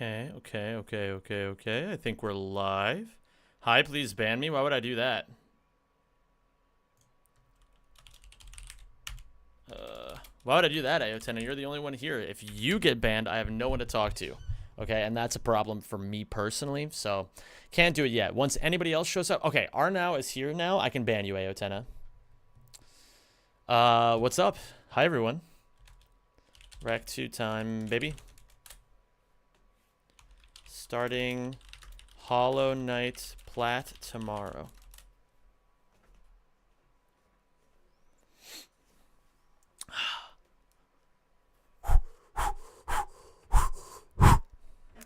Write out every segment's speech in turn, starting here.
Okay. I think we're live. Hi, please ban me. Why would I do that? Why would I do that, AO10? You're the only one here. If you get banned, I have no one to talk to. Okay, and that's a problem for me personally, so can't do it yet. Once anybody else shows up... Okay, Arnow is here now. I can ban you, AO10. What's up? Hi, everyone. Rack 2 time, baby. Starting Hollow Knight Plat tomorrow.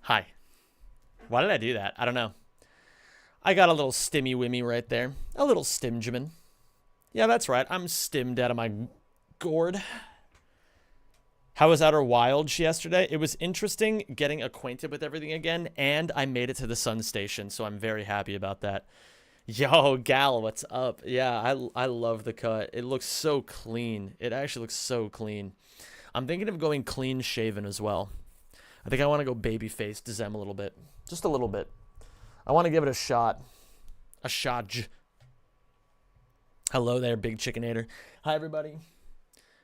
Hi. Why did I do that? I don't know. I got a little stimmy-wimmy right there. A little stimjamin. Yeah, that's right. I'm stimmed out of my gourd. How was Outer Wilds yesterday? It was interesting getting acquainted with everything again, and I made it to the Sun Station, so I'm very happy about that. Yo, Gal, what's up? Yeah, I love the cut. It looks so clean. It actually looks so clean. I'm thinking of going clean shaven as well. I think I want to go babyface to Zem a little bit. Just a little bit. I want to give it a shot. A shot. Hello there, Big Chickenator. Hi, everybody.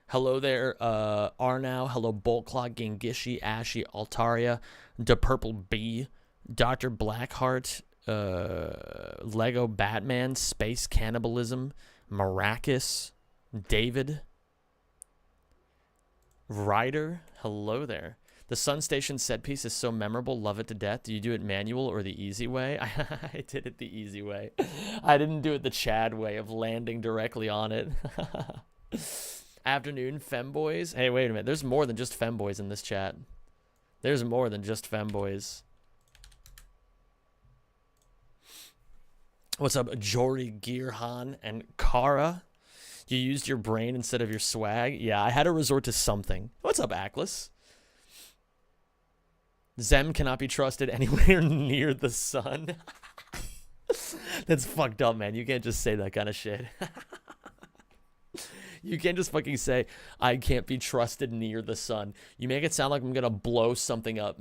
Hello there, Arnow. Hello, Boltclaw, Gengishi, Ashy, Altaria, Da Purple Bee, Dr. Blackheart, Lego Batman, Space Cannibalism, Maracus, David, Ryder. Hello there. The Sun Station set piece is so memorable. Love it to death. Do you do it manual or the easy way? I did it the easy way. I didn't do it the Chad way of landing directly on it. Afternoon, femboys. Hey, wait a minute. There's more than just femboys in this chat. There's more than just femboys. What's up, Jory, Gearhan, and Kara? You used your brain instead of your swag? Yeah, I had to resort to something. What's up, Aklis? Zem cannot be trusted anywhere near the sun. That's fucked up, man. You can't just say that kind of shit. You can't just fucking say, I can't be trusted near the sun. You make it sound like I'm going to blow something up.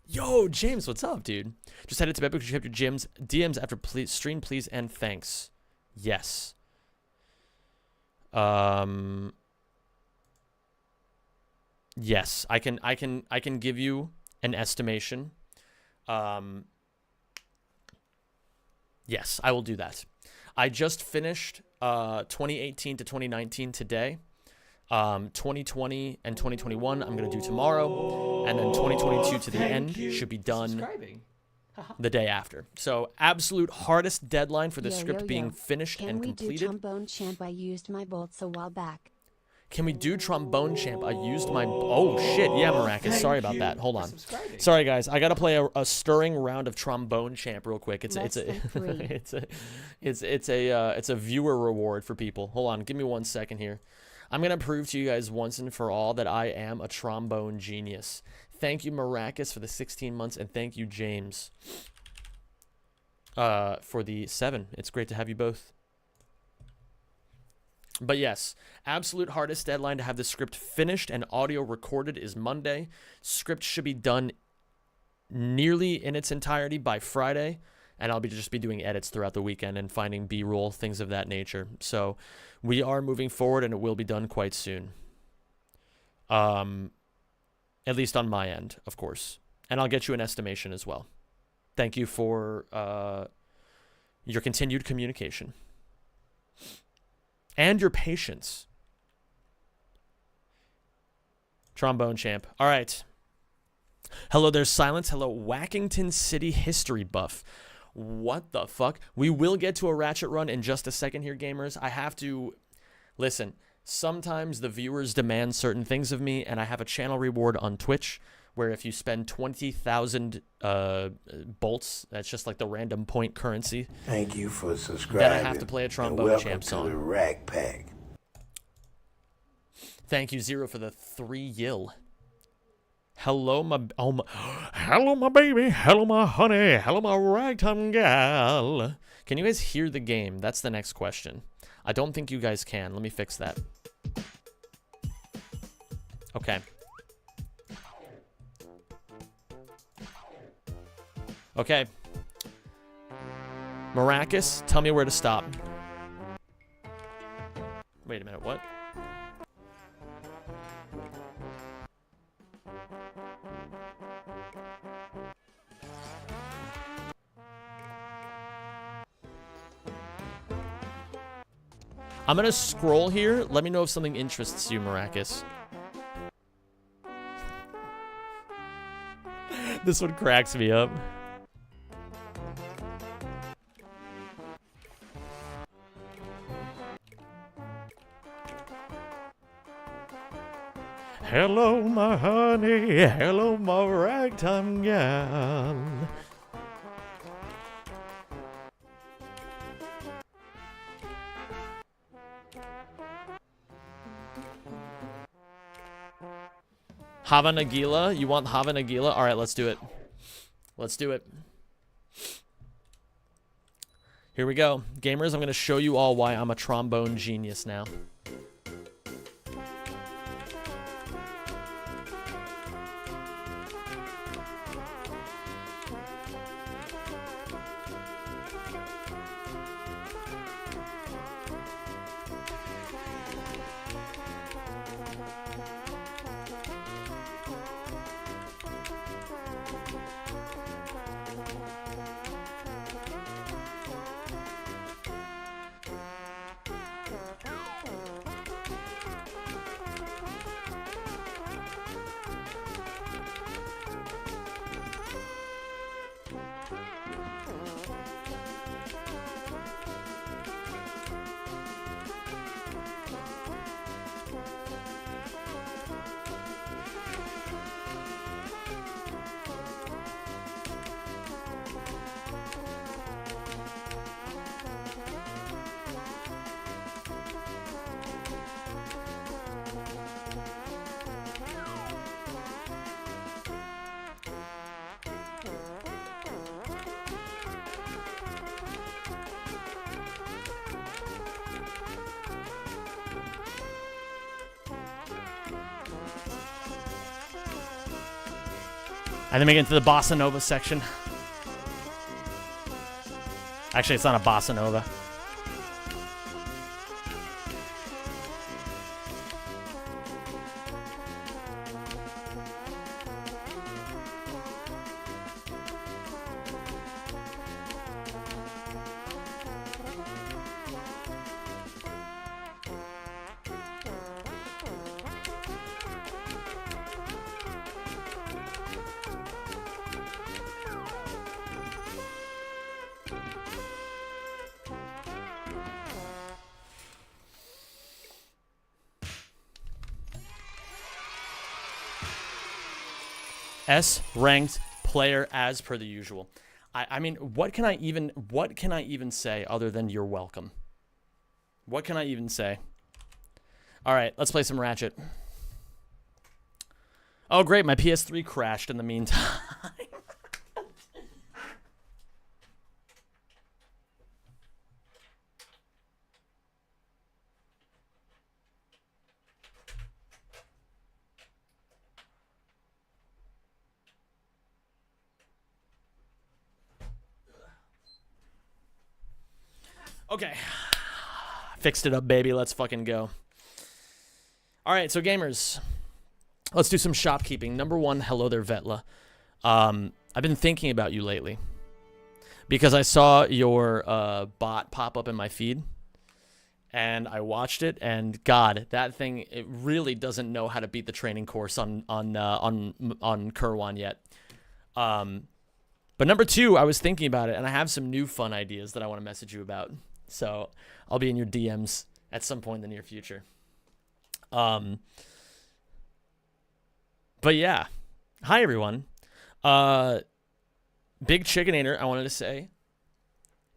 Yo, James, what's up, dude? Just headed to bed because you have your gyms. DMs after stream, please, and thanks. Yes. Yes, I can give you an estimation. Yes, I will do that. I just finished 2018 to 2019 today. 2020 and 2021 I'm going to do tomorrow. And then 2022 to the end should be done the day after. So absolute hardest deadline for this script being finished and completed. Can we do Trombone Champ? I used my bolts a while back. Can we do Trombone Champ? I used my... Oh, shit. Yeah, Maracus. Sorry about that. Hold on. Sorry, guys. I got to play a stirring round of Trombone Champ real quick. It's a viewer reward for people. Hold on. Give me 1 second here. I'm going to prove to you guys once and for all that I am a trombone genius. Thank you, Maracus, for the 16 months, and thank you, James, for the 7. It's great to have you both. But yes, absolute hardest deadline to have the script finished and audio recorded is Monday. Script should be done nearly in its entirety by Friday, and I'll just be doing edits throughout the weekend and finding B-roll, things of that nature. So we are moving forward, and it will be done quite soon. At least on my end, of course. And I'll get you an estimation as well. Thank you for your continued communication. And your patience. Trombone Champ. All right. Hello, there's Silence. Hello, Wackington City history buff. What the fuck? We will get to a Ratchet run in just a second here, gamers. I have to... Listen, sometimes the viewers demand certain things of me, and I have a channel reward on Twitch where if you spend 20,000 bolts, that's just like the random point currency. Thank you for subscribing. Then I have to play a Trombone Champ song. To the Rack Pack. Thank you, Zero, for the 3 yill. Hello, my hello, my baby. Hello, my honey. Hello, my ragtime gal. Can you guys hear the game? That's the next question. I don't think you guys can. Let me fix that. Okay. Okay. Maracas, tell me where to stop. Wait a minute, what? I'm gonna scroll here. Let me know if something interests you, Maracas. This one cracks me up. Hello, my honey. Hello, my ragtime gal. Hava Nagila? You want Hava Nagila? Alright, let's do it. Let's do it. Here we go. Gamers, I'm going to show you all why I'm a trombone genius now. And then we get into the Bossa Nova section. Actually, it's not a Bossa Nova. S ranked player as per the usual. I mean, what can I even say other than you're welcome? What can I even say? All right, let's play some Ratchet. Oh, great, my PS3 crashed in the meantime. Okay. Fixed it up, baby. Let's fucking go. All right, so gamers, let's do some shopkeeping. Number one, hello there, Vetla. I've been thinking about you lately because I saw your bot pop up in my feed, and I watched it, and God, that thing, it really doesn't know how to beat the training course on Kerwan yet. But number two, I was thinking about it, and I have some new fun ideas that I want to message you about. So I'll be in your DMs at some point in the near future. But yeah. Hi, everyone. Big Chickenator, I wanted to say,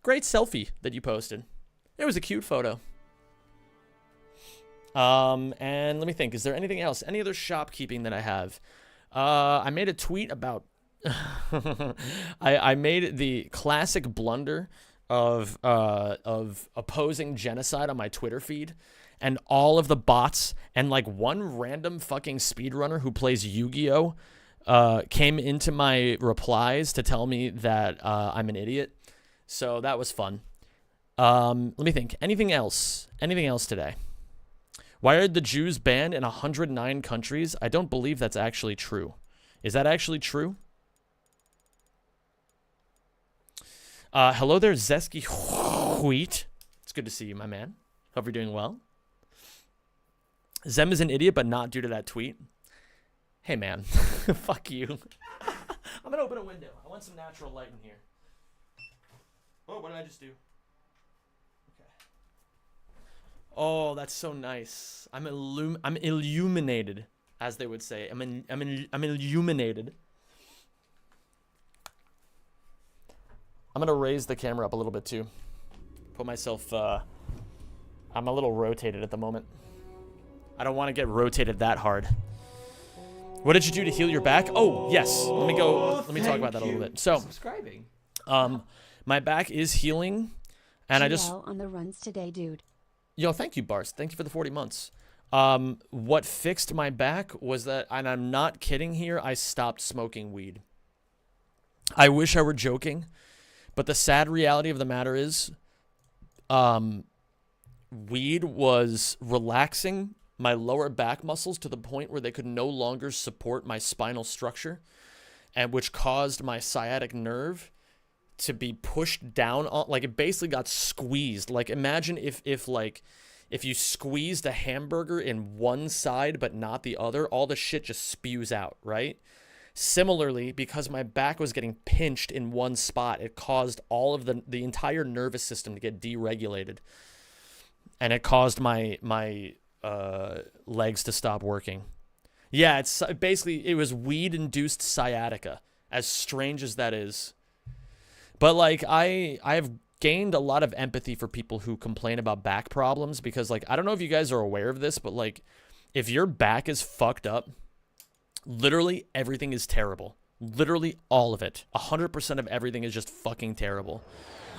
great selfie that you posted. It was a cute photo. And let me think. Is there anything else? Any other shopkeeping that I have? I made a tweet about... I made the classic blunder of opposing genocide on my Twitter feed, and all of the bots and like one random fucking speedrunner who plays Yu-Gi-Oh came into my replies to tell me that I'm an idiot. So that was fun. Let me think. Anything else? Anything else today? Why are the Jews banned in 109 countries? I don't believe that's actually true. Is that actually true? Hello there, Zesky Wheat. It's good to see you, my man. Hope you're doing well. Zem is an idiot, but not due to that tweet. Hey, man. Fuck you. I'm going to open a window. I want some natural light in here. Oh, what did I just do? Okay. Oh, that's so nice. I'm illuminated, as they would say. I'm illuminated. I'm going to raise the camera up a little bit, too. Put myself, I'm a little rotated at the moment. I don't want to get rotated that hard. What did you do to heal your back? Oh, yes. Let me talk about that a little bit. So, subscribing. My back is healing, and I just... on the runs today, dude. Yo, thank you, Bars. Thank you for the 40 months. What fixed my back was that, and I'm not kidding here, I stopped smoking weed. I wish I were joking, but the sad reality of the matter is, weed was relaxing my lower back muscles to the point where they could no longer support my spinal structure, and which caused my sciatic nerve to be pushed down on, like it basically got squeezed. Like imagine if you squeezed a hamburger in one side but not the other, all the shit just spews out, right? Similarly, because my back was getting pinched in one spot, it caused all of the entire nervous system to get deregulated, and it caused my legs to stop working. Yeah, it's basically, it was weed-induced sciatica, as strange as that is. But like I've gained a lot of empathy for people who complain about back problems, because like I don't know if you guys are aware of this, but like if your back is fucked up, literally everything is terrible. Literally all of it. 100% of everything is just fucking terrible.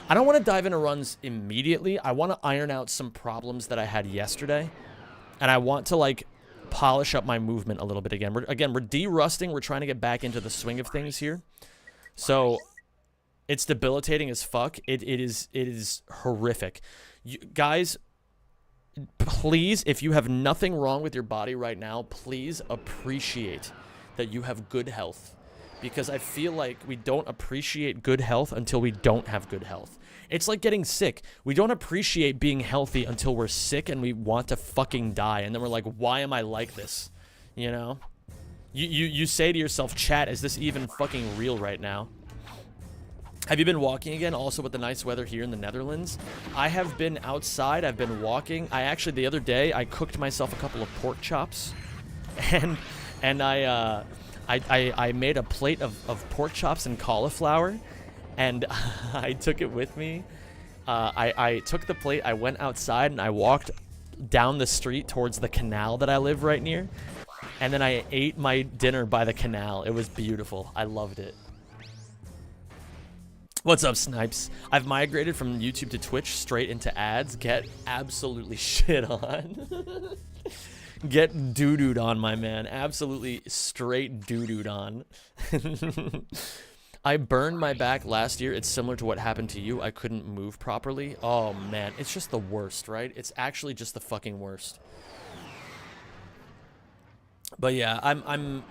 I don't want to dive into runs immediately. I want to iron out some problems that I had yesterday, and I want to like polish up my movement a little bit again. We're de-rusting. We're trying to get back into the swing of things here. So it's debilitating as fuck. It is horrific. You, guys, please, if you have nothing wrong with your body right now, please appreciate that you have good health. Because I feel like we don't appreciate good health until we don't have good health. It's like getting sick. We don't appreciate being healthy until we're sick and we want to fucking die. And then we're like, why am I like this? You know? You say to yourself, chat, is this even fucking real right now? Have you been walking again, also with the nice weather here in the Netherlands? I have been outside. I've been walking. I actually, the other day, I cooked myself a couple of pork chops. And I made a plate of pork chops and cauliflower. And I took it with me. I took the plate. I went outside and I walked down the street towards the canal that I live right near. And then I ate my dinner by the canal. It was beautiful. I loved it. What's up, Snipes? I've migrated from YouTube to Twitch straight into ads. Get absolutely shit on. Get doo-dooed on, my man. Absolutely straight doo-dooed on. I burned my back last year. It's similar to what happened to you. I couldn't move properly. Oh, man. It's just the worst, right? It's actually just the fucking worst. But yeah, I'm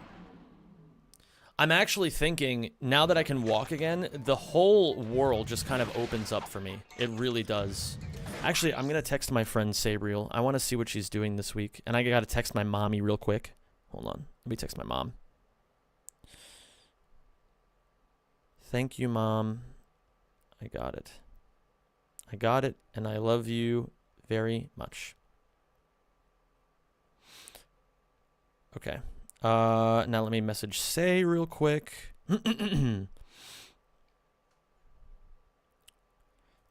actually thinking, now that I can walk again, the whole world just kind of opens up for me. It really does. Actually, I'm going to text my friend Sabriel. I want to see what she's doing this week. And I got to text my mommy real quick. Hold on. Let me text my mom. Thank you, Mom. I got it. I got it, and I love you very much. Okay. Now let me message Say real quick.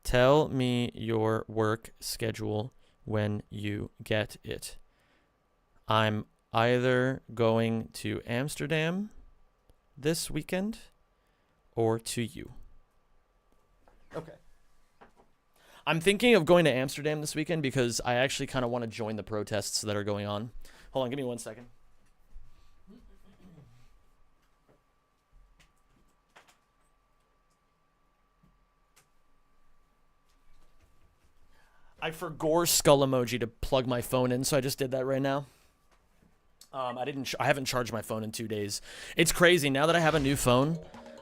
Tell me your work schedule when you get it. I'm either going to Amsterdam this weekend or to you. Okay. I'm thinking of going to Amsterdam this weekend because I actually kind of want to join the protests that are going on. Hold on, give me 1 second. I forgot skull emoji to plug my phone in, so I just did that right now. I haven't charged my phone in 2 days. It's crazy. Now that I have a new phone,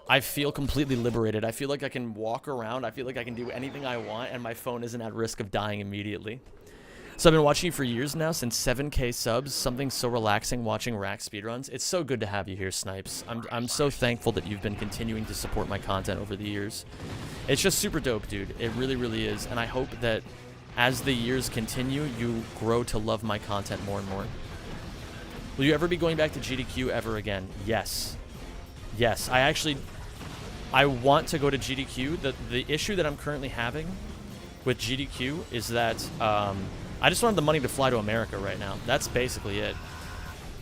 I feel completely liberated. I feel like I can walk around. I feel like I can do anything I want, and my phone isn't at risk of dying immediately. So I've been watching you for years now, since 7K subs. Something so relaxing watching Rack Speedruns. It's so good to have you here, Snipes. I'm so thankful that you've been continuing to support my content over the years. It's just super dope, dude. It really, really is. And I hope that as the years continue, you grow to love my content more and more. Will you ever be going back to GDQ ever again? Yes. Yes, I want to go to GDQ. The issue that I'm currently having with GDQ is that I just don't have the money to fly to America right now. That's basically it.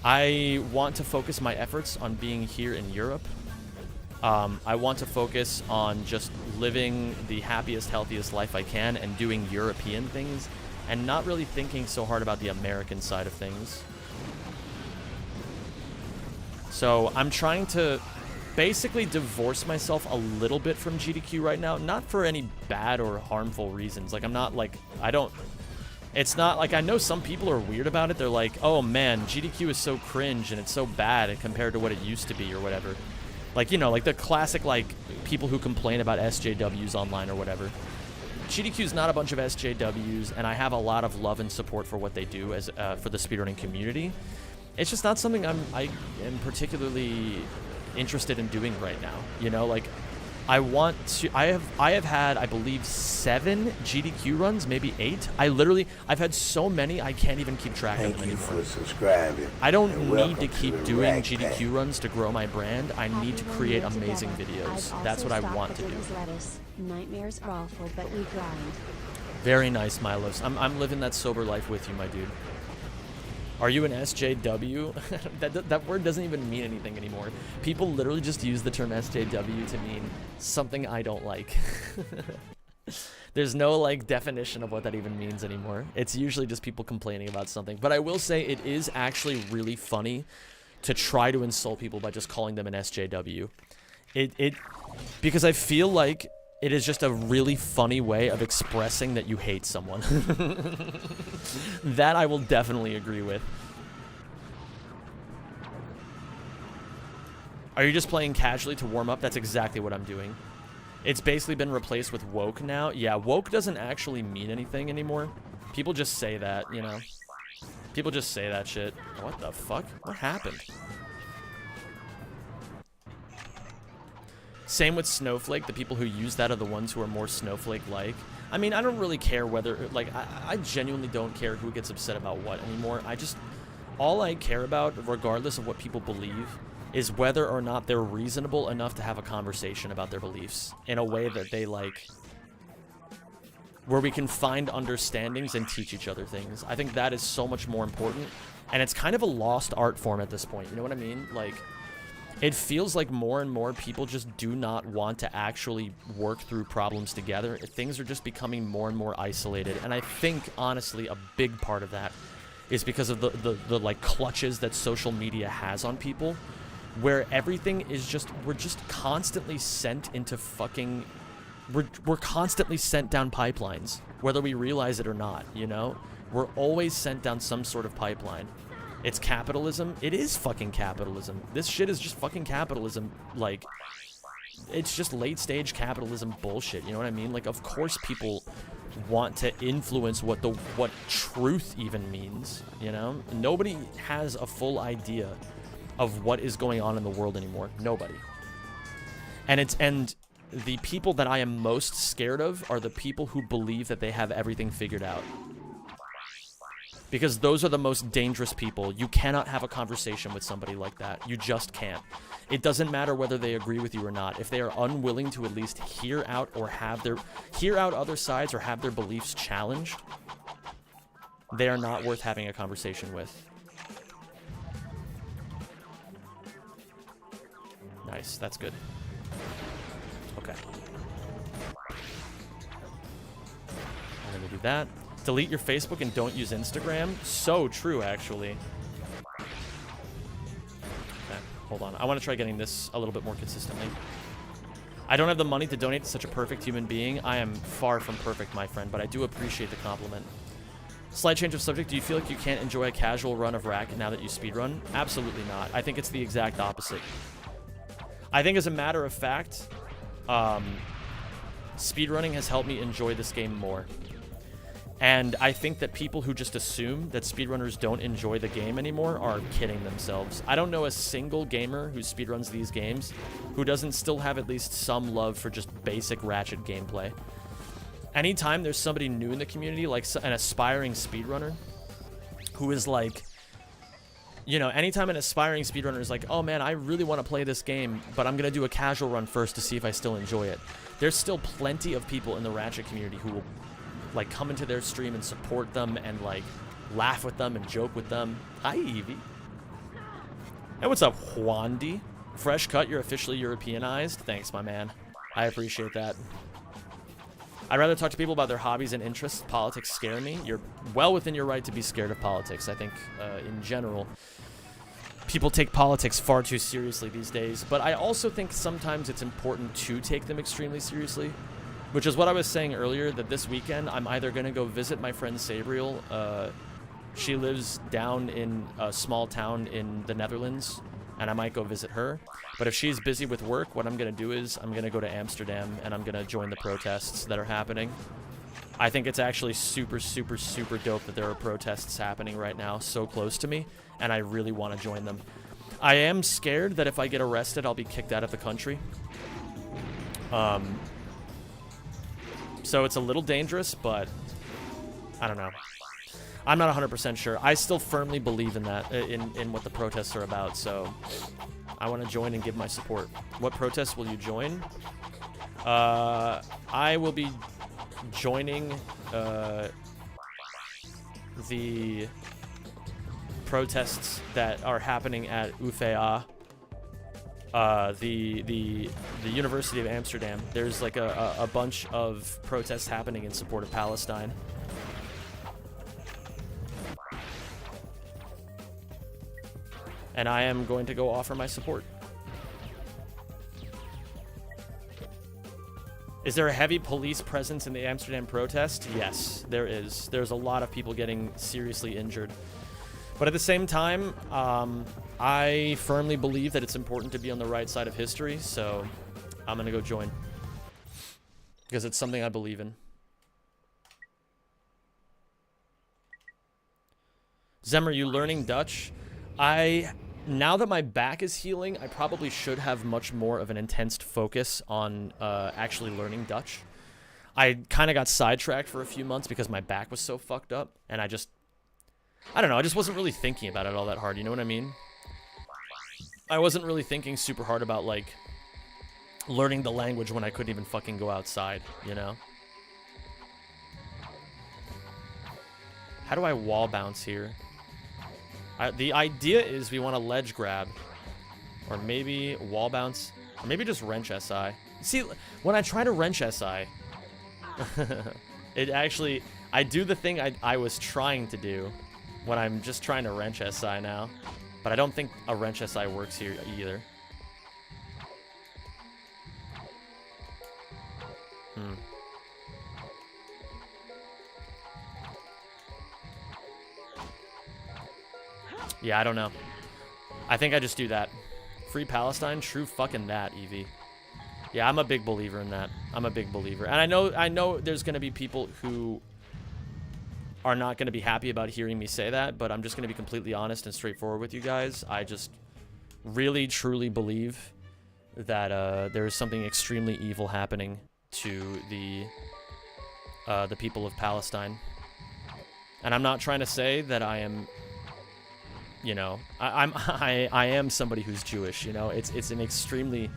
I want to focus my efforts on being here in Europe. I want to focus on just living the happiest, healthiest life I can and doing European things and not really thinking so hard about the American side of things. So I'm trying to basically divorce myself a little bit from GDQ right now, not for any bad or harmful reasons. Like, I'm not like, it's not like, I know some people are weird about it. They're like, oh man, GDQ is so cringe and it's so bad compared to what it used to be or whatever. Like, you know, like the classic, like, people who complain about SJWs online or whatever. GDQ is not a bunch of SJWs, and I have a lot of love and support for what they do as for the speedrunning community. It's just not something I am particularly interested in doing right now. You know, like, I want to. I have had, I believe, 7 GDQ runs, maybe 8. I've had so many I can't even keep track of them anymore. Thank you for subscribing. I don't need to keep doing GDQ runs to grow my brand. I need to create amazing videos. That's what I want to do. Nightmares are awful, but we grind. Very nice, Milos. I'm living that sober life with you, my dude. Are you an SJW? that word doesn't even mean anything anymore. People literally just use the term SJW to mean something I don't like. There's no, like, definition of what that even means anymore. It's usually just people complaining about something. But I will say it is actually really funny to try to insult people by just calling them an SJW. Because I feel like it is just a really funny way of expressing that you hate someone. That I will definitely agree with. Are you just playing casually to warm up? That's exactly what I'm doing. It's basically been replaced with woke now. Yeah, woke doesn't actually mean anything anymore. People just say that, you know. People just say that shit. What the fuck? What happened? Same with Snowflake. The people who use that are the ones who are more Snowflake-like. I mean, I don't really care whether, like, I genuinely don't care who gets upset about what anymore. All I care about, regardless of what people believe, is whether or not they're reasonable enough to have a conversation about their beliefs in a way that they, like, where we can find understandings and teach each other things. I think that is so much more important, and it's kind of a lost art form at this point. You know what I mean? Like, it feels like more and more people just do not want to actually work through problems together. Things are just becoming more and more isolated. And I think, honestly, a big part of that is because of the like, clutches that social media has on people, where everything is just, we're just constantly sent into fucking, we're constantly sent down pipelines, whether we realize it or not, you know? We're always sent down some sort of pipeline. It's capitalism. It is fucking capitalism. This shit is just fucking capitalism. Like, it's just late-stage capitalism bullshit. You know what I mean? Like, of course people want to influence what truth even means, you know? Nobody has a full idea of what is going on in the world anymore. Nobody. And the people that I am most scared of are the people who believe that they have everything figured out. Because those are the most dangerous people. You cannot have a conversation with somebody like that. You just can't. It doesn't matter whether they agree with you or not. If they are unwilling to at least hear out other sides or have their beliefs challenged, they are not worth having a conversation with. Nice, that's good. Okay. I'm gonna do that. Delete your Facebook and don't use Instagram. So true, actually. Okay, hold on. I want to try getting this a little bit more consistently. I don't have the money to donate to such a perfect human being. I am far from perfect, my friend, but I do appreciate the compliment. Slight change of subject. Do you feel like you can't enjoy a casual run of Ratchet now that you speedrun? Absolutely not. I think it's the exact opposite. I think as a matter of fact, speedrunning has helped me enjoy this game more. And I think that people who just assume that speedrunners don't enjoy the game anymore are kidding themselves. I don't know a single gamer who speedruns these games who doesn't still have at least some love for just basic Ratchet gameplay. Anytime there's somebody new in the community, like an aspiring speedrunner, who is like, you know, anytime an aspiring speedrunner is like, oh man, I really want to play this game, but I'm going to do a casual run first to see if I still enjoy it. There's still plenty of people in the Ratchet community who will, like, come into their stream and support them and, like, laugh with them and joke with them. Hi, Evie. Hey, what's up, Juandi? Fresh cut, you're officially Europeanized. Thanks, my man. I appreciate that. I'd rather talk to people about their hobbies and interests. Politics scare me. You're well within your right to be scared of politics. I think, in general, people take politics far too seriously these days. But I also think sometimes it's important to take them extremely seriously, which is what I was saying earlier, that this weekend I'm either going to go visit my friend Sabriel. She lives down in a small town in the Netherlands, and I might go visit her. But if she's busy with work, what I'm going to do is I'm going to go to Amsterdam and I'm going to join the protests that are happening. I think it's actually super, super, super dope that there are protests happening right now so close to me, and I really want to join them. I am scared that if I get arrested, I'll be kicked out of the country. So it's a little dangerous, but I don't know. I'm not 100% sure. I still firmly believe in that, in what the protests are about, so I want to join and give my support. What protests will you join? I will be joining the protests that are happening at UvA, the University of Amsterdam. There's like a bunch of protests happening in support of Palestine. And I am going to go offer my support. Is there a heavy police presence in the Amsterdam protest? Yes, there is. There's a lot of people getting seriously injured. But at the same time, I firmly believe that it's important to be on the right side of history, so I'm going to go join. Because it's something I believe in. Zem, are you learning Dutch? Now that my back is healing, I probably should have much more of an intense focus on actually learning Dutch. I kind of got sidetracked for a few months because my back was so fucked up, and I don't know, I just wasn't really thinking about it all that hard, you know what I mean? I wasn't really thinking super hard about, like, learning the language when I couldn't even fucking go outside, you know? How do I wall bounce here? The idea is we want to ledge grab, or maybe wall bounce, or maybe just wrench SI. See, when I try to wrench SI, it actually, I do the thing I was trying to do when I'm just trying to wrench SI now, but I don't think a wrench SI works here either. Yeah, I don't know. I think I just do that. Free Palestine? True fucking that, Evie. Yeah, I'm a big believer in that. I'm a big believer. And I know there's going to be people who are not going to be happy about hearing me say that, but I'm just going to be completely honest and straightforward with you guys. I just really, truly believe that there is something extremely evil happening to the people of Palestine. And I'm not trying to say that I am... You know, I am somebody who's Jewish. You know, it's an extremely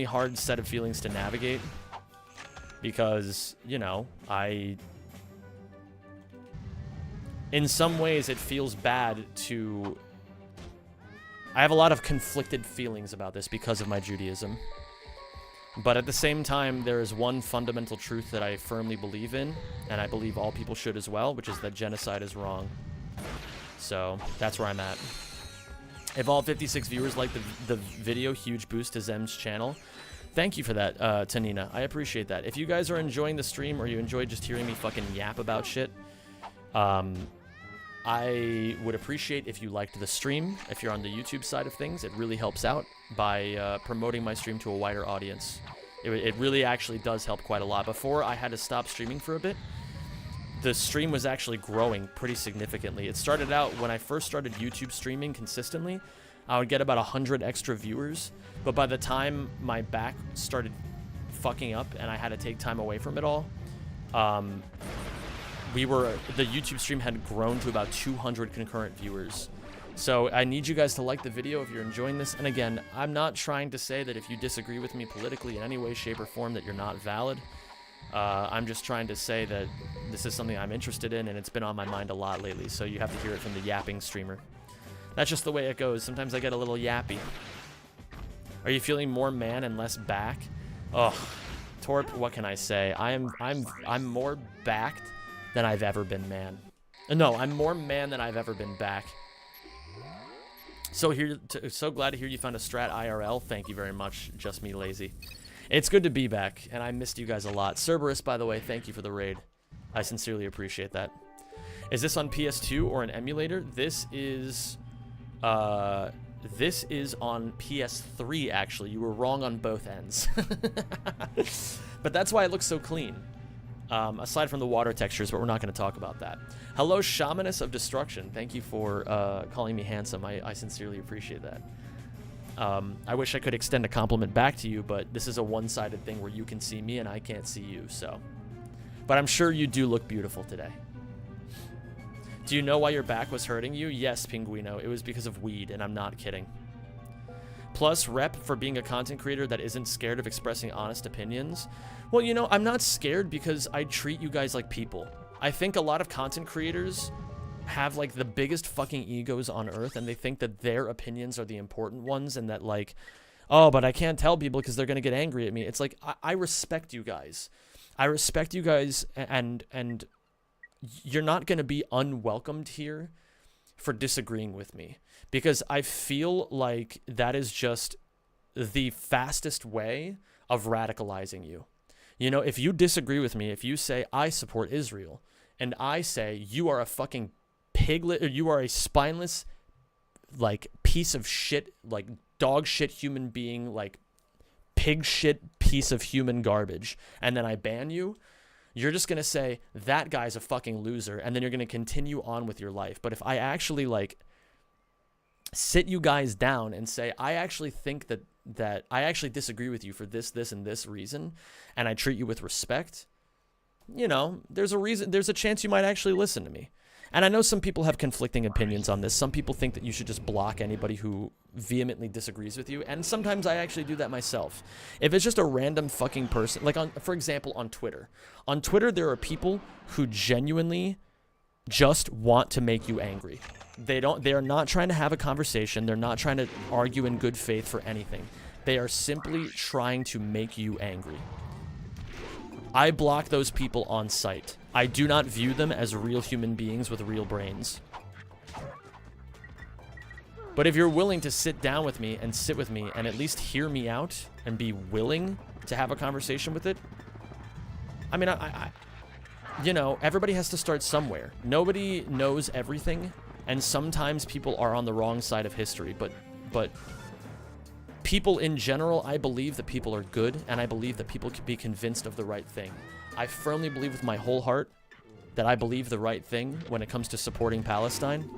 hard set of feelings to navigate, because, you know, in some ways it feels bad to. I have a lot of conflicted feelings about this because of my Judaism, but at the same time, there is one fundamental truth that I firmly believe in, and I believe all people should as well, which is that genocide is wrong. So that's where I'm at. If all 56 viewers like the video, huge boost to Zem's channel. Thank you for that, Tanina. I appreciate that. If you guys are enjoying the stream or you enjoy just hearing me fucking yap about shit, I would appreciate if you liked the stream. If you're on the YouTube side of things, it really helps out by promoting my stream to a wider audience. It really actually does help quite a lot. Before I had to stop streaming for a bit, the stream was actually growing pretty significantly. It started out when I first started YouTube streaming consistently, I would get about 100 extra viewers, but by the time my back started fucking up and I had to take time away from it all, the YouTube stream had grown to about 200 concurrent viewers. So I need you guys to like the video if you're enjoying this. And again, I'm not trying to say that if you disagree with me politically in any way, shape, or form that you're not valid. I'm just trying to say that this is something I'm interested in, and it's been on my mind a lot lately, so you have to hear it from the yapping streamer. That's just the way it goes. Sometimes I get a little yappy. Are you feeling more man and less back? Ugh, Torp, what can I say? I'm more backed than I've ever been man. No, I'm more man than I've ever been back. So glad to hear you found a strat IRL. Thank you very much, Just Me Lazy. It's good to be back, and I missed you guys a lot. Cerberus, by the way, thank you for the raid. I sincerely appreciate that. Is this on PS2 or an emulator? This is on PS3, actually. You were wrong on both ends. But that's why it looks so clean. Aside from the water textures, but we're not going to talk about that. Hello, Shamaness of Destruction. Thank you for calling me handsome. I sincerely appreciate that. I wish I could extend a compliment back to you, but this is a one-sided thing where you can see me and I can't see you, so. But I'm sure you do look beautiful today. Do you know why your back was hurting you? Yes, Pinguino. It was because of weed, and I'm not kidding. Plus, rep for being a content creator that isn't scared of expressing honest opinions. Well, you know, I'm not scared because I treat you guys like people. I think a lot of content creators have like the biggest fucking egos on earth, and they think that their opinions are the important ones, and that like, oh, but I can't tell people because they're gonna get angry at me. It's like, I respect you guys. I respect you guys, and you're not gonna be unwelcomed here for disagreeing with me, because I feel like that is just the fastest way of radicalizing you. You know, if you disagree with me, if you say I support Israel, and I say you are a fucking piglet, or you are a spineless, like, piece of shit, like, dog shit human being, like, pig shit piece of human garbage, and then I ban you, you're just gonna say, that guy's a fucking loser, and then you're gonna continue on with your life. But if I actually, like, sit you guys down and say, I actually think that I actually disagree with you for this, and this reason, and I treat you with respect, you know, there's a chance you might actually listen to me. And I know some people have conflicting opinions on this. Some people think that you should just block anybody who vehemently disagrees with you, and sometimes I actually do that myself. If it's just a random fucking person, like for example, on Twitter. On Twitter, there are people who genuinely just want to make you angry. They are not trying to have a conversation. They're not trying to argue in good faith for anything. They are simply trying to make you angry. I block those people on sight. I do not view them as real human beings with real brains. But if you're willing to sit down with me and sit with me and at least hear me out and be willing to have a conversation with it, I mean, you know, everybody has to start somewhere. Nobody knows everything, and sometimes people are on the wrong side of history, but people in general, I believe that people are good, and I believe that people can be convinced of the right thing. I firmly believe with my whole heart that I believe the right thing when it comes to supporting Palestine.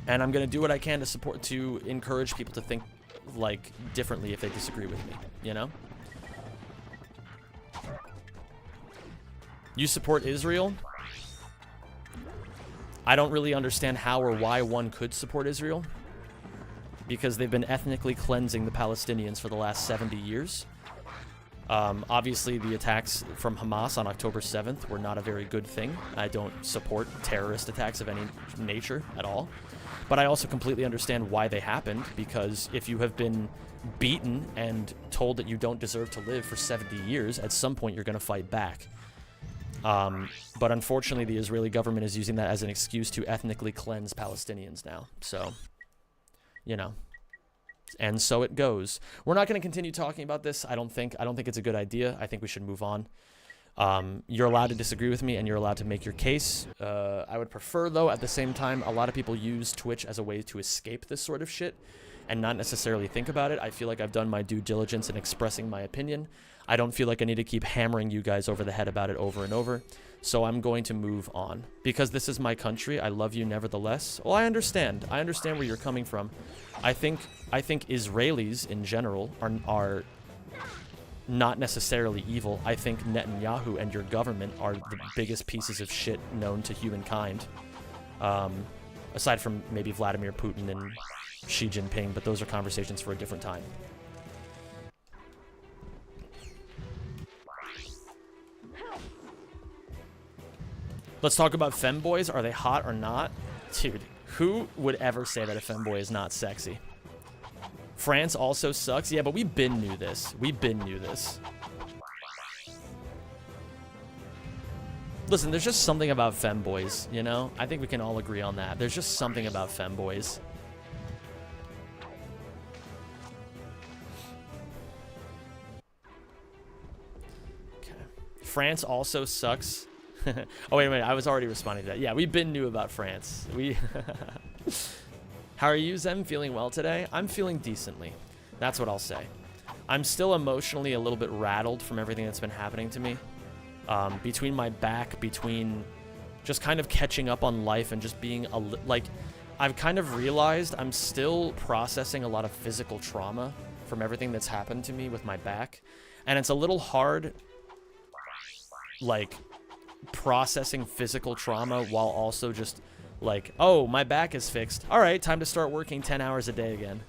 And I'm going to do what I can to encourage people to think, like, differently if they disagree with me, you know? You support Israel? I don't really understand how or why one could support Israel, because they've been ethnically cleansing the Palestinians for the last 70 years. Obviously, the attacks from Hamas on October 7th were not a very good thing. I don't support terrorist attacks of any nature at all. But I also completely understand why they happened, because if you have been beaten and told that you don't deserve to live for 70 years, at some point you're going to fight back. But unfortunately, the Israeli government is using that as an excuse to ethnically cleanse Palestinians now. So, you know, And so it goes. We're not going to continue talking about this. I don't think it's a good idea. I think we should move on. You're allowed to disagree with me, and you're allowed to make your case. I would prefer, though, at the same time, a lot of people use Twitch as a way to escape this sort of shit and not necessarily think about it. I feel like I've done my due diligence in expressing my opinion. I don't feel like I need to keep hammering you guys over the head about it over and over. So I'm going to move on. Because this is my country, I love you nevertheless. Well, I understand. I understand where you're coming from. I think Israelis in general are not necessarily evil. I think Netanyahu and your government are the biggest pieces of shit known to humankind. Aside from maybe Vladimir Putin and Xi Jinping, but those are conversations for a different time. Let's talk about femboys. Are they hot or not? Dude, who would ever say that a femboy is not sexy? France also sucks. Yeah, but we been knew this. We been knew this. Listen, there's just something about femboys, you know? I think we can all agree on that. There's just something about femboys. Okay. France also sucks. Oh, wait a minute. I was already responding to that. Yeah, we've been new about France. How are you, Zem? Feeling well today? I'm feeling decently. That's what I'll say. I'm still emotionally a little bit rattled from everything that's been happening to me. Between my back, between just kind of catching up on life and just being like, I've kind of realized I'm still processing a lot of physical trauma from everything that's happened to me with my back. And it's a little hard, like, processing physical trauma while also just like, oh, my back is fixed. All right, time to start working 10 hours a day again.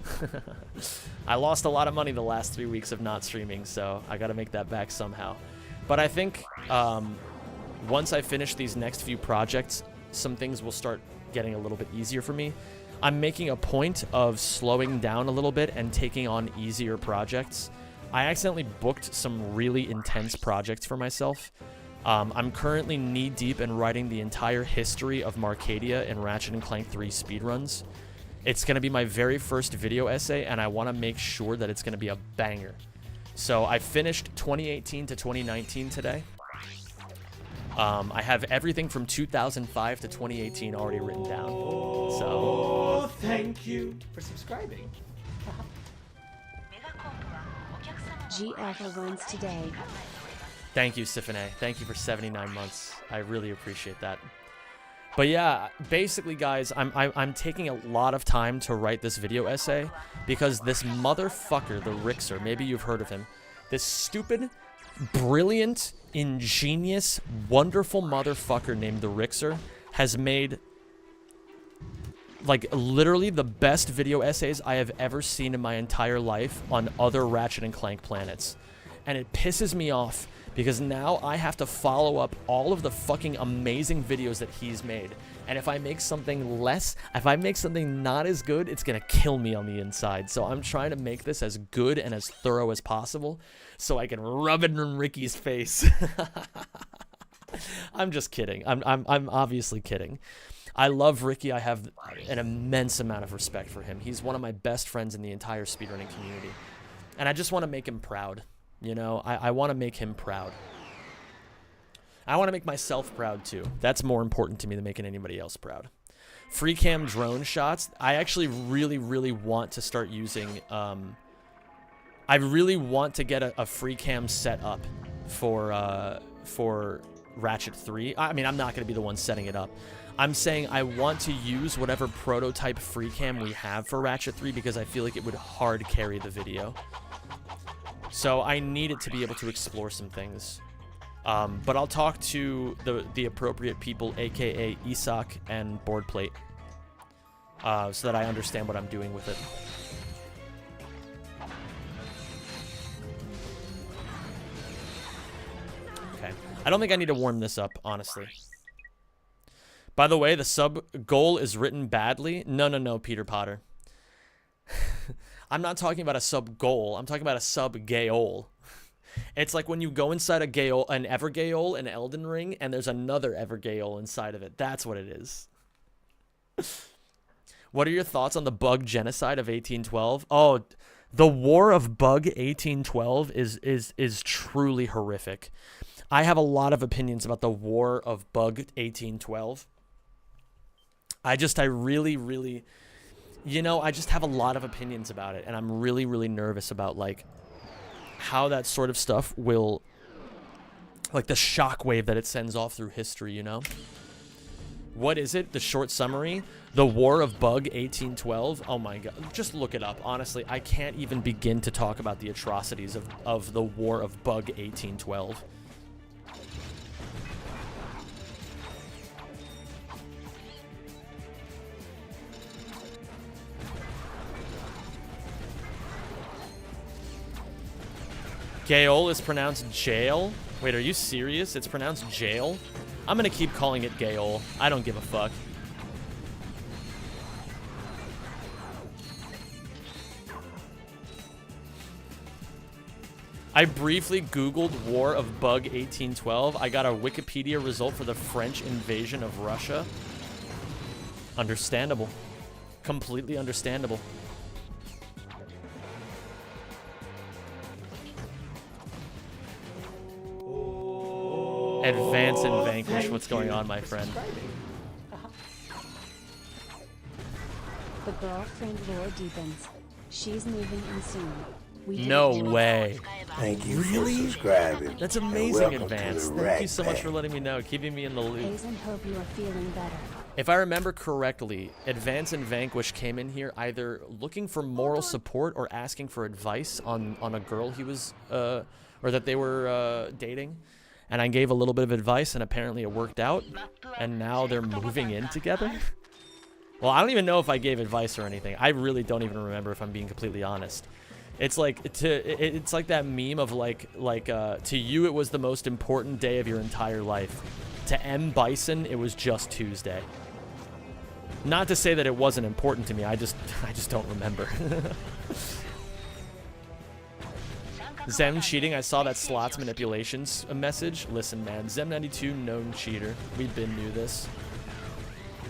I lost a lot of money the last 3 weeks of not streaming, so I got to make that back somehow. But I think once I finish these next few projects, some things will start getting a little bit easier for me. I'm making a point of slowing down a little bit and taking on easier projects. I accidentally booked some really intense projects for myself. I'm currently knee-deep in writing the entire history of Marcadia in Ratchet & Clank 3 speedruns. It's going to be my very first video essay, and I want to make sure that it's going to be a banger. So I finished 2018 to 2019 today. I have everything from 2005 to 2018 already written down. So thank you for subscribing. GF runs today. thank you, Sifune. Thank you for 79 months. I really appreciate that. But yeah, basically, guys, I'm taking a lot of time to write this video essay because this motherfucker, the Rixer, maybe you've heard of him, this stupid, brilliant, ingenious, wonderful motherfucker named the Rixer has made, like, literally the best video essays I have ever seen in my entire life on other Ratchet & Clank planets. And it pisses me off because now I have to follow up all of the fucking amazing videos that he's made. And if I make something not as good, it's gonna kill me on the inside. So I'm trying to make this as good and as thorough as possible so I can rub it in Ricky's face. I'm just kidding. I'm obviously kidding. I love Ricky. I have an immense amount of respect for him. He's one of my best friends in the entire speedrunning community. And I just want to make him proud. You know, I want to make him proud. I want to make myself proud, too. That's more important to me than making anybody else proud. Free cam drone shots. I actually really, really want to start using... I really want to get a free cam set up for Ratchet 3. I mean, I'm not going to be the one setting it up. I'm saying I want to use whatever prototype free cam we have for Ratchet 3 because I feel like it would hard carry the video. So I need it to be able to explore some things. But I'll talk to the appropriate people, aka Isak and Boardplate, so that I understand what I'm doing with it. Okay. I don't think I need to warm this up, honestly. By the way, the sub goal is written badly. No, Peter Potter. I'm not talking about a sub goal. I'm talking about a sub gayole. It's like when you go inside an Evergayole in Elden Ring, and there's another Evergayole inside of it. That's what it is. What are your thoughts on the bug genocide of 1812? Oh, the War of Bug 1812 is truly horrific. I have a lot of opinions about the War of Bug 1812. I really, really, I just have a lot of opinions about it, and I'm really, really nervous about, like, how that sort of stuff will, like, the shockwave that it sends off through history, you know? What is it? The short summary? The War of Bug 1812? Oh my god. Just look it up. Honestly, I can't even begin to talk about the atrocities of the War of Bug 1812. Gaol is pronounced jail? Wait, are you serious? It's pronounced jail? I'm gonna keep calling it Gaol. I don't give a fuck. I briefly Googled War of Bug 1812. I got a Wikipedia result for the French invasion of Russia. Understandable. Completely understandable. Advance and vanquish. What's going on, my friend? The girlfriend lore deepens. She's moving in soon. No way. Thank you for subscribing. That's and amazing, welcome to Advance. the Thank you so much Ratchet. for letting me know, keeping me in the loop. Hazen, hope you are feeling better. If I remember correctly, Advance and Vanquish came in here either looking for moral support or asking for advice on a girl he was, or that they were dating. And I gave a little bit of advice, and apparently it worked out. And now they're moving in together. Well, I don't even know if I gave advice or anything. I really don't even remember, if I'm being completely honest. It's like it's like that meme of like to you it was the most important day of your entire life. To M. Bison, it was just Tuesday. Not to say that it wasn't important to me. I just don't remember. Zem cheating. I saw that slots manipulations message. Listen, man, Zem92 known cheater. We knew this.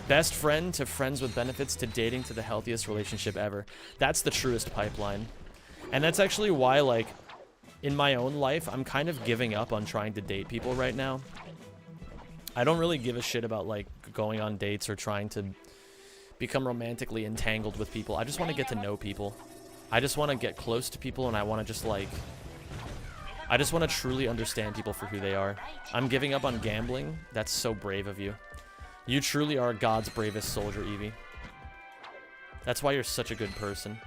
Best friend to friends with benefits to dating to the healthiest relationship ever. That's the truest pipeline. And that's actually why, like, in my own life, I'm kind of giving up on trying to date people right now. I don't really give a shit about, like, going on dates or trying to become romantically entangled with people. I just want to get to know people. I just want to get close to people, and I want to just, like... I just want to truly understand people for who they are. I'm giving up on gambling. That's so brave of you. You truly are God's bravest soldier, Evie. That's why you're such a good person.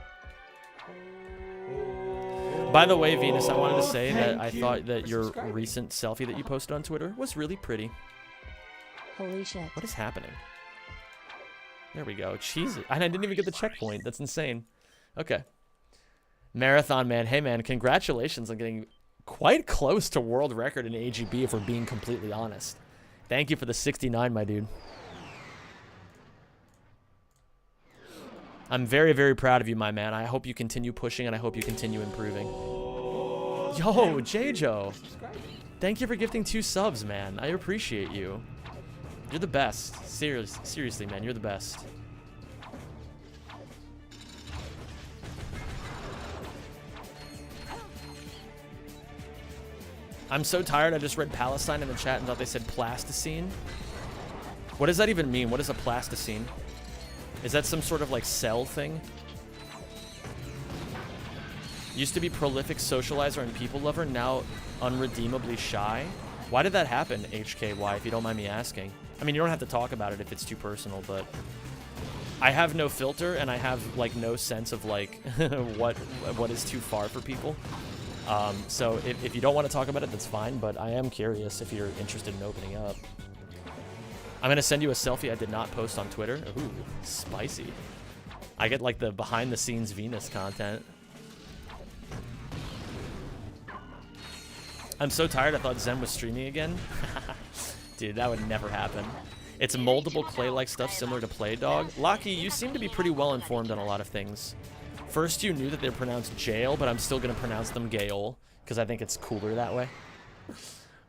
By the way, Venus, I wanted to say that I thought that your recent selfie that you posted on Twitter was really pretty. Holy shit. What is happening? There we go. Jesus. And I didn't even get the checkpoint. That's insane. Okay. Marathon Man. Hey, man, congratulations on getting quite close to world record in AGB, if we're being completely honest. Thank you for the 69, my dude. I'm very, very proud of you, my man. I hope you continue pushing, and I hope you continue improving. Yo, J-Joe. Thank you for gifting 2 subs, man. I appreciate you. You're the best. Seriously, man, you're the best. I'm so tired. I just read Palestine in the chat and thought they said plasticine. What does that even mean? What is a plasticine? Is that some sort of, like, cell thing? Used to be prolific socializer and people lover, now unredeemably shy. Why did that happen, HKY, if you don't mind me asking? I mean, you don't have to talk about it if it's too personal, but I have no filter, and I have, like, no sense of, like, what is too far for people. So if you don't want to talk about it, that's fine, but I am curious if you're interested in opening up. I'm going to send you a selfie I did not post on Twitter. Ooh, spicy. I get, like, the behind-the-scenes Venus content. I'm so tired, I thought Zen was streaming again. Dude, that would never happen. It's moldable clay-like stuff similar to Play Dog. Lockie, you seem to be pretty well-informed on a lot of things. First, you knew that they're pronounced jail, but I'm still going to pronounce them Gaol, because I think it's cooler that way.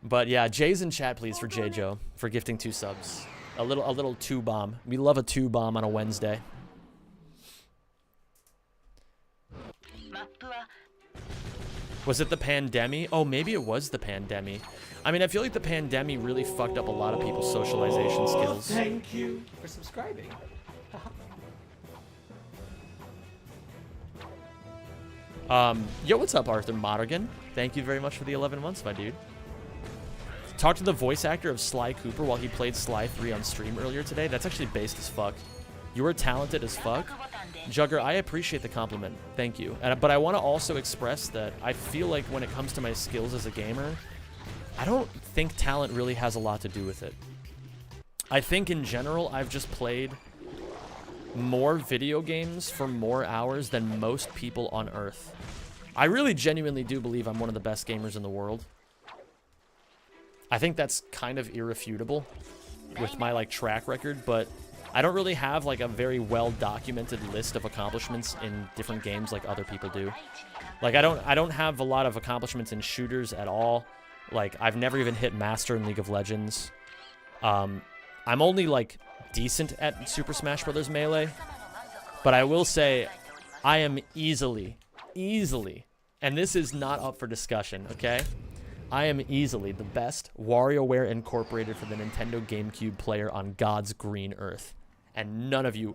But yeah, Jay's in chat, please, for J-Joe, for gifting 2 subs. A little 2-bomb. We love a 2-bomb on a Wednesday. Was it the pandemic? Oh, maybe it was the pandemic. I mean, I feel like the pandemic really fucked up a lot of people's socialization skills. Thank you for subscribing. Yo, what's up, Arthur Monaghan? Thank you very much for the 11 months, my dude. Talked to the voice actor of Sly Cooper while he played Sly 3 on stream earlier today. That's actually based as fuck. You are talented as fuck. Jugger, I appreciate the compliment. Thank you. But I want to also express that I feel like when it comes to my skills as a gamer, I don't think talent really has a lot to do with it. I think in general, I've just played more video games for more hours than most people on Earth. I really genuinely do believe I'm one of the best gamers in the world. I think that's kind of irrefutable with my like track record, but I don't really have like a very well documented list of accomplishments in different games like other people do. Like I don't have a lot of accomplishments in shooters at all. Like I've never even hit Master in League of Legends. I'm only like decent at Super Smash Bros. Melee, but I will say I am easily, and this is not up for discussion, okay? I am easily the best WarioWare Incorporated for the Nintendo GameCube player on God's green earth. And none of you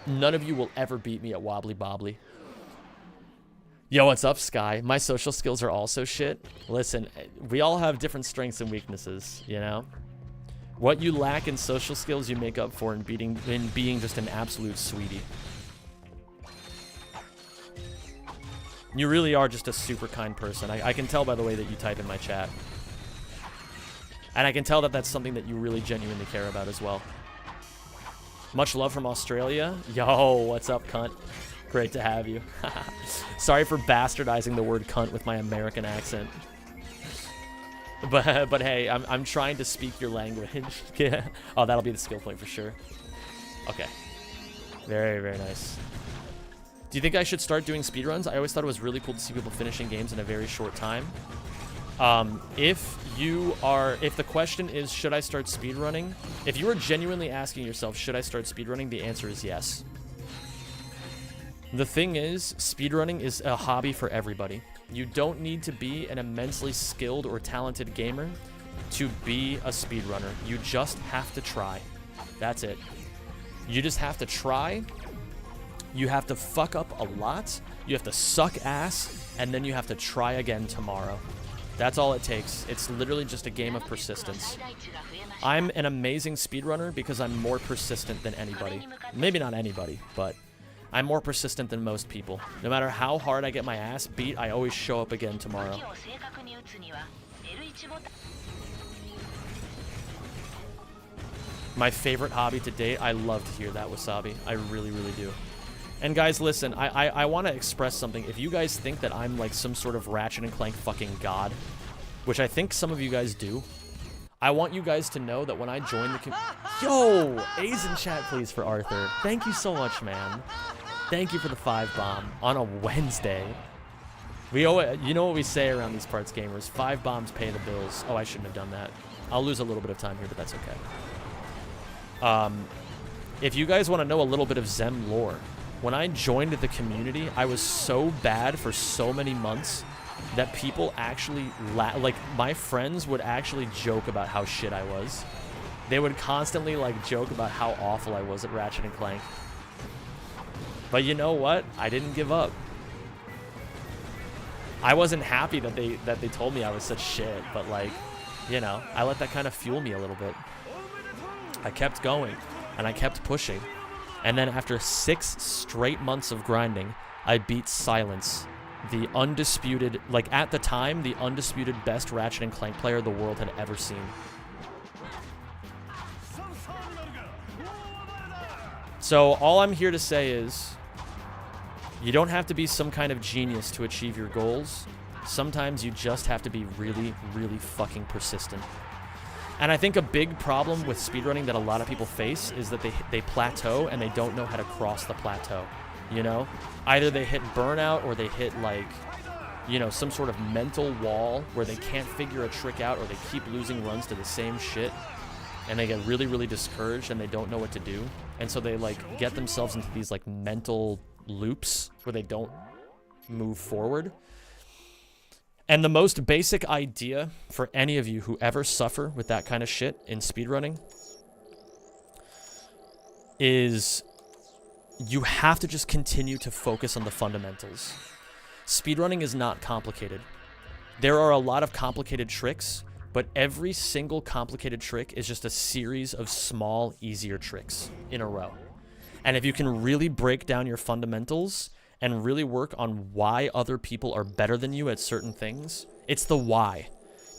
will ever beat me at Wobbly Bobbly. Yo, what's up, Sky? My social skills are also shit. Listen, we all have different strengths and weaknesses, you know? What you lack in social skills, you make up for in being just an absolute sweetie. You really are just a super kind person. I can tell by the way that you type in my chat. And I can tell that that's something that you really genuinely care about as well. Much love from Australia. Yo, what's up, cunt? Great to have you. Sorry for bastardizing the word cunt with my American accent. But hey, I'm trying to speak your language. Yeah. Oh, that'll be the skill point for sure. Okay. Very, very nice. Do you think I should start doing speedruns? I always thought it was really cool to see people finishing games in a very short time. If the question is, should I start speedrunning? If you are genuinely asking yourself, should I start speedrunning? The answer is yes. The thing is, speedrunning is a hobby for everybody. You don't need to be an immensely skilled or talented gamer to be a speedrunner. You just have to try. That's it. You just have to try. You have to fuck up a lot. You have to suck ass. And then you have to try again tomorrow. That's all it takes. It's literally just a game of persistence. I'm an amazing speedrunner because I'm more persistent than anybody. Maybe not anybody, but I'm more persistent than most people. No matter how hard I get my ass beat, I always show up again tomorrow. My favorite hobby to date, I love to hear that, Wasabi. I really, really do. And guys, listen, I want to express something. If you guys think that I'm like some sort of Ratchet and Clank fucking god, which I think some of you guys do, I want you guys to know that when I join the Yo, A's in chat, please, for Arthur. Thank you so much, man. Thank you for the 5-bomb on a Wednesday. You know what we say around these parts, gamers. 5 bombs pay the bills. Oh, I shouldn't have done that. I'll lose a little bit of time here, but that's okay. If you guys want to know a little bit of Zem lore, when I joined the community, I was so bad for so many months that people actually, like, my friends would actually joke about how shit I was. They would constantly, like, joke about how awful I was at Ratchet and Clank. But you know what? I didn't give up. I wasn't happy that they told me I was such shit, but, like, you know, I let that kind of fuel me a little bit. I kept going, and I kept pushing. And then after 6 straight months of grinding, I beat Silence, the undisputed, like at the time, the undisputed best Ratchet and Clank player the world had ever seen. So all I'm here to say is, you don't have to be some kind of genius to achieve your goals. Sometimes you just have to be really, really fucking persistent. And I think a big problem with speedrunning that a lot of people face is that they plateau and they don't know how to cross the plateau, you know? Either they hit burnout or they hit, like, you know, some sort of mental wall where they can't figure a trick out, or they keep losing runs to the same shit and they get really, really discouraged and they don't know what to do. And so they, like, get themselves into these, like, mental loops where they don't move forward. And the most basic idea for any of you who ever suffer with that kind of shit in speedrunning is you have to just continue to focus on the fundamentals. Speedrunning is not complicated. There are a lot of complicated tricks, but every single complicated trick is just a series of small, easier tricks in a row. And if you can really break down your fundamentals and really work on why other people are better than you at certain things, it's the why.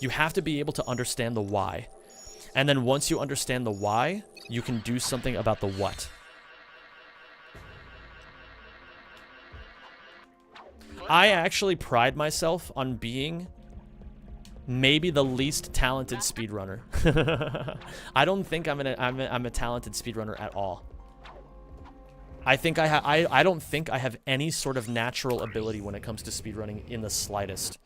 You have to be able to understand the why. And then once you understand the why, you can do something about the what. I actually pride myself on being maybe the least talented speedrunner. I don't think I'm a talented speedrunner at all. I think I don't think I have any sort of natural ability when it comes to speedrunning in the slightest.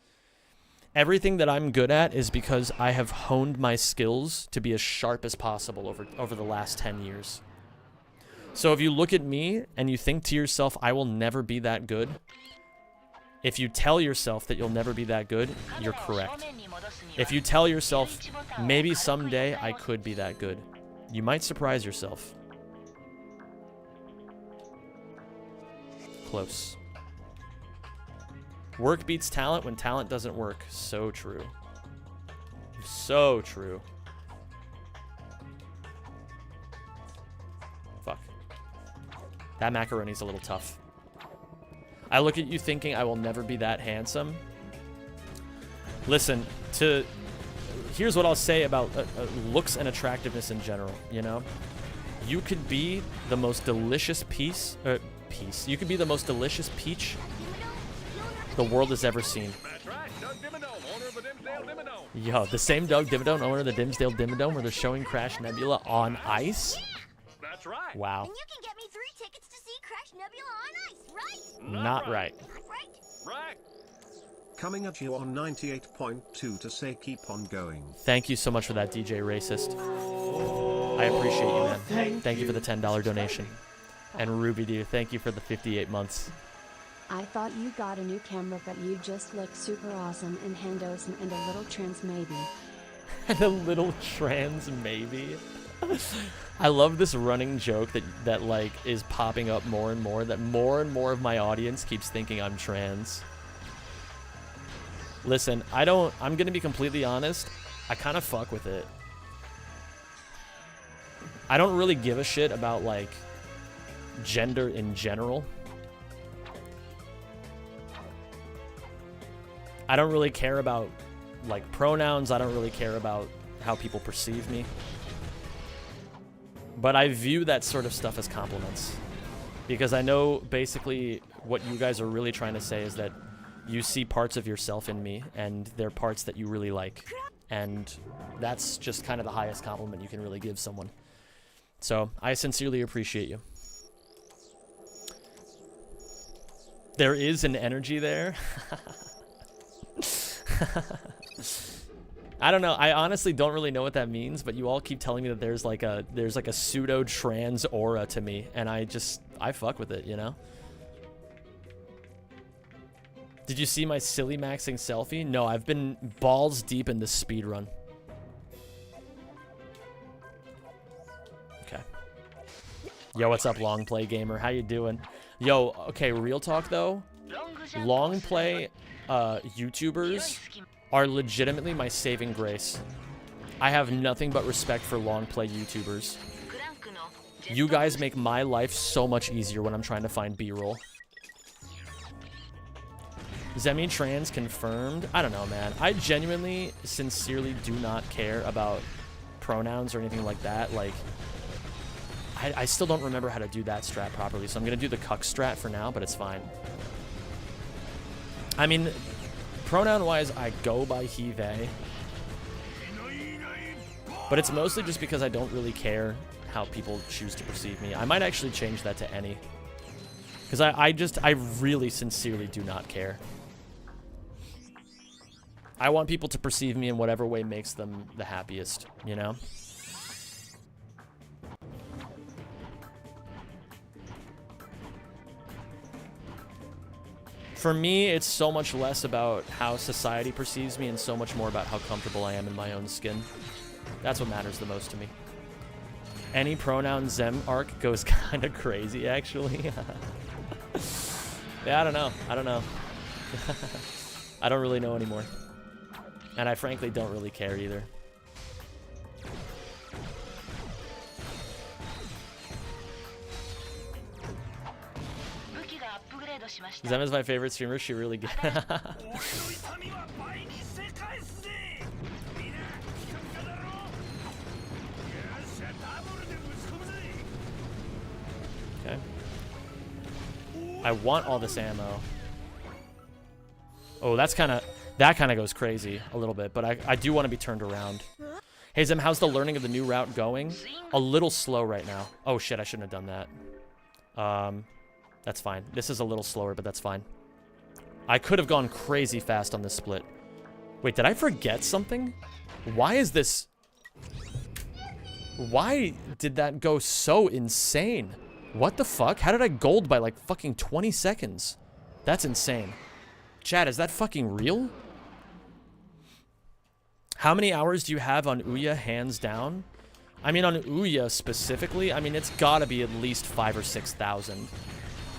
Everything that I'm good at is because I have honed my skills to be as sharp as possible over the last 10 years. So if you look at me and you think to yourself, I will never be that good, if you tell yourself that you'll never be that good, you're correct. If you tell yourself, maybe someday I could be that good, you might surprise yourself. Close. Work beats talent when talent doesn't work. So true. So true. Fuck. That macaroni's a little tough. I look at you thinking I will never be that handsome. Listen, here's what I'll say about looks and attractiveness in general, you know? You could be the most delicious you could be the most delicious peach the world has ever seen. Yo, the same Doug Dimmadome, owner of the Dimsdale Dimmadome, where they're showing Crash Nebula on ice? That's right. Wow. And you can get me 3 tickets to see Crash Nebula on ice, right? Not right. Right. Coming at you on 98.2 to say keep on going. Thank you so much for that, DJ Racist. I appreciate you, man. Thank you for the $10 donation. And Ruby Doo, thank you for the 58 months. I thought you got a new camera, but you just look super awesome and handosome and a little trans maybe. And a little trans maybe. I love this running joke that like is popping up more and more, that more and more of my audience keeps thinking I'm trans. Listen, I'm gonna be completely honest, I kind of fuck with it. I don't really give a shit about like gender in general. I don't really care about like pronouns. I don't really care about how people perceive me. But I view that sort of stuff as compliments. Because I know basically what you guys are really trying to say is that you see parts of yourself in me and they're parts that you really like. And that's just kind of the highest compliment you can really give someone. So I sincerely appreciate you. There is an energy there. I don't know. I honestly don't really know what that means, but you all keep telling me that there's like a pseudo trans aura to me, and I fuck with it, you know? Did you see my silly maxing selfie? No, I've been balls deep in this speedrun. Okay. Yo, what's up, long play gamer? How you doing? Yo, okay, real talk though. Long play YouTubers are legitimately my saving grace. I have nothing but respect for long play YouTubers. You guys make my life so much easier when I'm trying to find B-roll. Zemi trans confirmed? I don't know, man. I genuinely, sincerely do not care about pronouns or anything like that. Like, I still don't remember how to do that strat properly, so I'm gonna do the cuck strat for now, but it's fine. I mean, pronoun-wise, I go by he, they. But it's mostly just because I don't really care how people choose to perceive me. I might actually change that to any. Because I really sincerely do not care. I want people to perceive me in whatever way makes them the happiest, you know? For me, it's so much less about how society perceives me and so much more about how comfortable I am in my own skin. That's what matters the most to me. Any pronoun Zem arc goes kind of crazy, actually. Yeah, I don't know. I don't know. I don't really know anymore. And I frankly don't really care either. Zem is my favorite streamer. She really good. Okay. I want all this ammo. Oh, that kind of goes crazy a little bit, but I do want to be turned around. Hey Zem, how's the learning of the new route going? A little slow right now. Oh shit, I shouldn't have done that. That's fine. This is a little slower, but that's fine. I could have gone crazy fast on this split. Wait, did I forget something? Why is this... Why did that go so insane? What the fuck? How did I gold by like fucking 20 seconds? That's insane. Chat, is that fucking real? How many hours do you have on Ouya hands down? I mean, on Ouya specifically, I mean, it's gotta be at least 5,000 or 6,000.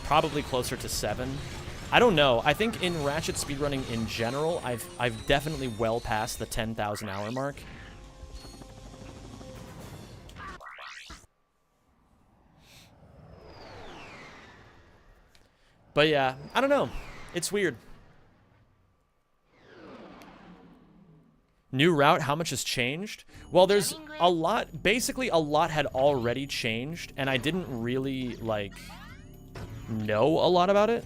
Probably closer to 7. I don't know. I think in Ratchet speedrunning in general, I've definitely well past the 10,000 hour mark. But yeah, I don't know. It's weird. New route, how much has changed? Well, there's a lot. Basically, a lot had already changed, and I didn't really, like, know a lot about it.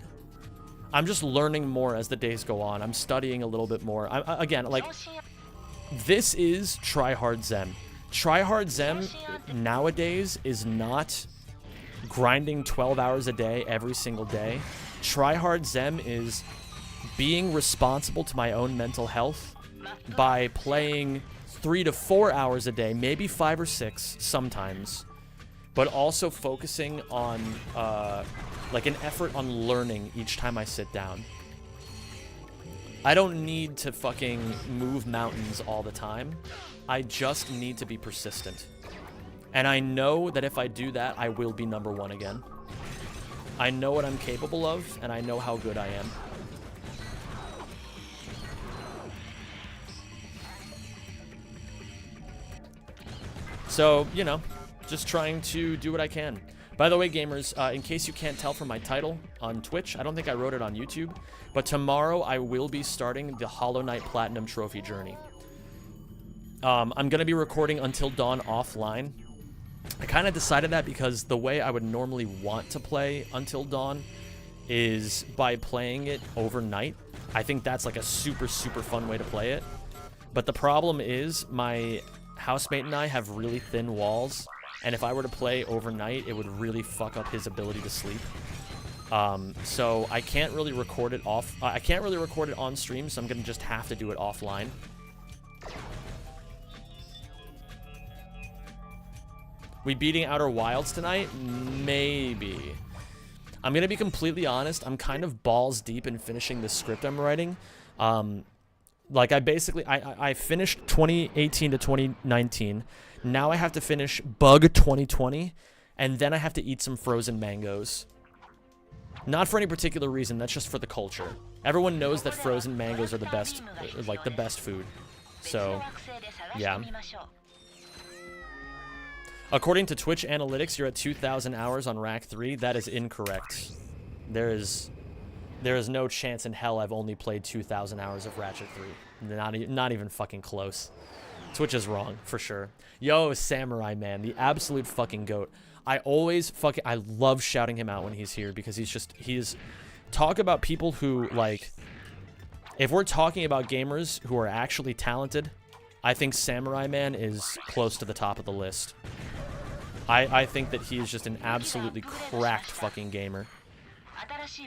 I'm just learning more as the days go on. I'm studying a little bit more. Again, like, this is tryhard Zem. Tryhard Zem nowadays is not grinding 12 hours a day every single day. Tryhard Zem is being responsible to my own mental health by playing 3 to 4 hours a day, maybe 5 or 6 sometimes, but also focusing on like an effort on learning each time I sit down. I don't need to fucking move mountains all the time. I just need to be persistent. And I know that if I do that, I will be #1 again. I know what I'm capable of, and I know how good I am. So, you know, just trying to do what I can. By the way, gamers, in case you can't tell from my title on Twitch, I don't think I wrote it on YouTube, but tomorrow I will be starting the Hollow Knight Platinum Trophy journey. I'm going to be recording Until Dawn offline. I kind of decided that because the way I would normally want to play Until Dawn is by playing it overnight. I think that's like a super, super fun way to play it. But the problem is my housemate and I have really thin walls, and if I were to play overnight, it would really fuck up his ability to sleep. So I can't really record it I can't really record it on stream, so I'm gonna just have to do it offline. We beating Outer Wilds tonight? Maybe. I'm gonna be completely honest, I'm kind of balls deep in finishing the script I'm writing. Like, I finished 2018 to 2019. Now I have to finish Bug 2020, and then I have to eat some frozen mangoes. Not for any particular reason, that's just for the culture. Everyone knows that frozen mangoes are the best, like, the best food. So, yeah. According to Twitch analytics, you're at 2,000 hours on Rack 3. That is incorrect. There is no chance in hell I've only played 2,000 hours of Ratchet 3. Not even fucking close. Twitch is wrong, for sure. Yo, Samurai Man, the absolute fucking goat. I love shouting him out when he's here because talk about people who, like, if we're talking about gamers who are actually talented, I think Samurai Man is close to the top of the list. I think that he is just an absolutely cracked fucking gamer.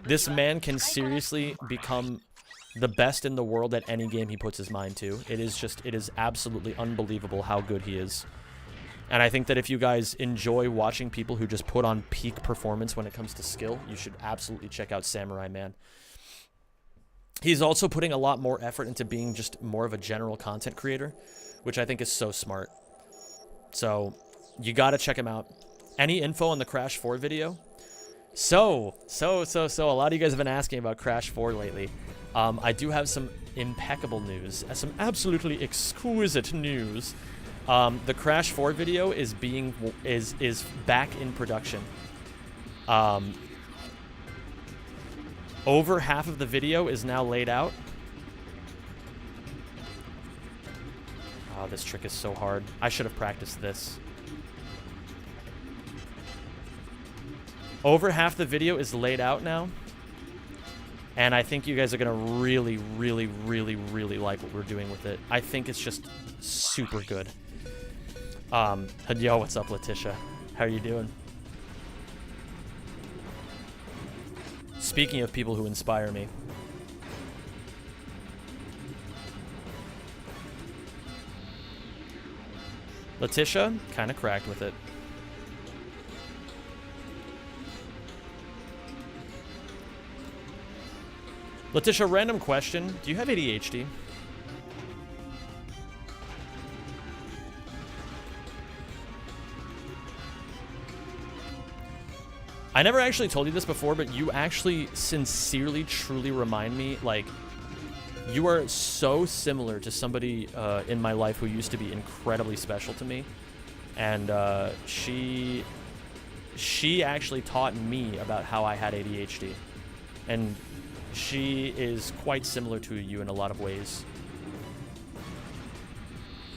This man can seriously become the best in the world at any game he puts his mind to. It is absolutely unbelievable how good he is. And I think that if you guys enjoy watching people who just put on peak performance when it comes to skill, you should absolutely check out Samurai Man. He's also putting a lot more effort into being just more of a general content creator, which I think is so smart. So, you gotta check him out. Any info on the Crash 4 video? So, a lot of you guys have been asking about Crash 4 lately. I do have some impeccable news, some absolutely exquisite news. The Crash 4 video is back in production. Over half of the video is now laid out. Oh, this trick is so hard. I should have practiced this. Over half the video is laid out now. And I think you guys are going to really, really, really, really like what we're doing with it. I think it's just super good. Yo, what's up, Letitia? How are you doing? Speaking of people who inspire me. Letitia, kind of cracked with it. Letitia, random question. Do you have ADHD? I never actually told you this before, but you actually sincerely, truly remind me, like, you are so similar to somebody in my life who used to be incredibly special to me. And she actually taught me about how I had ADHD. And she is quite similar to you in a lot of ways.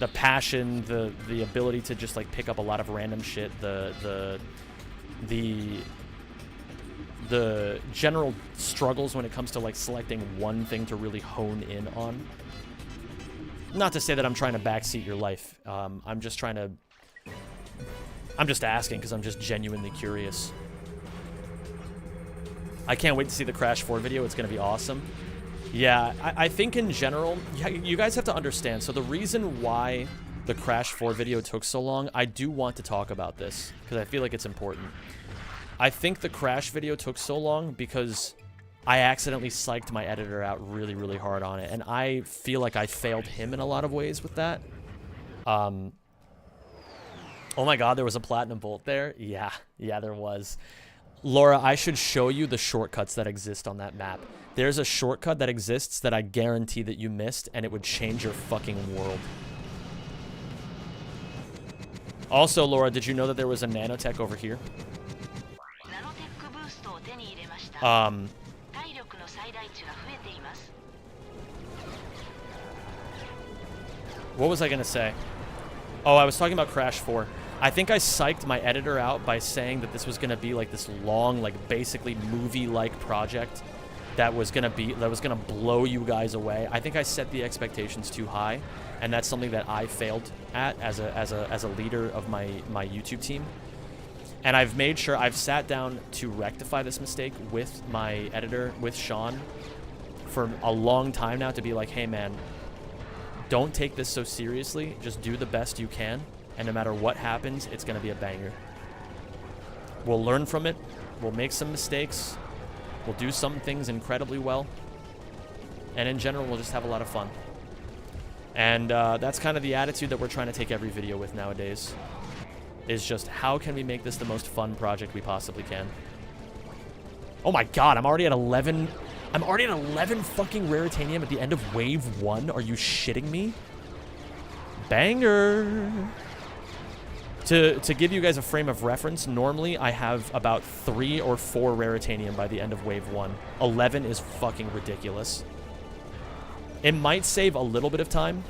The passion, the ability to just like pick up a lot of random shit, the general struggles when it comes to like selecting one thing to really hone in on. Not to say that I'm trying to backseat your life. I'm just asking because I'm just genuinely curious. I can't wait to see the Crash 4 video. It's going to be awesome. Yeah, I think in general, you guys have to understand. So the reason why the Crash 4 video took so long, I do want to talk about this because I feel like it's important. I think the Crash video took so long because I accidentally psyched my editor out really, really hard on it. And I feel like I failed him in a lot of ways with that. Oh my god, there was a platinum bolt there? Yeah, there was. Laura, I should show you the shortcuts that exist on that map. There's a shortcut that exists that I guarantee that you missed, and it would change your fucking world. Also, Laura, did you know that there was a nanotech over here? What was I gonna say? Oh, I was talking about Crash 4. I think I psyched my editor out by saying that this was gonna be like this long, like basically movie-like project that was gonna blow you guys away. I think I set the expectations too high, and that's something that I failed at as a leader of my YouTube team. And I've made sure I've sat down to rectify this mistake with my editor, with Sean, for a long time now, to be like, hey man, don't take this so seriously. Just do the best you can. And no matter what happens, it's going to be a banger. We'll learn from it. We'll make some mistakes. We'll do some things incredibly well. And in general, we'll just have a lot of fun. And that's kind of the attitude that we're trying to take every video with nowadays. Is just, how can we make this the most fun project we possibly can? Oh my god, I'm already at 11... I'm already at 11 fucking Raritanium at the end of Wave 1? Are you shitting me? Banger! To give you guys a frame of reference, normally I have about 3 or 4 Raritanium by the end of Wave 1. 11 is fucking ridiculous. It might save a little bit of time.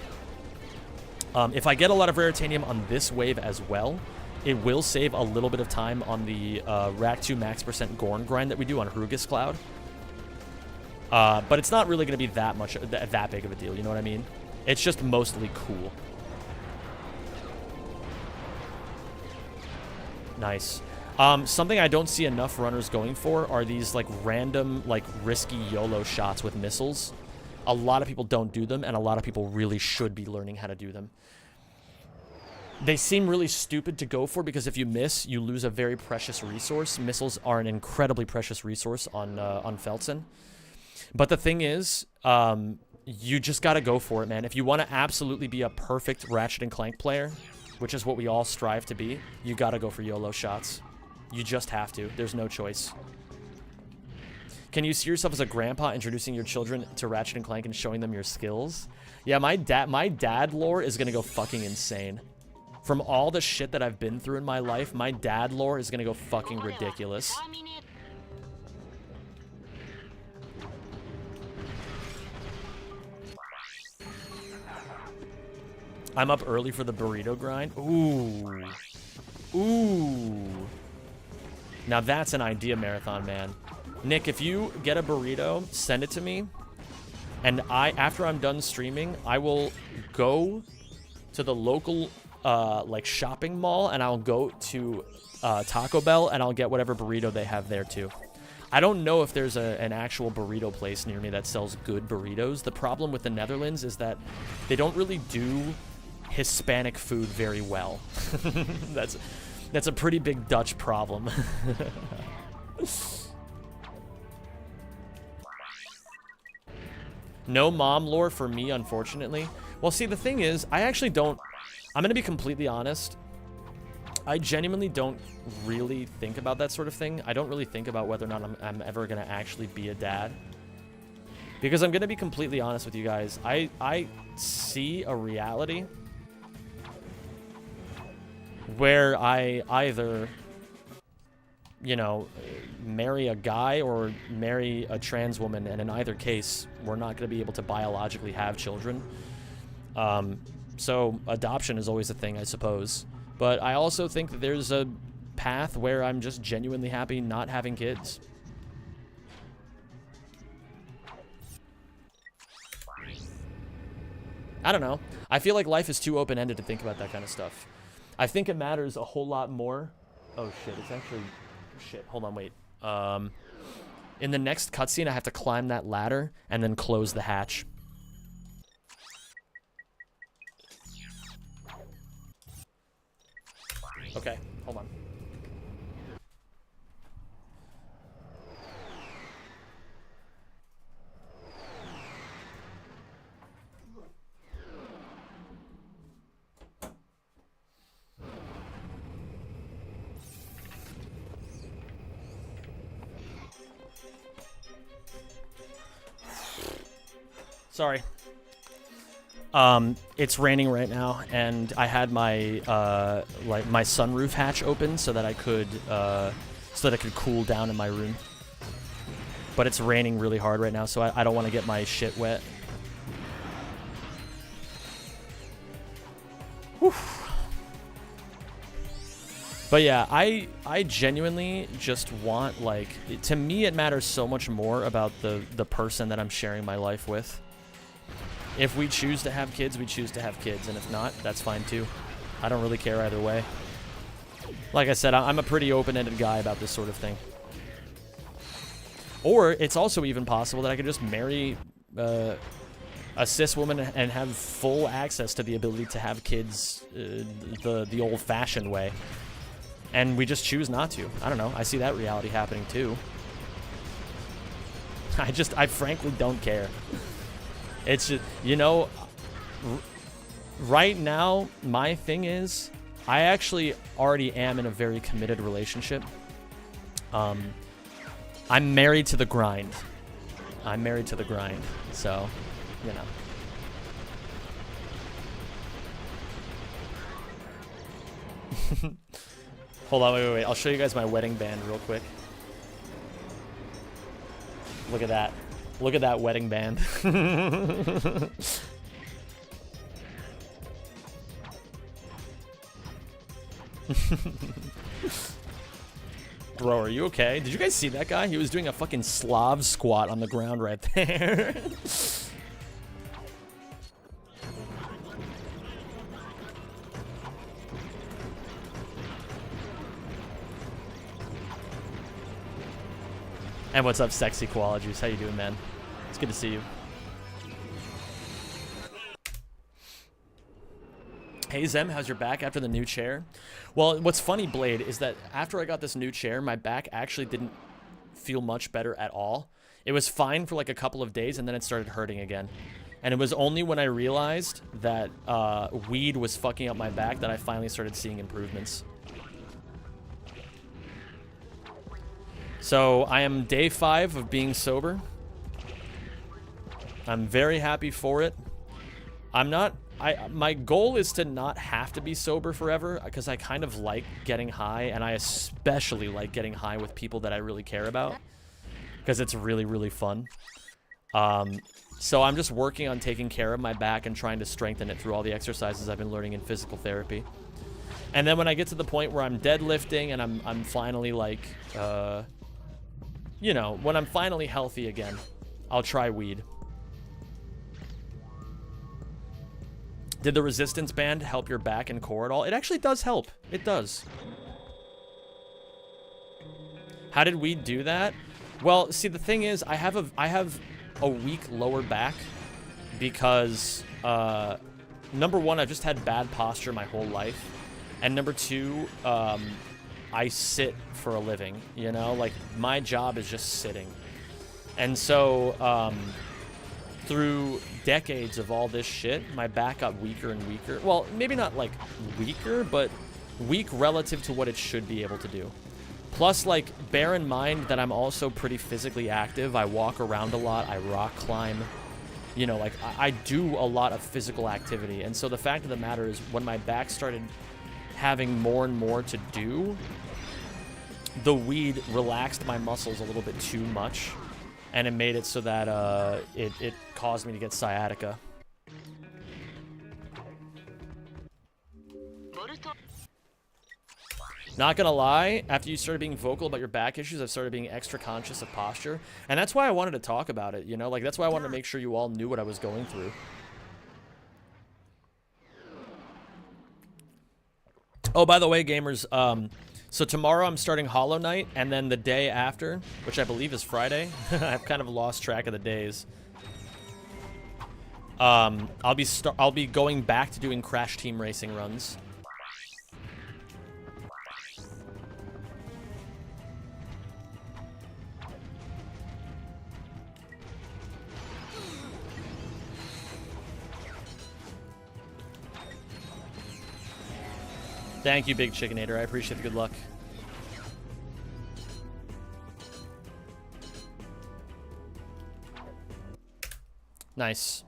If I get a lot of Raritanium on this wave as well, it will save a little bit of time on the Rack 2 max % Gorn grind that we do on Hrugus Cloud. But it's not really going to be that big of a deal, you know what I mean? It's just mostly cool. Nice. Something I don't see enough runners going for are these like random, like risky YOLO shots with missiles. A lot of people don't do them, and a lot of people really should be learning how to do them. They seem really stupid to go for because if you miss, you lose a very precious resource. Missiles are an incredibly precious resource on Felsen. But the thing is, you just got to go for it, man. If you want to absolutely be a perfect Ratchet and Clank player, which is what we all strive to be, you got to go for YOLO shots. You just have to. There's no choice. Can you see yourself as a grandpa introducing your children to Ratchet and Clank and showing them your skills? Yeah, my dad lore is going to go fucking insane. From all the shit that I've been through in my life, my dad lore is going to go fucking ridiculous. I'm up early for the burrito grind. Ooh. Ooh. Now that's an idea, Marathon Man. Nick, if you get a burrito, send it to me. And after I'm done streaming, I will go to the local, like, shopping mall, and I'll go to Taco Bell, and I'll get whatever burrito they have there, too. I don't know if there's an actual burrito place near me that sells good burritos. The problem with the Netherlands is that they don't really do Hispanic food very well. That's a pretty big Dutch problem. No mom lore for me, unfortunately. Well, see, the thing is, I actually don't... I'm going to be completely honest. I genuinely don't really think about that sort of thing. I don't really think about whether or not I'm ever going to actually be a dad. Because I'm going to be completely honest with you guys. I see a reality where I either, you know, marry a guy or marry a trans woman, and in either case, we're not going to be able to biologically have children. So adoption is always a thing, I suppose. But I also think that there's a path where I'm just genuinely happy not having kids. I don't know. I feel like life is too open-ended to think about that kind of stuff. I think it matters a whole lot more. Oh shit, it's actually... Shit, hold on, wait. In the next cutscene, I have to climb that ladder and then close the hatch. Okay, hold on. Sorry. It's raining right now, and I had my like my sunroof hatch open so that I could cool down in my room. But it's raining really hard right now, so I don't want to get my shit wet. Whew. But yeah, I genuinely just want, like, to me it matters so much more about the person that I'm sharing my life with. If we choose to have kids, we choose to have kids, and if not, that's fine too. I don't really care either way. Like I said, I'm a pretty open-ended guy about this sort of thing. Or it's also even possible that I could just marry a cis woman and have full access to the ability to have kids the old-fashioned way. And we just choose not to. I don't know. I see that reality happening too. I frankly don't care. It's just, you know, right now, my thing is, I actually already am in a very committed relationship. I'm married to the grind. I'm married to the grind, so, you know. Hold on, wait. I'll show you guys my wedding band real quick. Look at that. Look at that wedding band. Bro, are you okay? Did you guys see that guy? He was doing a fucking Slav squat on the ground right there. And what's up, Sexy Koala Juice? How you doing, man? It's good to see you. Hey, Zem, how's your back after the new chair? Well, what's funny, Blade, is that after I got this new chair, my back actually didn't feel much better at all. It was fine for like a couple of days, and then it started hurting again. And it was only when I realized that weed was fucking up my back that I finally started seeing improvements. So I am day 5 of being sober. I'm very happy for it. My goal is to not have to be sober forever, because I kind of like getting high, and I especially like getting high with people that I really care about, because it's really, really fun. So I'm just working on taking care of my back and trying to strengthen it through all the exercises I've been learning in physical therapy. And then when I get to the point where I'm deadlifting and I'm finally like, you know, when I'm finally healthy again, I'll try weed. Did the resistance band help your back and core at all? It actually does help. It does. How did weed do that? Well, see, the thing is, I have a weak lower back because, number one, I've just had bad posture my whole life. And number two, I sit for a living, you know? Like, my job is just sitting. And so, through decades of all this shit, my back got weaker and weaker. Well, maybe not, like, weaker, but weak relative to what it should be able to do. Plus, like, bear in mind that I'm also pretty physically active. I walk around a lot. I rock climb. You know, like, I do a lot of physical activity. And so the fact of the matter is, when my back started having more and more to do, the weed relaxed my muscles a little bit too much. And it made it so that it caused me to get sciatica. Not gonna lie, after you started being vocal about your back issues, I've started being extra conscious of posture. And that's why I wanted to talk about it, you know? Like, that's why I wanted to make sure you all knew what I was going through. Oh, by the way, gamers, so tomorrow I'm starting Hollow Knight, and then the day after, which I believe is Friday, I've kind of lost track of the days. I'll be going back to doing Crash Team Racing runs. Thank you, Big Chickenator. I appreciate the good luck. Nice.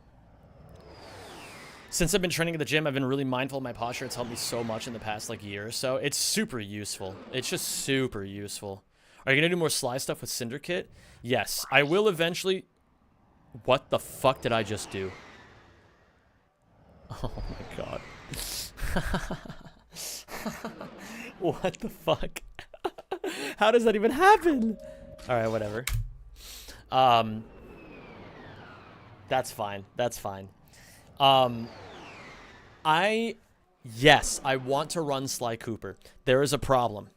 Since I've been training at the gym, I've been really mindful of my posture. It's helped me so much in the past, like, year or so. It's super useful. It's just super useful. Are you going to do more Sly stuff with Syndicate? Yes. I will eventually... What the fuck did I just do? Oh my god. What the fuck? How does that even happen? Alright, whatever. That's fine. That's fine. Yes, I want to run Sly Cooper. There is a problem.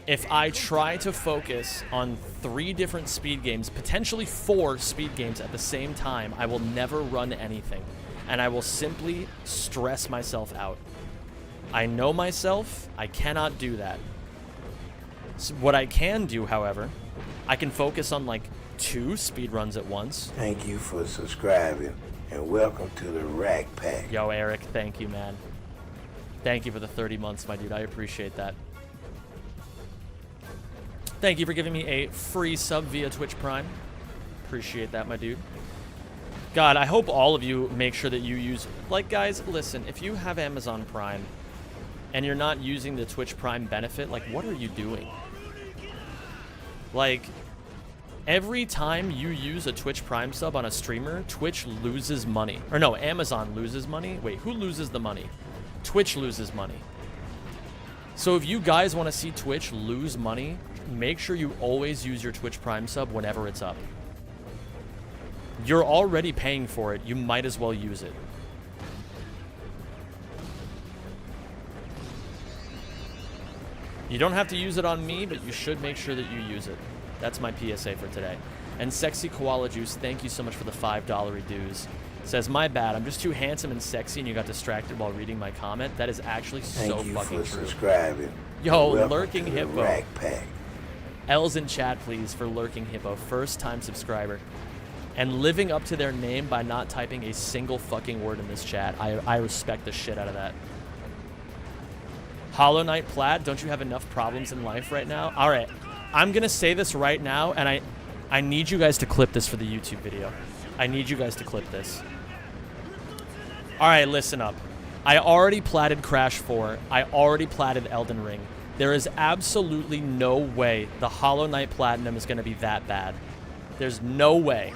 If I try to focus on 3 different speed games, potentially 4 speed games at the same time, I will never run anything. And I will simply stress myself out. I know myself, I cannot do that. So what I can do, however, I can focus on like 2 speedruns at once. Thank you for subscribing, and welcome to the Rack Pack. Yo, Eric, thank you, man. Thank you for the 30 months, my dude. I appreciate that. Thank you for giving me a free sub via Twitch Prime. Appreciate that, my dude. God, I hope all of you make sure that you use... Like, guys, listen, if you have Amazon Prime and you're not using the Twitch Prime benefit, like, what are you doing? Like, every time you use a Twitch Prime sub on a streamer, Twitch loses money. Or no, Amazon loses money. Wait, who loses the money? Twitch loses money. So if you guys want to see Twitch lose money, make sure you always use your Twitch Prime sub whenever it's up. You're already paying for it. You might as well use it. You don't have to use it on me, but you should make sure that you use it. That's my PSA for today. And Sexy Koala Juice, thank you so much for the $5 dues. Says, my bad, I'm just too handsome and sexy and you got distracted while reading my comment. That is actually so fucking true. Thank you for subscribing. Yo, Welcome Lurking to the Hippo. Rack Pack. L's in chat, please, for Lurking Hippo. First time subscriber. And living up to their name by not typing a single fucking word in this chat. I respect the shit out of that. Hollow Knight Plaid, don't you have enough problems in life right now? All right, I'm going to say this right now, and I need you guys to clip this for the YouTube video. I need you guys to clip this. All right, listen up. I already platted Crash 4. I already platted Elden Ring. There is absolutely no way the Hollow Knight Platinum is going to be that bad. There's no way.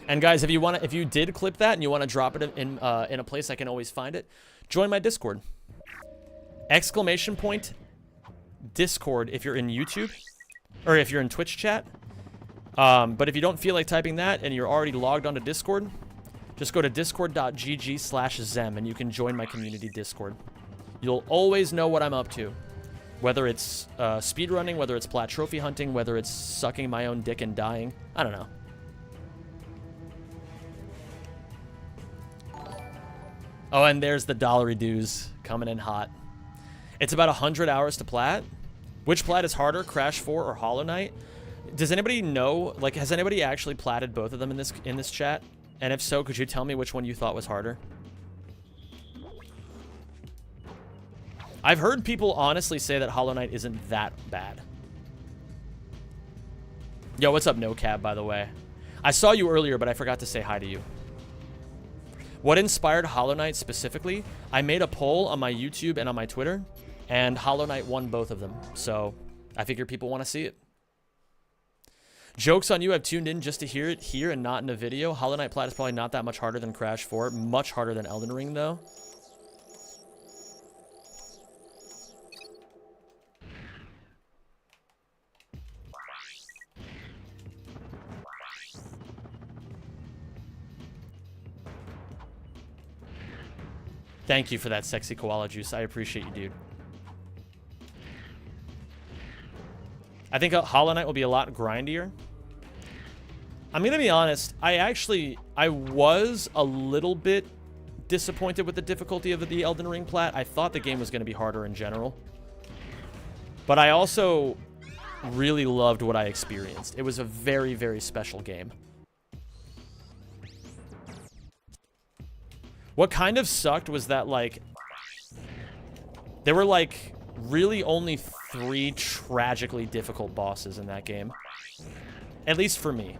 And guys, if you did clip that and you want to drop it in a place I can always find it, join my Discord. Exclamation point Discord if you're in YouTube or if you're in Twitch chat. But if you don't feel like typing that and you're already logged onto Discord, just go to discord.gg/Zem and you can join my community Discord. You'll always know what I'm up to. Whether it's speedrunning, whether it's plat trophy hunting, whether it's sucking my own dick and dying. I don't know. Oh, and there's the dollary dues coming in hot. It's about 100 hours to plat. Which plat is harder, Crash 4 or Hollow Knight? Does anybody know, like, has anybody actually platted both of them in this chat? And if so, could you tell me which one you thought was harder? I've heard people honestly say that Hollow Knight isn't that bad. Yo, what's up, No Cab, by the way? I saw you earlier, but I forgot to say hi to you. What inspired Hollow Knight specifically? I made a poll on my YouTube and on my Twitter, and Hollow Knight won both of them. So I figure people want to see it. Joke's on you, I've tuned in just to hear it here and not in a video. Hollow Knight Plat is probably not that much harder than Crash 4. Much harder than Elden Ring, though. Thank you for that sexy koala juice. I appreciate you, dude. I think Hollow Knight will be a lot grindier. I'm going to be honest. I was a little bit disappointed with the difficulty of the Elden Ring plat. I thought the game was going to be harder in general. But I also really loved what I experienced. It was a very, very special game. What kind of sucked was that, like, there were, like, really only 3 tragically difficult bosses in that game. At least for me.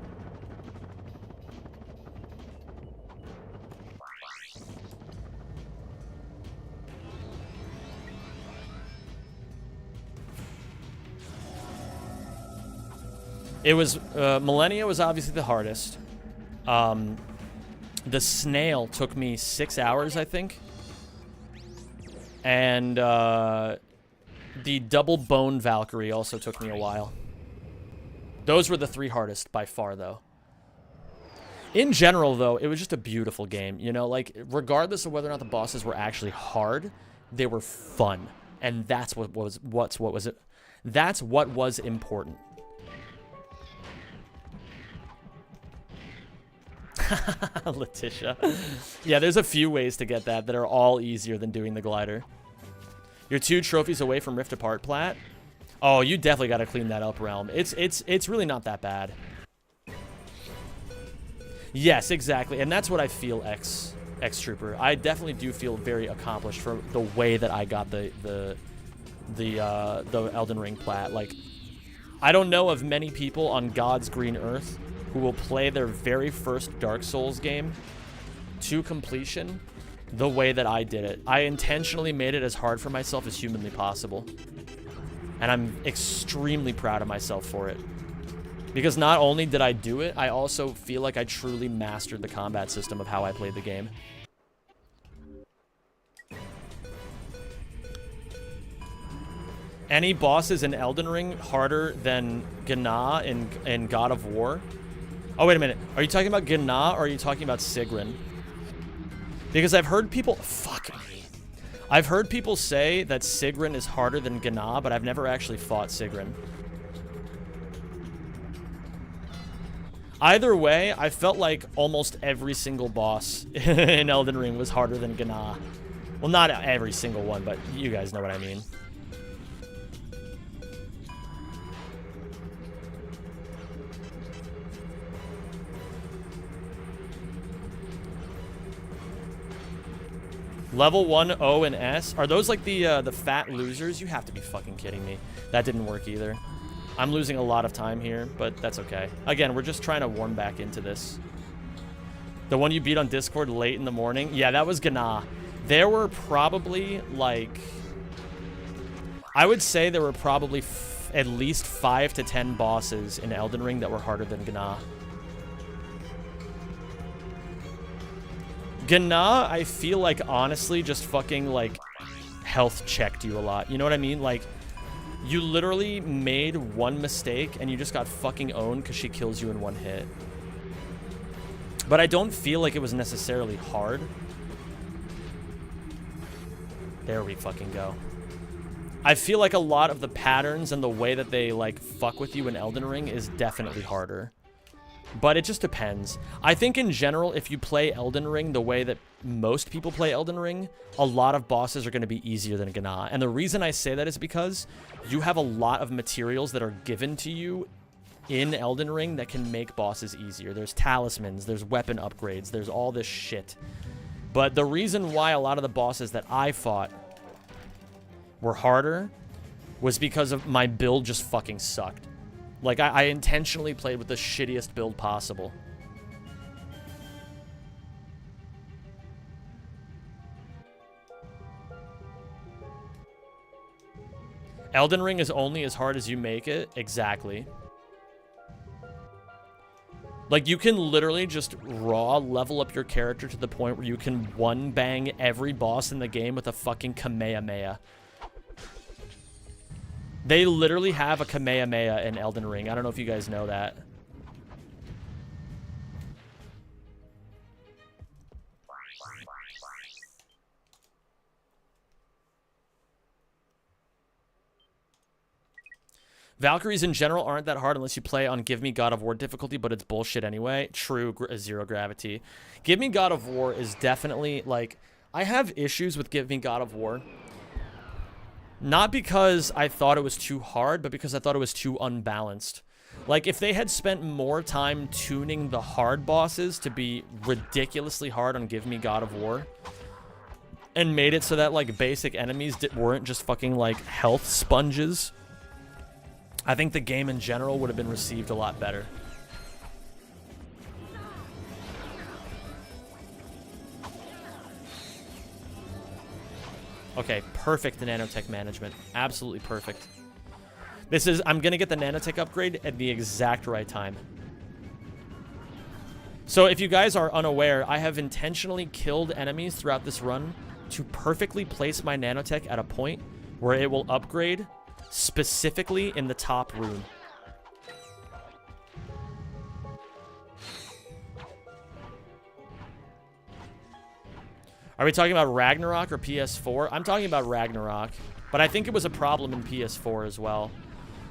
It was, Millennia was obviously the hardest. The snail took me 6 hours, I think. And the double bone Valkyrie also took me a while. Those were the 3 hardest by far, though. In general, though, it was just a beautiful game. You know, like, regardless of whether or not the bosses were actually hard, they were fun. And that's what was important. Letitia. Yeah, there's a few ways to get that are all easier than doing the glider. You're 2 trophies away from Rift Apart plat. Oh, you definitely got to clean that up, Realm. It's really not that bad. Yes, exactly. And that's what I feel, X-Trooper. I definitely do feel very accomplished for the way that I got the Elden Ring plat. Like, I don't know of many people on God's green earth who will play their very first Dark Souls game to completion the way that I did it. I intentionally made it as hard for myself as humanly possible. And I'm extremely proud of myself for it. Because not only did I do it, I also feel like I truly mastered the combat system of how I played the game. Any bosses in Elden Ring harder than Gná in God of War? Oh, wait a minute. Are you talking about Gná or are you talking about Sigrun? Because I've heard people... Fuck me. I've heard people say that Sigrun is harder than Gná, but I've never actually fought Sigrun. Either way, I felt like almost every single boss in Elden Ring was harder than Gna. Well, not every single one, but you guys know what I mean. Level 1, O, and S. Are those like the fat losers? You have to be fucking kidding me. That didn't work either. I'm losing a lot of time here, but that's okay. Again, we're just trying to warm back into this. The one you beat on Discord late in the morning? Yeah, that was Gna. There were probably, like... I would say there were probably at least 5 to 10 bosses in Elden Ring that were harder than Gna. Gna, I feel like, honestly, just fucking, like, health checked you a lot. You know what I mean? Like, you literally made one mistake and you just got fucking owned because she kills you in one hit. But I don't feel like it was necessarily hard. There we fucking go. I feel like a lot of the patterns and the way that they, like, fuck with you in Elden Ring is definitely harder. But it just depends. I think in general, if you play Elden Ring the way that most people play Elden Ring, a lot of bosses are going to be easier than Gna. And the reason I say that is because you have a lot of materials that are given to you in Elden Ring that can make bosses easier. There's talismans, there's weapon upgrades, there's all this shit. But the reason why a lot of the bosses that I fought were harder was because of my build just fucking sucked. Like, I intentionally played with the shittiest build possible. Elden Ring is only as hard as you make it. Exactly. Like, you can literally just raw level up your character to the point where you can one-bang every boss in the game with a fucking Kamehameha. They literally have a Kamehameha in Elden Ring. I don't know if you guys know that. Valkyries in general aren't that hard unless you play on Give Me God of War difficulty, but it's bullshit anyway. True, zero gravity. Give Me God of War is definitely, like... I have issues with Give Me God of War. Not because I thought it was too hard, but because I thought it was too unbalanced. Like, if they had spent more time tuning the hard bosses to be ridiculously hard on Give Me God of War, and made it so that, like, basic enemies weren't just fucking, like, health sponges, I think the game in general would have been received a lot better. Okay, perfect nanotech management. Absolutely perfect. This is, I'm gonna get the nanotech upgrade at the exact right time. So if you guys are unaware, I have intentionally killed enemies throughout this run to perfectly place my nanotech at a point where it will upgrade specifically in the top rune. Are we talking about Ragnarok or PS4? I'm talking about Ragnarok, but I think it was a problem in PS4 as well.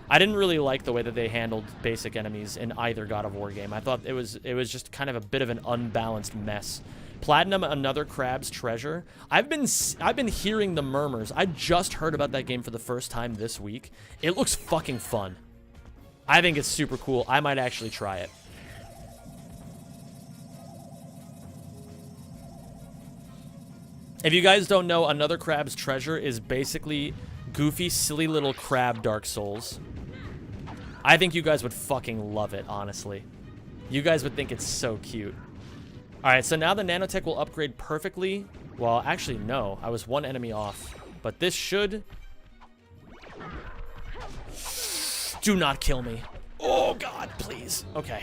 I didn't really like the way that they handled basic enemies in either God of War game. I thought it was just kind of a bit of an unbalanced mess. Platinum, another Crab's Treasure. I've been hearing the murmurs. I just heard about that game for the first time this week. It looks fucking fun. I think it's super cool. I might actually try it. If you guys don't know, another Crab's Treasure is basically goofy, silly little crab Dark Souls. I think you guys would fucking love it, honestly. You guys would think it's so cute. Alright, so now the nanotech will upgrade perfectly. Well, actually, no. I was one enemy off. But this should... Do not kill me. Oh, God, please. Okay.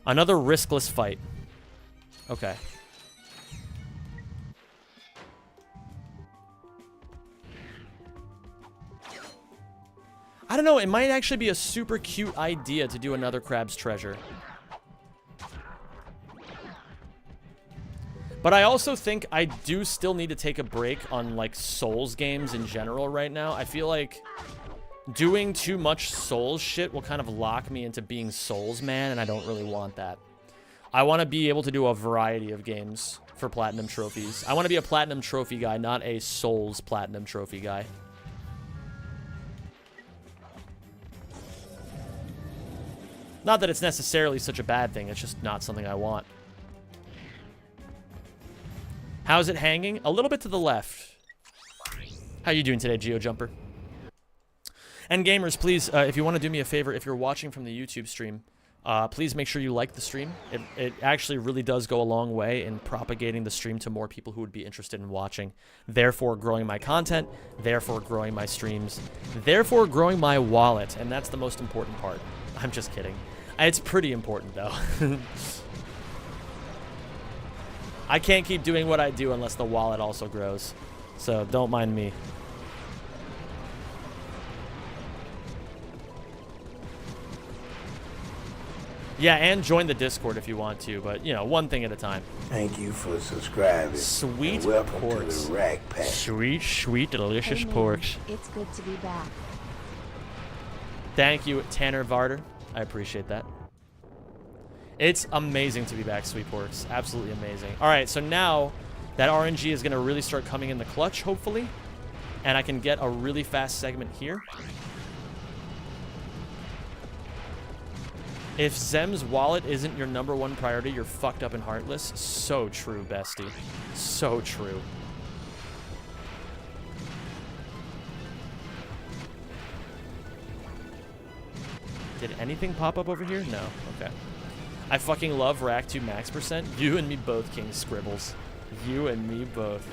Another riskless fight. Okay. I don't know, it might actually be a super cute idea to do another Crab's Treasure. But I also think I do still need to take a break on, like, Souls games in general right now. I feel like doing too much Souls shit will kind of lock me into being Souls man, and I don't really want that. I want to be able to do a variety of games for Platinum Trophies. I want to be a Platinum Trophy guy, not a Souls Platinum Trophy guy. Not that it's necessarily such a bad thing, it's just not something I want. How's it hanging? A little bit to the left. How you doing today, GeoJumper? And gamers, please, if you want to do me a favor, if you're watching from the YouTube stream, please make sure you like the stream. It actually really does go a long way in propagating the stream to more people who would be interested in watching. Therefore, growing my content, therefore growing my streams, therefore growing my wallet, and that's the most important part. I'm just kidding. It's pretty important, though. I can't keep doing what I do unless the wallet also grows. So don't mind me. Yeah, and join the Discord if you want to, but, you know, one thing at a time. Thank you for subscribing. Sweet and welcome porks. to the Rack Pack. Sweet, sweet, delicious Hey man, porks. It's good to be back. Thank you, Tanner Varder. I appreciate that. It's amazing to be back, Sweet Porks. Absolutely amazing. All right, so now that RNG is going to really start coming in the clutch, hopefully. And I can get a really fast segment here. If Zem's wallet isn't your #1 priority, you're fucked up and heartless. So true, bestie. So true. Did anything pop up over here? No. Okay. I fucking love Rack 2 Max %. You and me both, King Scribbles. You and me both.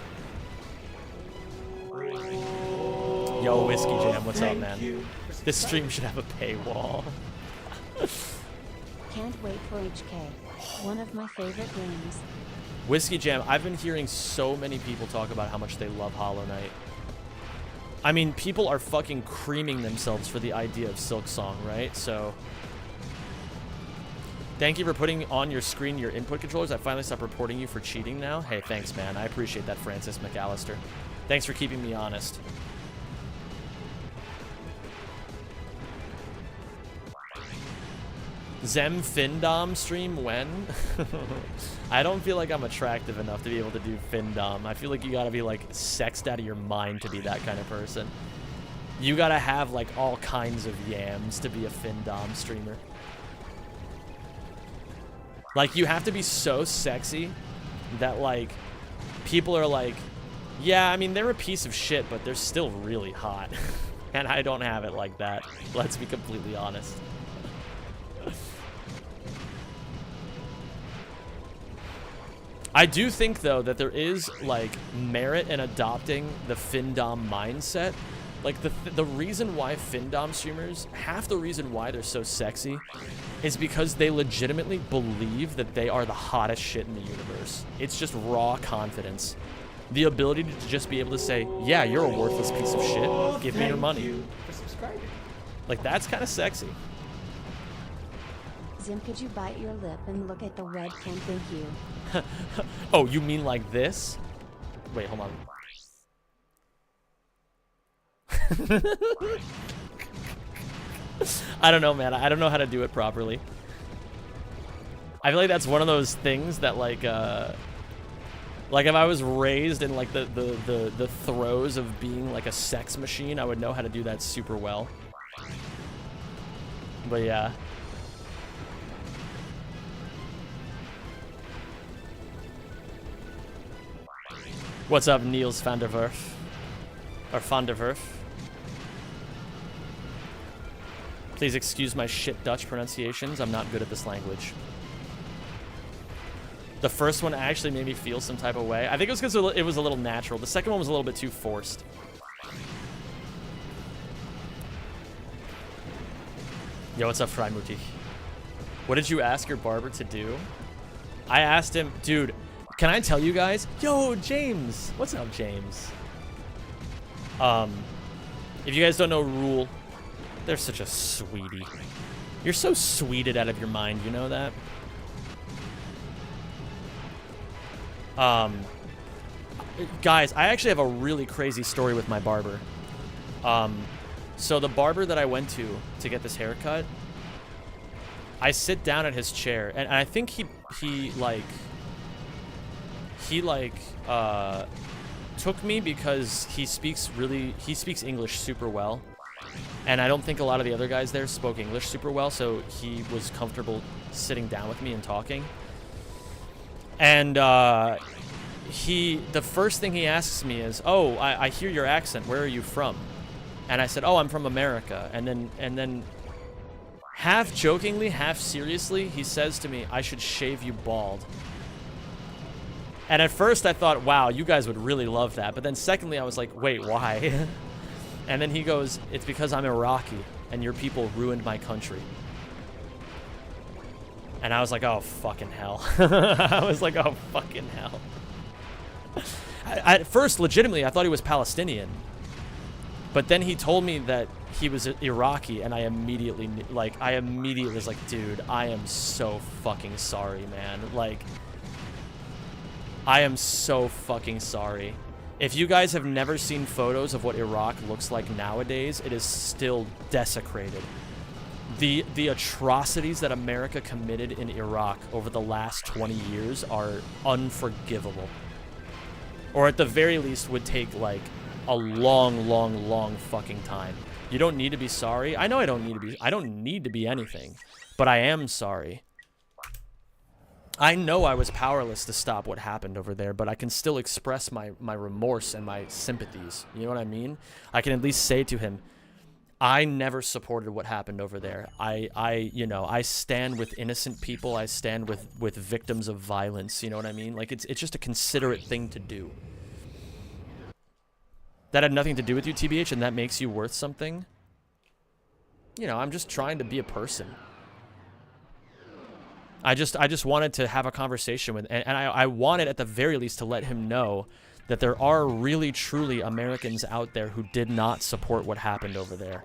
Yo, Whiskey Jam, what's up, man? This stream should have a paywall. Can't wait for HK. One of my favorite games. Whiskey Jam, I've been hearing so many people talk about how much they love Hollow Knight. I mean, people are fucking creaming themselves for the idea of Silk Song, right? So, thank you for putting on your screen your input controllers. I finally stopped reporting you for cheating now. Hey, thanks, man. I appreciate that, Francis McAllister. Thanks for keeping me honest. Zem Findom stream when? I don't feel like I'm attractive enough to be able to do Findom. I feel like you gotta be like sexed out of your mind to be that kind of person. You gotta have like all kinds of yams to be a Findom streamer. Like you have to be so sexy that like people are like, yeah, I mean they're a piece of shit, but they're still really hot. And I don't have it like that. Let's be completely honest. I do think, though, that there is, like, merit in adopting the Findom mindset. Like, the reason why Findom streamers, half the reason why they're so sexy is because they legitimately believe that they are the hottest shit in the universe. It's just raw confidence. The ability to just be able to say, yeah, you're a worthless piece of shit. Give me your money. Thank you for subscribing. Like, that's kind of sexy. Zim, could you bite your lip and look at the webcam? Thank you. Oh, you mean like this? Wait, hold on. I don't know, man. I don't know how to do it properly. I feel like that's one of those things that, like if I was raised in, like, the throes of being, like, a sex machine, I would know how to do that super well. But, yeah. What's up, Niels van der Werf? Or van der Werf? Please excuse my shit Dutch pronunciations. I'm not good at this language. The first one actually made me feel some type of way. I think it was because it was a little natural. The second one was a little bit too forced. Yo, what's up, Freimutig? What did you ask your barber to do? I asked him, dude, can I tell you guys? Yo, James. What's up, James? If you guys don't know Rule, they're such a sweetie. You're so sweeted out of your mind, you know that? Guys, I actually have a really crazy story with my barber. So the barber that I went to get this haircut, I sit down at his chair, and I think he took me because he speaks English super well, and I don't think a lot of the other guys there spoke English super well, so he was comfortable sitting down with me and talking. And the first thing he asks me is, "Oh, I hear your accent. Where are you from?" And I said, "Oh, I'm from America." And then half jokingly, half seriously, he says to me, "I should shave you bald." And at first I thought, wow, you guys would really love that. But then secondly, I was like, wait, why? And then he goes, "It's because I'm Iraqi and your people ruined my country." And I was like, oh, fucking hell. I was like, oh, fucking hell. At first, legitimately, I thought he was Palestinian. But then he told me that he was Iraqi, and I immediately was like, dude, I am so fucking sorry, man. Like, I am so fucking sorry. If you guys have never seen photos of what Iraq looks like nowadays, it is still desecrated. The atrocities that America committed in Iraq over the last 20 years are unforgivable. Or at the very least would take, like, a long fucking time. You don't need to be sorry. I know I don't need to be anything, but I am sorry. I know I was powerless to stop what happened over there, but I can still express my remorse and my sympathies. You know what I mean? I can at least say to him, I never supported what happened over there. I stand with innocent people. I stand with victims of violence. You know what I mean? Like, it's just a considerate thing to do. That had nothing to do with you, TBH, and that makes you worth something. You know, I'm just trying to be a person. I just wanted to have a conversation with, and I wanted at the very least to let him know that there are really, truly Americans out there who did not support what happened over there.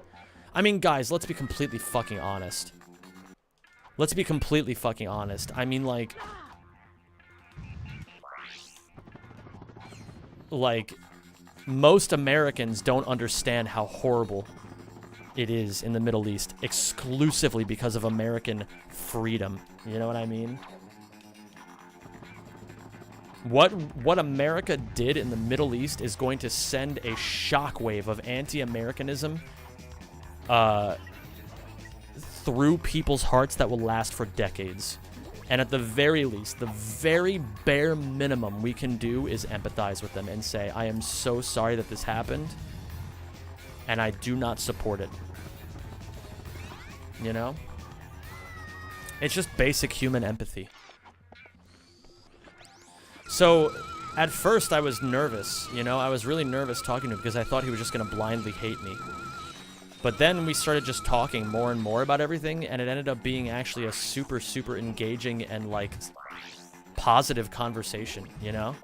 I mean, guys, let's be completely fucking honest. Let's be completely fucking honest. I mean, like, most Americans don't understand how horrible it is in the Middle East exclusively because of American freedom. You know what I mean? What America did in the Middle East is going to send a shockwave of anti-Americanism through people's hearts that will last for decades. And at the very least, the very bare minimum we can do is empathize with them and say, I am so sorry that this happened, and I do not support it. You know? It's just basic human empathy. So, at first I was nervous, you know? I was really nervous talking to him because I thought he was just going to blindly hate me. But then we started just talking more and more about everything, and it ended up being actually a super, super engaging and, like, positive conversation, you know?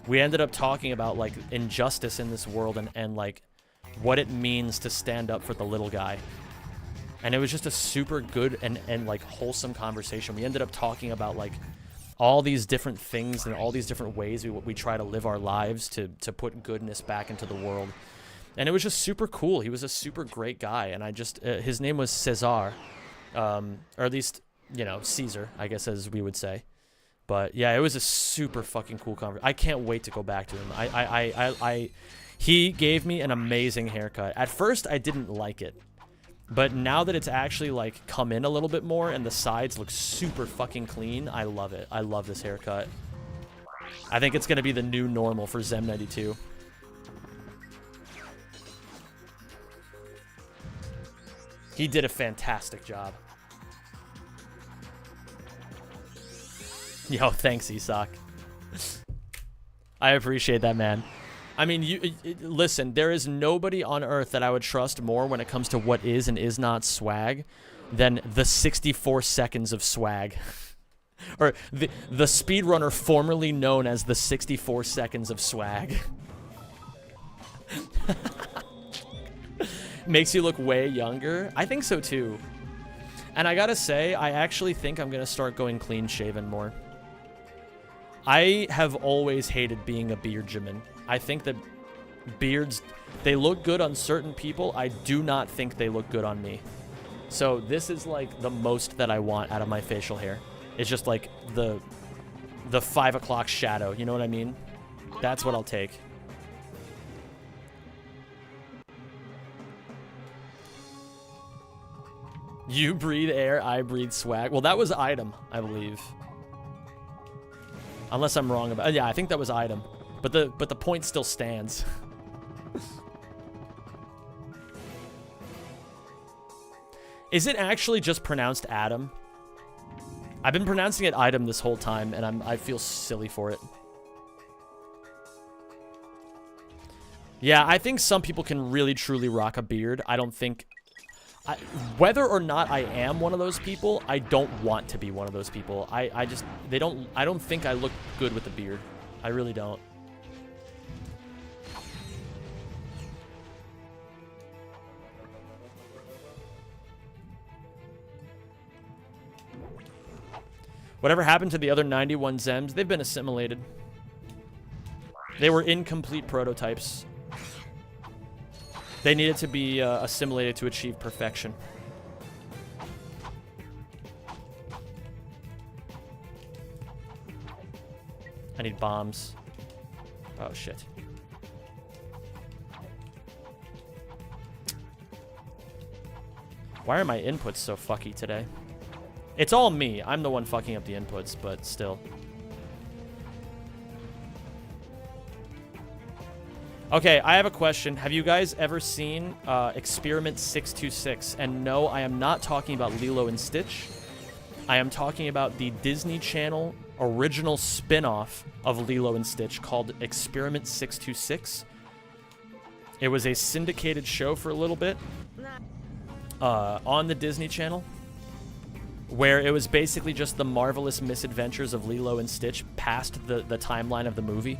We ended up talking about, like, injustice in this world and like, what it means to stand up for the little guy. And it was just a super good and like, wholesome conversation. We ended up talking about, like, all these different things and all these different ways we try to live our lives to put goodness back into the world. And it was just super cool. He was a super great guy. And I just, his name was Cesar. Or at least, you know, Caesar, I guess, as we would say. But yeah, it was a super fucking cool conversation. I can't wait to go back to him. He gave me an amazing haircut. At first, I didn't like it. But now that it's actually, like, come in a little bit more and the sides look super fucking clean, I love it. I love this haircut. I think it's going to be the new normal for Zem92. He did a fantastic job. Yo, thanks, Isak. I appreciate that, man. I mean, listen, there is nobody on Earth that I would trust more when it comes to what is and is not swag than the 64 seconds of swag. Or the speedrunner formerly known as the 64 seconds of swag. Makes you look way younger. I think so too. And I gotta say, I actually think I'm gonna start going clean shaven more. I have always hated being a beardjaman. I think that Beards, they look good on certain people. I do not think they look good on me. So this is like the most that I want out of my facial hair. It's just like the 5 o'clock shadow. You know what I mean? That's what I'll take. You breathe air, I breathe swag. Well, that was item, I believe. Unless I'm wrong about. Yeah, I think that was item. But the point still stands. Is it actually just pronounced Adam? I've been pronouncing it item this whole time, and I feel silly for it. Yeah, I think some people can really truly rock a beard. I don't think... whether or not I am one of those people, I don't want to be one of those people. I don't think I look good with a beard. I really don't. Whatever happened to the other 91 Zems? They've been assimilated. They were incomplete prototypes. They needed to be assimilated to achieve perfection. I need bombs. Oh, shit. Why are my inputs so fucky today? It's all me. I'm the one fucking up the inputs, but still. Okay, I have a question. Have you guys ever seen Experiment 626? And no, I am not talking about Lilo and Stitch. I am talking about the Disney Channel original spin-off of Lilo and Stitch called Experiment 626. It was a syndicated show for a little bit on the Disney Channel, where it was basically just the marvelous misadventures of Lilo and Stitch past the timeline of the movie.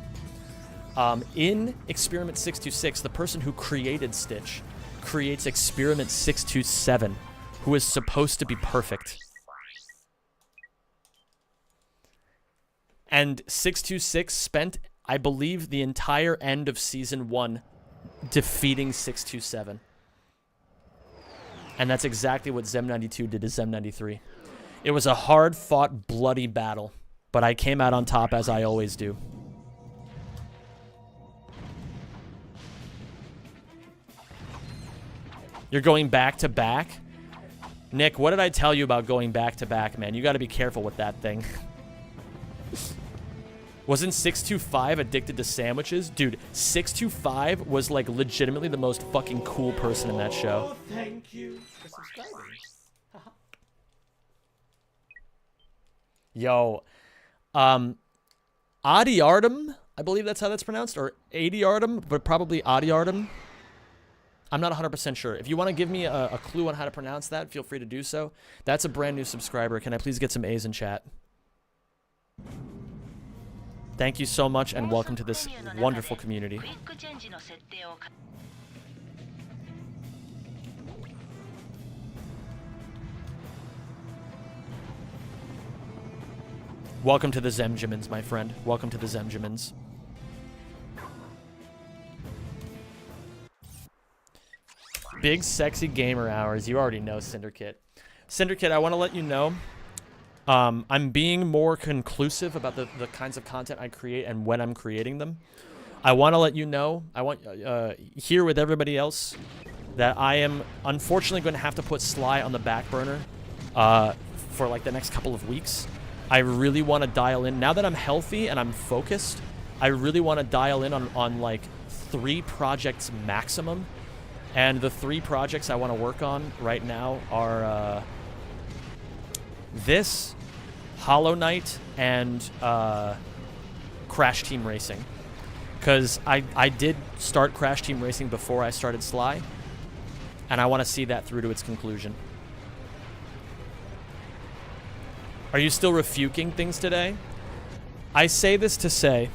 In Experiment 626, the person who created Stitch creates Experiment 627, who is supposed to be perfect. And 626 spent, I believe, the entire end of Season 1 defeating 627. And that's exactly what Zem 92 did to Zem 93. It was a hard-fought, bloody battle, but I came out on top as I always do. You're going back-to-back? Nick, what did I tell you about going back-to-back, man? You got to be careful with that thing. Wasn't 625 addicted to sandwiches? Dude, 625 was, like, legitimately the most fucking cool person in that show. Oh, thank you for subscribing. Yo, Adiartum, I believe that's how that's pronounced, or Adiartum, but probably Adiartum. I'm not 100% sure. If you want to give me a clue on how to pronounce that, feel free to do so. That's a brand new subscriber. Can I please get some A's in chat? Thank you so much, and welcome to this wonderful community. Welcome to the Zemjimins, my friend. Welcome to the Zemjimins. Big sexy gamer hours. You already know, Cinderkit. Cinderkit, I want to let you know, I'm being more conclusive about the kinds of content I create and when I'm creating them. I want to let you know, I want here with everybody else, that I am unfortunately going to have to put Sly on the back burner for like the next couple of weeks. I really want to dial in, now that I'm healthy and I'm focused, I really want to dial in on like 3 projects maximum. And the 3 projects I want to work on right now are this, Hollow Knight, and Crash Team Racing. Because I did start Crash Team Racing before I started Sly, and I want to see that through to its conclusion. Are you still refuting things today? I say this to say...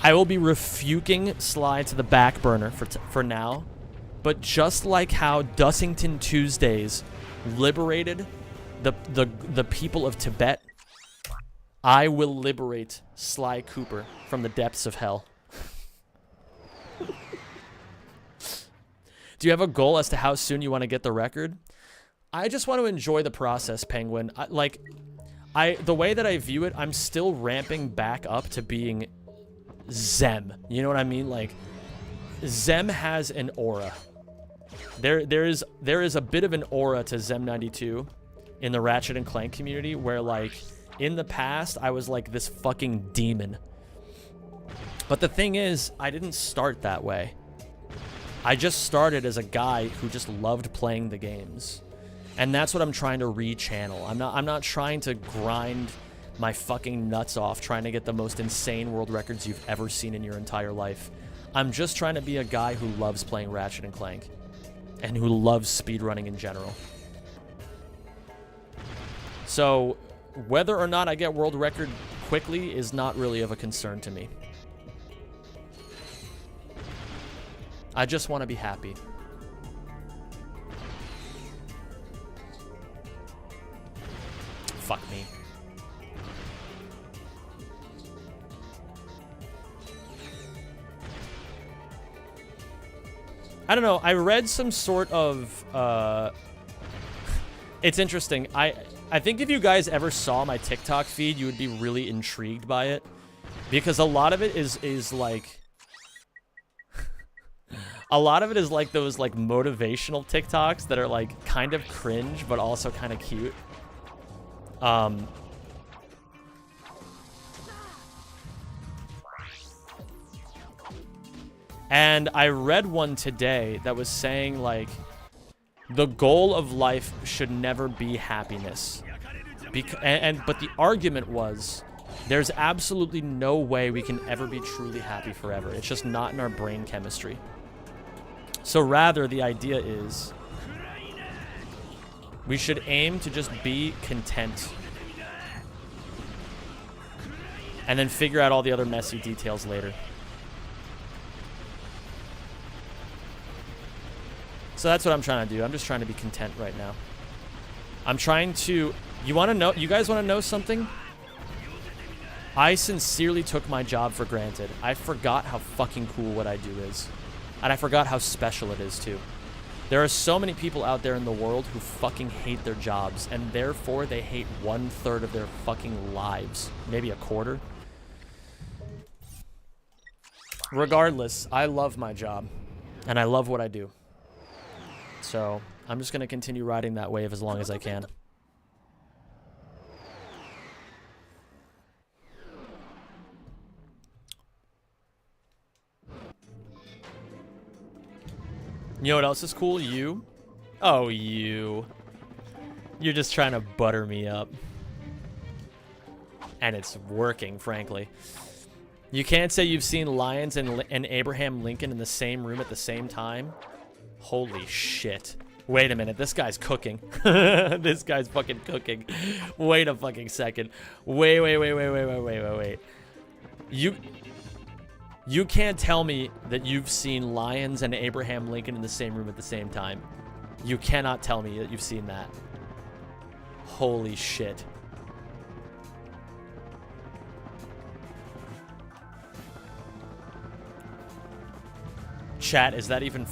I will be refuting Sly to the back burner for now, but just like how Dussington Tuesdays liberated the people of Tibet, I will liberate Sly Cooper from the depths of hell. Do you have a goal as to how soon you want to get the record? I just want to enjoy the process, Penguin. The way that I view it, I'm still ramping back up to being Zem. You know what I mean? Like, Zem has an aura. There is a bit of an aura to Zem92 in the Ratchet and Clank community where, like, in the past, I was like this fucking demon. But the thing is, I didn't start that way. I just started as a guy who just loved playing the games. And that's what I'm trying to rechannel. I'm not trying to grind my fucking nuts off trying to get the most insane world records you've ever seen in your entire life. I'm just trying to be a guy who loves playing Ratchet and Clank and who loves speedrunning in general. So whether or not I get world record quickly is not really of a concern to me. I just want to be happy. Fuck me. I don't know. I read some sort of it's interesting. I think if you guys ever saw my TikTok feed, you would be really intrigued by it, because a lot of it is like a lot of it is like those like motivational TikToks that are like kind of cringe but also kind of cute. And I read one today that was saying, like, the goal of life should never be happiness. But the argument was, there's absolutely no way we can ever be truly happy forever. It's just not in our brain chemistry. So rather, the idea is, we should aim to just be content. And then figure out all the other messy details later. So that's what I'm trying to do. I'm just trying to be content right now. I'm trying to... You want to know... You guys want to know something? I sincerely took my job for granted. I forgot how fucking cool what I do is. And I forgot how special it is, too. There are so many people out there in the world who fucking hate their jobs, and therefore they hate 1/3 of their fucking lives. Maybe a quarter. Regardless, I love my job. And I love what I do. So, I'm just going to continue riding that wave as long as I can. You know what else is cool? You. Oh, you. You're just trying to butter me up. And it's working, frankly. You can't say you've seen Lions and Abraham Lincoln in the same room at the same time. Holy shit. Wait a minute, this guy's cooking. This guy's fucking cooking. Wait a fucking second. Wait. You can't tell me that you've seen Lions and Abraham Lincoln in the same room at the same time. You cannot tell me that you've seen that. Holy shit. Chat, is that even...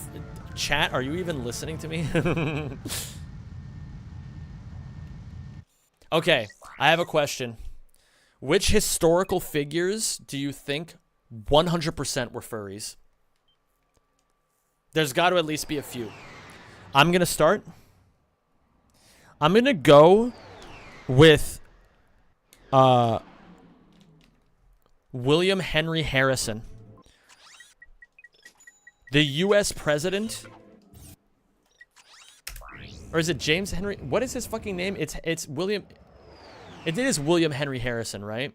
Chat, are you even listening to me? Okay, I have a question. Which historical figures do you think 100% were furries? There's got to at least be a few. I'm going to start. I'm going to go with William Henry Harrison. The U.S. president, or is it James Henry? What is his fucking name? It's William. It is William Henry Harrison, right?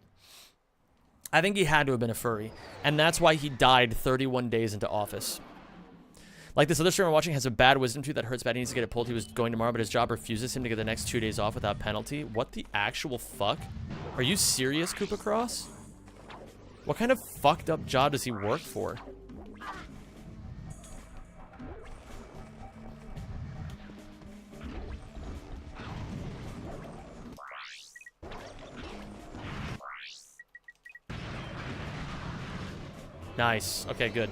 I think he had to have been a furry, and that's why he died 31 days into office. Like this other streamer I'm watching has a bad wisdom tooth that hurts bad. He needs to get it pulled. He was going tomorrow, but his job refuses him to get the next 2 days off without penalty. What the actual fuck? Are you serious, Koopa Cross? What kind of fucked up job does he work for? Nice. Okay, good.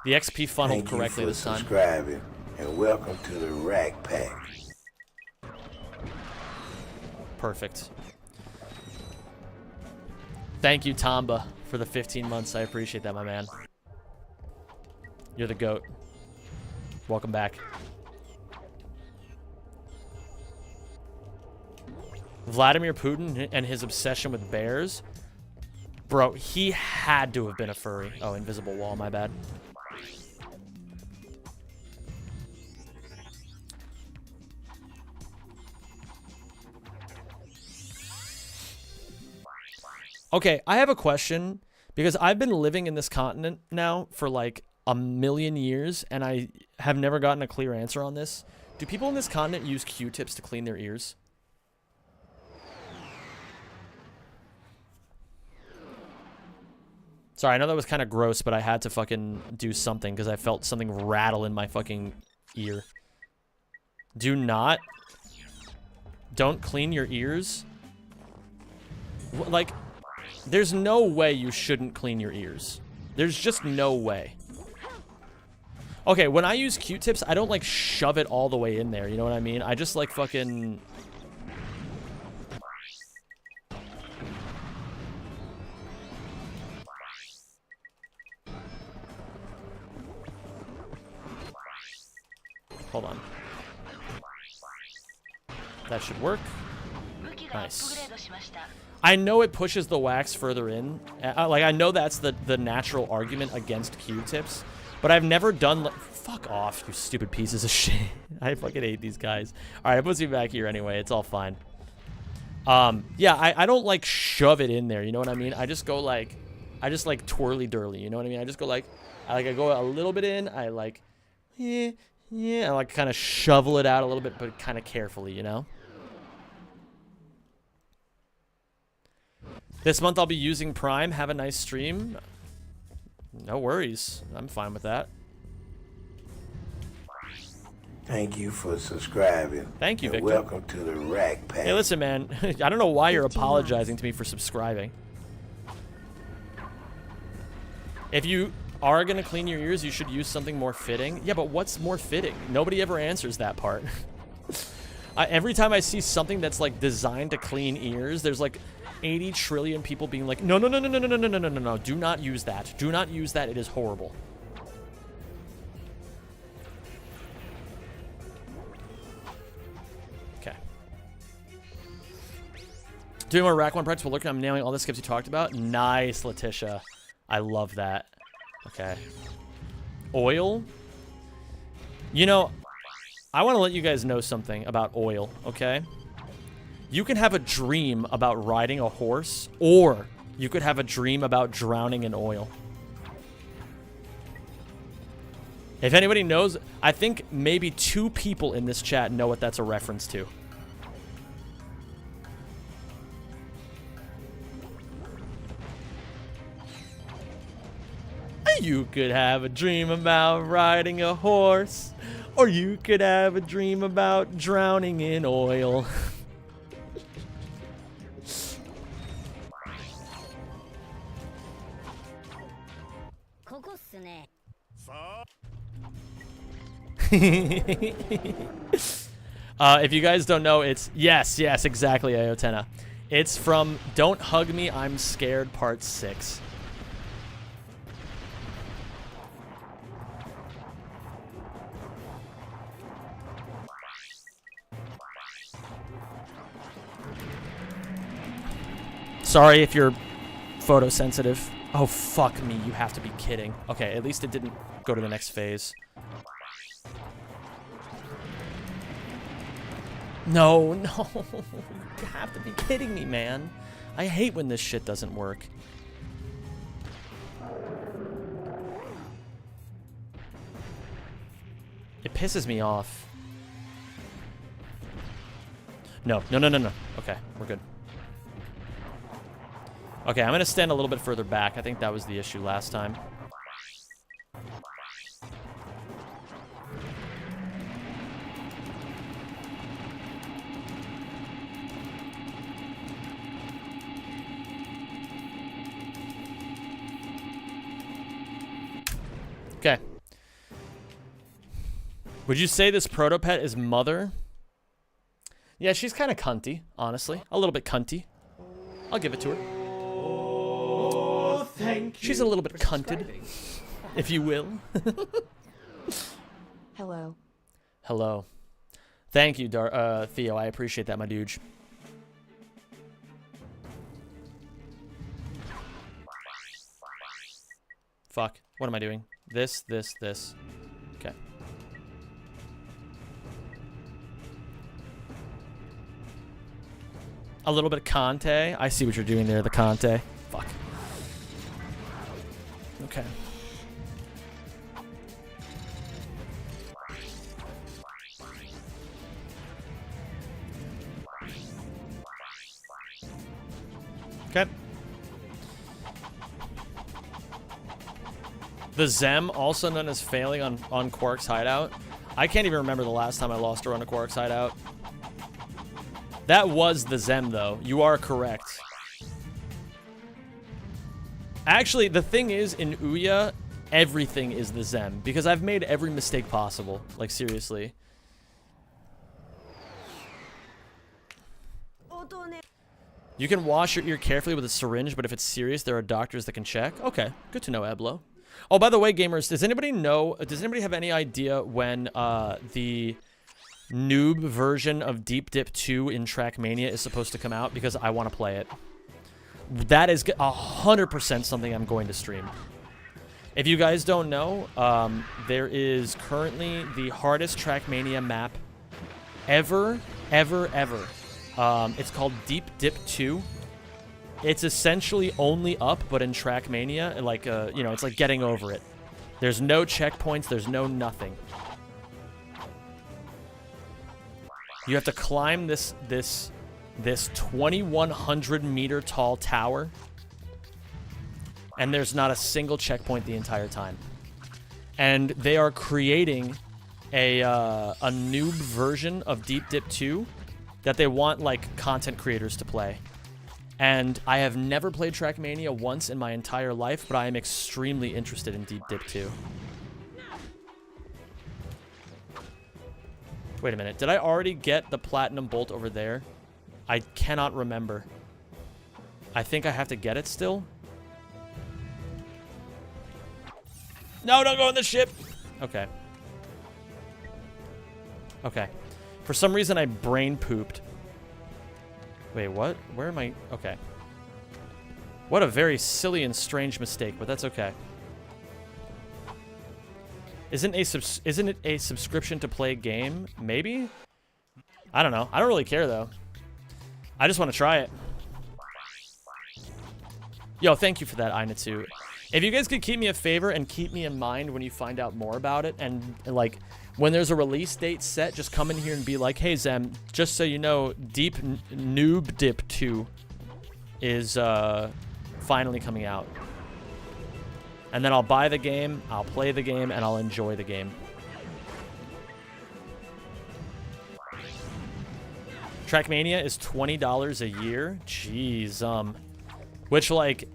The XP funneled Thank you correctly for this time. subscribing, and welcome to the Rack Pack. Perfect. Thank you, Tamba, for the 15 months. I appreciate that, my man. You're the GOAT. Welcome back. Vladimir Putin and his obsession with bears. Bro, he had to have been a furry. Oh, invisible wall, my bad. Okay, I have a question because I've been living in this continent now for like a million years and I have never gotten a clear answer on this. Do people in this continent use Q-tips to clean their ears? Sorry, I know that was kind of gross, but I had to fucking do something because I felt something rattle in my fucking ear. Do not. Don't clean your ears. Like, there's no way you shouldn't clean your ears. There's just no way. Okay, when I use Q-tips, I don't like shove it all the way in there, you know what I mean? I just like fucking... Hold on. That should work. Nice. I know it pushes the wax further in. Like, I know that's the natural argument against Q-tips. But I've never done... Fuck off, you stupid pieces of shit. I fucking hate these guys. Alright, it puts me back here anyway. It's all fine. Yeah, I don't, like, shove it in there. You know what I mean? I just go, like... I just, like, twirly-durly. You know what I mean? I just go, like... I go a little bit in. I, like... Yeah, I, like, kind of shovel it out a little bit, but kind of carefully, you know? This month I'll be using Prime. Have a nice stream. No worries. I'm fine with that. Thank you for subscribing. Thank you, and Victor. welcome to the Rack Pack. Hey, listen, man. I don't know why you're apologizing to me for subscribing. If you are going to clean your ears, you should use something more fitting. Yeah, but what's more fitting? Nobody ever answers that part. Every time I see something that's, like, designed to clean ears, there's, like... 80 trillion people being like, no, do not use that. Do not use that. It is horrible. Okay. Doing more rack 1 practice while looking, I'm nailing all the skips you talked about. Nice, Letitia. I love that. Okay. Oil. You know, I want to let you guys know something about oil, okay? You can have a dream about riding a horse, or you could have a dream about drowning in oil. If anybody knows, I think maybe 2 people in this chat know what that's a reference to. You could have a dream about riding a horse, or you could have a dream about drowning in oil. If you guys don't know, it's yes, exactly, Iotena. It's from Don't Hug Me, I'm Scared, Part 6. Sorry if you're photosensitive. Oh, fuck me, you have to be kidding. Okay, at least it didn't go to the next phase. No, you have to be kidding me, man. I hate when this shit doesn't work. It pisses me off. No. Okay, we're good. Okay, I'm gonna stand a little bit further back. I think that was the issue last time. Okay, Would you say this protopet is mother? Yeah, she's kind of cunty, honestly. A little bit cunty. I'll give it to her. Oh, thank you. She's a little bit for cunted, subscribing. if you will. Hello. Hello. Thank you, Theo. I appreciate that, my dude. Fuck. What am I doing? This. Okay. A little bit of Conte. I see what you're doing there, the Conte. Fuck. Okay. Okay. The Zem, also known as failing on Quark's hideout. I can't even remember the last time I lost a run of Quark's hideout. That was the Zem, though. You are correct. Actually, the thing is, in Ouya, everything is the Zem. Because I've made every mistake possible. Like, seriously. You can wash your ear carefully with a syringe, but if it's serious, there are doctors that can check. Okay, good to know, Eblo. Oh, by the way, gamers, does anybody know, does anybody have any idea when the noob version of Deep Dip 2 in Trackmania is supposed to come out? Because I want to play it. That is 100% something I'm going to stream. If you guys don't know, there is currently the hardest Trackmania map ever. It's called Deep Dip 2. It's essentially only up, but in Trackmania, like, you know, it's like getting over it. There's no checkpoints, there's no nothing. You have to climb this 2,100 meter tall tower, and there's not a single checkpoint the entire time. And they are creating a noob version of Deep Dip 2 that they want, like, content creators to play. And I have never played Trackmania once in my entire life, but I am extremely interested in Deep Dip 2. Wait a minute. Did I already get the platinum bolt over there? I cannot remember. I think I have to get it still. No, don't go in the ship. Okay. Okay. For some reason, I brain pooped. Wait, what? Where am I? Okay. What a very silly and strange mistake, but that's okay. Isn't it a subscription to play a game? Maybe? I don't know. I don't really care, though. I just want to try it. Yo, thank you for that, Ainatsu. If you guys could keep me a favor and keep me in mind when you find out more about it, and like, when there's a release date set, just come in here and be like, hey, Zem, just so you know, Noob Dip 2 is finally coming out. And then I'll buy the game, I'll play the game, and I'll enjoy the game. Trackmania is $20 a year? Jeez, which, like,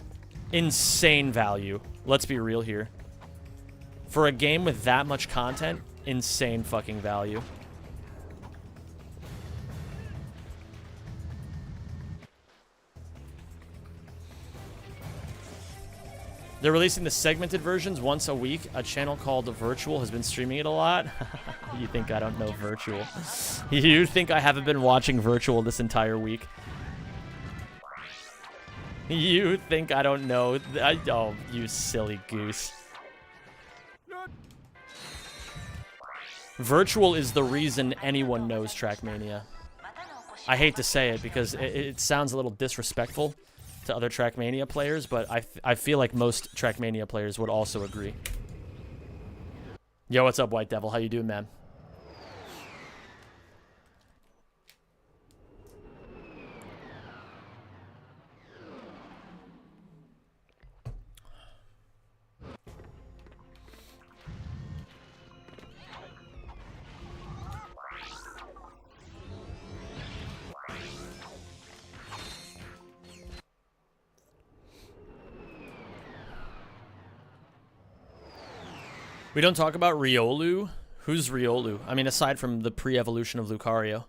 insane value. Let's be real here. For a game with that much content, insane fucking value. They're releasing the segmented versions once a week. A channel called Virtual has been streaming it a lot. You think I don't know Virtual? You think I haven't been watching Virtual this entire week? You think I don't know? Oh, you silly goose. Virtual is the reason anyone knows Trackmania. I hate to say it because it sounds a little disrespectful to other Trackmania players, but I feel like most Trackmania players would also agree. Yo, what's up, White Devil? How you doing, man? We don't talk about Riolu, Who's Riolu? I mean, aside from the pre-evolution of Lucario.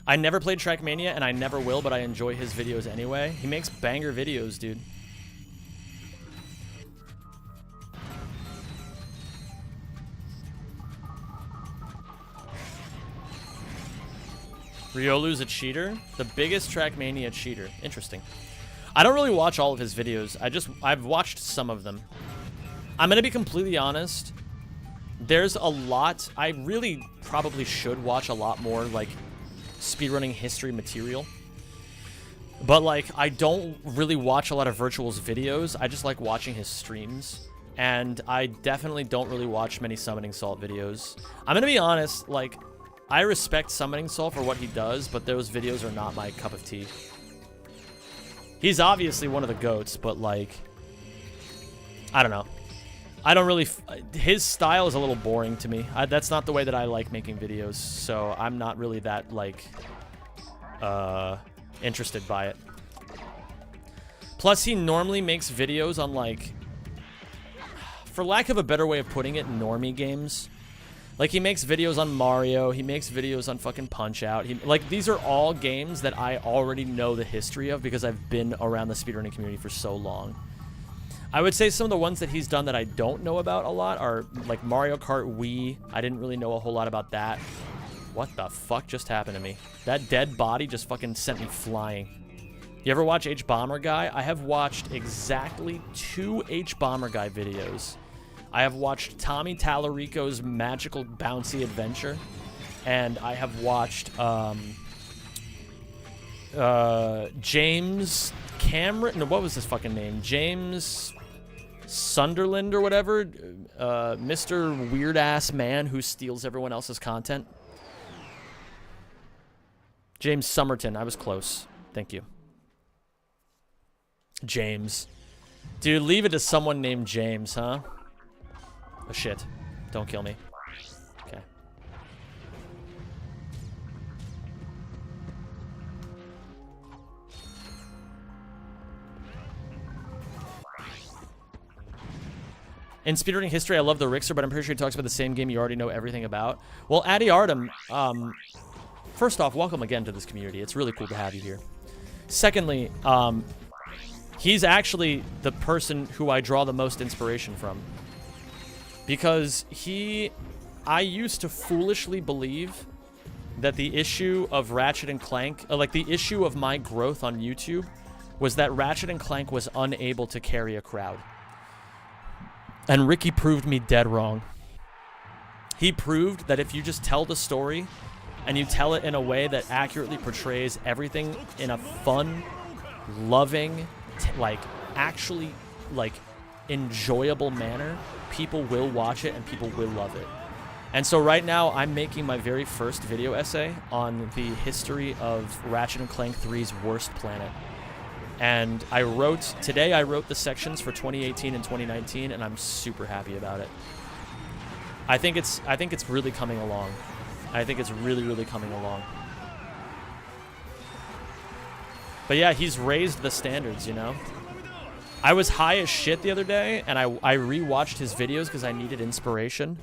I never played Trackmania, and I never will, but I enjoy his videos anyway. He makes banger videos, dude. Riolu's a cheater? The biggest Trackmania cheater. Interesting. I don't really watch all of his videos. I've watched some of them. I'm gonna be completely honest. There's a lot. I really probably should watch a lot more, like, speedrunning history material. But, like, I don't really watch a lot of Virtual's videos. I just like watching his streams. And I definitely don't really watch many Summoning Salt videos. I'm gonna be honest, like, I respect Summoning Salt for what he does, but those videos are not my cup of tea. He's obviously one of the GOATs, but, like, I don't know. I don't really... his style is a little boring to me. That's not the way that I like making videos, so I'm not really that, like, interested by it. Plus, he normally makes videos on, like, for lack of a better way of putting it, normie games. Like, he makes videos on Mario, he makes videos on fucking Punch-Out. Like, these are all games that I already know the history of because I've been around the speedrunning community for so long. I would say some of the ones that he's done that I don't know about a lot are, like, Mario Kart Wii. I didn't really know a whole lot about that. What the fuck just happened to me? That dead body just fucking sent me flying. You ever watch H-Bomber Guy? I have watched exactly 2 H-Bomber Guy videos. I have watched Tommy Tallarico's Magical Bouncy Adventure, and I have watched James Cameron. No, what was his fucking name? James Sunderland or whatever. Mr. Weird Ass Man who steals everyone else's content. James Somerton. I was close. Thank you. James. Dude, leave it to someone named James, huh? Oh, shit. Don't kill me. Okay. In speedrunning history, I love the Rixer, but I'm pretty sure he talks about the same game you already know everything about. Well, Addy Artem, first off, welcome again to this community. It's really cool to have you here. Secondly, he's actually the person who I draw the most inspiration from. Because I used to foolishly believe that the issue of Ratchet and Clank, like the issue of my growth on YouTube, was that Ratchet and Clank was unable to carry a crowd. And Ricky proved me dead wrong. He proved that if you just tell the story, and you tell it in a way that accurately portrays everything in a fun, loving, like, actually, like, enjoyable manner, people will watch it and people will love it. And so right now I'm making my very first video essay on the history of Ratchet and Clank 3's worst planet. And today I wrote the sections for 2018 and 2019, and I'm super happy about it. I think it's really coming along. I think it's really, really coming along. But yeah, he's raised the standards, you know? I was high as shit the other day, and I rewatched his videos because I needed inspiration.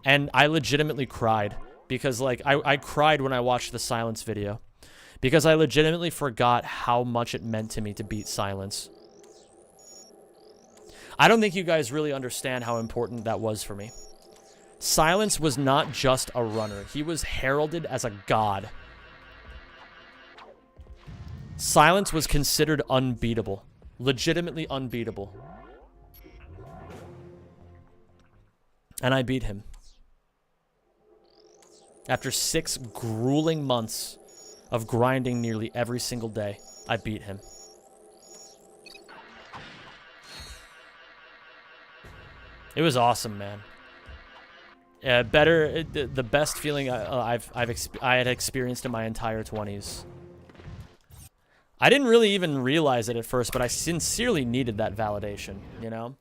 And I legitimately cried. Because, like, I cried when I watched the Silence video. Because I legitimately forgot how much it meant to me to beat Silence. I don't think you guys really understand how important that was for me. Silence was not just a runner. He was heralded as a god. Silence was considered unbeatable. Legitimately unbeatable. And I beat him. After 6 grueling months of grinding nearly every single day, I beat him. It was awesome, man. The best feeling I had experienced in my entire 20s. I didn't really even realize it at first, but I sincerely needed that validation, you know?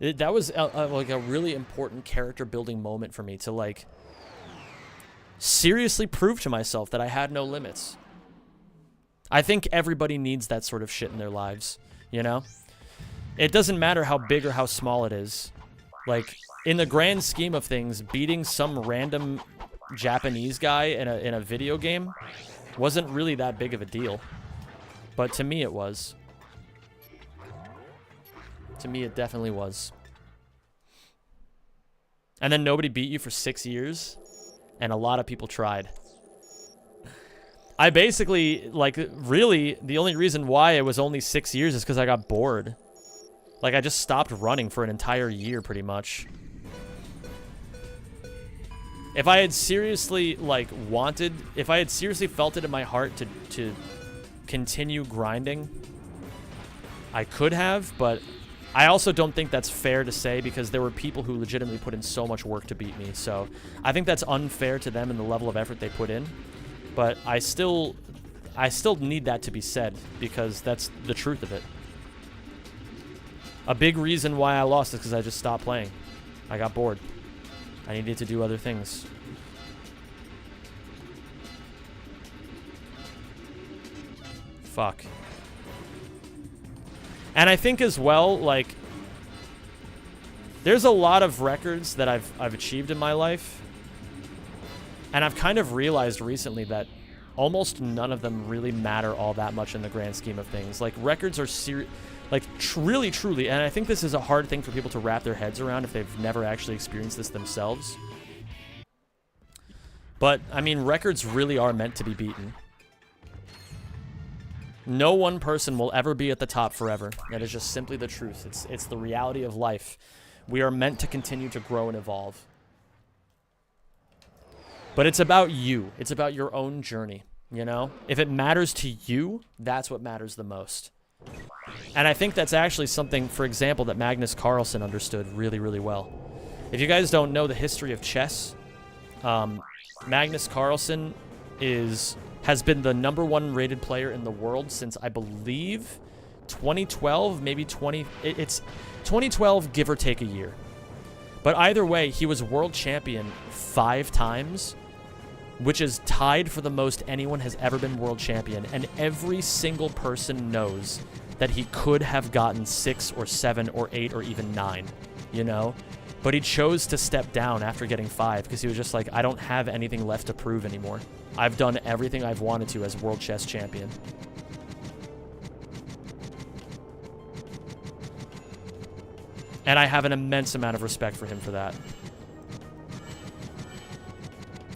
That was like a really important character building moment for me to, like, seriously prove to myself that I had no limits. I think everybody needs that sort of shit in their lives, you know? It doesn't matter how big or how small it is. Like, in the grand scheme of things, beating some random Japanese guy in a video game wasn't really that big of a deal. But to me, it was. To me, it definitely was. And then nobody beat you for 6 years, and a lot of people tried. I basically, like, really, the only reason why it was only 6 years is because I got bored. Like, I just stopped running for an entire year, pretty much. If I had seriously, like, if I had seriously felt it in my heart to continue grinding, I could have, but I also don't think that's fair to say because there were people who legitimately put in so much work to beat me. So I think that's unfair to them and the level of effort they put in. But I still need that to be said because that's the truth of it. A big reason why I lost is because I just stopped playing. I got bored. I needed to do other things. Fuck. And I think as well, like, there's a lot of records that I've achieved in my life. And I've kind of realized recently that almost none of them really matter all that much in the grand scheme of things. Like, records are really, truly, and I think this is a hard thing for people to wrap their heads around if they've never actually experienced this themselves. But, I mean, records really are meant to be beaten. No one person will ever be at the top forever. That is just simply the truth. It's the reality of life. We are meant to continue to grow and evolve. But it's about you. It's about your own journey, you know? If it matters to you, that's what matters the most. And I think that's actually something, for example, that Magnus Carlsen understood really, really well. If you guys don't know the history of chess, Magnus Carlsen has been the #1 rated player in the world since, I believe, 2012, maybe it's 2012, give or take a year. But either way, he was world champion 5 times, which is tied for the most anyone has ever been world champion. And every single person knows that he could have gotten 6 or 7 or 8 or even 9, you know? But he chose to step down after getting 5 because he was just like, I don't have anything left to prove anymore. I've done everything I've wanted to as world chess champion. And I have an immense amount of respect for him for that.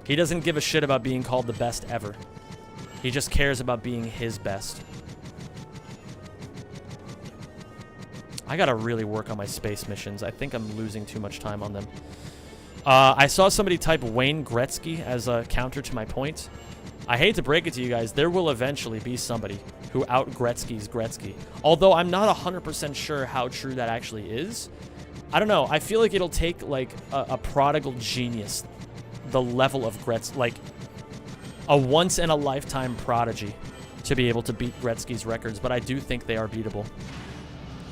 He doesn't give a shit about being called the best ever. He just cares about being his best. I gotta really work on my space missions. I think I'm losing too much time on them. I saw somebody type Wayne Gretzky as a counter to my point. I hate to break it to you guys, there will eventually be somebody who out-Gretzky's Gretzky. Although I'm not 100% sure how true that actually is. I don't know. I feel like it'll take, like, a prodigal genius, the level of Gretzky, like, a once-in-a-lifetime prodigy to be able to beat Gretzky's records, but I do think they are beatable.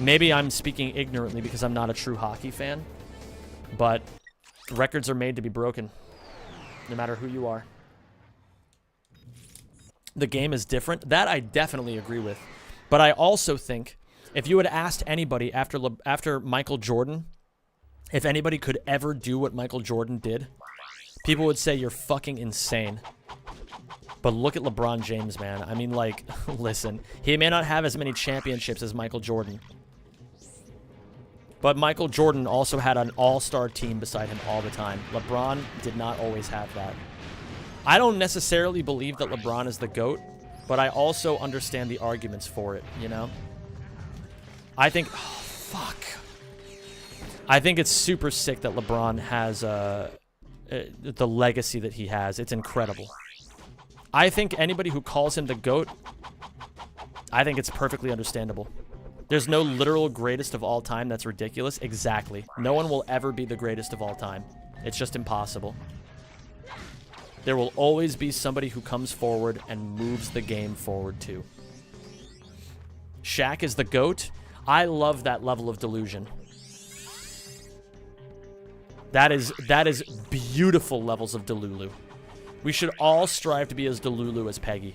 Maybe I'm speaking ignorantly because I'm not a true hockey fan, but records are made to be broken, no matter who you are. The game is different. That I definitely agree with. But I also think if you had asked anybody after Michael Jordan, if anybody could ever do what Michael Jordan did, people would say you're fucking insane. But look at LeBron James, man. I mean, like, listen, he may not have as many championships as Michael Jordan, but Michael Jordan also had an all-star team beside him all the time. LeBron did not always have that. I don't necessarily believe that LeBron is the GOAT, but I also understand the arguments for it, you know? I think... Oh, fuck. I think it's super sick that LeBron has the legacy that he has. It's incredible. I think anybody who calls him the GOAT, I think it's perfectly understandable. There's no literal greatest of all time. That's ridiculous. Exactly. No one will ever be the greatest of all time. It's just impossible. There will always be somebody who comes forward and moves the game forward too. Shaq is the GOAT. I love that level of delusion. That is beautiful levels of Delulu. We should all strive to be as Delulu as Peggy.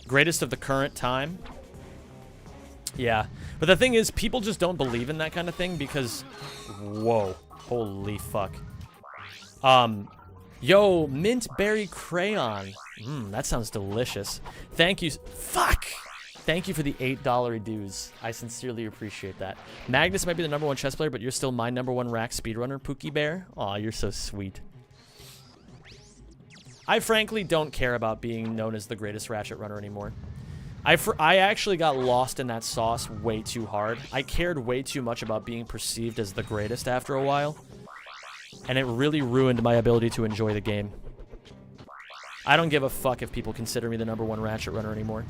Greatest of the current time. Yeah. But the thing is, people just don't believe in that kind of thing because... Whoa. Holy fuck. Yo, mint berry crayon. That sounds delicious. Thank you. Fuck! Thank you for the $8 dues. I sincerely appreciate that. Magnus might be the #1 chess player, but you're still my #1 rack speedrunner, Pookie Bear. Aw, you're so sweet. I frankly don't care about being known as the greatest Ratchet runner anymore. I actually got lost in that sauce way too hard. I cared way too much about being perceived as the greatest after a while. And it really ruined my ability to enjoy the game. I don't give a fuck if people consider me the #1 Ratchet runner anymore.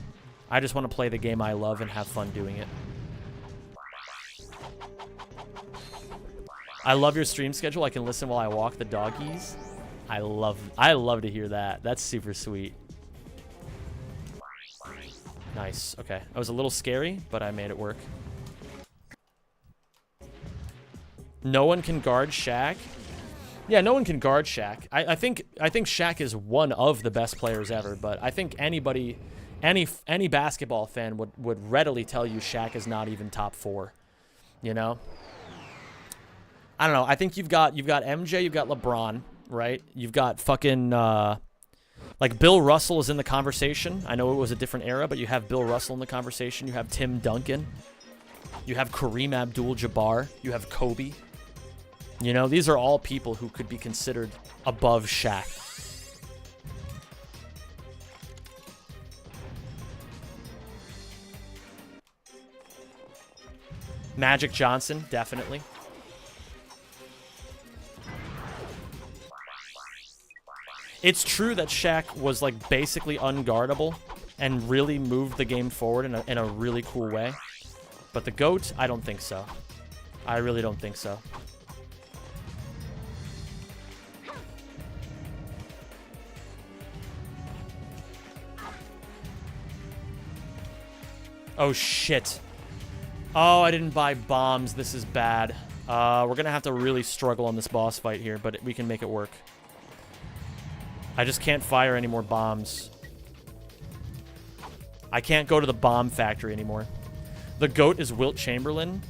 I just want to play the game I love and have fun doing it. I love your stream schedule. I can listen while I walk the doggies. I love to hear that. That's super sweet. Nice. Okay. That was a little scary, but I made it work. No one can guard Shaq. Yeah, no one can guard Shaq. I think Shaq is one of the best players ever, but I think anybody, any basketball fan would readily tell you Shaq is not even top 4. You know? I don't know. I think you've got MJ, you've got LeBron, right? You've got fucking like Bill Russell is in the conversation. I know it was a different era, but you have Bill Russell in the conversation. You have Tim Duncan. You have Kareem Abdul-Jabbar. You have Kobe. You know, these are all people who could be considered above Shaq. Magic Johnson, definitely. It's true that Shaq was like basically unguardable and really moved the game forward in a really cool way. But the GOAT, I don't think so. I really don't think so. Oh, shit. Oh, I didn't buy bombs. This is bad. We're going to have to really struggle on this boss fight here, but we can make it work. I just can't fire any more bombs. I can't go to the bomb factory anymore. The GOAT is Wilt Chamberlain.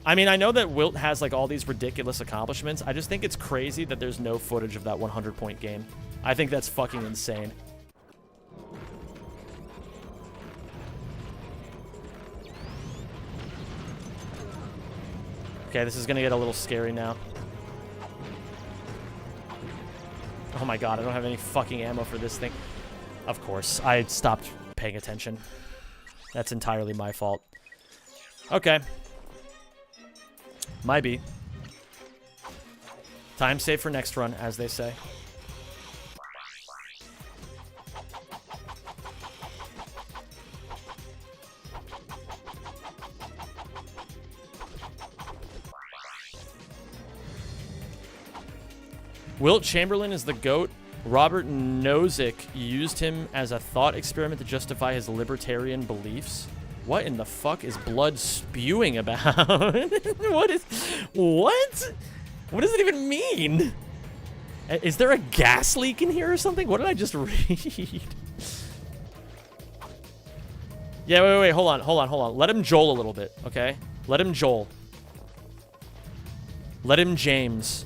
I mean, I know that Wilt has, like, all these ridiculous accomplishments. I just think it's crazy that there's no footage of that 100-point game. I think that's fucking insane. Okay, this is gonna get a little scary now. Oh my god, I don't have any fucking ammo for this thing. Of course, I stopped paying attention. That's entirely my fault. Okay. Might be. Time save for next run, as they say. Wilt Chamberlain is the GOAT. Robert Nozick used him as a thought experiment to justify his libertarian beliefs. What in the fuck is blood spewing about? What? What does it even mean? Is there a gas leak in here or something? What did I just read? Yeah, wait, hold on. Let him Joel a little bit, okay? Let him Joel. Let him James.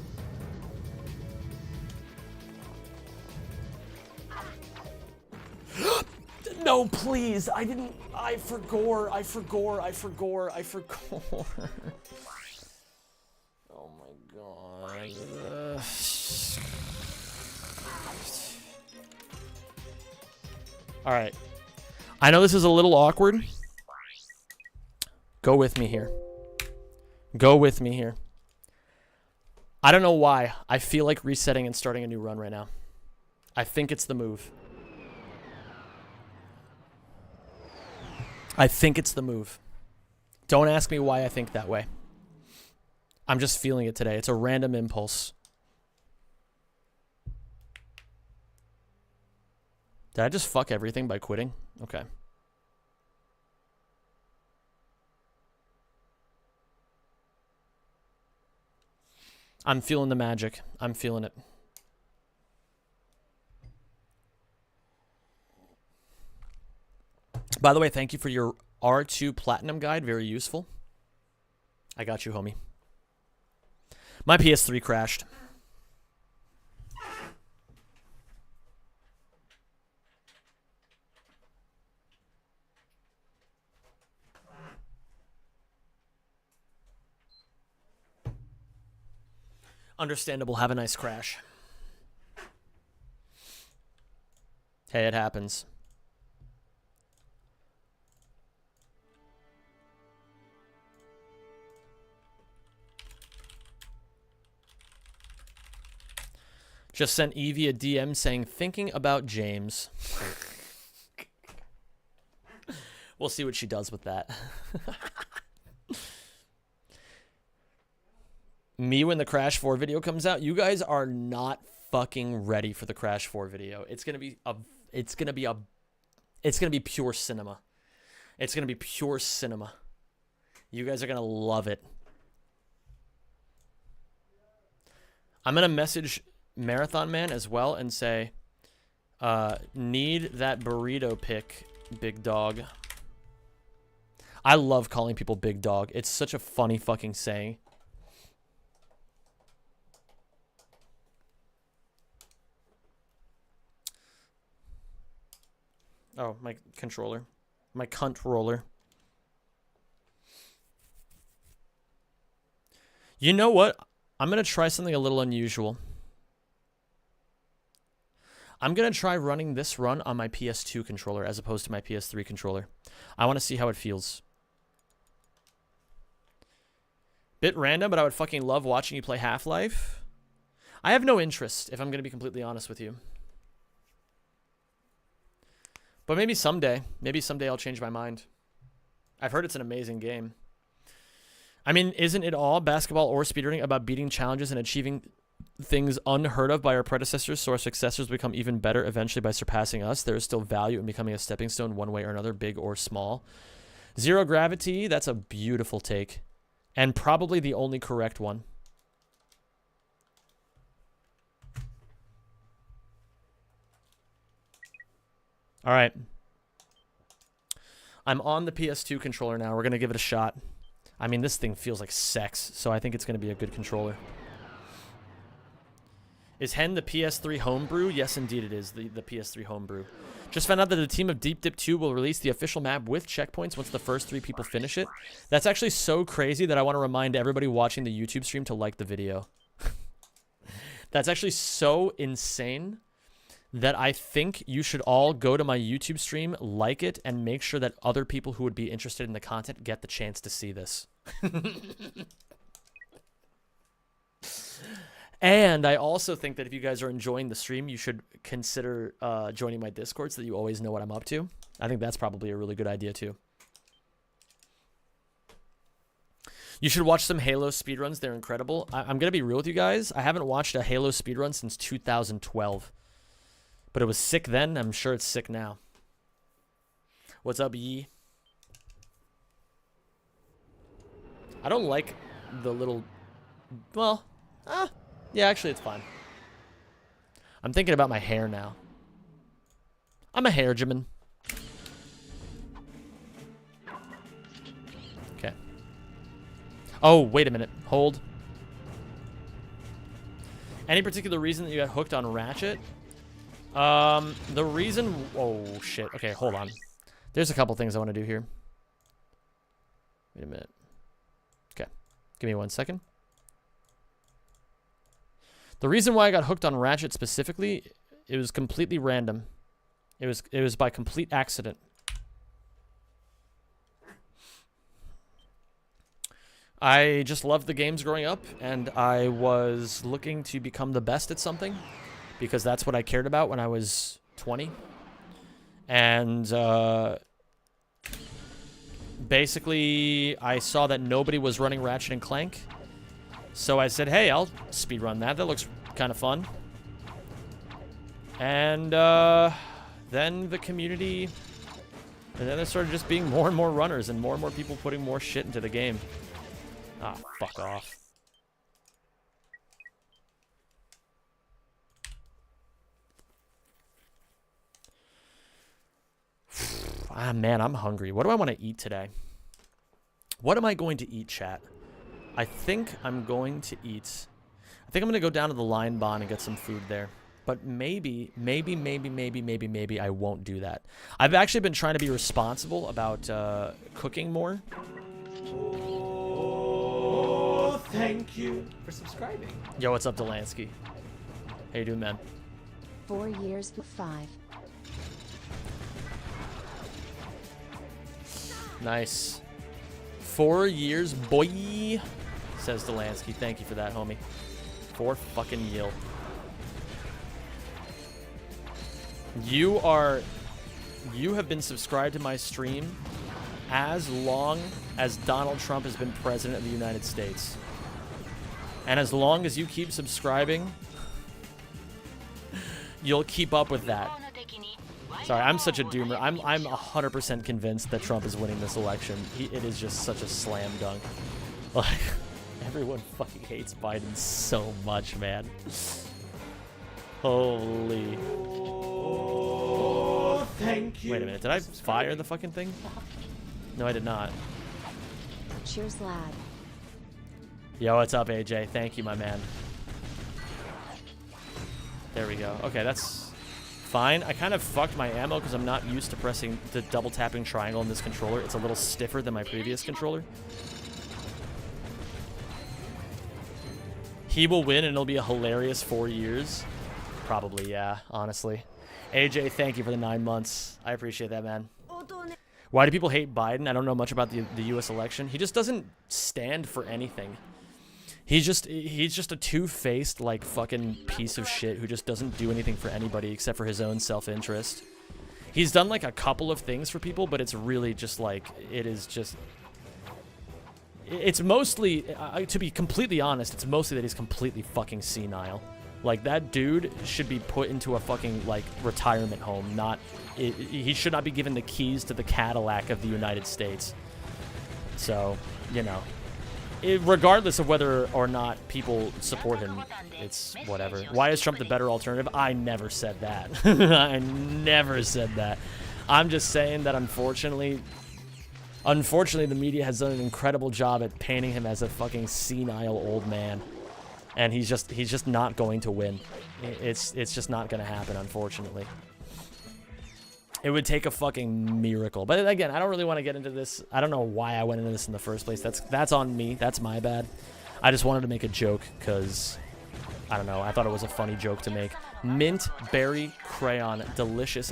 No, please. I forgore. Oh my god. Alright. I know this is a little awkward. Go with me here. Go with me here. I don't know why. I feel like resetting and starting a new run right now. I think it's the move. I think it's the move. Don't ask me why I think that way. I'm just feeling it today. It's a random impulse. Did I just fuck everything by quitting? Okay. I'm feeling the magic. I'm feeling it. By the way, thank you for your R2 Platinum guide. Very useful. I got you, homie. My PS3 crashed. Understandable. Have a nice crash. Hey, it happens. Just sent Evie a DM saying, thinking about James. We'll see what she does with that. Me when the Crash 4 video comes out, you guys are not fucking ready for the Crash 4 video. It's gonna be pure cinema. It's gonna be pure cinema. You guys are gonna love it. I'm gonna message Marathon Man as well and say, need that burrito pick, big dog. I love calling people big dog. It's such a funny fucking saying. Oh, my controller. My cunt roller. You know what? I'm going to try something a little unusual. I'm going to try running this run on my PS2 controller as opposed to my PS3 controller. I want to see how it feels. Bit random, but I would fucking love watching you play Half-Life. I have no interest, if I'm going to be completely honest with you. But maybe someday I'll change my mind. I've heard it's an amazing game. I mean, isn't it all, basketball or speedrunning, about beating challenges and achieving things unheard of by our predecessors so our successors become even better eventually by surpassing us? There is still value in becoming a stepping stone one way or another, big or small. Zero gravity, that's a beautiful take. And probably the only correct one. All right. I'm on the PS2 controller now. We're going to give it a shot. I mean, this thing feels like sex, so I think it's going to be a good controller. Is Hen the PS3 homebrew? Yes, indeed it is, the PS3 homebrew. Just found out that the team of Deep Dip 2 will release the official map with checkpoints once the first 3 people finish it. That's actually so crazy that I want to remind everybody watching the YouTube stream to like the video. That's actually so insane that I think you should all go to my YouTube stream, like it, and make sure that other people who would be interested in the content get the chance to see this. And I also think that if you guys are enjoying the stream, you should consider joining my Discord so that you always know what I'm up to. I think that's probably a really good idea too. You should watch some Halo speedruns. They're incredible. I'm going to be real with you guys. I haven't watched a Halo speedrun since 2012. But it was sick then. I'm sure it's sick now. What's up, Yee? I don't like the little... Well, yeah, actually, it's fine. I'm thinking about my hair now. I'm a hairgyman. Okay. Oh, wait a minute. Hold. Any particular reason that you got hooked on Ratchet? The reason... Oh, shit. Okay, hold on. There's a couple things I want to do here. Wait a minute. Okay. Give me 1 second. The reason why I got hooked on Ratchet specifically, it was completely random. It was by complete accident. I just loved the games growing up, and I was looking to become the best at something, because that's what I cared about when I was 20. And basically, I saw that nobody was running Ratchet and Clank. So I said, hey, I'll speedrun that. That looks kind of fun. And then the community... And then there started just being more and more runners and more people putting more shit into the game. Ah, fuck off. Ah, man, I'm hungry. What do I want to eat today? What am I going to eat, chat? I think I'm going to eat... I think I'm going to go down to the Lion Bond and get some food there. But maybe I won't do that. I've actually been trying to be responsible about cooking more. Oh, thank you for subscribing. Yo, what's up, Delansky? How you doing, man? 4 years to 5. Nice. 4 years, boy, says Delansky. Thank you for that, homie. 4 fucking yield. You have been subscribed to my stream as long as Donald Trump has been president of the United States. And as long as you keep subscribing, you'll keep up with that. Sorry, I'm such a doomer. I'm 100% convinced that Trump is winning this election. It is just such a slam dunk. Like, everyone fucking hates Biden so much, man. Holy. Oh, thank you. Wait a minute, did I fire the fucking thing? No, I did not. Cheers, lad. Yo, what's up, AJ? Thank you, my man. There we go. Okay, that's fine. I kind of fucked my ammo because I'm not used to pressing the double tapping triangle in this controller. It's a little stiffer than my previous controller. He will win and it'll be a hilarious 4 years. Probably, yeah, honestly. AJ, thank you for the 9 months. I appreciate that, man. Why do people hate Biden? I don't know much about the U.S. election. He just doesn't stand for anything. He's just a two-faced, like, fucking piece of shit who just doesn't do anything for anybody except for his own self-interest. He's done, like, a couple of things for people, but it's really just, like, it's mostly, to be completely honest, it's mostly that he's completely fucking senile. Like, that dude should be put into a fucking, like, retirement home, he should not be given the keys to the Cadillac of the United States. So, you know. Regardless of whether or not people support him, it's whatever. Why is Trump the better alternative? I never said that. I never said that. I'm just saying that unfortunately, the media has done an incredible job at painting him as a fucking senile old man. And he's just not going to win. It's just not going to happen, unfortunately. It would take a fucking miracle. But again, I don't really want to get into this. I don't know why I went into this in the first place. That's on me. That's my bad. I just wanted to make a joke because, I don't know, I thought it was a funny joke to make. Mint berry crayon, delicious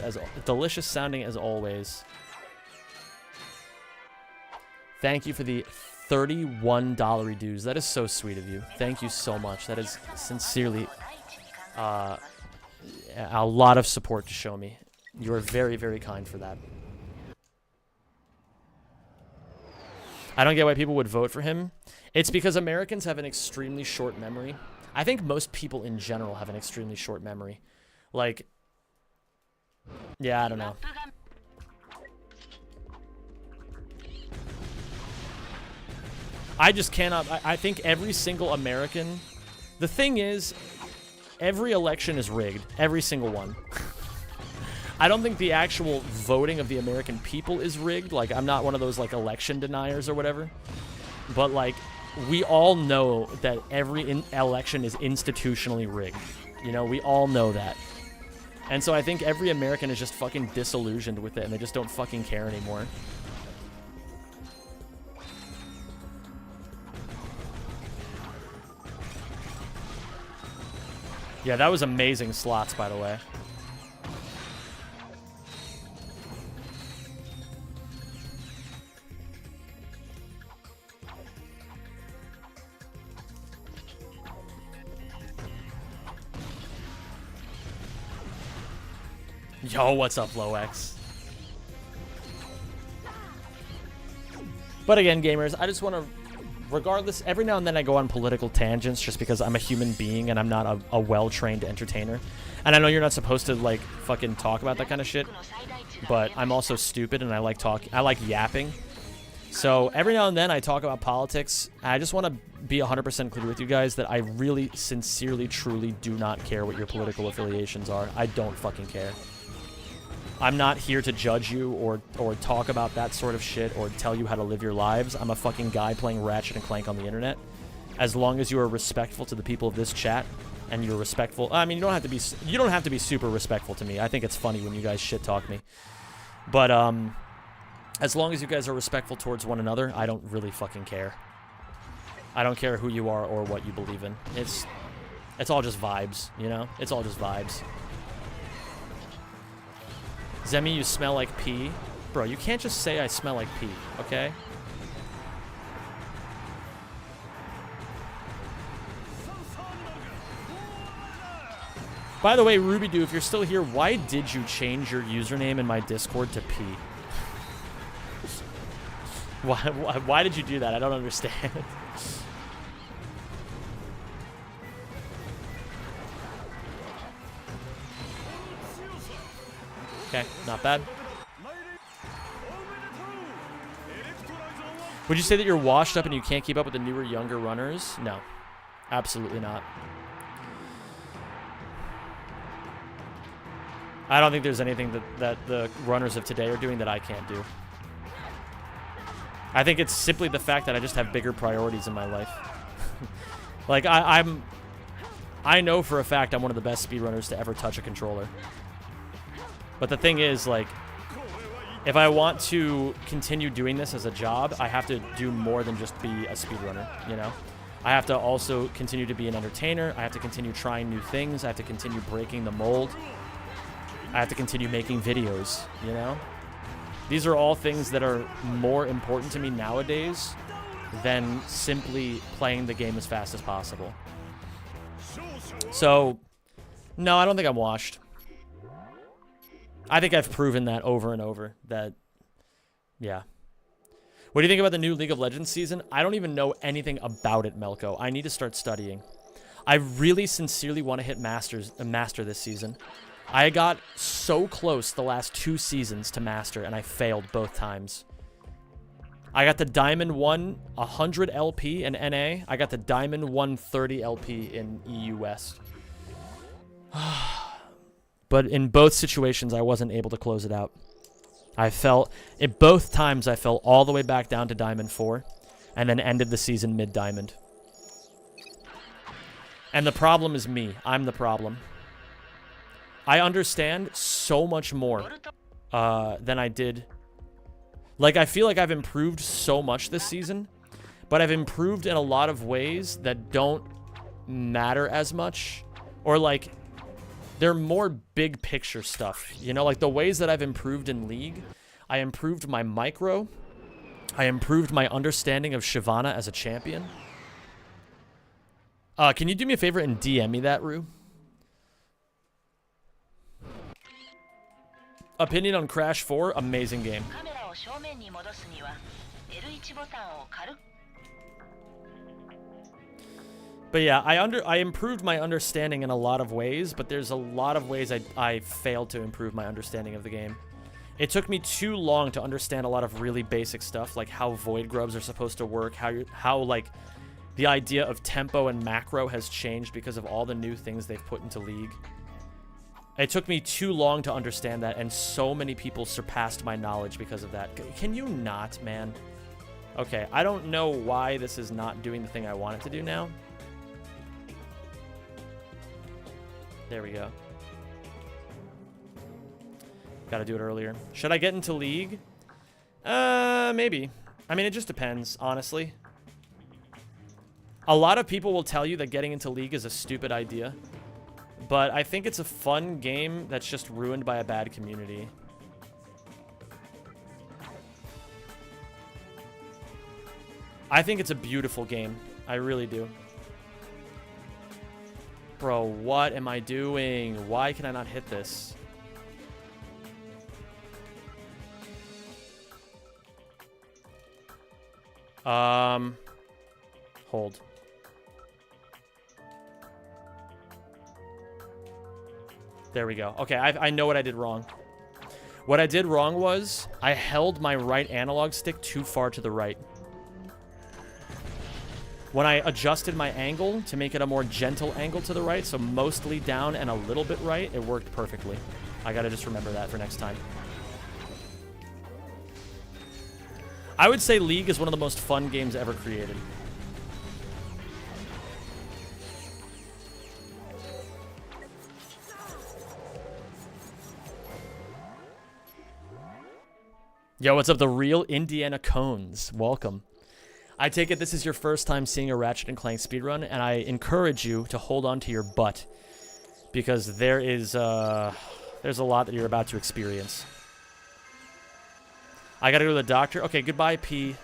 sounding as always. Thank you for the $31 dues. That is so sweet of you. Thank you so much. That is sincerely a lot of support to show me. You are very, very kind for that. I don't get why people would vote for him. It's because Americans have an extremely short memory. I think most people in general have an extremely short memory. Like, yeah, I don't know. I just cannot. I think every single American. The thing is, every election is rigged. Every single one. I don't think the actual voting of the American people is rigged. Like, I'm not one of those, like, election deniers or whatever. But, like, we all know that every election is institutionally rigged. You know, we all know that. And so I think every American is just fucking disillusioned with it, and they just don't fucking care anymore. Yeah, that was amazing slots, by the way. Yo, what's up, LowX? But again, gamers, I just want to, regardless, every now and then I go on political tangents just because I'm a human being and I'm not a well-trained entertainer. And I know you're not supposed to, like, fucking talk about that kind of shit, but I'm also stupid and I like yapping. So every now and then I talk about politics. I just want to be 100% clear with you guys that I really, sincerely, truly do not care what your political affiliations are. I don't fucking care. I'm not here to judge you or talk about that sort of shit or tell you how to live your lives. I'm a fucking guy playing Ratchet and Clank on the internet. As long as you are respectful to the people of this chat and you're respectful. I mean, you don't have to be super respectful to me. I think it's funny when you guys shit talk me. But as long as you guys are respectful towards one another, I don't really fucking care. I don't care who you are or what you believe in. It's all just vibes, you know? It's all just vibes. Zemi, you smell like pee. Bro, you can't just say I smell like pee, okay? By the way, Ruby-Doo, if you're still here, why did you change your username in my Discord to pee? Why did you do that? I don't understand. Okay, not bad. Would you say that you're washed up and you can't keep up with the newer, younger runners? No, absolutely not. I don't think there's anything that the runners of today are doing that I can't do. I think it's simply the fact that I just have bigger priorities in my life. Like, I know for a fact I'm one of the best speedrunners to ever touch a controller. But the thing is, like, if I want to continue doing this as a job, I have to do more than just be a speedrunner, you know? I have to also continue to be an entertainer. I have to continue trying new things. I have to continue breaking the mold. I have to continue making videos, you know? These are all things that are more important to me nowadays than simply playing the game as fast as possible. So, no, I don't think I'm washed. I think I've proven that over and over. That, yeah. What do you think about the new League of Legends season? I don't even know anything about it, Melko. I need to start studying. I really sincerely want to hit Master this season. I got so close the last 2 seasons to Master, and I failed both times. I got the Diamond 1 100 LP in NA. I got the Diamond 130 LP in EU West. But in both situations, I wasn't able to close it out. In both times, I fell all the way back down to Diamond 4, and then ended the season mid-Diamond. And the problem is me. I'm the problem. I understand so much more than I did. Like, I feel like I've improved so much this season, but I've improved in a lot of ways that don't matter as much. Or, like, they're more big picture stuff. You know, like the ways that I've improved in League. I improved my micro. I improved my understanding of Shyvana as a champion. Can you do me a favor and DM me that, Rue? Opinion on Crash 4, amazing game. But yeah, I improved my understanding in a lot of ways, but there's a lot of ways I failed to improve my understanding of the game. It took me too long to understand a lot of really basic stuff, like how void grubs are supposed to work, how like the idea of tempo and macro has changed because of all the new things they've put into League. It took me too long to understand that, and so many people surpassed my knowledge because of that. Can you not, man? Okay, I don't know why this is not doing the thing I want it to do now. There we go. Gotta do it earlier. Should I get into League? Maybe. I mean, it just depends, honestly. A lot of people will tell you that getting into League is a stupid idea. But I think it's a fun game that's just ruined by a bad community. I think it's a beautiful game. I really do. Bro, what am I doing? Why can I not hit this? Hold. There we go. Okay, I know what I did wrong. What I did wrong was I held my right analog stick too far to the right. When I adjusted my angle to make it a more gentle angle to the right, so mostly down and a little bit right, it worked perfectly. I gotta just remember that for next time. I would say League is one of the most fun games ever created. Yo, what's up, the real Indiana Cones? Welcome. I take it this is your first time seeing a Ratchet and Clank speedrun, and I encourage you to hold on to your butt, because there's a lot that you're about to experience. I gotta go to the doctor. Okay, goodbye, P.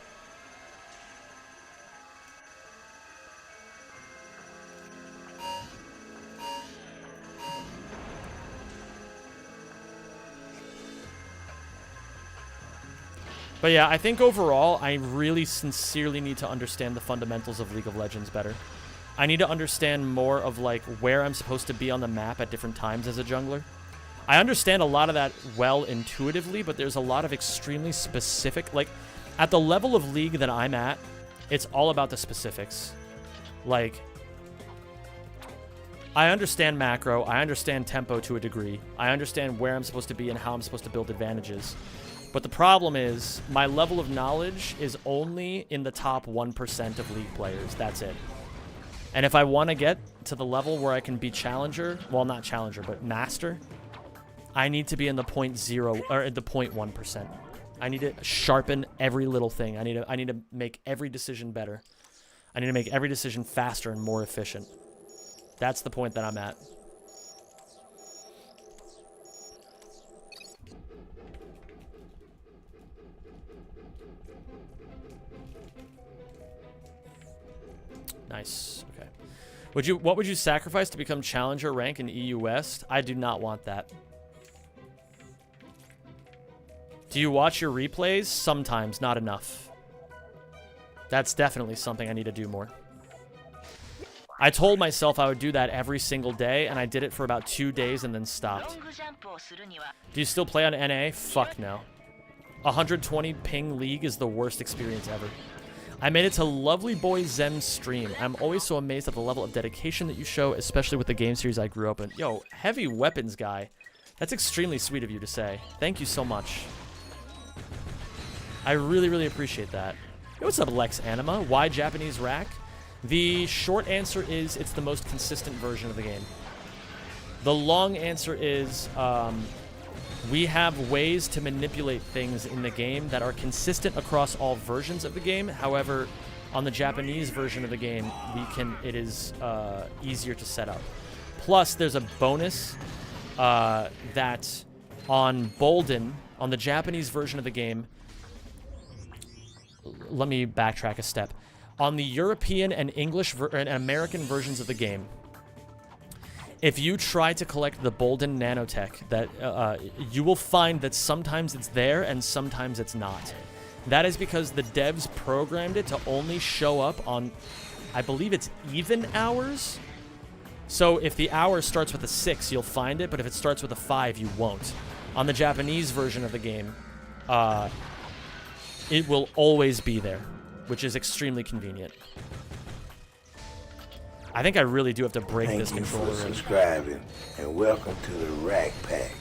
But yeah, I think overall, I really sincerely need to understand the fundamentals of League of Legends better. I need to understand more of, like, where I'm supposed to be on the map at different times as a jungler. I understand a lot of that well intuitively, but there's a lot of extremely specific, like, at the level of League that I'm at, it's all about the specifics. Like, I understand macro, I understand tempo to a degree, I understand where I'm supposed to be and how I'm supposed to build advantages. But the problem is, my level of knowledge is only in the top 1% of League players. That's it. And if I want to get to the level where I can be challenger, well, not challenger, but master, I need to be in the 0.0 or in the 0.1%. I need to sharpen every little thing. I need to make every decision better. I need to make every decision faster and more efficient. That's the point that I'm at. Nice. Okay. What would you sacrifice to become challenger rank in EU West? I do not want that. Do you watch your replays? Sometimes, not enough. That's definitely something I need to do more. I told myself I would do that every single day, and I did it for about 2 days and then stopped. Do you still play on NA? Fuck no. 120 ping League is the worst experience ever. I made it to Lovely Boy Zem's stream. I'm always so amazed at the level of dedication that you show, especially with the game series I grew up in. Yo, heavy weapons guy. That's extremely sweet of you to say. Thank you so much. I really, really appreciate that. Yo, what's up, Lex Anima? Why Japanese rack? The short answer is it's the most consistent version of the game. The long answer is we have ways to manipulate things in the game that are consistent across all versions of the game. However, on the Japanese version of the game, it is easier to set up. Plus, there's a bonus that on Bolden, on the Japanese version of the game, let me backtrack a step. On the European and English and American versions of the game, if you try to collect the Bolden nanotech, that you will find that sometimes it's there and sometimes it's not. That is because the devs programmed it to only show up on, I believe it's even hours. So if the hour starts with a 6, you'll find it, but if it starts with a 5, you won't. On the Japanese version of the game, it will always be there, which is extremely convenient. I think I really do have to break this controller in. Thank you for subscribing, and welcome to the Rack Pack.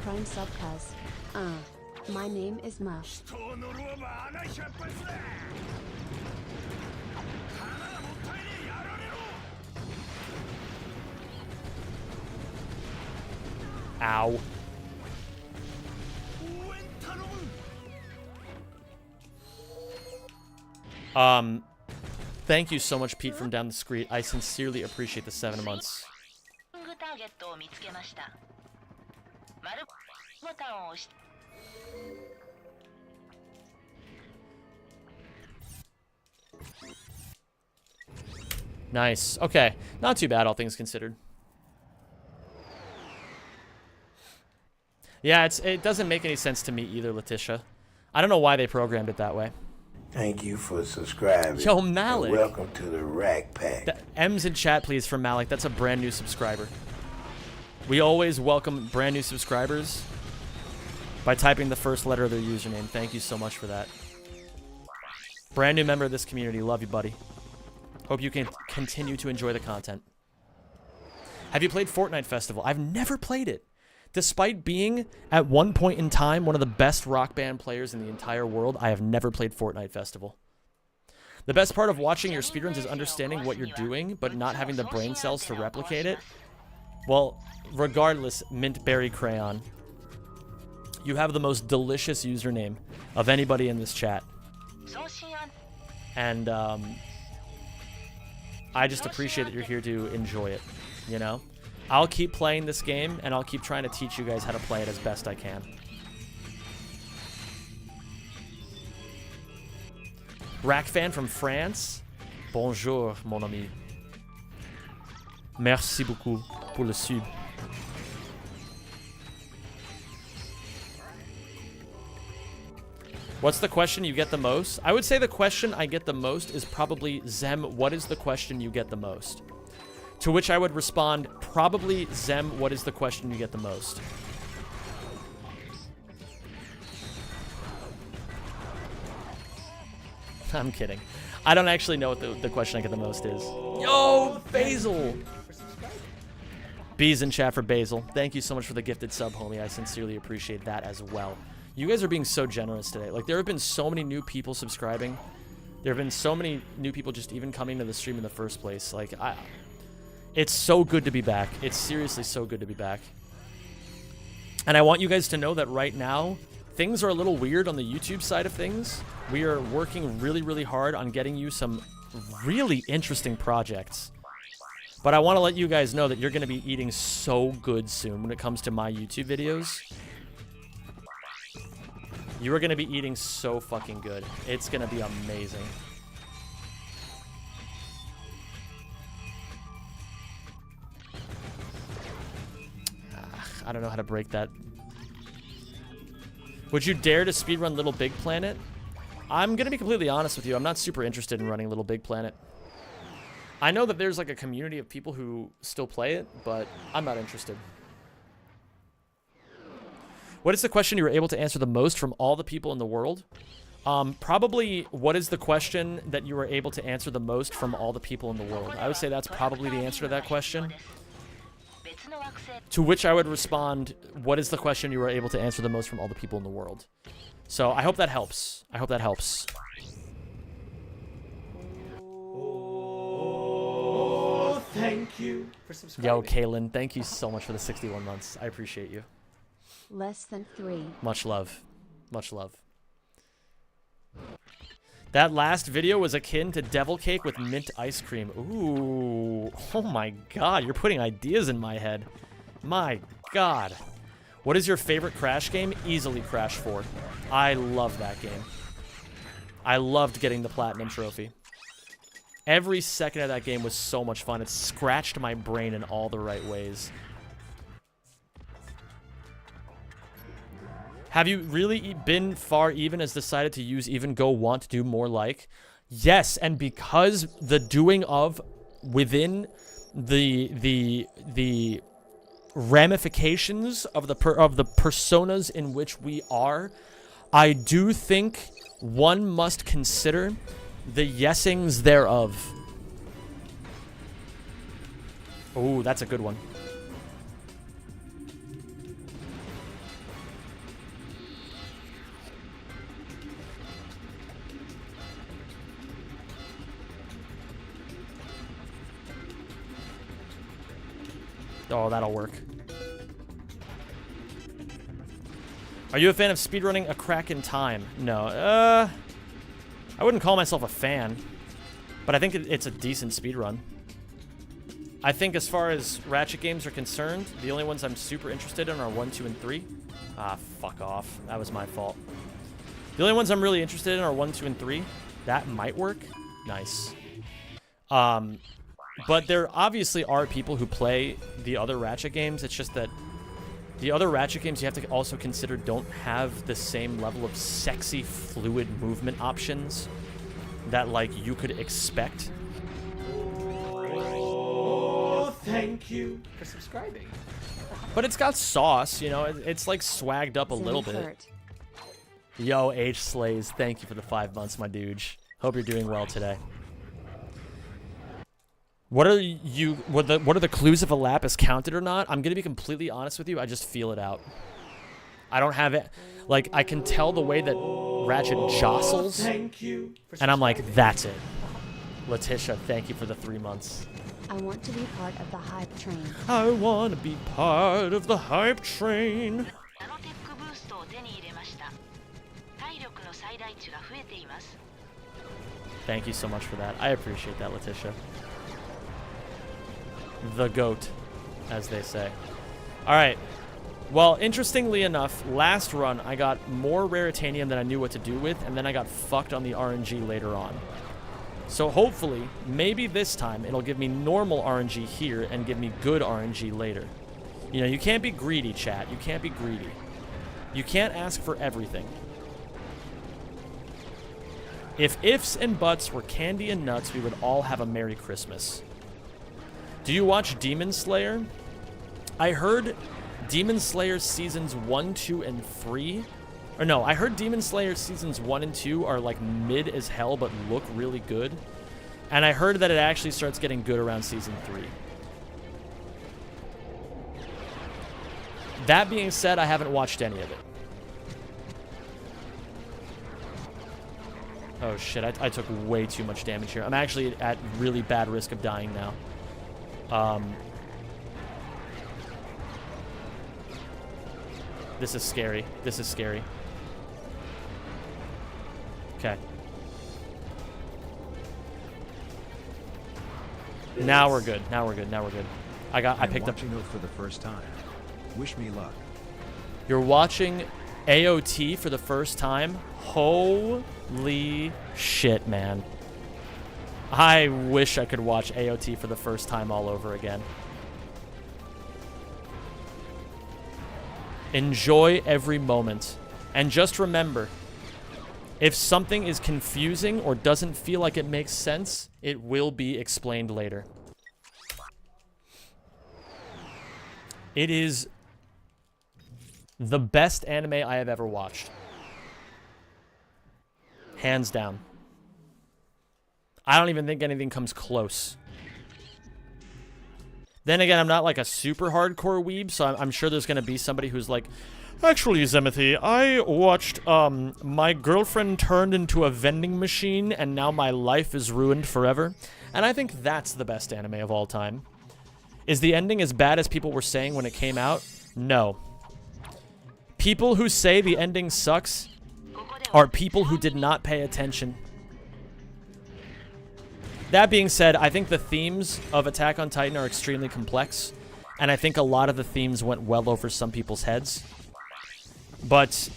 Prime sub cuz. My name is Ma. Ow. Thank you so much, Pete, from down the street. I sincerely appreciate the 7 months. Nice. Okay. Not too bad, all things considered. Yeah, it doesn't make any sense to me either, Letitia. I don't know why they programmed it that way. Thank you for subscribing. Yo, Malik. And welcome to the Rack Pack. M's in chat, please, for Malik. That's a brand new subscriber. We always welcome brand new subscribers by typing the first letter of their username. Thank you so much for that. Brand new member of this community. Love you, buddy. Hope you can continue to enjoy the content. Have you played Fortnite Festival? I've never played it. Despite being, at one point in time, one of the best Rock Band players in the entire world, I have never played Fortnite Festival. The best part of watching your speedruns is understanding what you're doing, but not having the brain cells to replicate it. Well, regardless, Mintberry Crayon, you have the most delicious username of anybody in this chat. And I just appreciate that you're here to enjoy it, you know? I'll keep playing this game, and I'll keep trying to teach you guys how to play it as best I can. Rack fan from France. Bonjour, mon ami. Merci beaucoup pour le sub. What's the question you get the most? I would say the question I get the most is probably, Zem, what is the question you get the most? To which I would respond, probably, Zem, what is the question you get the most? I'm kidding. I don't actually know what the question I get the most is. Yo, Basil! Bees in chat for Basil. Thank you so much for the gifted sub, homie. I sincerely appreciate that as well. You guys are being so generous today. Like, there have been so many new people subscribing. There have been so many new people just even coming to the stream in the first place. Like, it's so good to be back. It's seriously so good to be back. And I want you guys to know that right now, things are a little weird on the YouTube side of things. We are working really, really hard on getting you some really interesting projects. But I want to let you guys know that you're going to be eating so good soon when it comes to my YouTube videos. You are going to be eating so fucking good. It's going to be amazing. I don't know how to break that. Would you dare to speedrun Little Big Planet? I'm going to be completely honest with you. I'm not super interested in running Little Big Planet. I know that there's like a community of people who still play it, but I'm not interested. What is the question you were able to answer the most from all the people in the world? Probably, what is the question that you were able to answer the most from all the people in the world? I would say that's probably the answer to that question. To which I would respond, what is the question you were able to answer the most from all the people in the world? So I hope that helps. I hope that helps. Oh, thank you for subscribing. Yo, Kaylin, thank you so much for the 61 months. I appreciate you. Less than 3. Much love. Much love. That last video was akin to devil cake with mint ice cream. Ooh. Oh my god, you're putting ideas in my head. My god. What is your favorite Crash game? Easily Crash 4. I love that game. I loved getting the Platinum Trophy. Every second of that game was so much fun. It scratched my brain in all the right ways. Have you really been far even as decided to use even go want to do more like? Yes, and because the doing of within the ramifications of the personas in which we are, I do think one must consider the yesings thereof. Oh, that's a good one. Oh, that'll work. Are you a fan of speedrunning A Crack in Time? No. I wouldn't call myself a fan, but I think it's a decent speedrun. I think as far as Ratchet games are concerned, the only ones I'm super interested in are 1, 2, and 3. Ah, fuck off. That was my fault. The only ones I'm really interested in are 1, 2, and 3. That might work. Nice. But there obviously are people who play the other Ratchet games. It's just that the other Ratchet games you have to also consider don't have the same level of sexy, fluid movement options that, like, you could expect. Oh, thank you for subscribing. But it's got sauce, you know? It's, like, swagged up a little bit. Yo, H Slays, thank you for the 5 months, my dude. Hope you're doing well today. What are the clues if a lap is counted or not? I'm gonna be completely honest with you. I just feel it out. I don't have it. Like, I can tell the way that Ratchet jostles, and I'm like, that's it. Letitia, thank you for the 3 months. I want to be part of the hype train. I want to be part of the hype train. Thank you so much for that. I appreciate that, Letitia. The GOAT, as they say. All right. Well, interestingly enough, last run, I got more Raritanium than I knew what to do with, and then I got fucked on the RNG later on. So hopefully, maybe this time, it'll give me normal RNG here and give me good RNG later. You know, you can't be greedy, chat. You can't be greedy. You can't ask for everything. If ifs and buts were candy and nuts, we would all have a Merry Christmas. Do you watch Demon Slayer? I heard Demon Slayer seasons 1, 2, and 3. Or no, I heard Demon Slayer seasons 1 and 2 are like mid as hell but look really good. And I heard that it actually starts getting good around season 3. That being said, I haven't watched any of it. Oh shit, I took way too much damage here. I'm actually at really bad risk of dying now. This is scary. This is scary. Okay. Now we're good. Now we're good. Now we're good. I picked up. Watching it for the first time. Wish me luck. You're watching AOT for the first time? Holy shit, man. I wish I could watch AOT for the first time all over again. Enjoy every moment. And just remember, if something is confusing or doesn't feel like it makes sense, it will be explained later. It is the best anime I have ever watched. Hands down. I don't even think anything comes close. Then again, I'm not like a super hardcore weeb, so I'm sure there's going to be somebody who's like, actually, Zemothy, I watched, my girlfriend turned into a vending machine and now my life is ruined forever. And I think that's the best anime of all time. Is the ending as bad as people were saying when it came out? No. People who say the ending sucks are people who did not pay attention. That being said, I think the themes of Attack on Titan are extremely complex, and I think a lot of the themes went well over some people's heads. But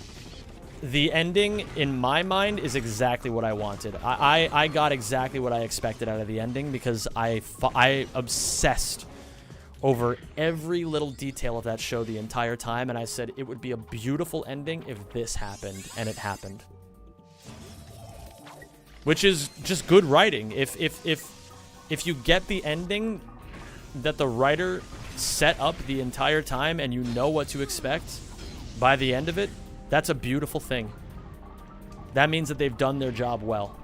the ending, in my mind, is exactly what I wanted. I got exactly what I expected out of the ending because I obsessed over every little detail of that show the entire time, and I said it would be a beautiful ending if this happened, and it happened. Which is just good writing. If you get the ending that the writer set up the entire time and you know what to expect by the end of it, that's a beautiful thing. That means that they've done their job well.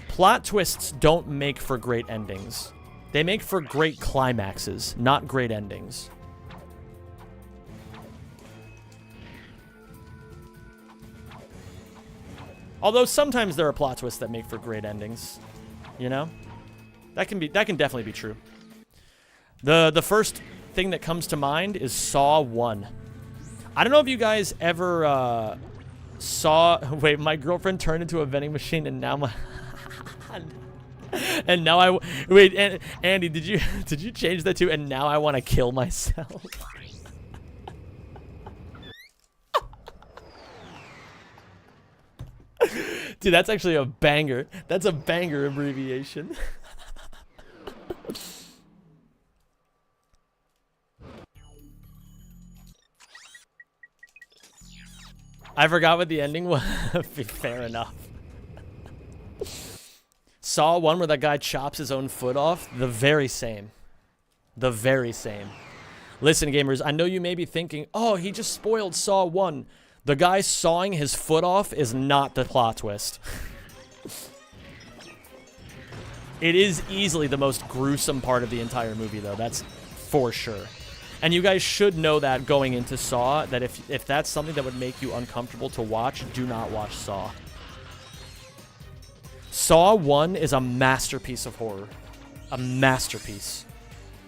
Plot twists don't make for great endings. They make for great climaxes, not great endings. Although sometimes there are plot twists that make for great endings, you know? That can definitely be true. The first thing that comes to mind is Saw 1. I don't know if you guys ever saw... Wait, my girlfriend turned into a vending machine and now my... and now I... Wait, Andy, did you change that to and now I want to kill myself? Dude, that's actually a banger. That's a banger abbreviation. I forgot what the ending was. Fair enough. Saw 1 where that guy chops his own foot off. The very same. The very same. Listen, gamers, I know you may be thinking, oh, he just spoiled Saw 1. The guy sawing his foot off is not the plot twist. It is easily the most gruesome part of the entire movie, though. That's for sure. And you guys should know that going into Saw, that if that's something that would make you uncomfortable to watch, do not watch Saw. Saw 1 is a masterpiece of horror. A masterpiece.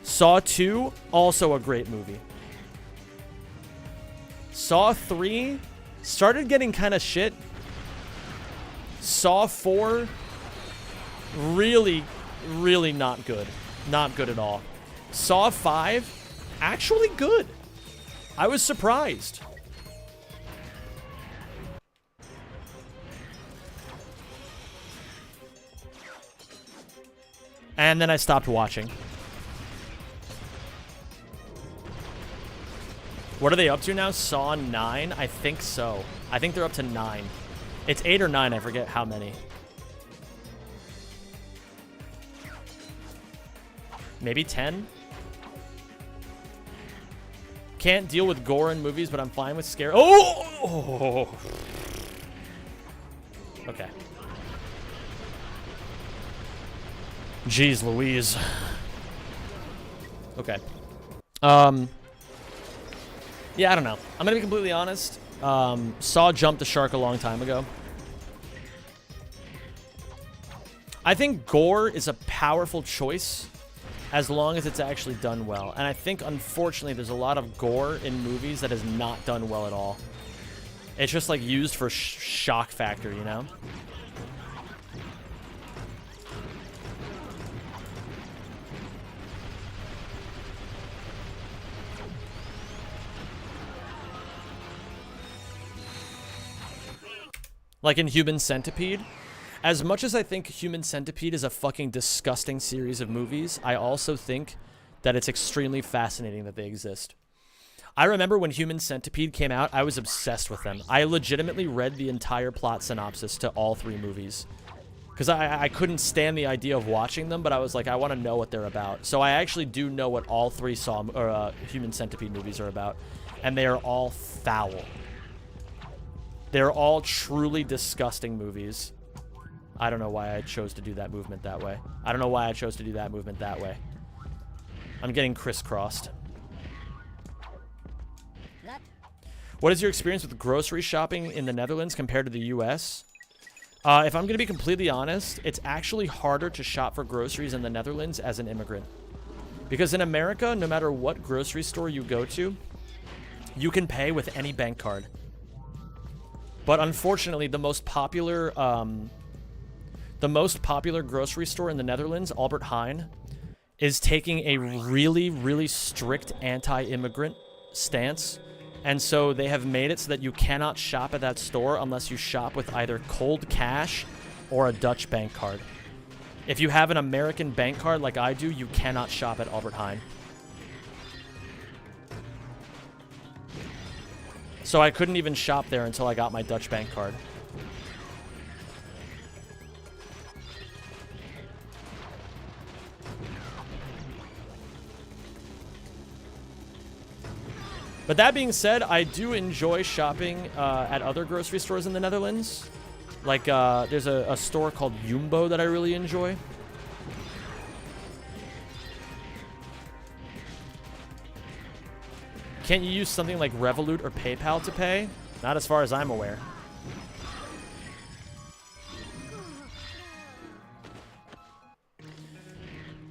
Saw 2, also a great movie. Saw 3 started getting kind of shit. Saw 4, really, really not good. Not good at all. Saw 5, actually good. I was surprised. And then I stopped watching. What are they up to now? Saw 9? I think so. I think they're up to 9. It's 8 or 9. I forget how many. Maybe 10? Can't deal with gore in movies, but I'm fine with scare. Oh! Okay. Jeez Louise. Okay. Yeah, I don't know. I'm gonna be completely honest. Saw jumped the shark a long time ago. I think gore is a powerful choice as long as it's actually done well. And I think, unfortunately, there's a lot of gore in movies that is not done well at all. It's just, like, used for shock factor, you know? Like in Human Centipede. As much as I think Human Centipede is a fucking disgusting series of movies, I also think that it's extremely fascinating that they exist. I remember when Human Centipede came out, I was obsessed with them. I legitimately read the entire plot synopsis to all 3 movies. Because I couldn't stand the idea of watching them, but I was like, I want to know what they're about. So I actually do know what all 3 Human Centipede movies are about. And they are all foul. They're all truly disgusting movies. I don't know why I chose to do that movement that way. I don't know why I chose to do that movement that way. I'm getting crisscrossed. What is your experience with grocery shopping in the Netherlands compared to the US? If I'm going to be completely honest, it's actually harder to shop for groceries in the Netherlands as an immigrant. Because in America, no matter what grocery store you go to, you can pay with any bank card. But unfortunately, the most popular grocery store in the Netherlands, Albert Heijn, is taking a really, really strict anti-immigrant stance. And so they have made it so that you cannot shop at that store unless you shop with either cold cash or a Dutch bank card. If you have an American bank card like I do, you cannot shop at Albert Heijn. So I couldn't even shop there until I got my Dutch bank card. But that being said, I do enjoy shopping at other grocery stores in the Netherlands. Like, there's a store called Jumbo that I really enjoy. Can't you use something like Revolut or PayPal to pay? Not as far as I'm aware.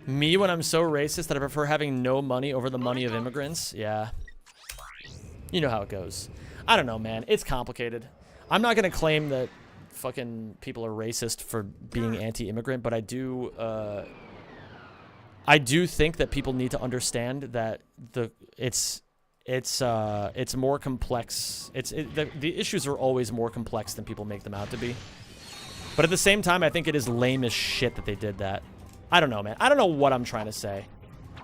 Me when I'm so racist that I prefer having no money over the money of immigrants? Yeah. You know how it goes. I don't know, man. It's complicated. I'm not going to claim that fucking people are racist for being anti-immigrant, but I do think that people need to understand that it's more complex. The issues are always more complex than people make them out to be. But at the same time, I think it is lame as shit that they did that. I don't know, man. I don't know what I'm trying to say.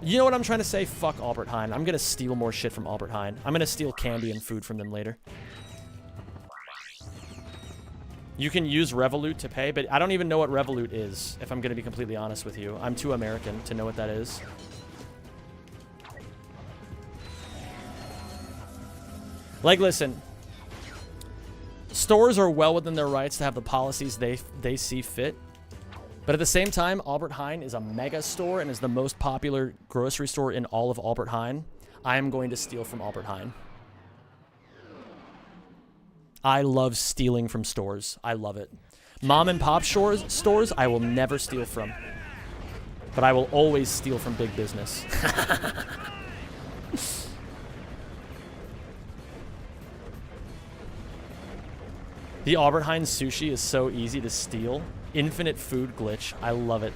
You know what I'm trying to say? Fuck Albert Heijn. I'm going to steal more shit from Albert Heijn. I'm going to steal candy and food from them later. You can use Revolut to pay, but I don't even know what Revolut is, if I'm going to be completely honest with you. I'm too American to know what that is. Like, listen. Stores are well within their rights to have the policies they see fit. But at the same time, Albert Heijn is a mega store and is the most popular grocery store in all of Albert Heijn. I am going to steal from Albert Heijn. I love stealing from stores. I love it. Mom and pop stores, I will never steal from. But I will always steal from big business. The Albert Heijn sushi is so easy to steal. Infinite food glitch. I love it.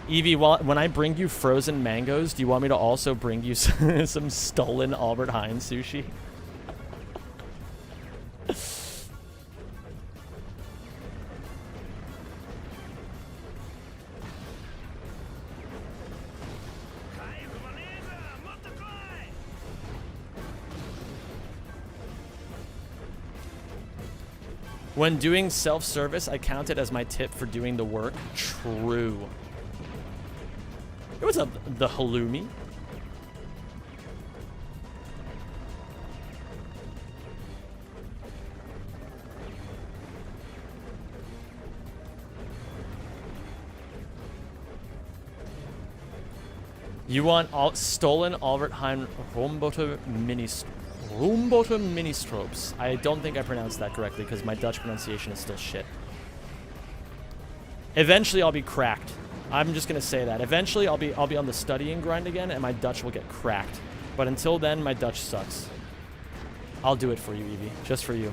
Evie, when I bring you frozen mangoes, do you want me to also bring you some stolen Albert Heijn sushi? When doing self-service, I count it as my tip for doing the work. True. Hey, what's up, the halloumi? You want stolen Albert Heijn Romboter Ministropes. I don't think I pronounced that correctly because my Dutch pronunciation is still shit. Eventually I'll be cracked. I'm just gonna say that. Eventually I'll be on the studying grind again and my Dutch will get cracked. But until then, my Dutch sucks. I'll do it for you, Evie. Just for you.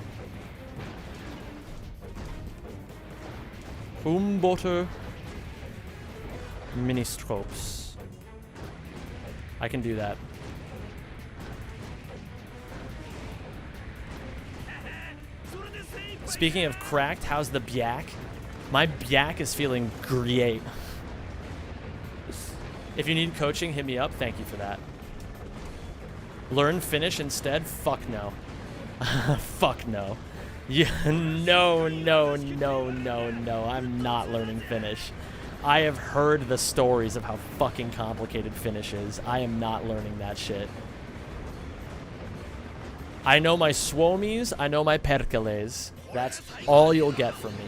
Romboter Ministropes. I can do that. Speaking of cracked, how's the byak? My byak is feeling great. If you need coaching, hit me up. Thank you for that. Learn Finnish instead? Fuck no. Fuck no. Yeah, no. I'm not learning Finnish. I have heard the stories of how fucking complicated Finnish is. I am not learning that shit. I know my Suomis, I know my Perkeles. That's all you'll get from me.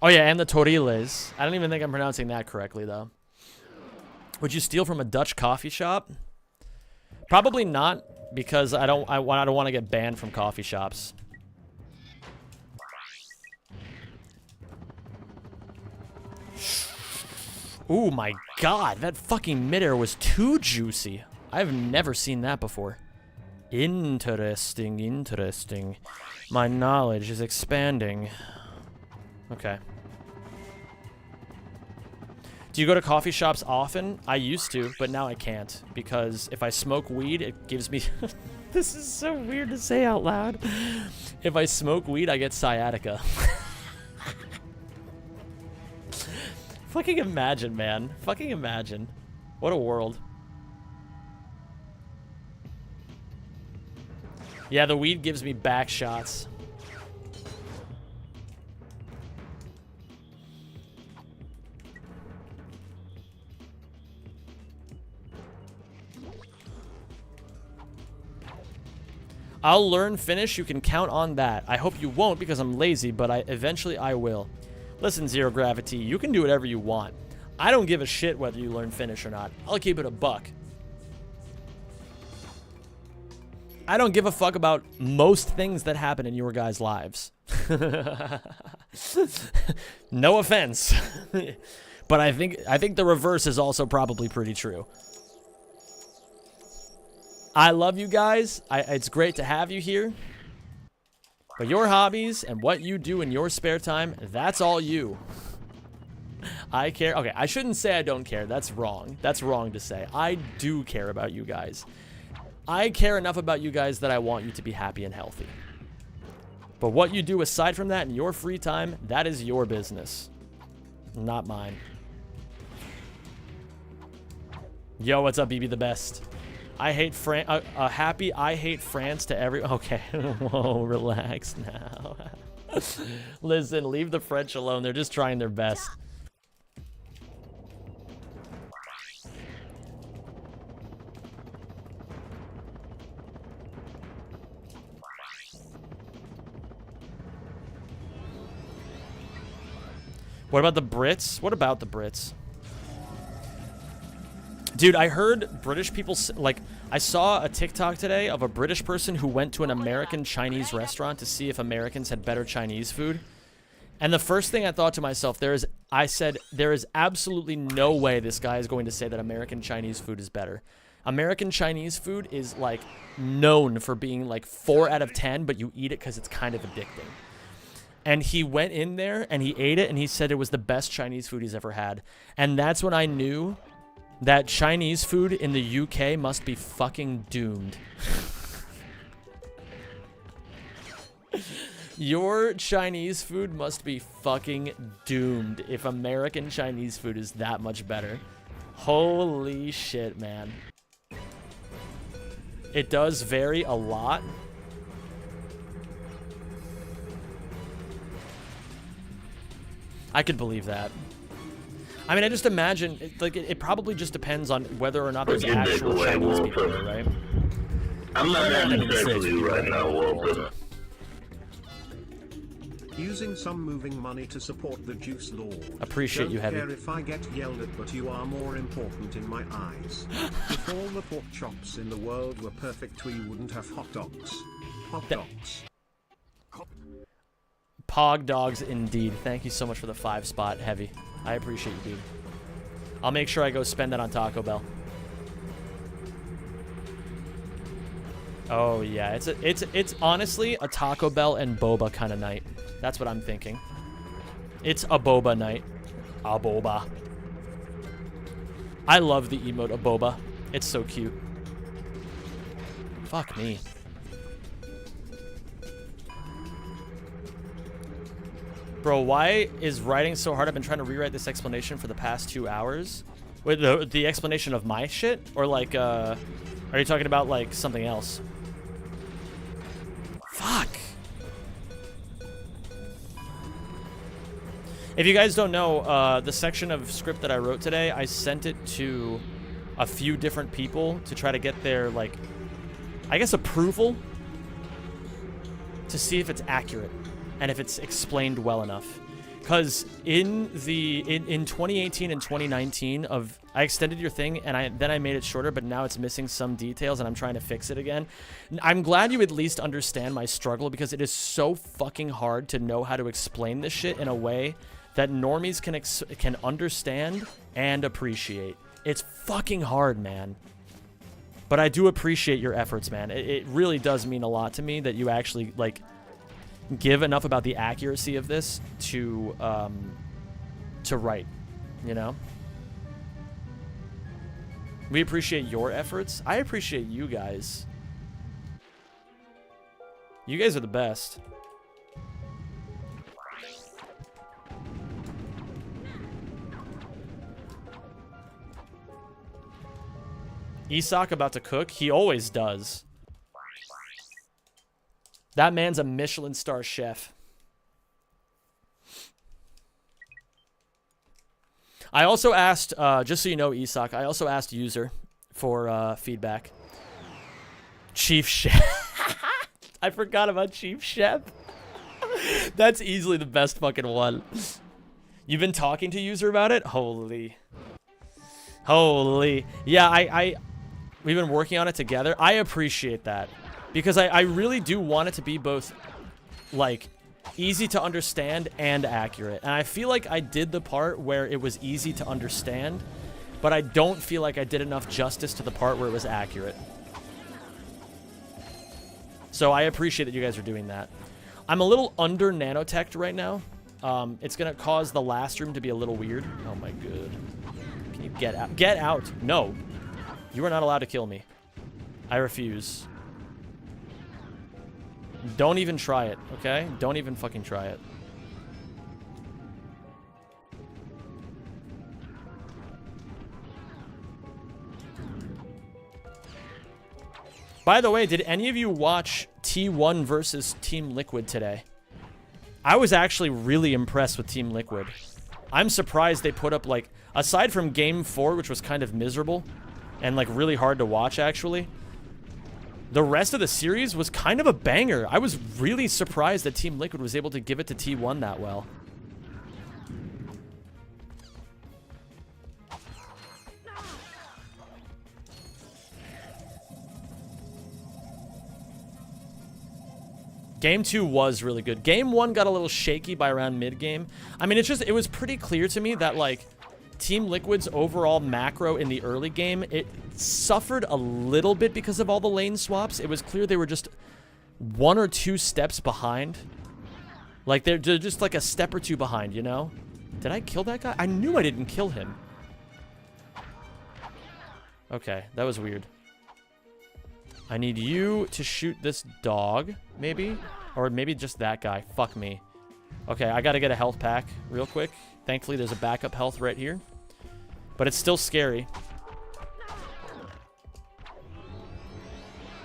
Oh yeah, and the Toriles. I don't even think I'm pronouncing that correctly though. Would you steal from a Dutch coffee shop? Probably not, because I don't want to get banned from coffee shops. Oh my god, that fucking midair was too juicy. I've never seen that before. Interesting. My knowledge is expanding. Okay. Do you go to coffee shops often? I used to, but now I can't. Because if I smoke weed, it gives me... This is so weird to say out loud. If I smoke weed, I get sciatica. Fucking imagine, man. Fucking imagine. What a world. Yeah, the weed gives me back shots. I'll learn Finnish. You can count on that. I hope you won't because I'm lazy, but eventually I will. Listen, Zero Gravity, you can do whatever you want. I don't give a shit whether you learn Finnish or not. I'll keep it a buck. I don't give a fuck about most things that happen in your guys' lives. No offense. But I think the reverse is also probably pretty true. I love you guys. It's great to have you here. But your hobbies and what you do in your spare time, that's all you. I care. Okay, I shouldn't say I don't care. That's wrong. That's wrong to say. I do care about you guys. I care enough about you guys that I want you to be happy and healthy. But what you do aside from that in your free time, that is your business. Not mine. Yo, what's up, BB the Best? I hate happy I hate France to every... Okay. Whoa, relax now. Listen, leave the French alone. They're just trying their best. What about the Brits? What about the Brits? Dude, I heard British people, like, I saw a TikTok today of a British person who went to an American Chinese restaurant to see if Americans had better Chinese food. And the first thing I thought to myself, I said, there is absolutely no way this guy is going to say that American Chinese food is better. American Chinese food is, like, known for being, like, 4 out of 10, but you eat it because it's kind of addicting. And he went in there, and he ate it, and he said it was the best Chinese food he's ever had. And that's when I knew that Chinese food in the UK must be fucking doomed. Your Chinese food must be fucking doomed if American Chinese food is that much better. Holy shit, man. It does vary a lot. I could believe that. I mean, I just imagine, it probably just depends on whether or not there's actual Chinese people there, right? I'm not having sex with you right now, Walter. Using some moving money to support the Juice Lord. Appreciate you, Heavy. Don't care if I get yelled at, but you are more important in my eyes. If all the pork chops in the world were perfect, we wouldn't have hot dogs. Hot dogs. Pog dogs, indeed. Thank you so much for the 5 spot, Heavy. I appreciate you, dude. I'll make sure I go spend that on Taco Bell. Oh yeah, it's honestly a Taco Bell and boba kind of night. That's what I'm thinking. It's a boba night. A boba. I love the emote a boba. It's so cute. Fuck me. Bro, why is writing so hard? I've been trying to rewrite this explanation for the past 2 hours. Wait, the explanation of my shit? Or like, are you talking about like something else? Fuck. If you guys don't know, the section of script that I wrote today, I sent it to a few different people to try to get their, like, I guess approval to see if it's accurate and if it's explained well enough. Because in 2018 and 2019 I extended your thing and then I made it shorter, but now it's missing some details and I'm trying to fix it again. I'm glad you at least understand my struggle, because it is so fucking hard to know how to explain this shit in a way that normies can understand and appreciate. It's fucking hard, man. But I do appreciate your efforts, man. It really does mean a lot to me that you actually, like, give enough about the accuracy of this to write, you know? We appreciate your efforts. I appreciate you guys. You guys are the best. Isak about to cook? He always does. That man's a Michelin star chef. I also asked, just so you know, Isak, I also asked user for feedback. Chief Chef. I forgot about Chief Chef. That's easily the best fucking one. You've been talking to user about it? Holy. Holy. Yeah, we've been working on it together. I appreciate that. Because I really do want it to be both, like, easy to understand and accurate. And I feel like I did the part where it was easy to understand, but I don't feel like I did enough justice to the part where it was accurate. So I appreciate that you guys are doing that. I'm a little under nanotech right now. It's going to cause the last room to be a little weird. Oh my god. Can you get out? Get out! No. You are not allowed to kill me. I refuse. Don't even try it, okay? Don't even fucking try it. By the way, did any of you watch T1 versus Team Liquid today? I was actually really impressed with Team Liquid. I'm surprised they put up, like, aside from Game 4, which was kind of miserable and, like, really hard to watch, actually, the rest of the series was kind of a banger. I was really surprised that Team Liquid was able to give it to T1 that well. Game 2 was really good. Game 1 got a little shaky by around mid-game. I mean, it was pretty clear to me that, like, Team Liquid's overall macro in the early game, it suffered a little bit because of all the lane swaps. It was clear they were just 1 or 2 steps behind. Like, they're just like a step or 2 behind, you know? Did I kill that guy? I knew I didn't kill him. Okay, that was weird. I need you to shoot this dog, maybe? Or maybe just that guy. Fuck me. Okay, I gotta get a health pack real quick. Thankfully, there's a backup health right here. But it's still scary.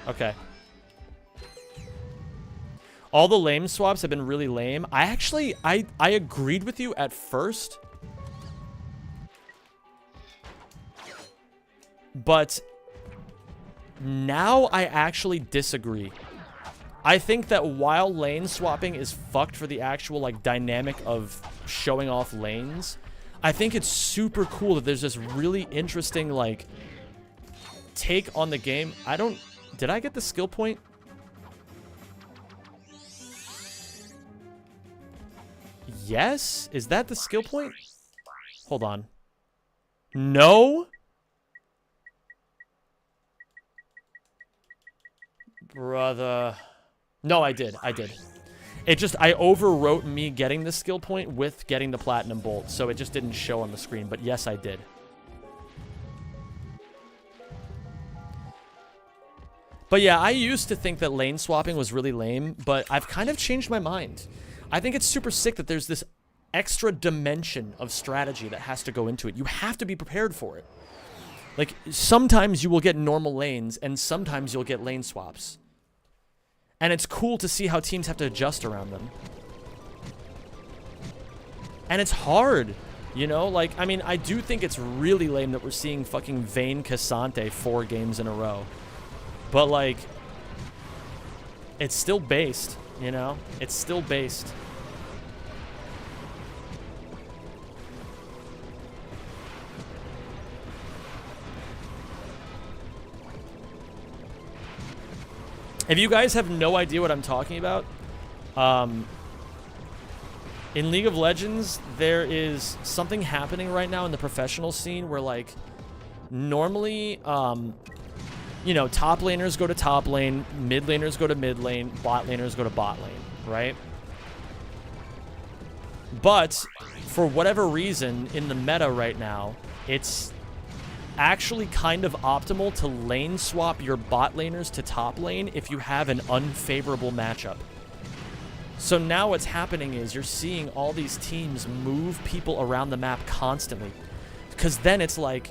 Okay. All the lame swaps have been really lame. I agreed with you at first. But now I actually disagree. I think that while lane swapping is fucked for the actual, like, dynamic of showing off lanes, I think it's super cool that there's this really interesting, like, take on the game. Did I get the skill point? Yes? Is that the skill point? Hold on. No? Brother. No, I did. I overwrote me getting the skill point with getting the platinum bolt, so it just didn't show on the screen, but yes, I did. But yeah, I used to think that lane swapping was really lame, but I've kind of changed my mind. I think it's super sick that there's this extra dimension of strategy that has to go into it. You have to be prepared for it. Like, sometimes you will get normal lanes, and sometimes you'll get lane swaps. And it's cool to see how teams have to adjust around them. And it's hard, you know? Like, I mean, I do think it's really lame that we're seeing fucking Vayne Cassante 4 games in a row. But, like, it's still based, you know? It's still based. If you guys have no idea what I'm talking about, in League of Legends, there is something happening right now in the professional scene where, like, normally, you know, top laners go to top lane, mid laners go to mid lane, bot laners go to bot lane, right? But for whatever reason, in the meta right now, it's actually kind of optimal to lane swap your bot laners to top lane if you have an unfavorable matchup. So now what's happening is you're seeing all these teams move people around the map constantly. Because then it's like,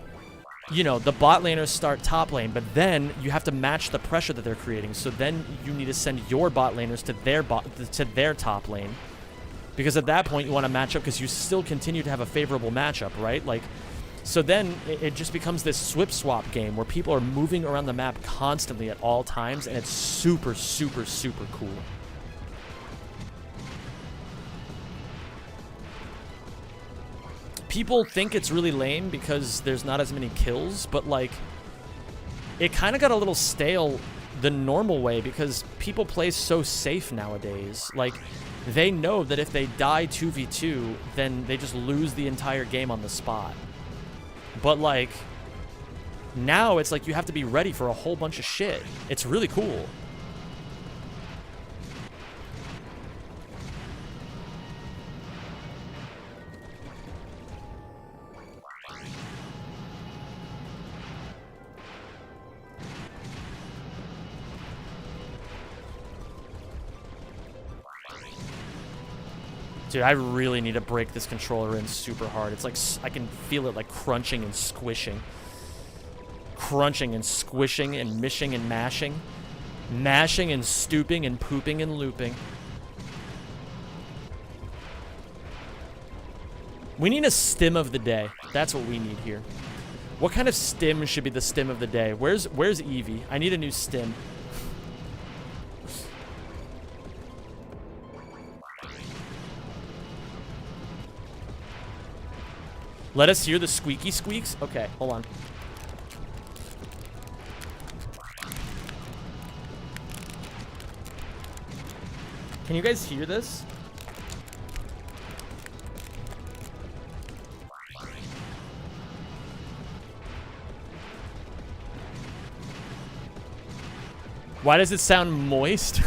you know, the bot laners start top lane, but then you have to match the pressure that they're creating. So then you need to send your bot laners to their top lane. Because at that point you want to match up because you still continue to have a favorable matchup, right? Like, so then it just becomes this swip swap game where people are moving around the map constantly at all times, and it's super, super, super cool. People think it's really lame because there's not as many kills, but, like, it kind of got a little stale the normal way because people play so safe nowadays. Like, they know that if they die 2v2, then they just lose the entire game on the spot. But, like, now it's like you have to be ready for a whole bunch of shit. It's really cool. Dude, I really need to break this controller in super hard. It's like, I can feel it like crunching and squishing. Crunching and squishing and mishing and mashing. Mashing and stooping and pooping and looping. We need a stim of the day. That's what we need here. What kind of stim should be the stim of the day? Where's Eevee? I need a new stim. Let us hear the squeaky squeaks. Okay, hold on. Can you guys hear this? Why does it sound moist?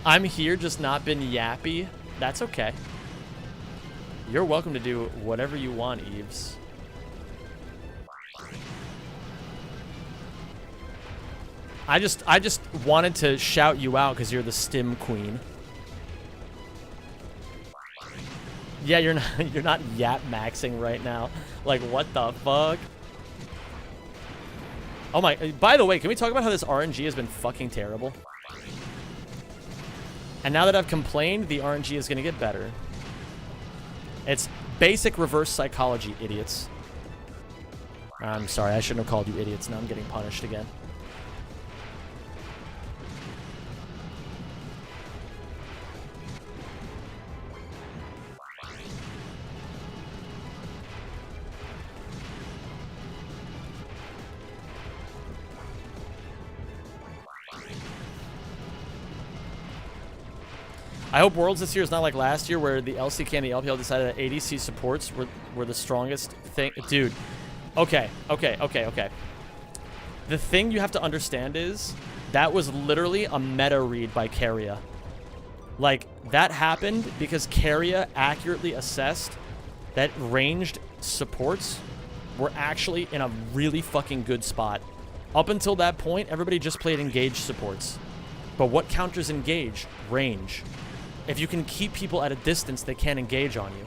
I'm here, just not been yappy. That's okay. You're welcome to do whatever you want, Eves. I just wanted to shout you out because you're the stim queen. Yeah, you're not yap maxing right now. Like, what the fuck? Oh my, by the way, can we talk about how this RNG has been fucking terrible? And now that I've complained, the RNG is gonna get better. It's basic reverse psychology, idiots. I'm sorry, I shouldn't have called you idiots. Now I'm getting punished again. I hope Worlds this year is not like last year where the LCK and the LPL decided that ADC supports were the strongest thing. Dude, okay. The thing you have to understand is that was literally a meta read by Keria. Like, that happened because Keria accurately assessed that ranged supports were actually in a really fucking good spot. Up until that point, everybody just played engaged supports. But what counters engage? Range. If you can keep people at a distance, they can't engage on you.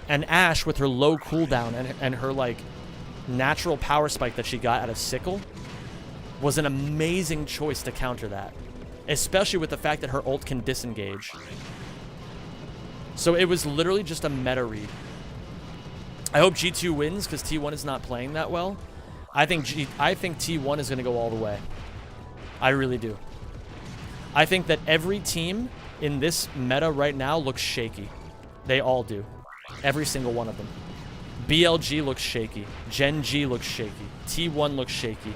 And Ashe, with her low cooldown and her, like, natural power spike that she got out of Sickle, was an amazing choice to counter that. Especially with the fact that her ult can disengage. So it was literally just a meta read. I hope G2 wins, because T1 is not playing that well. I think T1 is going to go all the way. I really do. I think that every team in this meta right now looks shaky. They all do. Every single one of them. BLG looks shaky. Gen G looks shaky. T1 looks shaky.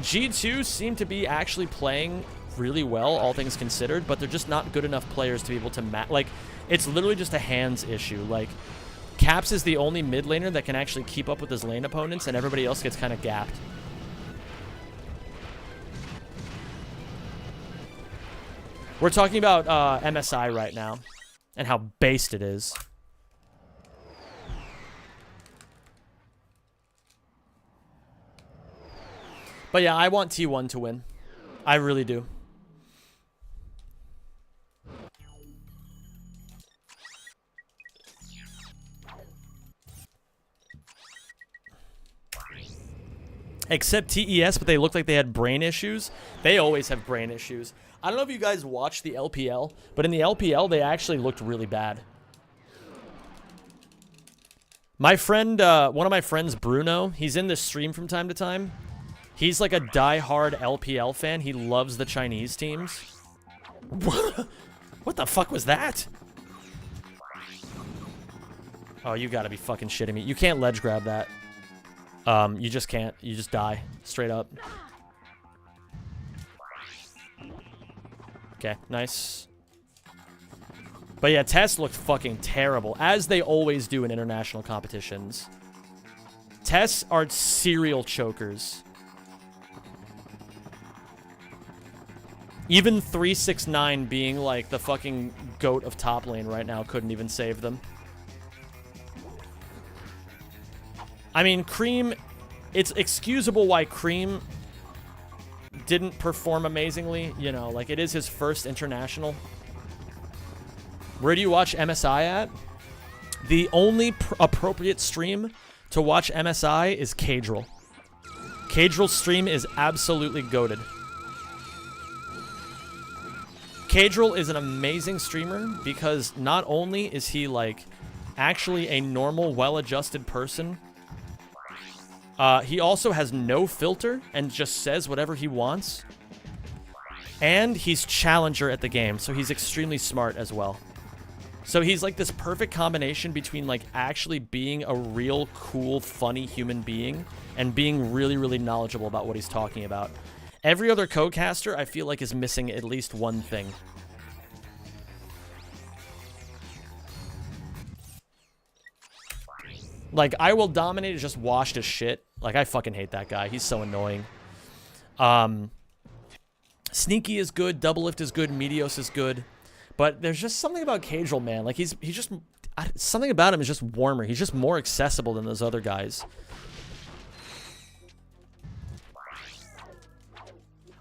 G2 seem to be actually playing really well, all things considered, but they're just not good enough players to be able to like, it's literally just a hands issue. Like, Caps is the only mid laner that can actually keep up with his lane opponents, and everybody else gets kind of gapped. We're talking about MSI right now and how based it is. But yeah, I want T1 to win. I really do. Except TES, but they looked like they had brain issues. They always have brain issues. I don't know if you guys watched the LPL, but in the LPL, they actually looked really bad. My friend, one of my friends, Bruno, he's in this stream from time to time. He's like a die-hard LPL fan. He loves the Chinese teams. What the fuck was that? Oh, you gotta be fucking shitting me. You can't ledge grab that. You just can't. You just die. Straight up. Okay, nice. But yeah, Tess looked fucking terrible, as they always do in international competitions. Tess are serial chokers. Even 369 being like the fucking goat of top lane right now couldn't even save them. I mean, Cream, it's excusable why Cream didn't perform amazingly. You know, like, it is his first international. Where do you watch MSI at? The only appropriate stream to watch MSI is Cadril. Cadril's stream is absolutely goated. Cadril is an amazing streamer because not only is he, like, actually a normal, well-adjusted person, he also has no filter and just says whatever he wants. And he's challenger at the game, so he's extremely smart as well. So he's like this perfect combination between, like, actually being a real cool, funny human being and being really, really knowledgeable about what he's talking about. Every other co-caster, I feel like, is missing at least one thing. Like, I Will Dominate is just washed as shit. Like, I fucking hate that guy. He's so annoying. Sneaky is good. Double Lift is good. Meteos is good. But there's just something about Caedrel, man. Like, he's just... something about him is just warmer. He's just more accessible than those other guys.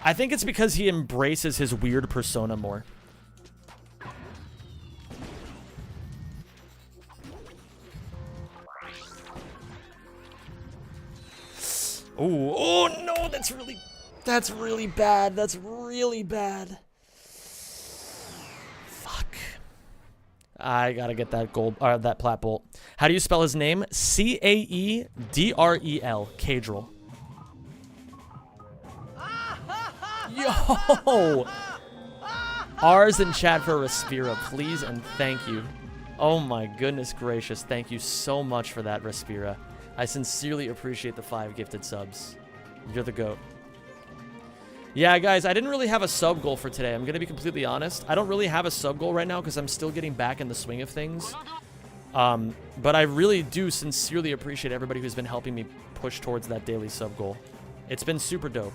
I think it's because he embraces his weird persona more. Ooh, oh no, that's really bad. That's really bad. Fuck. I gotta get that gold, that plat bolt. How do you spell his name? C-A-E-D-R-E-L. Caedrel. Yo! R's in chat for Respira, please and thank you. Oh my goodness gracious, thank you so much for that, Respira. I sincerely appreciate the 5 gifted subs. You're the GOAT. Yeah, guys, I didn't really have a sub goal for today. I'm going to be completely honest. I don't really have a sub goal right now because I'm still getting back in the swing of things. But I really do sincerely appreciate everybody who's been helping me push towards that daily sub goal. It's been super dope.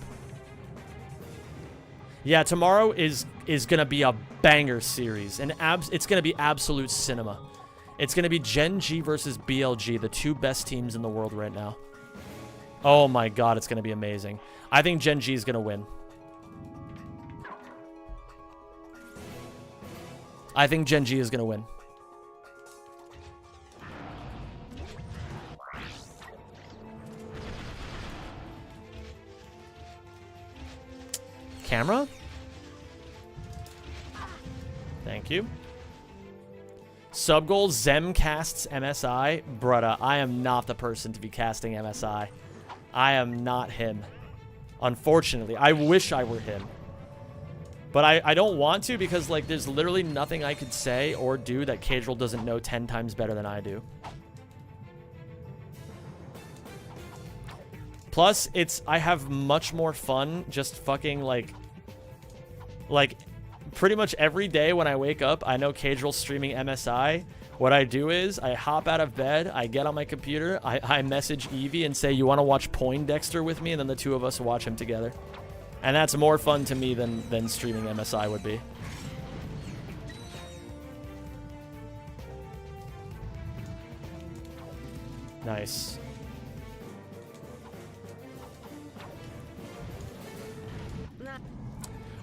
Yeah, tomorrow is going to be a banger series. It's going to be absolute cinema. It's going to be Gen G versus BLG, the 2 best teams in the world right now. Oh my god, it's going to be amazing. I think Gen G is going to win. I think Gen G is going to win. Camera? Thank you. Sub goal, Zem casts MSI. Brutta, I am not the person to be casting MSI. I am not him. Unfortunately. I wish I were him. But I don't want to because, like, there's literally nothing I could say or do that Caedrel doesn't know 10 times better than I do. Plus, I have much more fun just fucking, like, pretty much every day when I wake up, I know Caedrel's streaming MSI. What I do is I hop out of bed, I get on my computer, I message Evie and say, you want to watch Poindexter with me? And then the 2 of us watch him together. And that's more fun to me than streaming MSI would be. Nice.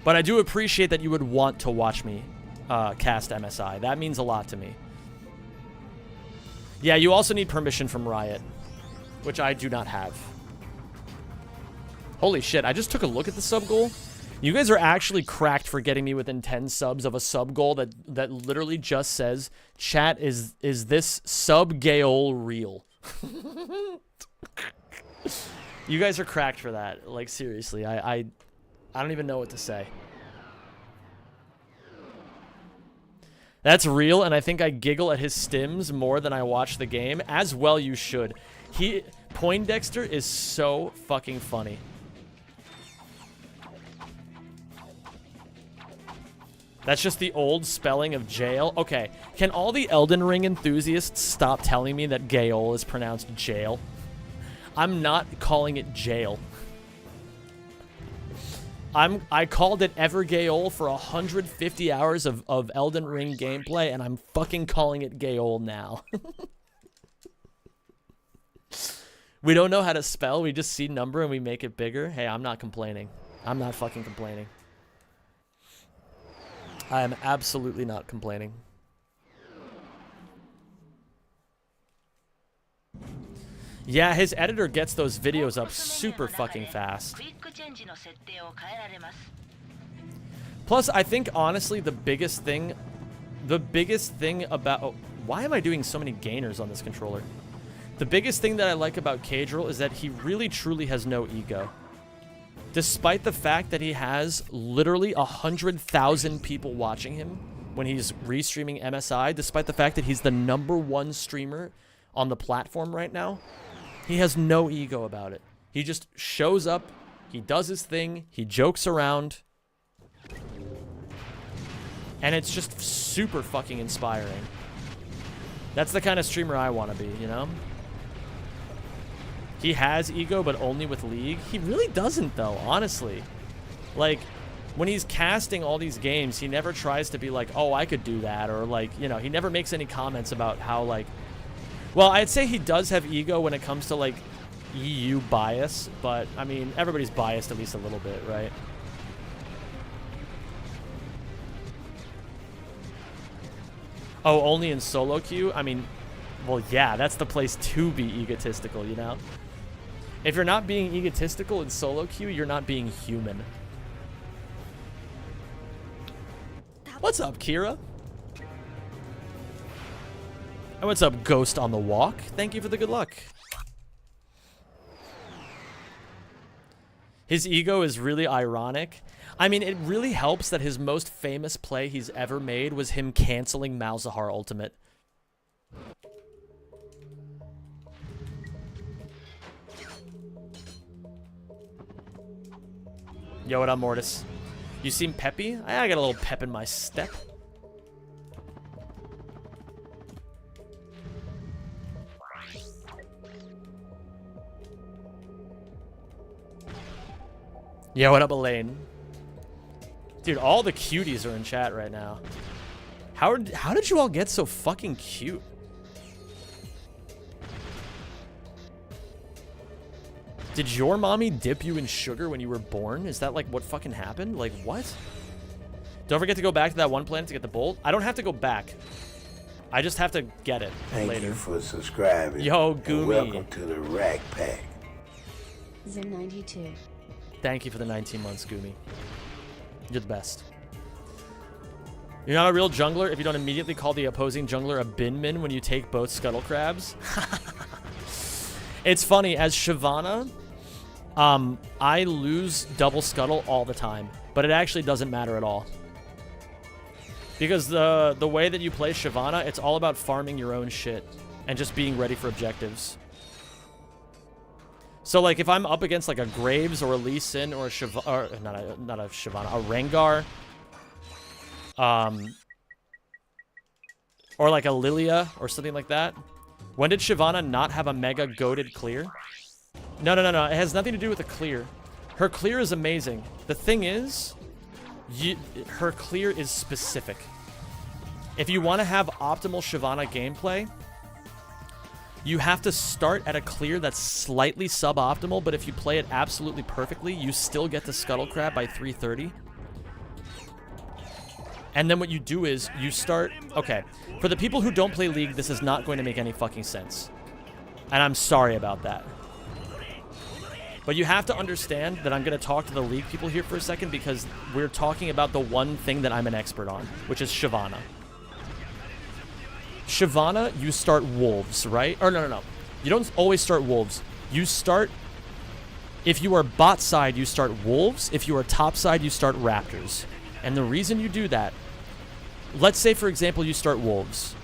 But I do appreciate that you would want to watch me cast MSI. That means a lot to me. Yeah, you also need permission from Riot, which I do not have. Holy shit, I just took a look at the sub goal. You guys are actually cracked for getting me within 10 subs of a sub goal that literally just says, chat, is this sub Gayol real? You guys are cracked for that. Like, seriously, I don't even know what to say. That's real, and I think I giggle at his stims more than I watch the game. As well you should. Poindexter is so fucking funny. That's just the old spelling of jail. Okay, can all the Elden Ring enthusiasts stop telling me that Gayol is pronounced jail? I'm not calling it jail. I called it Evergayol for 150 hours of Elden Ring gameplay, and I'm fucking calling it Gayol now. We don't know how to spell. We just see number and we make it bigger. Hey, I'm not complaining. I'm not fucking complaining. I am absolutely not complaining. Yeah, his editor gets those videos up super fucking fast. Plus, I think, honestly, the biggest thing about... Oh, why am I doing so many gainers on this controller? The biggest thing that I like about Caedrel is that he really, truly has no ego. Despite the fact that he has literally 100,000 people watching him when he's restreaming MSI, despite the fact that he's the #1 streamer on the platform right now, he has no ego about it. He just shows up, He does his thing. He jokes around. And it's just super fucking inspiring. That's the kind of streamer I want to be, you know? He has ego, but only with League. He really doesn't, though, honestly. Like, when he's casting all these games, he never tries to be like, oh, I could do that. Or, like, you know, he never makes any comments about how, like... Well, I'd say he does have ego when it comes to, like, EU bias. But, I mean, everybody's biased at least a little bit, right? Oh, only in solo queue? I mean, well, yeah, that's the place to be egotistical, you know? If you're not being egotistical in solo queue, you're not being human. What's up, Kira? And what's up, Ghost on the Walk? Thank you for the good luck. His ego is really ironic. I mean, it really helps that his most famous play he's ever made was him canceling Malzahar Ultimate. Yo, what up, Mortis? You seem peppy? I got a little pep in my step. Yo, what up, Elaine? Dude, all the cuties are in chat right now. How did you all get so fucking cute? Did your mommy dip you in sugar when you were born? Is that like what fucking happened? Like what? Don't forget to go back to that one planet to get the bolt. I don't have to go back. I just have to get it later. Thank you for subscribing. Yo, and Goomy. welcome to the Rack Pack. Zim92. Thank you for the 19 months, Goomy. You're the best. You're not a real jungler if you don't immediately call the opposing jungler a binman when you take both scuttle crabs. It's funny, as Shyvana, I lose double scuttle all the time, but it actually doesn't matter at all. Because the way that you play Shyvana, it's all about farming your own shit and just being ready for objectives. So, like, if I'm up against, like, a Graves or a Lee Sin or a Shyvana, or not a Shyvana, a Rengar, or, like, a Lilia or something like that. When did Shyvana not have a mega goated clear? No. It has nothing to do with the clear. Her clear is amazing. The thing is, her clear is specific. If you want to have optimal Shyvana gameplay, you have to start at a clear that's slightly suboptimal, but if you play it absolutely perfectly, you still get to Scuttle Crab by 330. And then what you do is you start... Okay, for the people who don't play League, this is not going to make any fucking sense. And I'm sorry about that. But you have to understand that I'm going to talk to the League people here for a second because we're talking about the one thing that I'm an expert on, which is Shyvana. Shyvana, you start Wolves, right? Or no. You don't always start Wolves. You start... If you are bot side, you start Wolves. If you are top side, you start Raptors. And the reason you do that... Let's say, for example, you start Wolves.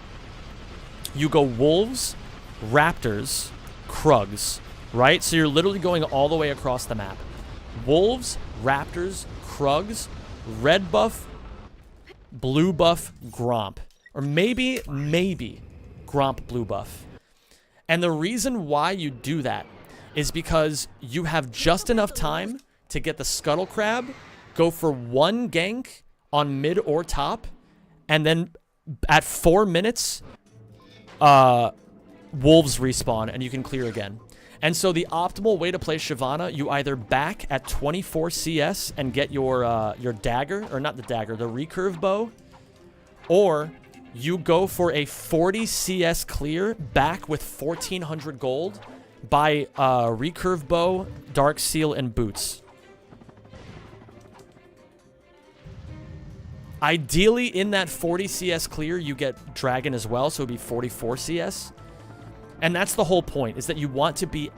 You go Wolves, Raptors, Krugs, right? So you're literally going all the way across the map. Wolves, Raptors, Krugs, red buff, blue buff, Gromp. Or maybe Gromp blue buff. And the reason why you do that is because you have just enough time to get the Scuttle Crab, go for one gank on mid or top, and then at 4 minutes, Wolves respawn and you can clear again. And so the optimal way to play Shyvana, you either back at 24 CS and get your dagger, or not the dagger, the recurve bow, or you go for a 40 CS clear back with 1400 gold by recurve bow, dark seal, and boots. Ideally, in that 40 CS clear, you get dragon as well, so it'd be 44 CS. And that's the whole point, is that you want to be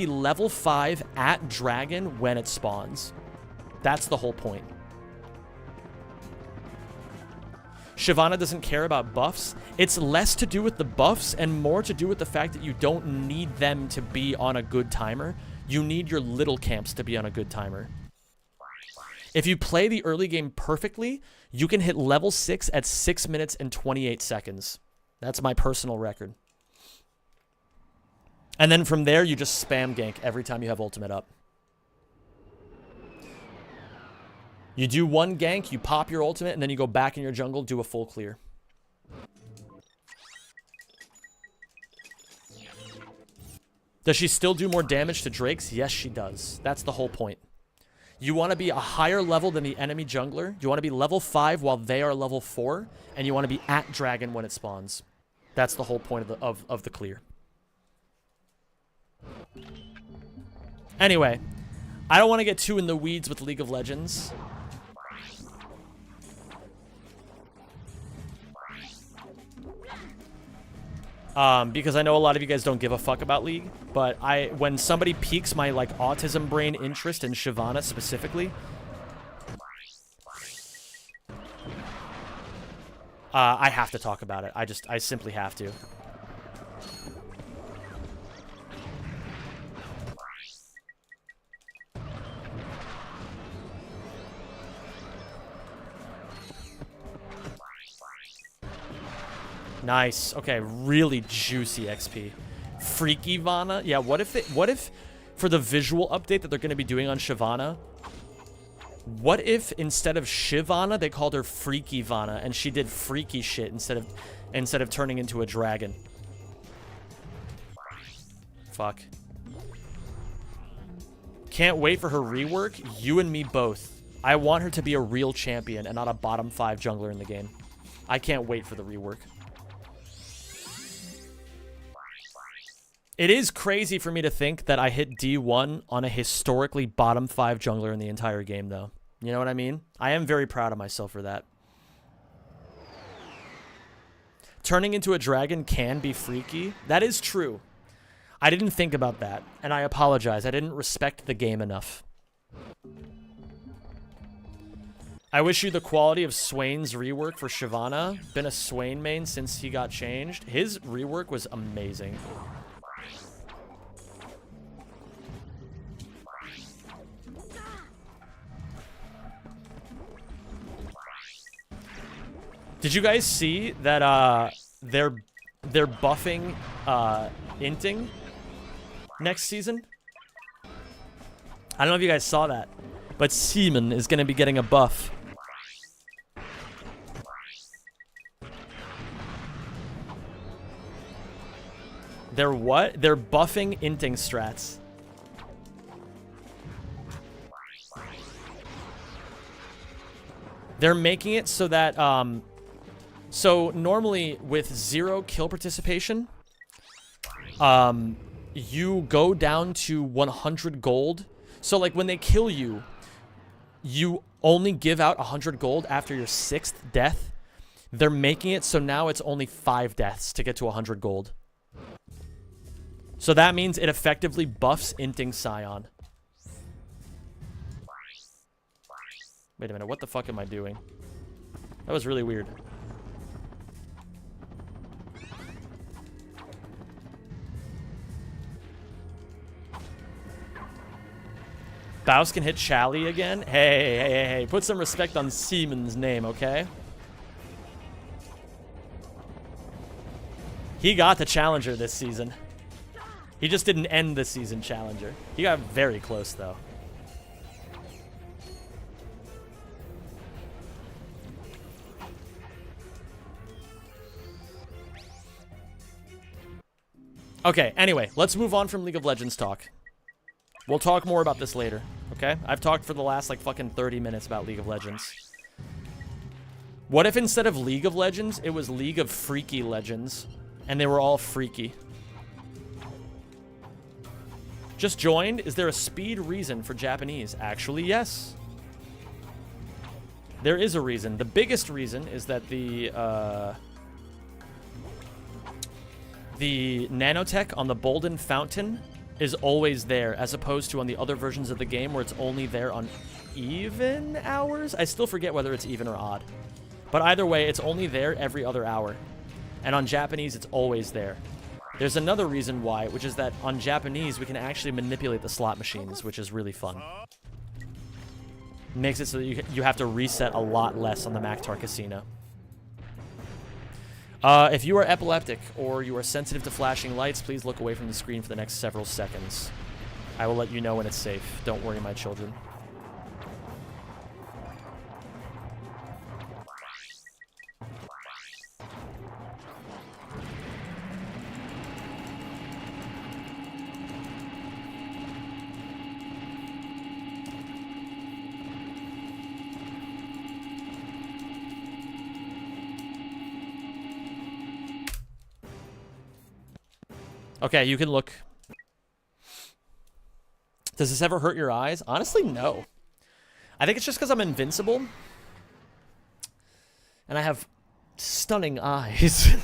level 5 at dragon when it spawns. That's the whole point. Shyvana doesn't care about buffs. It's less to do with the buffs and more to do with the fact that you don't need them to be on a good timer. You need your little camps to be on a good timer. If you play the early game perfectly, you can hit level 6 at 6 minutes and 28 seconds. That's my personal record. And then from there, you just spam gank every time you have ultimate up. You do one gank, you pop your ultimate, and then you go back in your jungle, do a full clear. Does she still do more damage to Drakes? Yes, she does. That's the whole point. You want to be a higher level than the enemy jungler. You want to be level 5 while they are level 4. And you want to be at dragon when it spawns. That's the whole point of the clear. Anyway, I don't want to get too in the weeds with League of Legends. Because I know a lot of you guys don't give a fuck about League, but when somebody piques my like autism brain interest in Shyvana specifically, I have to talk about it. I simply have to. Nice. Okay, really juicy XP. Freaky Vana. Yeah, what if for the visual update that they're going to be doing on Shyvana, what if instead of Shyvana they called her Freaky Vana and she did freaky shit instead of turning into a dragon? Fuck. Can't wait for her rework. You and me both. I want her to be a real champion and not a bottom 5 jungler in the game. I can't wait for the rework. It is crazy for me to think that I hit D1 on a historically bottom 5 jungler in the entire game, though. You know what I mean? I am very proud of myself for that. Turning into a dragon can be freaky. That is true. I didn't think about that, and I apologize. I didn't respect the game enough. I wish you the quality of Swain's rework for Shyvana. Been a Swain main since he got changed. His rework was amazing. Did you guys see that they're buffing inting next season? I don't know if you guys saw that, but Seaman is going to be getting a buff. They're what? They're buffing inting strats. They're making it so that so normally with 0 kill participation, you go down to 100 gold. So like when they kill you, you only give out 100 gold after your 6th death. They're making it so now it's only 5 deaths to get to 100 gold. So that means it effectively buffs inting Scion. Wait a minute, what the fuck am I doing? That was really weird. Baus can hit Chally again? Hey. Put some respect on Seaman's name, okay? He got the Challenger this season. He just didn't end the season Challenger. He got very close, though. Okay, anyway, let's move on from League of Legends talk. We'll talk more about this later, okay? I've talked for the last, like, fucking 30 minutes about League of Legends. What if instead of League of Legends, it was League of Freaky Legends, and they were all freaky? Just joined? Is there a speed reason for Japanese? Actually, yes. There is a reason. The biggest reason is that the nanotech on the Bolden Fountain is always there, as opposed to on the other versions of the game where it's only there on even hours? I still forget whether it's even or odd. But either way, it's only there every other hour. And on Japanese, it's always there. There's another reason why, which is that on Japanese, we can actually manipulate the slot machines, which is really fun. Makes it so that you have to reset a lot less on the Maktar Casino. If you are epileptic or you are sensitive to flashing lights, please look away from the screen for the next several seconds. I will let you know when it's safe. Don't worry, my children. Okay, you can look. Does this ever hurt your eyes? Honestly, no. I think it's just because I'm invincible. And I have stunning eyes.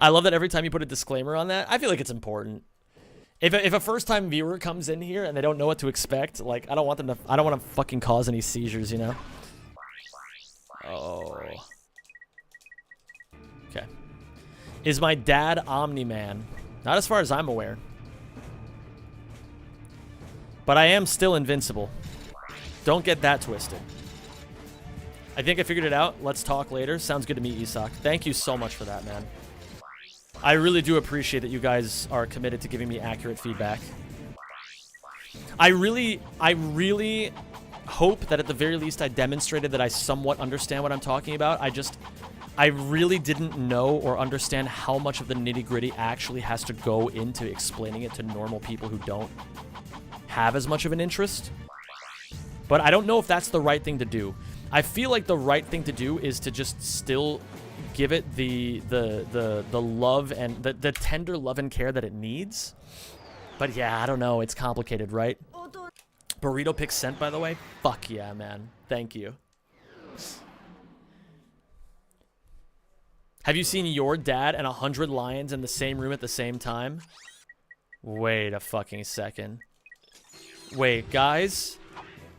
I love that every time you put a disclaimer on that. I feel like it's important. If a first-time viewer comes in here and they don't know what to expect, like, I don't want to fucking cause any seizures, you know? Oh. Okay. Is my dad Omni-Man? Not as far as I'm aware. But I am still invincible. Don't get that twisted. I think I figured it out. Let's talk later. Sounds good to me, Isak. Thank you so much for that, man. I really do appreciate that you guys are committed to giving me accurate feedback. I really hope that at the very least I demonstrated that I somewhat understand what I'm talking about. I really didn't know or understand how much of the nitty-gritty actually has to go into explaining it to normal people who don't have as much of an interest. But I don't know if that's the right thing to do. I feel like the right thing to do is to just still give it the love and the tender love and care that it needs. But yeah, I don't know. It's complicated, right? Burrito pick sent, by the way. Fuck yeah, man. Thank you. Have you seen your dad and 100 lions in the same room at the same time? Wait a fucking second. Wait, guys.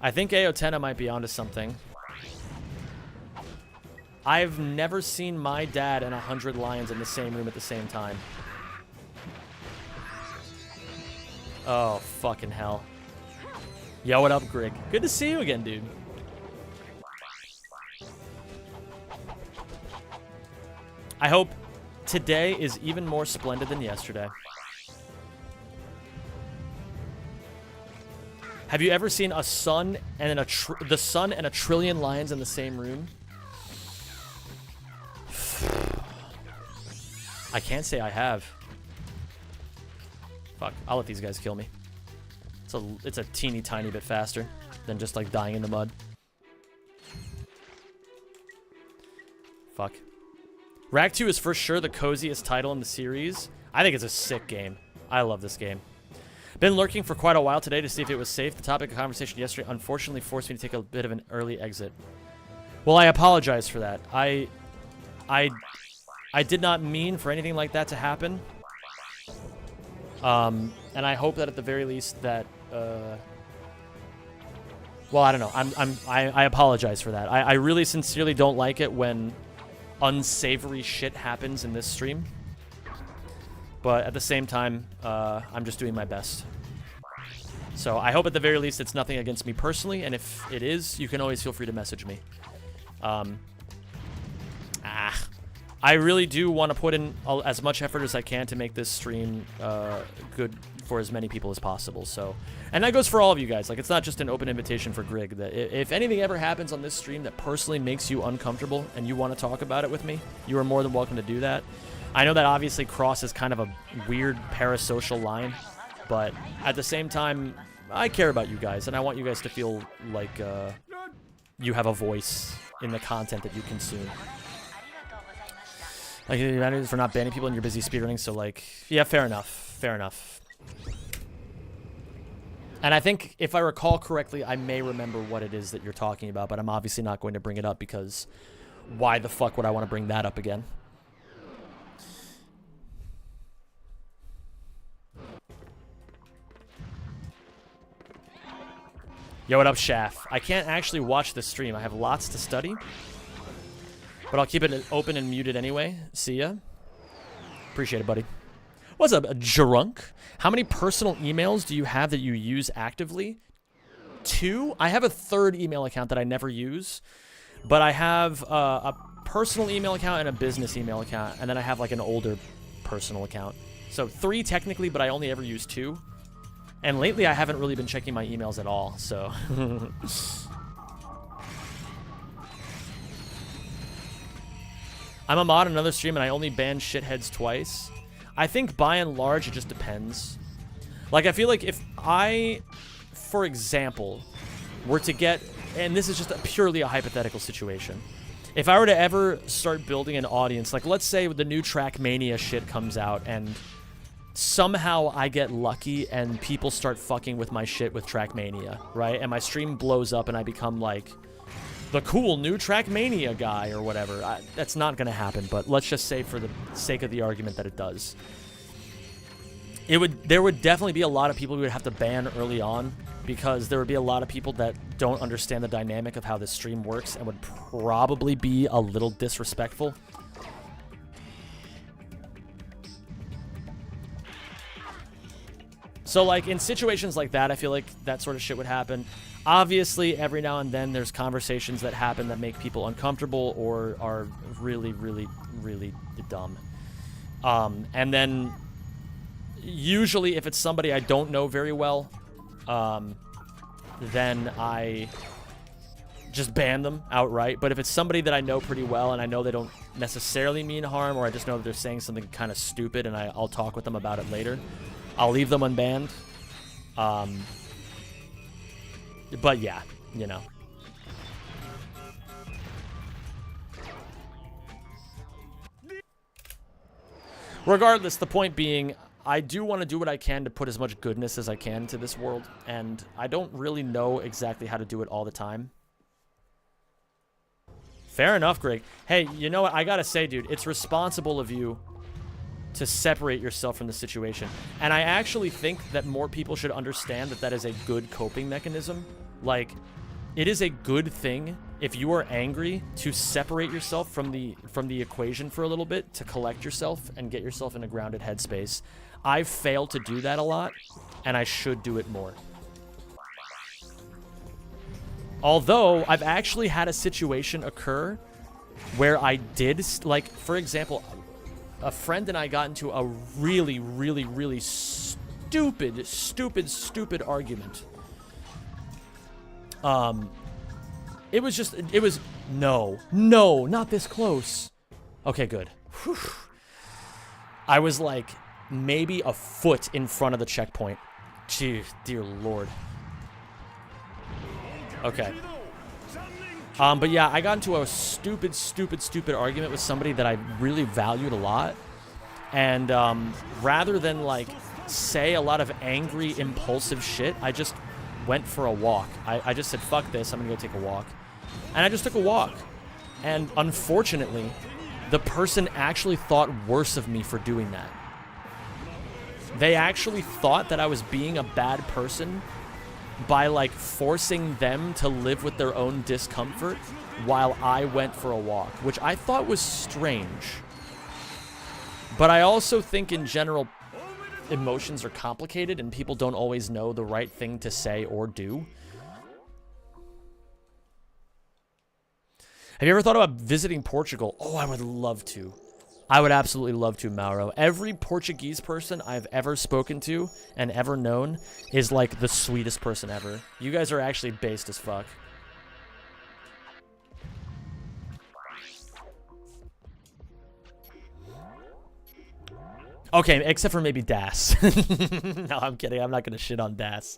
I think Aotena might be onto something. I've never seen my dad and 100 lions in the same room at the same time. Oh, fucking hell. Yo, what up, Greg? Good to see you again, dude. I hope today is even more splendid than yesterday. Have you ever seen a sun and the sun and a trillion lions in the same room? I can't say I have. Fuck, I'll let these guys kill me. It's a teeny tiny bit faster than just like dying in the mud. Fuck. Rack 2 is for sure the coziest title in the series. I think it's a sick game. I love this game. Been lurking for quite a while today to see if it was safe. The topic of conversation yesterday unfortunately forced me to take a bit of an early exit. Well, I apologize for that. I did not mean for anything like that to happen. And I hope that at the very least that well, I don't know. I apologize for that. I really sincerely don't like it when unsavory shit happens in this stream. But at the same time, I'm just doing my best. So I hope at the very least it's nothing against me personally, and if it is, you can always feel free to message me. I really do want to put in as much effort as I can to make this stream good for as many people as possible. So, and that goes for all of you guys. Like, it's not just an open invitation for Grig. That if anything ever happens on this stream that personally makes you uncomfortable and you want to talk about it with me, you are more than welcome to do that. I know that obviously cross is kind of a weird parasocial line, but at the same time, I care about you guys, and I want you guys to feel like you have a voice in the content that you consume. Like, for not banning people and you're busy speedrunning, so like, yeah, fair enough. Fair enough. And I think, if I recall correctly, I may remember what it is that you're talking about, but I'm obviously not going to bring it up because why the fuck would I want to bring that up again? Yo, what up, Shaft? I can't actually watch this stream. I have lots to study. But I'll keep it open and muted anyway. See ya. Appreciate it, buddy. What's up, Drunk? How many personal emails do you have that you use actively? 2. I have a 3rd email account that I never use, but I have a personal email account and a business email account, and then I have like an older personal account. So 3 technically, but I only ever use 2. And lately I haven't really been checking my emails at all, so. I'm a mod on another stream and I only ban shitheads twice. I think by and large it just depends. Like I feel like if I, for example, were to get, and this is just purely a hypothetical situation. If I were to ever start building an audience, like let's say the new Trackmania shit comes out and somehow I get lucky and people start fucking with my shit with Trackmania, right? And my stream blows up and I become like the cool new Trackmania guy or whatever. That's not going to happen, but let's just say for the sake of the argument that it does. There would definitely be a lot of people who would have to ban early on because there would be a lot of people that don't understand the dynamic of how this stream works and would probably be a little disrespectful. So, like, in situations like that, I feel like that sort of shit would happen. Obviously, every now and then, there's conversations that happen that make people uncomfortable or are really, really, really dumb. And then, usually, if it's somebody I don't know very well, then I just ban them outright. But if it's somebody that I know pretty well and I know they don't necessarily mean harm, or I just know that they're saying something kind of stupid and I'll talk with them about it later, I'll leave them unbanned. But yeah, you know. Regardless, the point being, I do want to do what I can to put as much goodness as I can into this world, and I don't really know exactly how to do it all the time. Fair enough, Greg. Hey, you know what? I gotta say, dude, it's responsible of you to separate yourself from the situation. And I actually think that more people should understand that that is a good coping mechanism. Like, it is a good thing if you are angry to separate yourself from the equation for a little bit, to collect yourself and get yourself in a grounded headspace. I've failed to do that a lot, and I should do it more. Although, I've actually had a situation occur where I did, like, for example, a friend and I got into a really, really, really stupid argument. It was no, not this close. Okay, good. Whew. I was like maybe a foot in front of the checkpoint. Gee, dear Lord. Okay. But yeah, I got into a stupid argument with somebody that I really valued a lot. And rather than like say a lot of angry, impulsive shit, I just went for a walk. I just said, fuck this, I'm gonna go take a walk. And I just took a walk. And unfortunately, the person actually thought worse of me for doing that. They actually thought that I was being a bad person by like forcing them to live with their own discomfort while I went for a walk, which I thought was strange. But I also think in general, emotions are complicated and people don't always know the right thing to say or do. Have you ever thought about visiting Portugal? Oh, I would love to. I would absolutely love to, Mauro. Every Portuguese person I've ever spoken to and ever known is like the sweetest person ever. You guys are actually based as fuck. Okay, except for maybe Das. No, I'm kidding. I'm not going to shit on Das.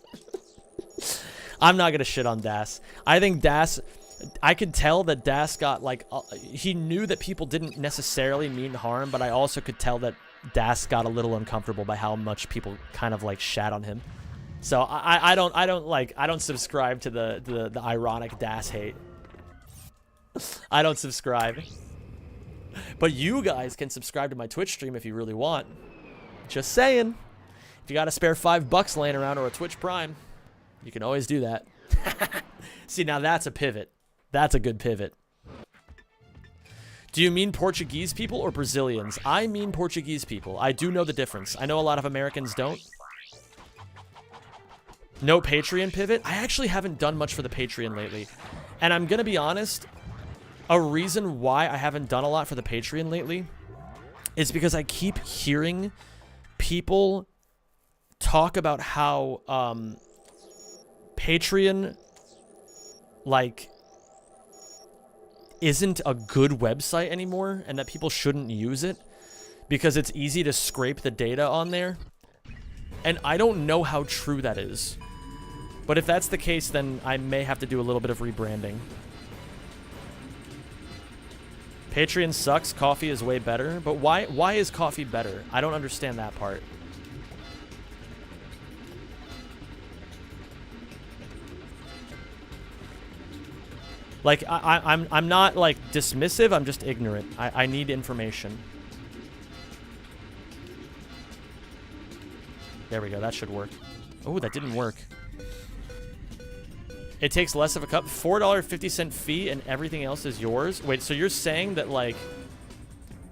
I'm not going to shit on Das. I think Das... I could tell that Das got, like... he knew that people didn't necessarily mean harm, but I also could tell that Das got a little uncomfortable by how much people kind of, like, shat on him. So, I don't subscribe to the ironic Das hate. I don't subscribe. But you guys can subscribe to my Twitch stream if you really want. Just saying. If you got a spare $5 laying around or a Twitch Prime, you can always do that. See, now that's a pivot. That's a good pivot. Do you mean Portuguese people or Brazilians? I mean Portuguese people. I do know the difference. I know a lot of Americans don't. No Patreon pivot? I actually haven't done much for the Patreon lately. And I'm going to be honest, a reason why I haven't done a lot for the Patreon lately is because I keep hearing people talk about how Patreon, like, isn't a good website anymore and that people shouldn't use it because it's easy to scrape the data on there. And I don't know how true that is. But if that's the case, then I may have to do a little bit of rebranding. Patreon sucks. Coffee is way better. But why is coffee better? I don't understand that part. Like, I'm not, like, dismissive. I'm just ignorant. I need information. There we go. That should work. Oh, that didn't work. It takes less of a cup. $4.50 fee and everything else is yours. Wait, so you're saying that, like,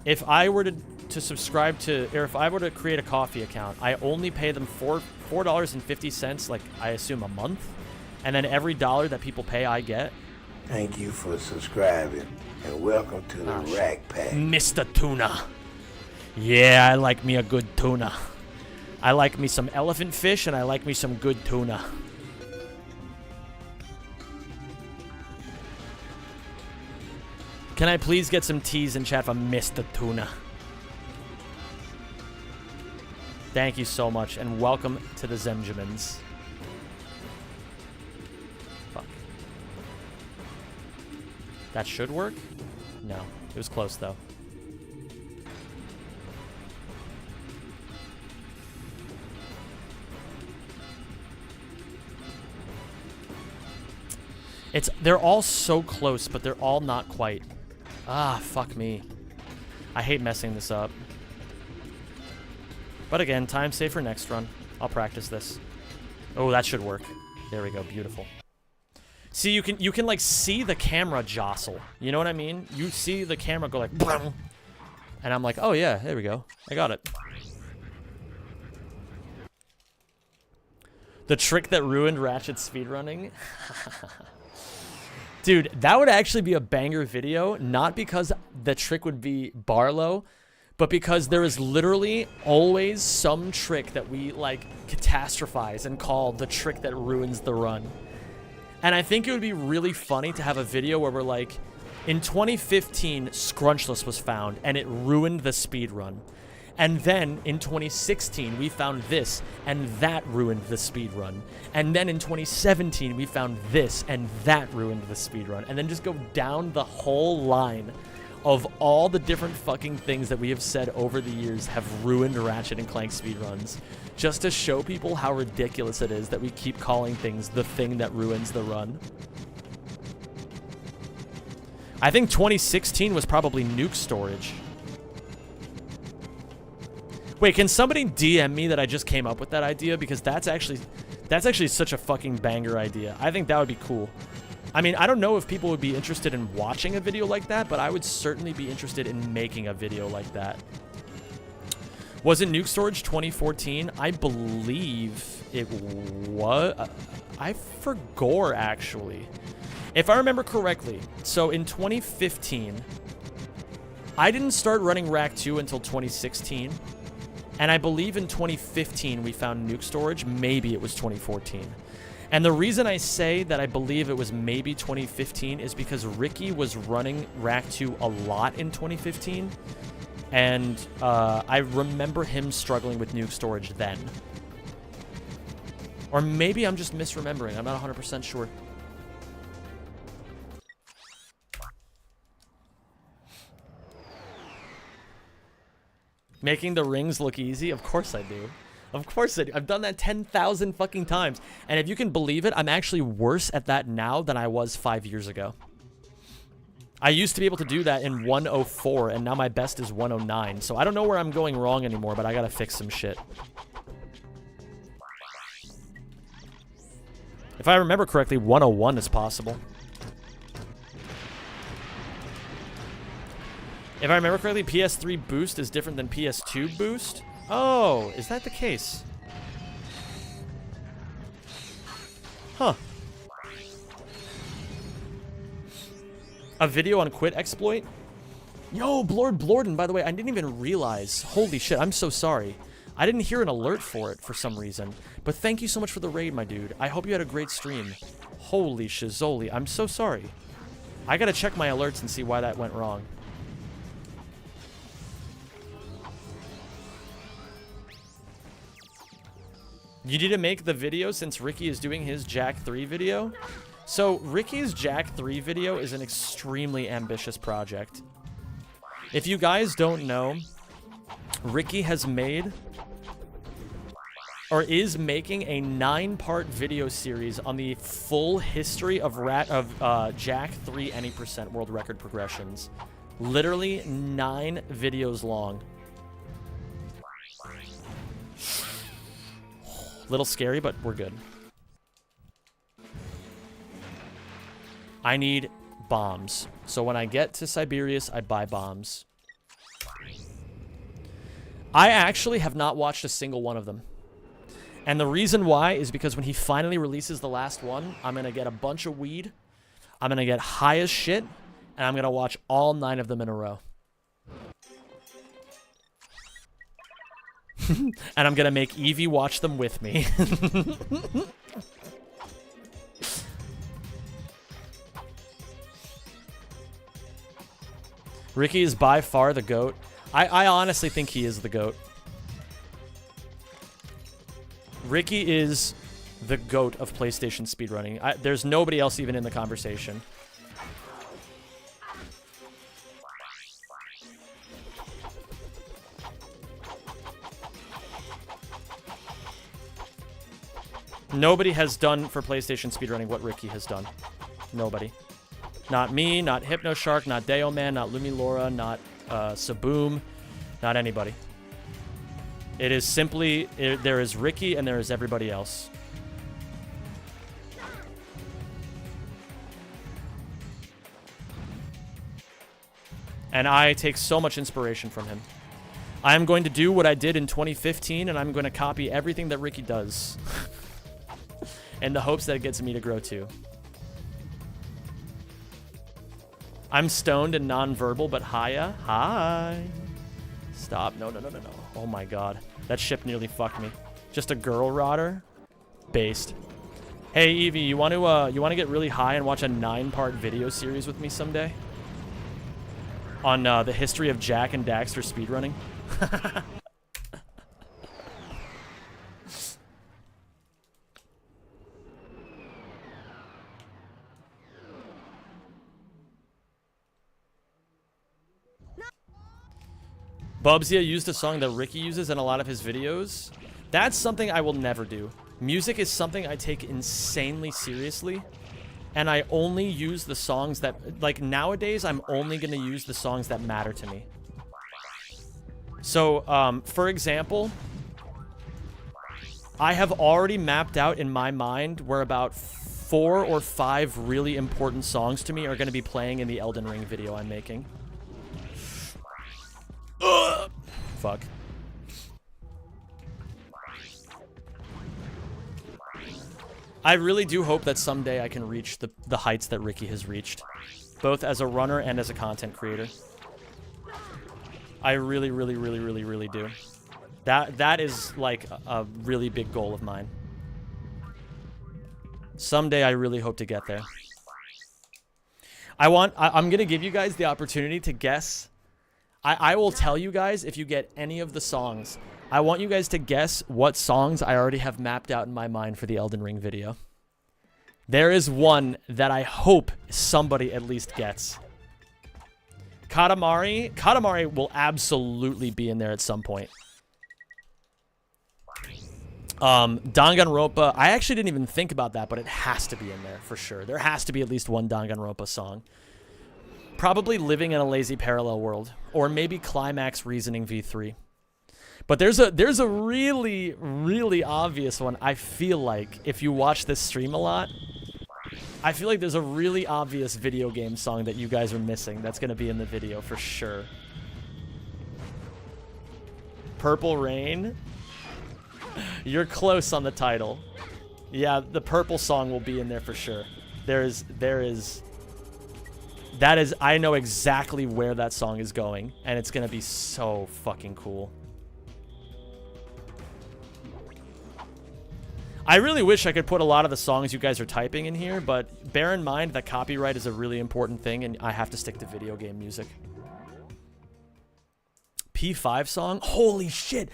if I were to subscribe to, or if I were to create a coffee account, I only pay them $4.50, like, I assume a month, and then every dollar that people pay, I get? Thank you for subscribing, and welcome to the Rack Pack. Mr. Tuna. Yeah, I like me a good tuna. I like me some elephant fish, and I like me some good tuna. Can I please get some T's in chat from Mr. Tuna? Thank you so much, and welcome to the Zemjamins. Fuck. That should work? No. It was close, though. They're all so close, but they're all not quite. Ah, fuck me. I hate messing this up. But again, time saved for next run. I'll practice this. Oh, that should work. There we go. Beautiful. See, you can like see the camera jostle. You know what I mean? You see the camera go like, blam, and I'm like, oh yeah, there we go. I got it. The trick that ruined Ratchet speedrunning. Dude, that would actually be a banger video, not because the trick would be Barlow, but because there is literally always some trick that we, like, catastrophize and call the trick that ruins the run. And I think it would be really funny to have a video where we're like, in 2015, Scrunchless was found, and it ruined the speedrun. And then in 2016, we found this, and that ruined the speedrun. And then in 2017, we found this, and that ruined the speedrun. And then just go down the whole line of all the different fucking things that we have said over the years have ruined Ratchet and Clank speedruns. Just to show people how ridiculous it is that we keep calling things the thing that ruins the run. I think 2016 was probably nuke storage. Wait, can somebody DM me that I just came up with that idea? Because that's actually such a fucking banger idea. I think that would be cool. I mean, I don't know if people would be interested in watching a video like that, but I would certainly be interested in making a video like that. Was it Nuke Storage 2014? I believe it was. I forgot, actually. If I remember correctly, so in 2015, I didn't start running Rack 2 until 2016. And I believe in 2015 we found nuke storage. Maybe it was 2014. And the reason I say that I believe it was maybe 2015 is because Ricky was running Rack 2 a lot in 2015. And I remember him struggling with nuke storage then. Or maybe I'm just misremembering. I'm not 100% sure. Making the rings look easy? Of course I do. Of course I do. I've done that 10,000 fucking times. And if you can believe it, I'm actually worse at that now than I was 5 years ago. I used to be able to do that in 104, and now my best is 109. So I don't know where I'm going wrong anymore, but I gotta fix some shit. If I remember correctly, 101 is possible. If I remember correctly, PS3 boost is different than PS2 boost. Oh, is that the case? Huh. A video on quit exploit? Yo, Blord Blorden, by the way, I didn't even realize. Holy shit, I'm so sorry. I didn't hear an alert for it for some reason. But thank you so much for the raid, my dude. I hope you had a great stream. Holy shizoli, I'm so sorry. I gotta check my alerts and see why that went wrong. You need to make the video since Ricky is doing his Jack 3 video? So, Ricky's Jack 3 video is an extremely ambitious project. If you guys don't know, Ricky has made, or is making, a 9-part video series on the full history of Jack 3 any percent world record progressions. Literally 9 videos long. Little scary, but we're good. I need bombs. So when I get to Siberius, I buy bombs. I actually have not watched a single one of them. And the reason why is because when he finally releases the last one, I'm going to get a bunch of weed. I'm going to get high as shit. And I'm going to watch all 9 of them in a row. And I'm going to make Evie watch them with me. Ricky is by far the GOAT. I honestly think he is the GOAT. Ricky is the GOAT of PlayStation speedrunning. There's nobody else even in the conversation. Nobody has done for PlayStation speedrunning what Ricky has done. Nobody. Not me, not HypnoShark, not Deoman, not Lumilora, not Saboom, not anybody. It is simply, there is Ricky and there is everybody else. And I take so much inspiration from him. I am going to do what I did in 2015 and I'm going to copy everything that Ricky does. In the hopes that it gets me to grow too. I'm stoned and non-verbal, but hiya. Hi. Stop. No. Oh my god. That ship nearly fucked me. Just a girl rodder? Based. Hey Evie, you want to get really high and watch a 9-part video series with me someday? On the history of Jack and Daxter speedrunning? Bubsia used a song that Ricky uses in a lot of his videos. That's something I will never do. Music is something I take insanely seriously. And I only use the songs that... Like, nowadays, I'm only going to use the songs that matter to me. So, for example... I have already mapped out in my mind where about 4 or 5 really important songs to me are going to be playing in the Elden Ring video I'm making. Ugh. Fuck. I really do hope that someday I can reach the heights that Ricky has reached. Both as a runner and as a content creator. I really do. That is like a really big goal of mine. Someday I really hope to get there. I'm gonna give you guys the opportunity to guess. I will tell you guys if you get any of the songs. I want you guys to guess what songs I already have mapped out in my mind for the Elden Ring video. There is one that I hope somebody at least gets. Katamari. Katamari will absolutely be in there at some point. Danganronpa. I actually didn't even think about that, but it has to be in there for sure. There has to be at least one Danganronpa song. Probably Living in a Lazy Parallel World, or maybe Climax Reasoning V3. But there's a really obvious one. I feel like if you watch this stream a lot, I feel like there's a really obvious video game song that you guys are missing that's going to be in the video for sure. Purple Rain? You're close on the title. Yeah, the purple song will be in there for sure. That is, I know exactly where that song is going, and it's gonna be so fucking cool. I really wish I could put a lot of the songs you guys are typing in here, but bear in mind that copyright is a really important thing, and I have to stick to video game music. P5 song? Holy shit!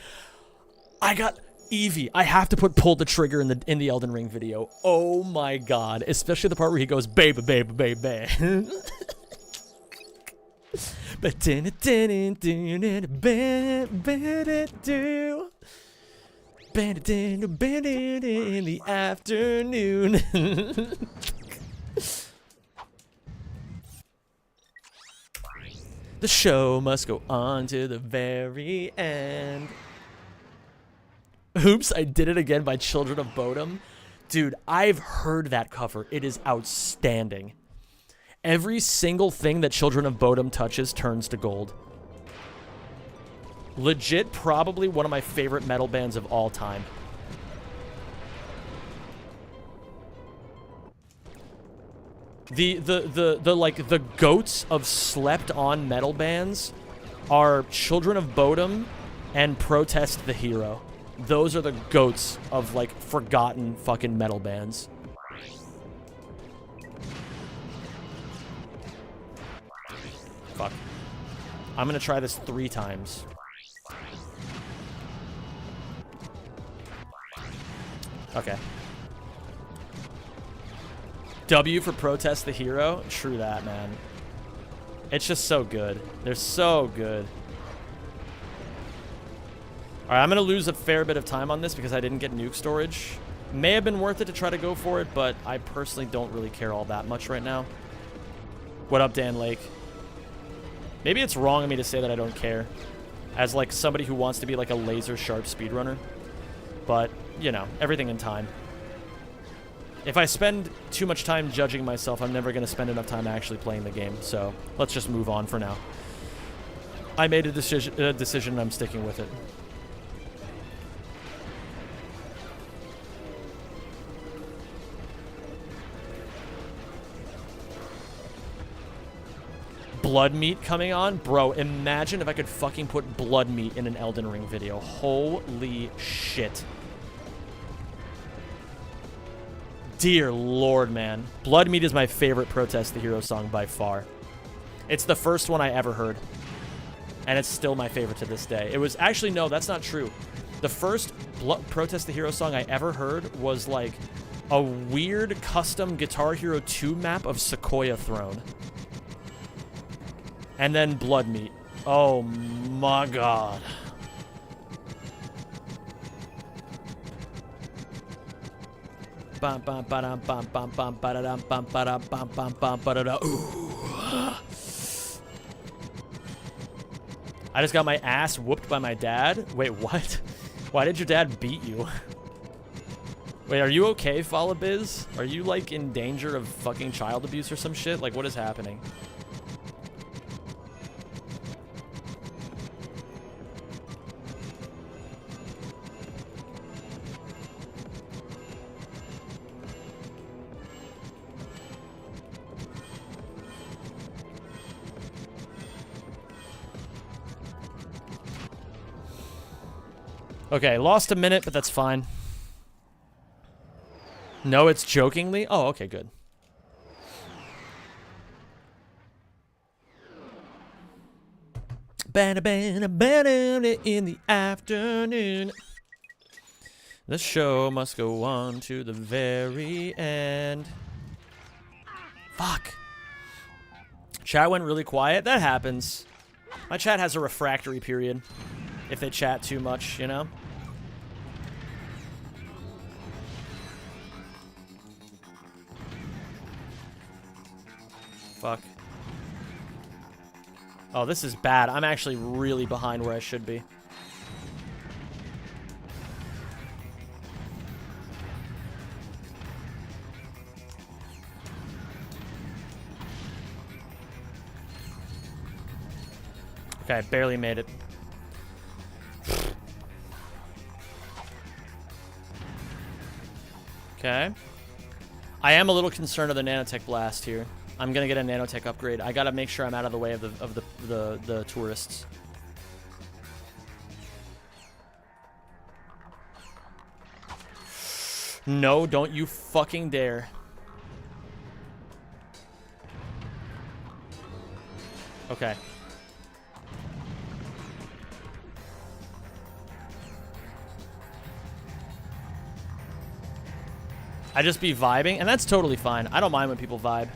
I got Eevee. I have to Pull the Trigger in the Elden Ring video. Oh my god. Especially the part where he goes, baby, baby, baby. In the afternoon. The show must go on to the very end. Oops, I Did It Again by Children of Bodom. Dude, I've heard that cover. It is outstanding. Every single thing that Children of Bodom touches turns to gold. Legit, probably one of my favorite metal bands of all time. The goats of slept-on metal bands are Children of Bodom and Protest the Hero. Those are the goats of, like, forgotten fucking metal bands. Fuck. I'm gonna try this 3 times. Okay. W for Protest the Hero? True that, man. It's just so good. They're so good. Alright, I'm going to lose a fair bit of time on this because I didn't get nuke storage. May have been worth it to try to go for it, but I personally don't really care all that much right now. What up, Dan Lake? Maybe it's wrong of me to say that I don't care, as like somebody who wants to be like a laser-sharp speedrunner. But, you know, everything in time. If I spend too much time judging myself, I'm never going to spend enough time actually playing the game, so let's just move on for now. I made a decision and I'm sticking with it. Blood Meat coming on? Bro, imagine if I could fucking put Blood Meat in an Elden Ring video. Holy shit. Dear Lord, man. Blood Meat is my favorite Protest the Hero song by far. It's the first one I ever heard. And it's still my favorite to this day. It was actually, no, that's not true. The first Protest the Hero song I ever heard was like a weird custom Guitar Hero 2 map of Sequoia Throne. And then Blood Meat. Oh my god. I just got my ass whooped by my dad? Wait, what? Why did your dad beat you? Wait, are you okay, Falabiz? Are you, like, in danger of fucking child abuse or some shit? Like, what is happening? Okay, lost a minute, but that's fine. No, it's jokingly? Oh, okay, good. Ba-da-ba-da-ba-da in the afternoon. The show must go on to the very end. Fuck. Chat went really quiet. That happens. My chat has a refractory period. If they chat too much, you know? Fuck. Oh, this is bad. I'm actually really behind where I should be. Okay, barely made it. Okay. I am a little concerned of the nanotech blast here. I'm gonna get a nanotech upgrade. I gotta make sure I'm out of the way of the tourists. No, don't you fucking dare. Okay. I just be vibing, and that's totally fine. I don't mind when people vibe.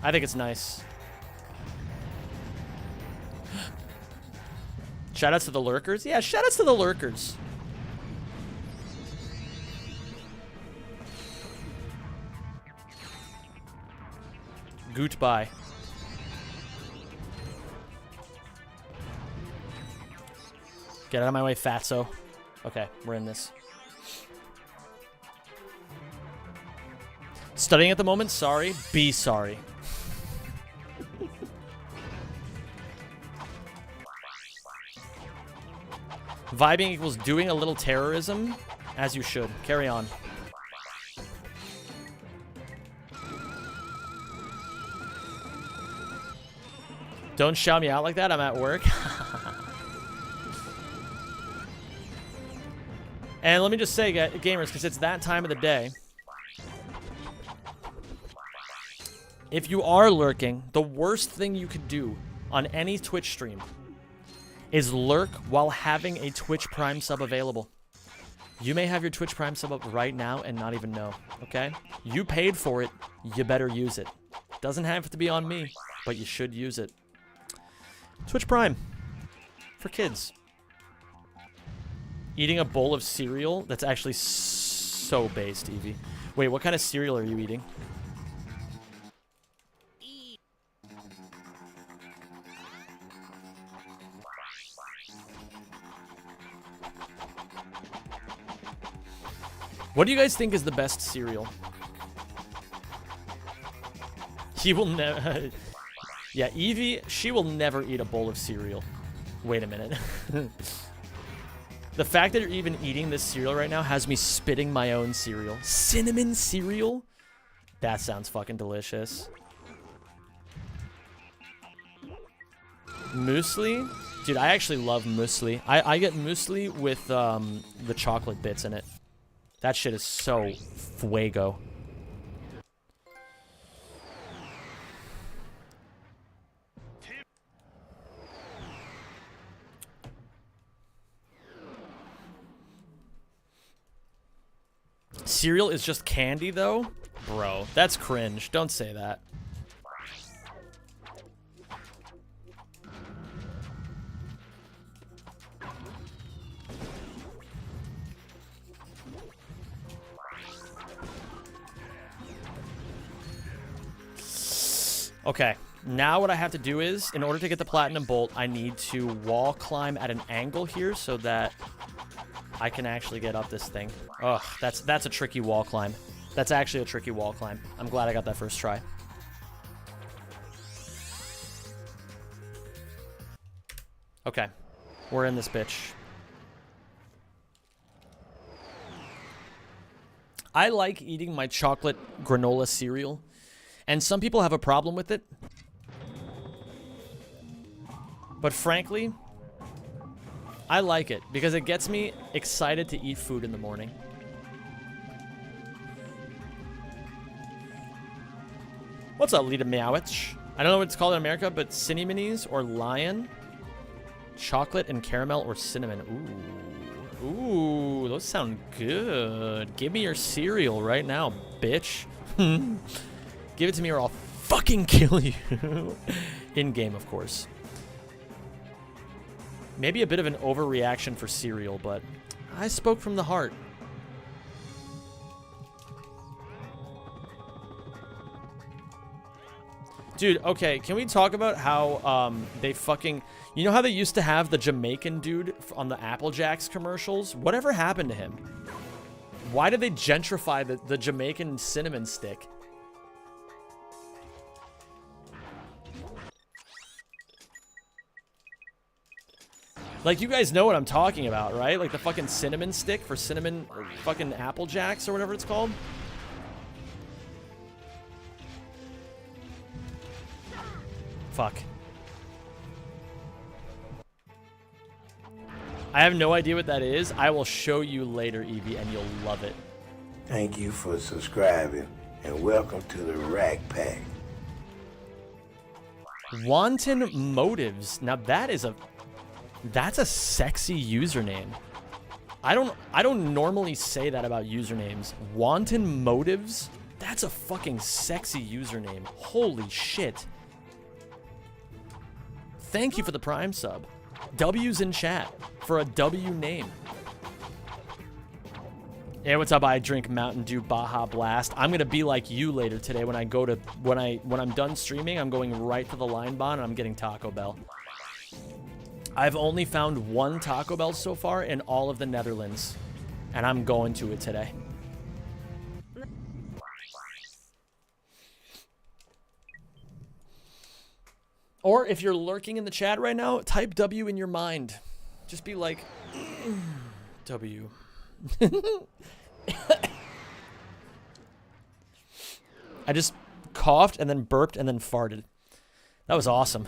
I think it's nice. Shoutouts to the lurkers? Yeah, shoutouts to the lurkers. Goodbye. Get out of my way, fatso. Okay, we're in this. Studying at the moment? Sorry. Be sorry. Vibing equals doing a little terrorism, as you should. Carry on. Don't shout me out like that. I'm at work. And let me just say, gamers, because it's that time of the day. If you are lurking, the worst thing you could do on any Twitch stream is lurk while having a Twitch Prime sub available. You may have your Twitch Prime sub up right now and not even know, okay? You paid for it, you better use it. Doesn't have to be on me, but you should use it. Twitch Prime. For kids. Eating a bowl of cereal? That's actually so based, Evie. Wait, what kind of cereal are you eating? What do you guys think is the best cereal? He will never... Yeah, Evie, she will never eat a bowl of cereal. Wait a minute. The fact that you're even eating this cereal right now has me spitting my own cereal. Cinnamon cereal? That sounds fucking delicious. Muesli? Dude, I actually love muesli. I get muesli with the chocolate bits in it. That shit is so fuego. Cereal is just candy, though? Bro, that's cringe. Don't say that. Okay, now what I have to do is, in order to get the platinum bolt, I need to wall climb at an angle here so that I can actually get up this thing. Ugh, that's a tricky wall climb. That's actually a tricky wall climb. I'm glad I got that first try. Okay, we're in this bitch. I like eating my chocolate granola cereal, and some people have a problem with it. But frankly, I like it because it gets me excited to eat food in the morning. What's up, Lita Meowich? I don't know what it's called in America, but Cinnaminis or Lion, chocolate and caramel or cinnamon. Ooh. Ooh, those sound good. Give me your cereal right now, bitch. Give it to me or I'll fucking kill you. In game, of course. Maybe a bit of an overreaction for cereal, but I spoke from the heart. Dude, okay, can we talk about how they fucking... You know how they used to have the Jamaican dude on the Apple Jacks commercials? Whatever happened to him? Why did they gentrify the Jamaican cinnamon stick? Like, you guys know what I'm talking about, right? Like the fucking cinnamon stick for cinnamon fucking Apple Jacks or whatever it's called. Fuck. I have no idea what that is. I will show you later, Evie, and you'll love it. Thank you for subscribing, and welcome to the Rack Pack. Wanton Motives. Now that's a sexy username. I don't normally say that about usernames. Wanton Motives? That's a fucking sexy username. Holy shit. Thank you for the Prime sub. W's in chat for a W name. Hey, what's up? I drink Mountain Dew Baja Blast. I'm gonna be like you later today when I'm done streaming. I'm going right to the Line Bon and I'm getting Taco Bell. I've only found one Taco Bell so far in all of the Netherlands, and I'm going to it today. Or if you're lurking in the chat right now, type W in your mind. Just be like, W. I just coughed and then burped and then farted. That was awesome.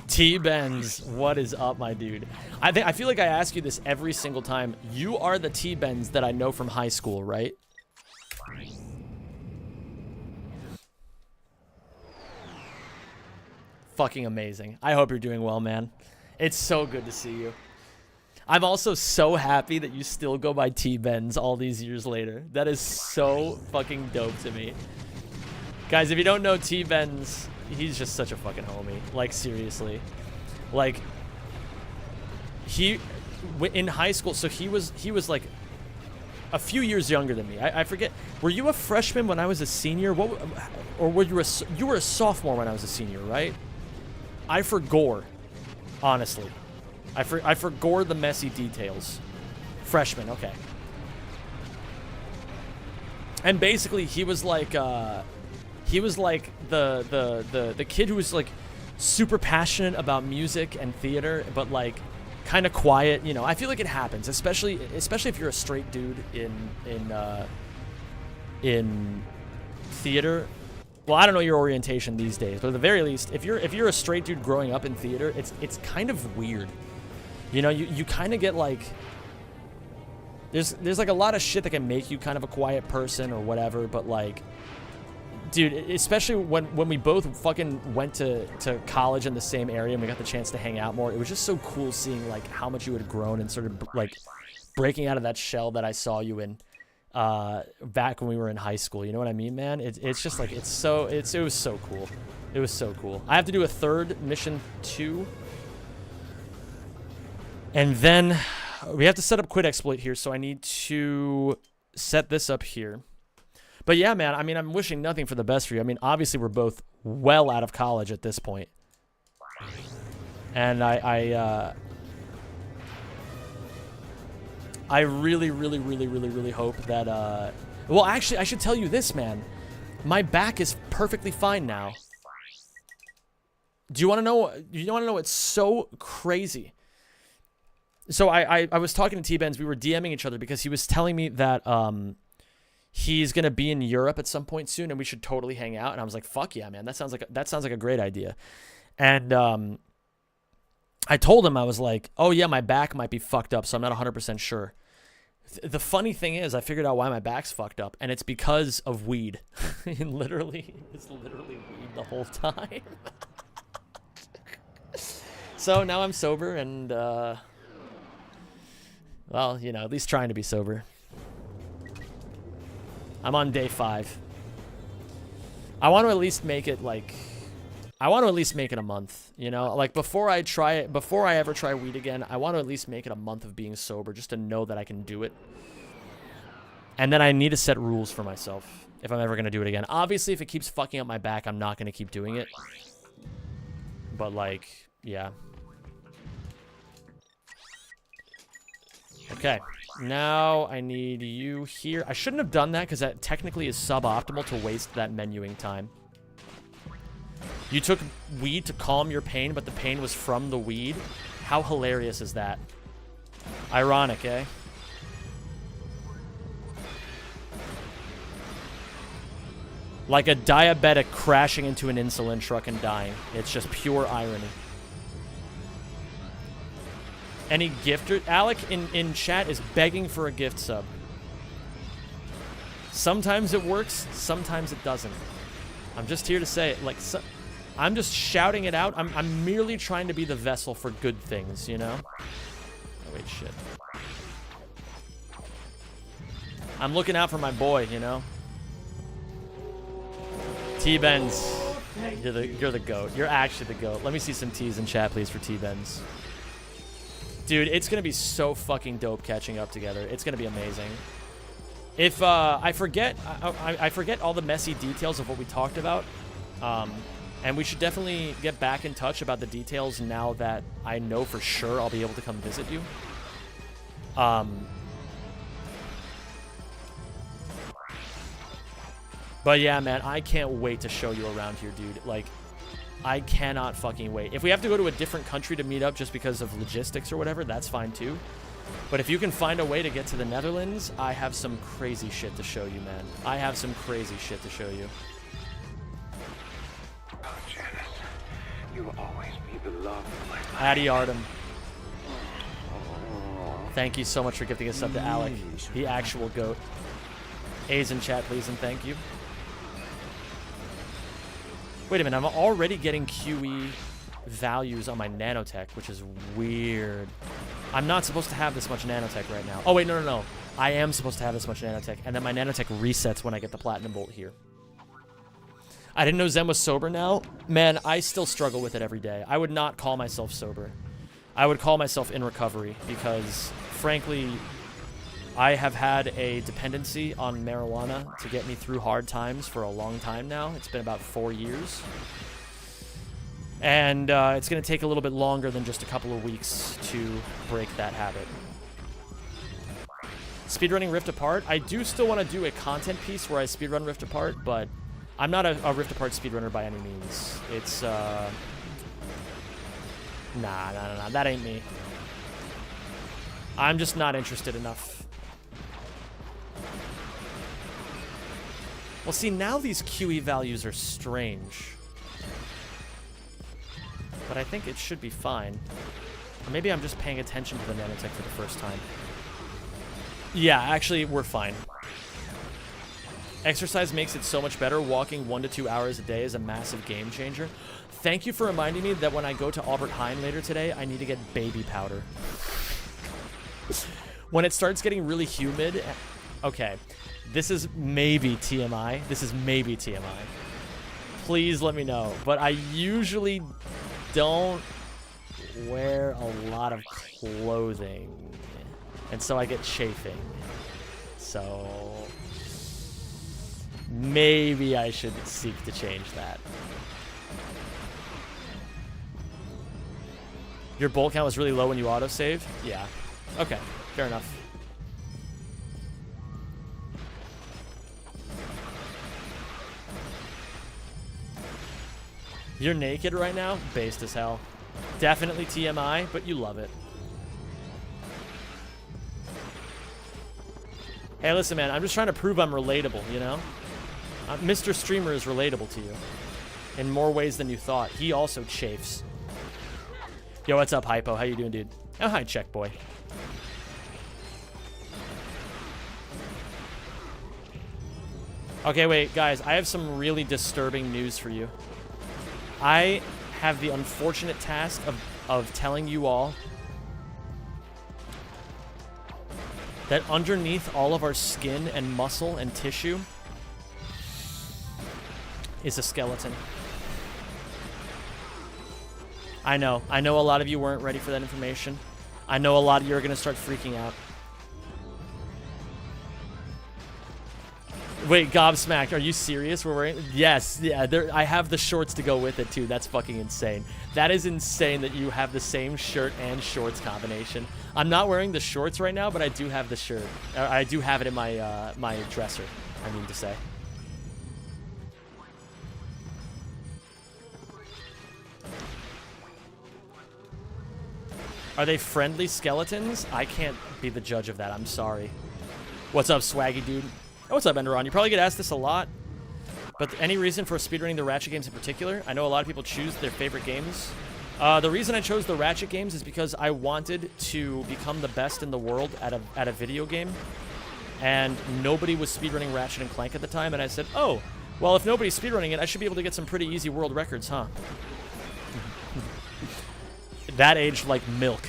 T-Benz, what is up, my dude? I feel like I ask you this every single time. You are the T-Benz that I know from high school, right? Fucking amazing. I hope you're doing well, man. It's so good to see you. I'm also so happy that you still go by T-Benz all these years later. That is so fucking dope to me. Guys, if you don't know T-Benz, he's just such a fucking homie. Like, seriously. Like, in high school, so he was like a few years younger than me. I forget. Were you a freshman when I was a senior? Or were you were a sophomore when I was a senior, right? I forgot, honestly. I forgot the messy details. Freshman, okay. And basically, he was like the kid who was like super passionate about music and theater, but like kind of quiet. You know, I feel like it happens, especially if you're a straight dude in theater. Well, I don't know your orientation these days, but at the very least, if you're a straight dude growing up in theater, it's kind of weird. You know, you kind of get like there's like a lot of shit that can make you kind of a quiet person or whatever, but like, dude, especially when we both fucking went to college in the same area and we got the chance to hang out more, it was just so cool seeing like how much you had grown and sort of like breaking out of that shell that I saw you in back when we were in high school. You know what I mean, man? It's just like it was so cool. It was so cool. I have to do a third mission 2. And then we have to set up quit exploit here, so I need to set this up here. But yeah, man, I mean, I'm wishing nothing for the best for you. I mean, obviously we're both well out of college at this point. And I really, really, really, really, really hope that, well, actually, I should tell you this, man. My back is perfectly fine now. Do you want to know? You want to know what's so crazy? So I was talking to T-Benz. We were DMing each other because he was telling me that he's gonna be in Europe at some point soon, and we should totally hang out. And I was like, "Fuck yeah, man! That sounds like a great idea." And I told him, I was like, "Oh yeah, my back might be fucked up, so I'm not 100% sure." The funny thing is, I figured out why my back's fucked up, and it's because of weed. It's literally weed the whole time. So now I'm sober and, well, you know, at least trying to be sober. I'm on day 5. I want to at least make it like, I want to at least make it a month, you know, like before I ever try weed again, I want to at least make it a month of being sober just to know that I can do it. And then I need to set rules for myself if I'm ever going to do it again. Obviously, if it keeps fucking up my back, I'm not going to keep doing it. But like, yeah. Okay, now I need you here. I shouldn't have done that because that technically is suboptimal to waste that menuing time. You took weed to calm your pain, but the pain was from the weed? How hilarious is that? Ironic, eh? Like a diabetic crashing into an insulin truck and dying. It's just pure irony. Any gifter? Alec in chat is begging for a gift sub. Sometimes it works, sometimes it doesn't. I'm just here to say it. Like, I'm just shouting it out. I'm merely trying to be the vessel for good things, you know? Oh, wait, shit. I'm looking out for my boy, you know? T-Benz, you're the GOAT. You're actually the GOAT. Let me see some T's in chat, please, for T-Benz. Dude, it's going to be so fucking dope catching up together. It's going to be amazing. If I forget all the messy details of what we talked about, and we should definitely get back in touch about the details now that I know for sure I'll be able to come visit you. But yeah, man, I can't wait to show you around here, dude. Like, I cannot fucking wait. If we have to go to a different country to meet up just because of logistics or whatever, that's fine too. But if you can find a way to get to the Netherlands, I have some crazy shit to show you, man. I have some crazy shit to show you. Oh, Janice, you will always be beloved. Addy Artem. Thank you so much for gifting us up to Alec, the actual GOAT. A's in chat, please, and thank you. Wait a minute, I'm already getting QE values on my nanotech, which is weird. I'm not supposed to have this much nanotech right now. Oh, wait, no. I am supposed to have this much nanotech, and then my nanotech resets when I get the platinum bolt here. I didn't know Zen was sober now. Man, I still struggle with it every day. I would not call myself sober. I would call myself in recovery because, frankly, I have had a dependency on marijuana to get me through hard times for a long time now. It's been about 4 years. And it's going to take a little bit longer than just a couple of weeks to break that habit. Speedrunning Rift Apart. I do still want to do a content piece where I speedrun Rift Apart, but I'm not a Rift Apart speedrunner by any means. It's, nah, that ain't me. I'm just not interested enough. Well, see, now these QE values are strange. But I think it should be fine. Or maybe I'm just paying attention to the nanotech for the first time. Yeah, actually, we're fine. Exercise makes it so much better. Walking 1 to 2 hours a day is a massive game changer. Thank you for reminding me that when I go to Albert Heijn later today, I need to get baby powder. When it starts getting really humid... Okay, this is maybe TMI. Please let me know. But I usually don't wear a lot of clothing. And so I get chafing. So... maybe I should seek to change that. Your bolt count was really low when you autosaved? Yeah. Okay, fair enough. You're naked right now? Based as hell. Definitely TMI, but you love it. Hey, listen, man, I'm just trying to prove I'm relatable, you know? Mr. Streamer is relatable to you in more ways than you thought. He also chafes. Yo, what's up, Hypo? How you doing, dude? Oh, hi, Check Boy. Okay, wait, guys. I have some really disturbing news for you. I have the unfortunate task of telling you all that underneath all of our skin and muscle and tissue is a skeleton. I know a lot of you weren't ready for that information. I know a lot of you are going to start freaking out. Wait, gobsmacked. Are you serious? We're wearing... Yes, yeah. I have the shorts to go with it, too. That's fucking insane. That is insane that you have the same shirt and shorts combination. I'm not wearing the shorts right now, but I do have the shirt. I do have it in my, my dresser, I mean to say. Are they friendly skeletons? I can't be the judge of that. I'm sorry. What's up, swaggy dude? Oh, what's up, Enderon? You probably get asked this a lot, but any reason for speedrunning the Ratchet games in particular? I know a lot of people choose their favorite games. The reason I chose the Ratchet games is because I wanted to become the best in the world at a video game, and nobody was speedrunning Ratchet and Clank at the time, and I said, oh, well, if nobody's speedrunning it, I should be able to get some pretty easy world records, huh? That aged like milk.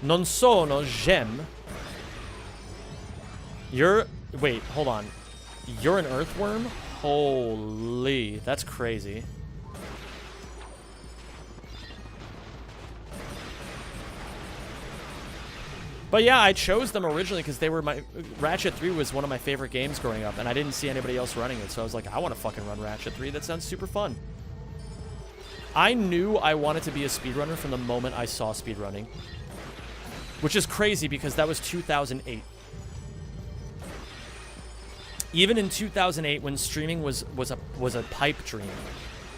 Non sono gem. You're... Wait, hold on. You're an earthworm? Holy, that's crazy. But yeah, I chose them originally because they were my... Ratchet 3 was one of my favorite games growing up, and I didn't see anybody else running it, so I was like, I want to fucking run Ratchet 3. That sounds super fun. I knew I wanted to be a speedrunner from the moment I saw speedrunning. Which is crazy because that was 2008. Even in 2008, when streaming was a pipe dream,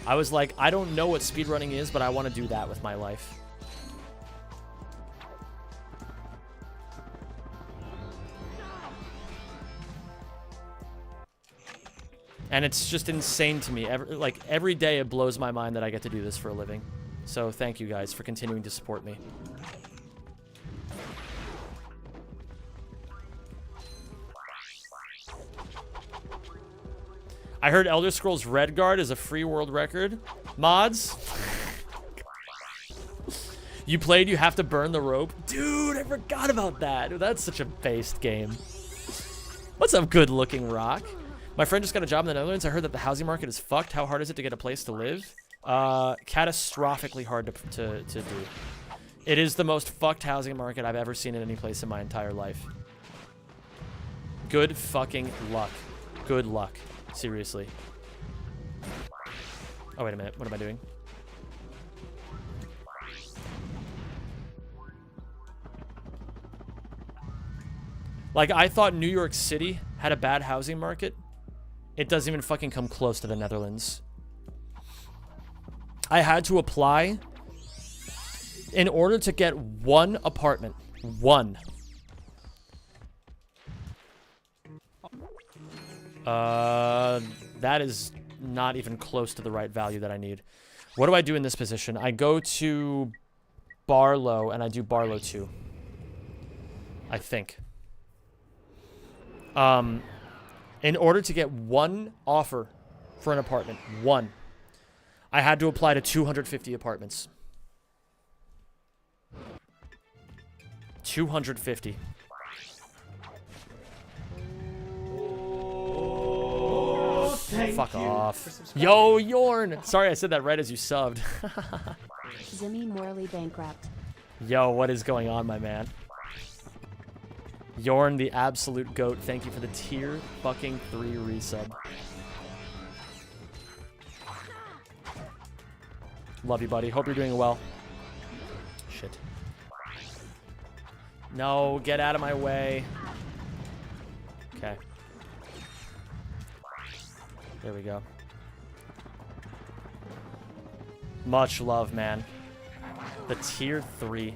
I was like, I don't know what speedrunning is, but I want to do that with my life. And it's just insane to me. Every day it blows my mind that I get to do this for a living. So thank you guys for continuing to support me. I heard Elder Scrolls Redguard is a free world record. Mods? You played, you have to burn the rope? Dude, I forgot about that. Dude, that's such a based game. What's up, good looking rock? My friend just got a job in the Netherlands. I heard that the housing market is fucked. How hard is it to get a place to live? Catastrophically hard to do. It is the most fucked housing market I've ever seen in any place in my entire life. Good fucking luck. Good luck. Seriously. Oh, wait a minute. What am I doing? Like, I thought New York City had a bad housing market. It doesn't even fucking come close to the Netherlands. I had to apply in order to get one apartment. One. That is not even close to the right value that I need. What do I do in this position? I go to Barlow and I do Barlow 2. I think. In order to get one offer for an apartment, one, I had to apply to 250 apartments. 250. Fuck off. Yo, Yorn! Sorry I said that right as you subbed. Zimmy Morley bankrupt. Yo, what is going on, my man? Yorn, the absolute goat. Thank you for the tier fucking 3 resub. Love you, buddy. Hope you're doing well. Shit. No, get out of my way. Okay. There we go. Much love, man. The tier 3.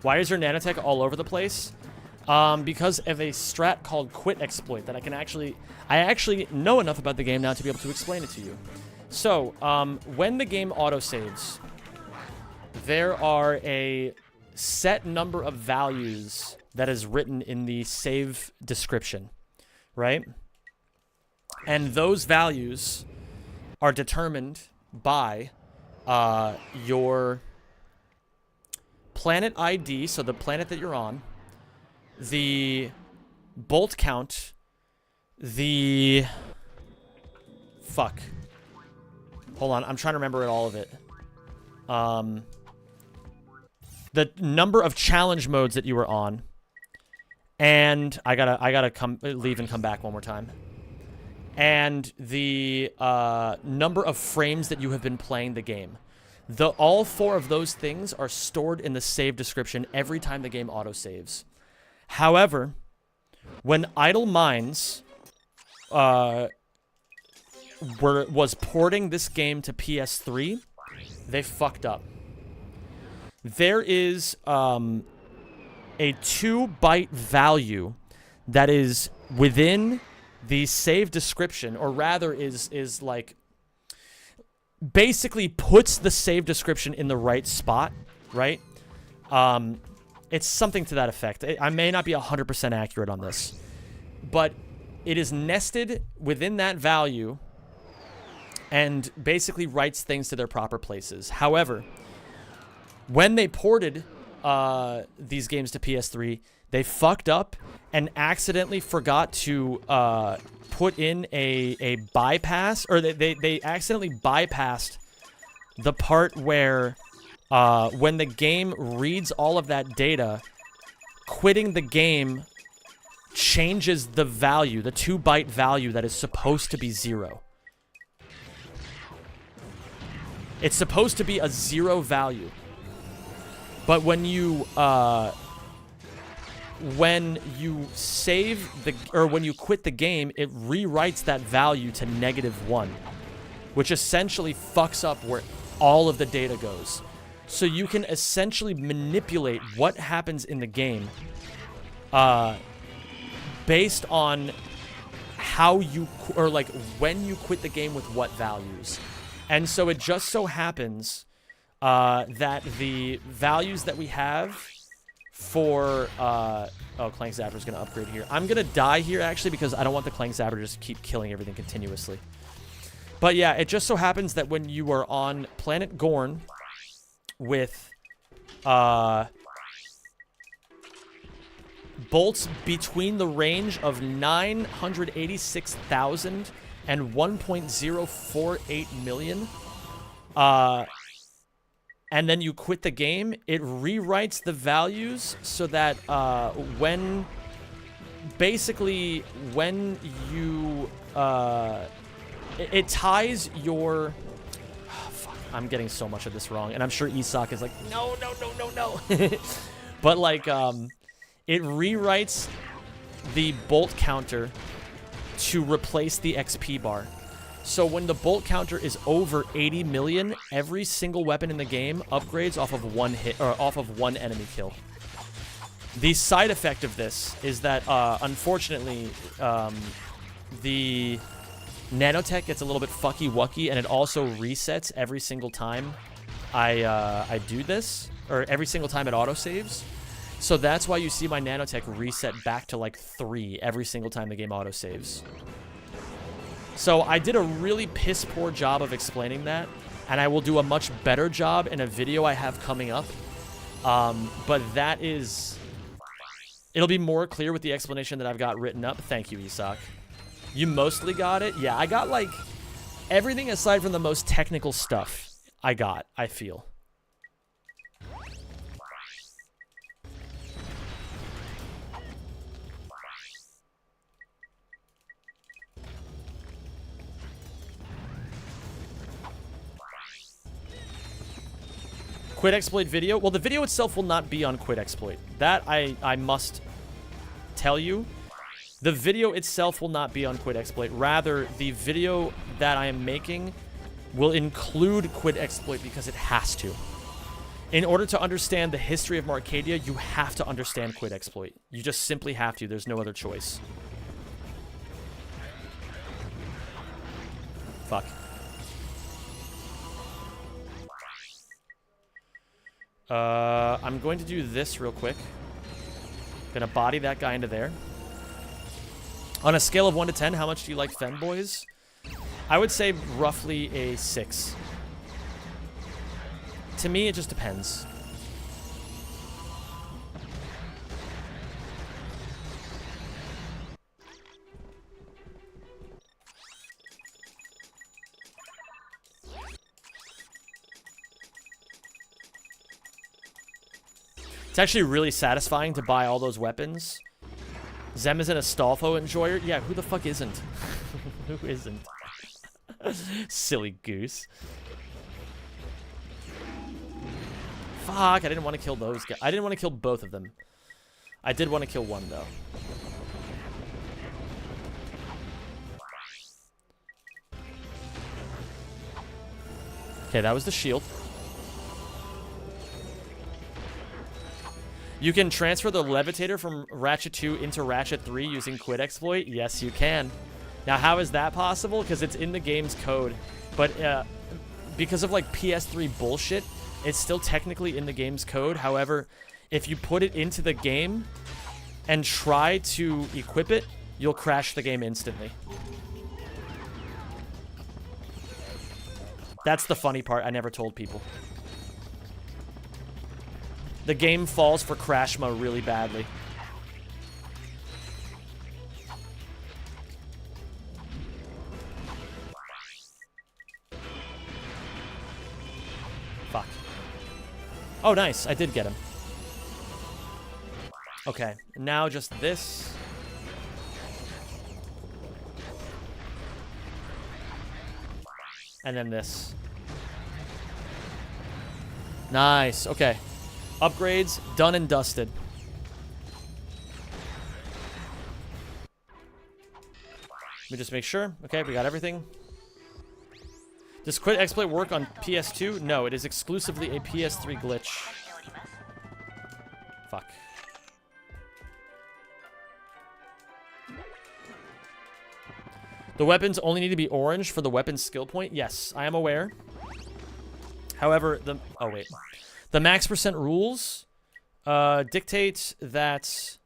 Why is your nanotech all over the place? Because of a strat called quit exploit that I actually know enough about the game now to be able to explain it to you. So, when the game autosaves, there are a set number of values that is written in the save description, right? And those values are determined by your planet ID, so the planet that you're on, the bolt count, the... Fuck. Hold on, I'm trying to remember all of it. the number of challenge modes that you were on, and I gotta leave and come back one more time, and the number of frames that you have been playing the game. All 4 of those things are stored in the save description every time the game autosaves. However, when Idle Minds was porting this game to PS3, they fucked up. There is a 2-byte value that is within the save description, or rather is like basically puts the save description in the right spot, right? It's something to that effect. I may not be 100% accurate on this, but it is nested within that value and basically writes things to their proper places. However, when they ported these games to PS3, they fucked up and accidentally forgot to put in a bypass, or they accidentally bypassed the part where when the game reads all of that data, quitting the game changes the value, the 2-byte value that is supposed to be 0. It's supposed to be a 0 value. But when you save when you quit the game, it rewrites that value to -1, which essentially fucks up where all of the data goes. So you can essentially manipulate what happens in the game based on how you, or like when you quit the game with what values. And so it just so happens that the values that we have for Clank Zapper's gonna upgrade here. I'm gonna die here actually because I don't want the Clank Zapper to just keep killing everything continuously. But yeah, it just so happens that when you are on Planet Gorn with bolts between the range of 986,000 and 1.048 million, and then you quit the game, it rewrites the values so that when you it ties your fuck, I'm getting so much of this wrong, and I'm sure Isak is like no but like it rewrites the bolt counter to replace the XP bar. So when the bolt counter is over 80 million, every single weapon in the game upgrades off of one hit, or off of one enemy kill. The side effect of this is that, unfortunately, the nanotech gets a little bit fucky-wucky, and it also resets every single time I do this, or every single time it autosaves. So that's why you see my nanotech reset back to like 3 every single time the game autosaves. So I did a really piss poor job of explaining that, and I will do a much better job in a video I have coming up. But that is... It'll be more clear with the explanation that I've got written up. Thank you, Isak. You mostly got it? Yeah, I got like everything aside from the most technical stuff I feel. Quit Exploit video? Well, the video itself will not be on Quit Exploit. That I must tell you. The video itself will not be on Quit Exploit. Rather, the video that I am making will include Quit Exploit because it has to. In order to understand the history of Marcadia, you have to understand Quit Exploit. You just simply have to. There's no other choice. Fuck. I'm going to do this real quick. Gonna body that guy into there. On a scale of 1 to 10, how much do you like femboys? I would say roughly a 6. To me, it just depends. It's actually really satisfying to buy all those weapons. Zem isn't a Stolfo enjoyer. Yeah, who the fuck isn't? Who isn't? Silly goose. Fuck, I didn't want to kill those guys. I didn't want to kill both of them. I did want to kill one, though. Okay, that was the shield. You can transfer the levitator from Ratchet 2 into Ratchet 3 using quit exploit. Yes, you can. Now, how is that possible? Because it's in the game's code. But because of, like, PS3 bullshit, it's still technically in the game's code. However, if you put it into the game and try to equip it, you'll crash the game instantly. That's the funny part I never told people. The game falls for Crashma really badly. Fuck. Oh, nice. I did get him. Okay. Now just this. And then this. Nice. Okay. Upgrades done and dusted. Let me just make sure. Okay, we got everything. Does quit exploit work on PS2? No, it is exclusively a PS3 glitch. Fuck. The weapons only need to be orange for the weapon skill point. Yes, I am aware. However, the... Oh, wait. The max percent rules dictate that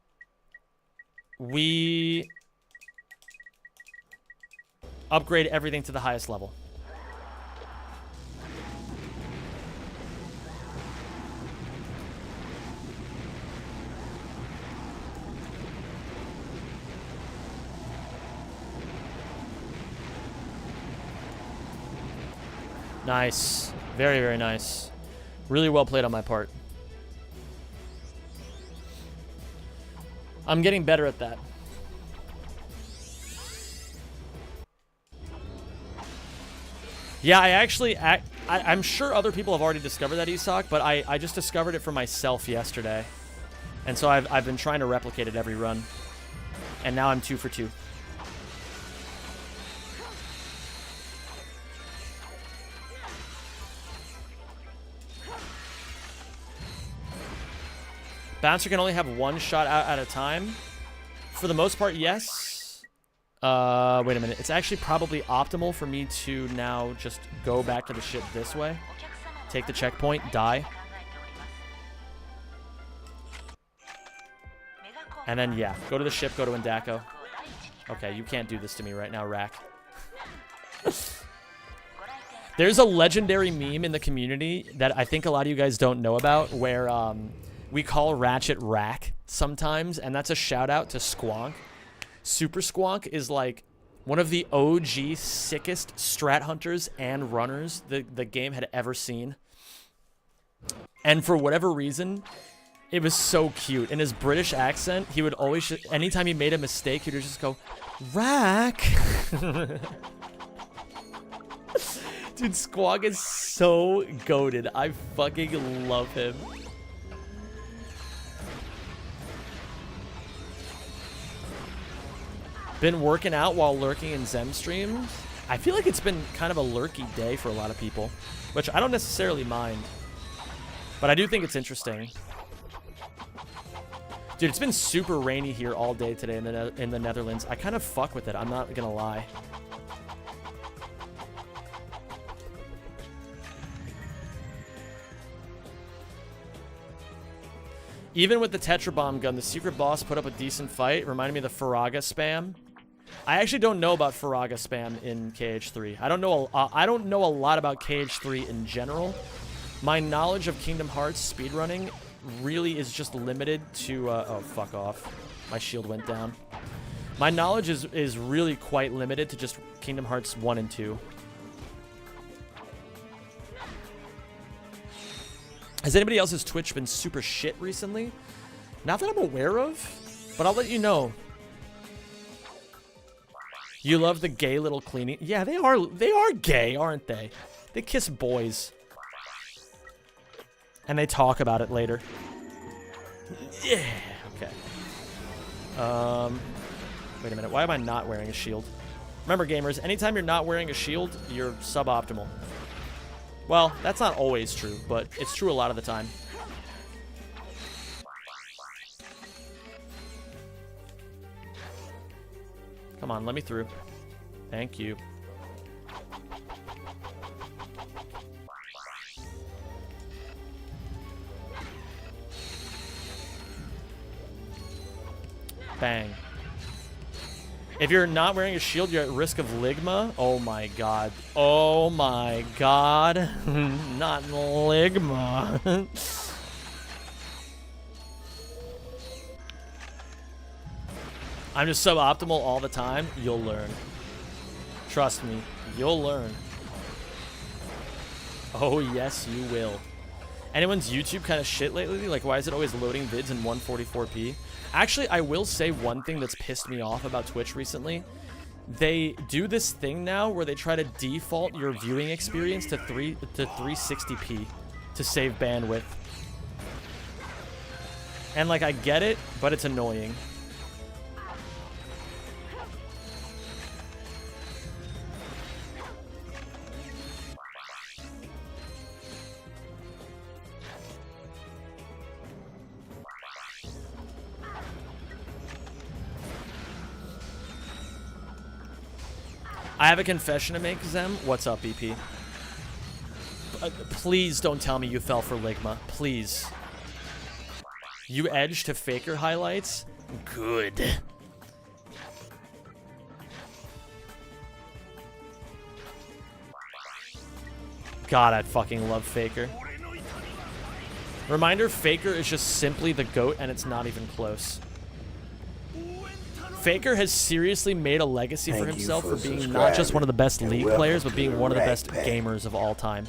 we upgrade everything to the highest level. Nice. Very, very nice. Really well played on my part. I'm getting better at that. Yeah, I actually... I'm sure other people have already discovered that, Isak, but I just discovered it for myself yesterday. And so I've been trying to replicate it every run. And now I'm 2 for 2. Bouncer can only have one shot out at a time. For the most part, yes. Wait a minute. It's actually probably optimal for me to now just go back to the ship this way. Take the checkpoint, die. And then, yeah, go to the ship, go to Indako. Okay, you can't do this to me right now, Rack. There's a legendary meme in the community that I think a lot of you guys don't know about where... we call Ratchet Rack sometimes, and that's a shout out to Squonk. Super Squonk is like one of the OG sickest strat hunters and runners the game had ever seen. And for whatever reason, it was so cute. In his British accent, he would always, anytime he made a mistake, he would just go, Rack! Dude, Squonk is so goated. I fucking love him. Been working out while lurking in Zem streams. I feel like it's been kind of a lurky day for a lot of people, which I don't necessarily mind. But I do think it's interesting. Dude, it's been super rainy here all day today in the Netherlands. I kind of fuck with it, I'm not gonna lie. Even with the Tetra Bomb gun, the secret boss put up a decent fight. Reminded me of the Faraga spam. I actually don't know about Faraga spam in KH3. I don't know a lot about KH3 in general. My knowledge of Kingdom Hearts speedrunning really is just limited to... oh, fuck off. My shield went down. My knowledge is really quite limited to just Kingdom Hearts 1 and 2. Has anybody else's Twitch been super shit recently? Not that I'm aware of, but I'll let you know. You love the gay little cleaning? Yeah, they are gay, aren't they? They kiss boys. And they talk about it later. Yeah, okay. Wait a minute, why am I not wearing a shield? Remember, gamers, anytime you're not wearing a shield, you're suboptimal. Well, that's not always true, but it's true a lot of the time. Come on, let me through. Thank you. Bang. If you're not wearing a shield, you're at risk of Ligma. Oh my god. Oh my god. Not Ligma. I'm just suboptimal all the time. You'll learn. Trust me. You'll learn. Oh, yes, you will. Anyone's YouTube kind of shit lately? Like, why is it always loading vids in 144p? Actually, I will say one thing that's pissed me off about Twitch recently. They do this thing now where they try to default your viewing experience to 360p to save bandwidth. And, like, I get it, but it's annoying. I have a confession to make, Zem. What's up, BP? Please don't tell me you fell for Ligma. Please. You edged to Faker highlights? Good. God, I fucking love Faker. Reminder, Faker is just simply the GOAT, and it's not even close. Faker has seriously made a legacy for himself for being not just one of the best League players, but being one of the best gamers of all time.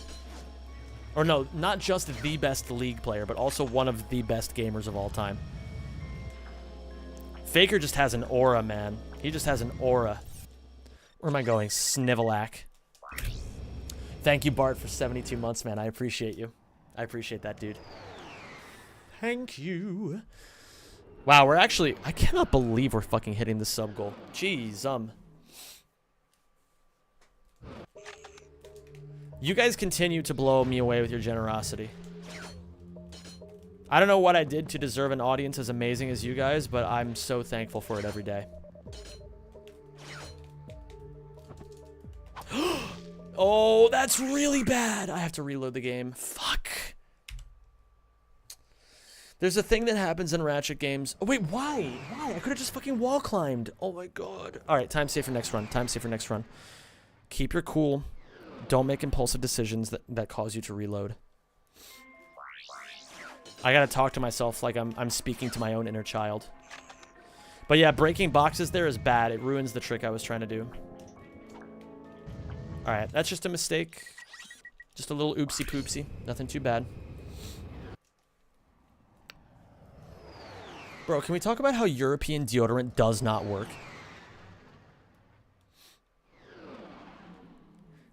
Or no, not just the best League player, but also one of the best gamers of all time. Faker just has an aura, man. He just has an aura. Where am I going? Snivelac. Thank you, Bart, for 72 months, man. I appreciate you. I appreciate that, dude. Thank you. Wow, we're actually... I cannot believe we're fucking hitting the sub goal. Jeez, You guys continue to blow me away with your generosity. I don't know what I did to deserve an audience as amazing as you guys, but I'm so thankful for it every day. Oh, that's really bad. I have to reload the game. Fuck. There's a thing that happens in Ratchet games. Oh, wait, why? Why? I could have just fucking wall climbed. Oh, my God. All right, time safe for next run. Time safe for next run. Keep your cool. Don't make impulsive decisions that cause you to reload. I got to talk to myself like I'm speaking to my own inner child. But yeah, breaking boxes there is bad. It ruins the trick I was trying to do. All right, that's just a mistake. Just a little oopsie poopsie. Nothing too bad. Bro, can we talk about how European deodorant does not work?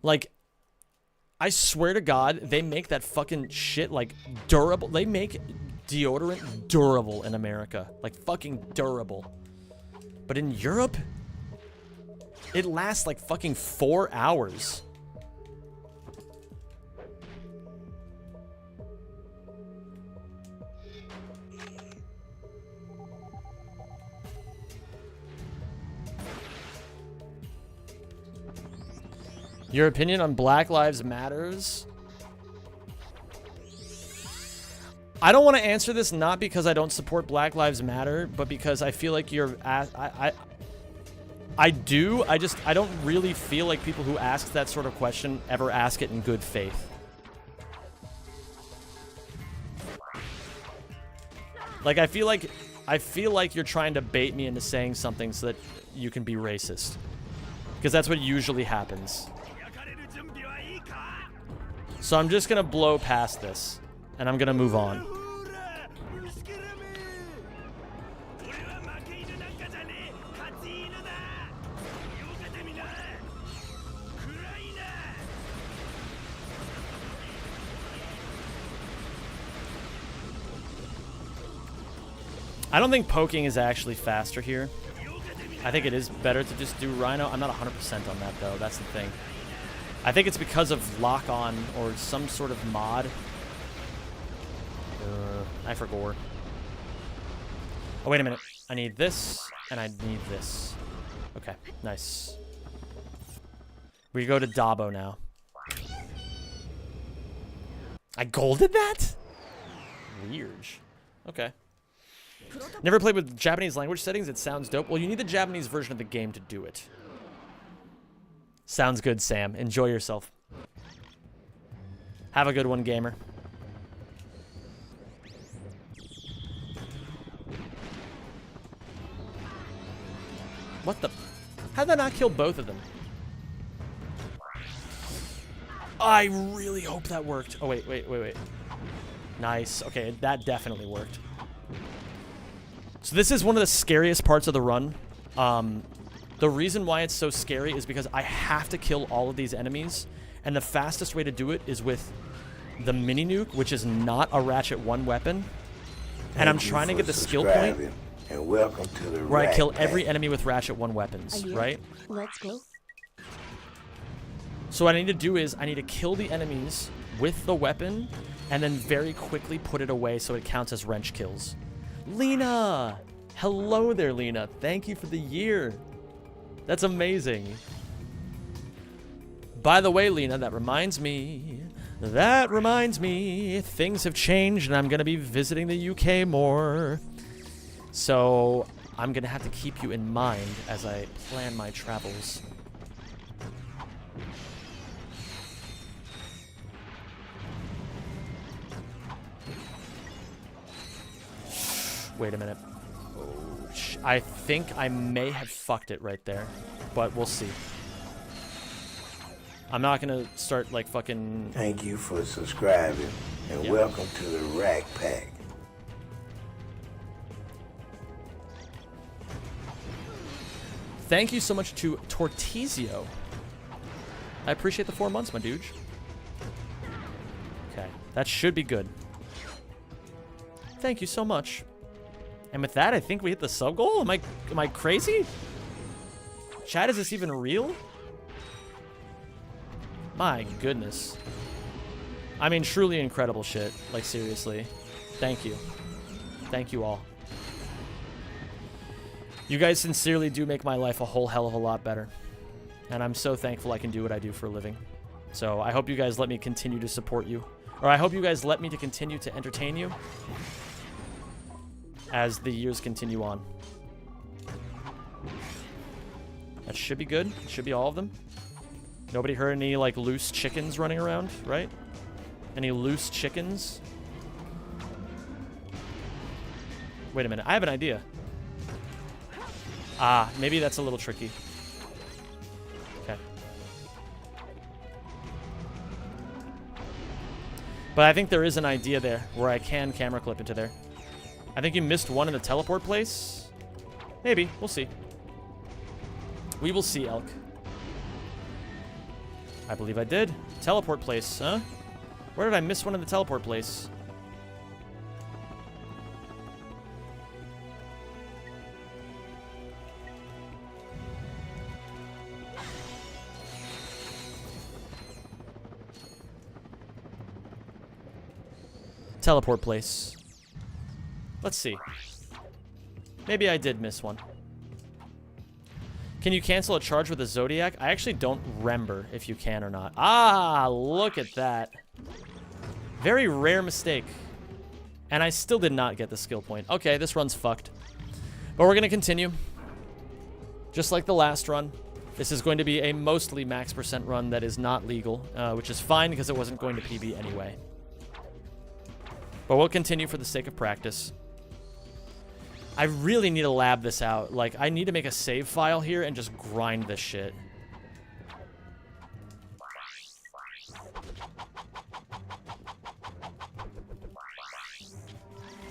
Like, I swear to God, they make that fucking shit, like, durable. They make deodorant durable in America. Like, fucking durable. But in Europe, it lasts, like, fucking 4 hours. Your opinion on Black Lives Matters? I don't want to answer this not because I don't support Black Lives Matter, but because I feel like you're... I do. I don't really feel like people who ask that sort of question ever ask it in good faith. Like, I feel like you're trying to bait me into saying something so that you can be racist. Because that's what usually happens. So I'm just gonna blow past this. and I'm gonna move on. I don't think poking is actually faster here. I think it is better to just do Rhino. I'm not 100% on that, though. That's the thing. I think it's because of lock-on or some sort of mod. I forgot. Oh, wait a minute. I need this, and I need this. Okay, nice. We go to Dabo now. I golded that? Weird. Okay. Never played with Japanese language settings. It sounds dope. Well, you need the Japanese version of the game to do it. Sounds good, Sam. Enjoy yourself. Have a good one, gamer. What the? How'd that not kill both of them? I really hope that worked. Oh, wait. Nice. Okay, that definitely worked. So this is one of the scariest parts of the run. The reason why it's so scary is because I have to kill all of these enemies, and the fastest way to do it is with the mini nuke, which is not a Ratchet 1 weapon. And I'm trying to get the skill point and welcome to the where I kill Rack every Pack. enemy with Ratchet 1 weapons, right? Let's go. So what I need to do is I need to kill the enemies with the weapon and then very quickly put it away so it counts as wrench kills. Lena! Hello there, Lena. Thank you for the year. That's amazing. By the way, Lena, that reminds me, things have changed and I'm going to be visiting the UK more. So I'm going to have to keep you in mind as I plan my travels. Wait a minute. I think I may have fucked it right there, but we'll see. I'm not gonna start like fucking... Thank you for subscribing and welcome to the Rack Pack. Thank you so much to Tortizio. I appreciate the 4 months, my dude. Okay, that should be good. Thank you so much. And with that, I think we hit the sub goal. Am I crazy? Chat, is this even real? My goodness. I mean, truly incredible shit. Like, seriously. Thank you. Thank you all. You guys sincerely do make my life a whole hell of a lot better. And I'm so thankful I can do what I do for a living. So I hope you guys let me continue to support you. Or I hope you guys let me to continue to entertain you as the years continue on. That should be good. It should be all of them. Nobody heard any, like, loose chickens running around, right? Any loose chickens? Wait a minute. I have an idea. Ah, maybe that's a little tricky. Okay. But I think there is an idea there where I can camera clip into there. I think you missed one in the teleport place. Maybe. We'll see. We will see, Elk. I believe I did. Teleport place, huh? Where did I miss one in the teleport place? Teleport place. Let's see. Maybe I did miss one. Can you cancel a charge with a Zodiac? I actually don't remember if you can or not. Ah, look at that. Very rare mistake. And I still did not get the skill point. Okay, this run's fucked. But we're going to continue. Just like the last run. This is going to be a mostly max % run that is not legal, which is fine because it wasn't going to PB anyway. But we'll continue for the sake of practice. I really need to lab this out. Like, I need to make a save file here and just grind this shit.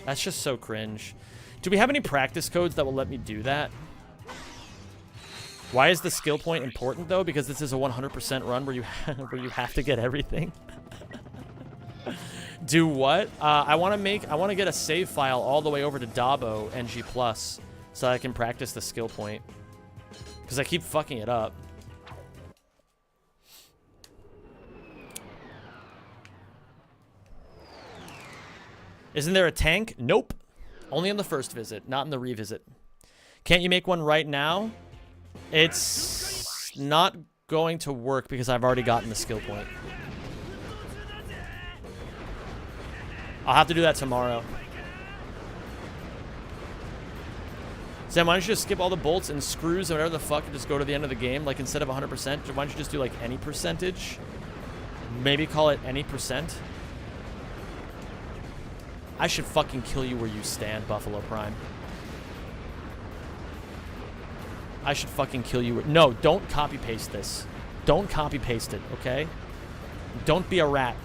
That's just so cringe. Do we have any practice codes that will let me do that? Why is the skill point important though? Because this is a 100% run where you have to get everything. Do what? I want to get a save file all the way over to Dabo NG Plus so I can practice the skill point. Because I keep fucking it up. Isn't there a tank? Nope. Only on the first visit, not in the revisit. Can't you make one right now? It's not going to work because I've already gotten the skill point. I'll have to do that tomorrow. Sam, why don't you just skip all the bolts and screws and whatever the fuck and just go to the end of the game? Like, instead of 100%, why don't you just do, like, any percentage? Maybe call it any percent? I should fucking kill you where you stand, Buffalo Prime. I should fucking kill you. No, don't copy-paste this. Don't copy-paste it, okay? Don't be a rat.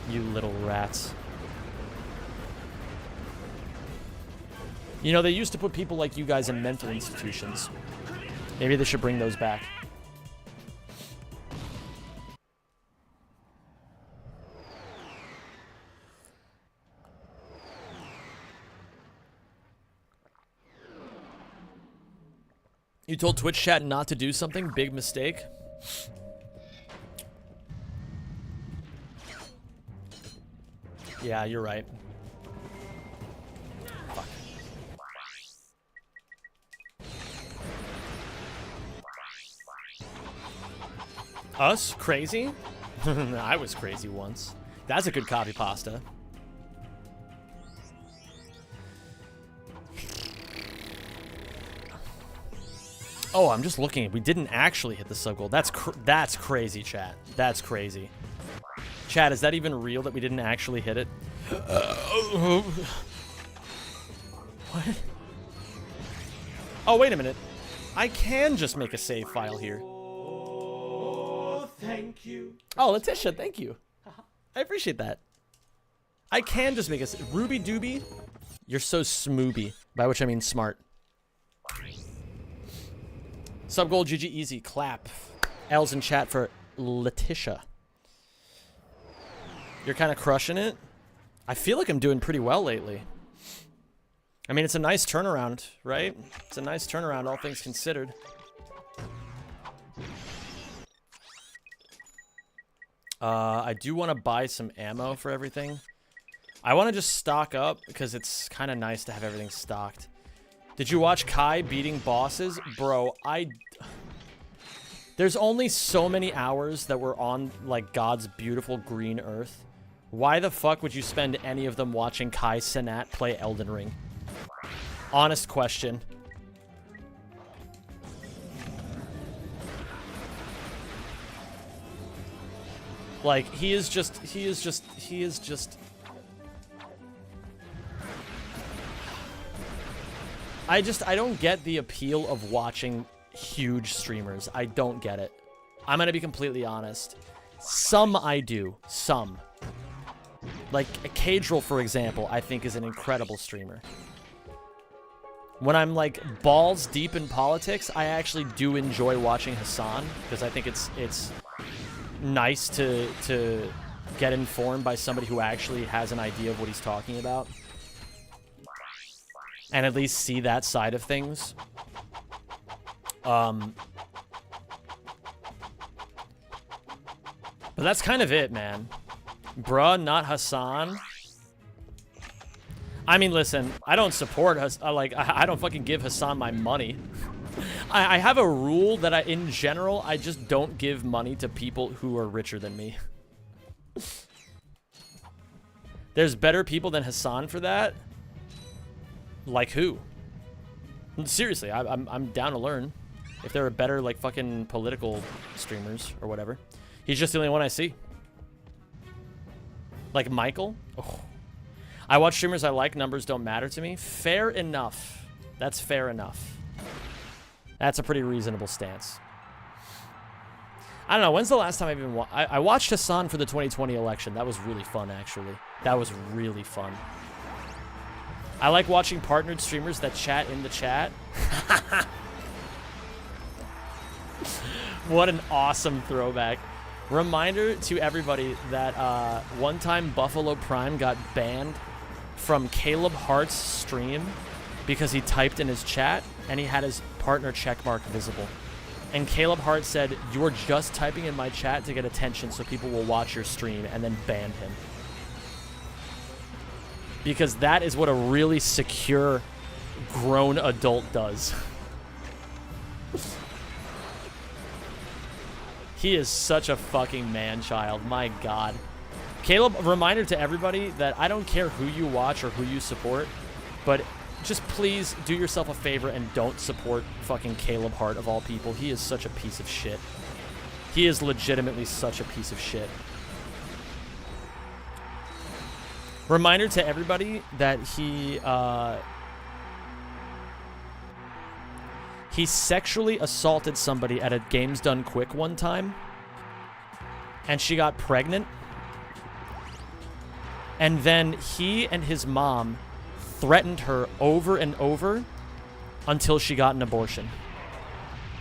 You little rats. You know, they used to put people like you guys in mental institutions. Maybe they should bring those back. You told Twitch chat not to do something? Big mistake. Yeah, you're right. Fuck. Us? Crazy? I was crazy once. That's a good copy pasta. Oh, I'm just looking. We didn't actually hit the sub goal. That's crazy, chat. That's crazy. Chat, is that even real that we didn't actually hit it? What? Oh, wait a minute. I can just make a save file here. Oh, thank you. Oh, Letitia, thank you. I appreciate that. I can just make a... Ruby Doobie, you're so smooby. By which I mean smart. Sub goal, GG, easy, clap. L's in chat for Letitia. You're kind of crushing it. I feel like I'm doing pretty well lately. I mean, it's a nice turnaround, right? It's a nice turnaround, all things considered. I do want to buy some ammo for everything. I want to just stock up because it's kind of nice to have everything stocked. Did you watch Kai beating bosses? Bro, there's only so many hours that we're on, like, God's beautiful green earth. Why the fuck would you spend any of them watching Kai Cenat play Elden Ring? Honest question. Like, he is just... I don't get the appeal of watching huge streamers. I don't get it. I'm gonna be completely honest. Some I do. Some. Like, Cadril, for example, I think is an incredible streamer. When I'm, like, balls deep in politics, I actually do enjoy watching Hassan, because I think it's nice to get informed by somebody who actually has an idea of what he's talking about. And at least see that side of things. But that's kind of it, man. Bruh, not Hassan. I mean, listen, I don't support I don't fucking give Hassan my money. I have a rule that in general, I just don't give money to people who are richer than me. There's better people than Hassan for that. Like who? Seriously, I'm down to learn. If there are better, like, fucking political streamers or whatever. He's just the only one I see. Like Michael? Oh. I watch streamers I like, numbers don't matter to me. Fair enough. That's fair enough. That's a pretty reasonable stance. I don't know. When's the last time I've even I watched Hassan for the 2020 election. That was really fun, actually. That was really fun. I like watching partnered streamers that chat in the chat. What an awesome throwback. Reminder to everybody that one time Buffalo Prime got banned from Caleb Hart's stream because he typed in his chat and he had his partner checkmark visible. And Caleb Hart said, "You're just typing in my chat to get attention so people will watch your stream," and then banned him. Because that is what a really secure, grown adult does. He is such a fucking man-child. My God. Caleb, a reminder to everybody that I don't care who you watch or who you support, but just please do yourself a favor and don't support fucking Caleb Hart of all people. He is such a piece of shit. He is legitimately such a piece of shit. Reminder to everybody that he sexually assaulted somebody at a Games Done Quick one time, and she got pregnant. And then he and his mom threatened her over and over until she got an abortion.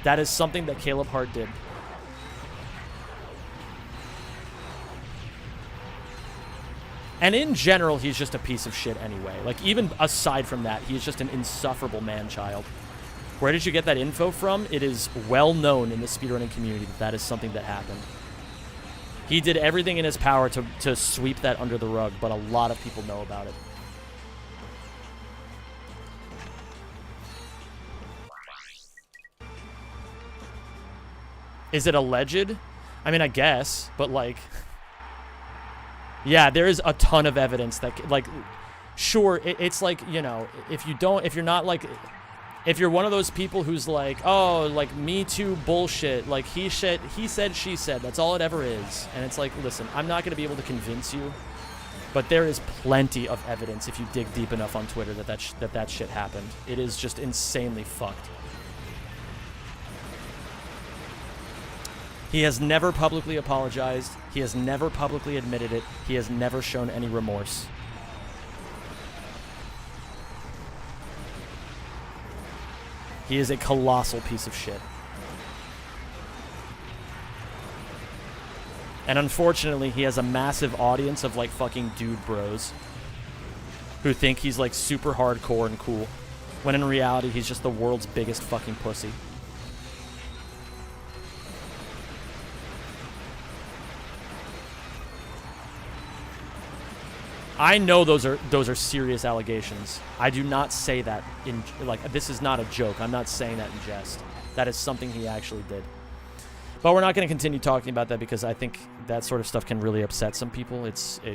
That is something that Caleb Hart did. And in general, he's just a piece of shit anyway. Like, even aside from that, he's just an insufferable man-child. Where did you get that info from? It is well known in the speedrunning community that that is something that happened. He did everything in his power to sweep that under the rug, but a lot of people know about it. Is it alleged? I mean, I guess, but like... Yeah, there is a ton of evidence that, like... Sure, it's like, you know, if you're not like... If you're one of those people who's like, oh, like, Me Too bullshit, like, he said, she said, that's all it ever is. And it's like, listen, I'm not going to be able to convince you, but there is plenty of evidence if you dig deep enough on Twitter that shit happened. It is just insanely fucked. He has never publicly apologized. He has never publicly admitted it. He has never shown any remorse. He is a colossal piece of shit. And unfortunately, he has a massive audience of, like, fucking dude bros who think he's, like, super hardcore and cool, when in reality, he's just the world's biggest fucking pussy. I know those are serious allegations. I do not say that in, like, this is not a joke. I'm not saying that in jest. That is something he actually did. But we're not going to continue talking about that because I think that sort of stuff can really upset some people. It's you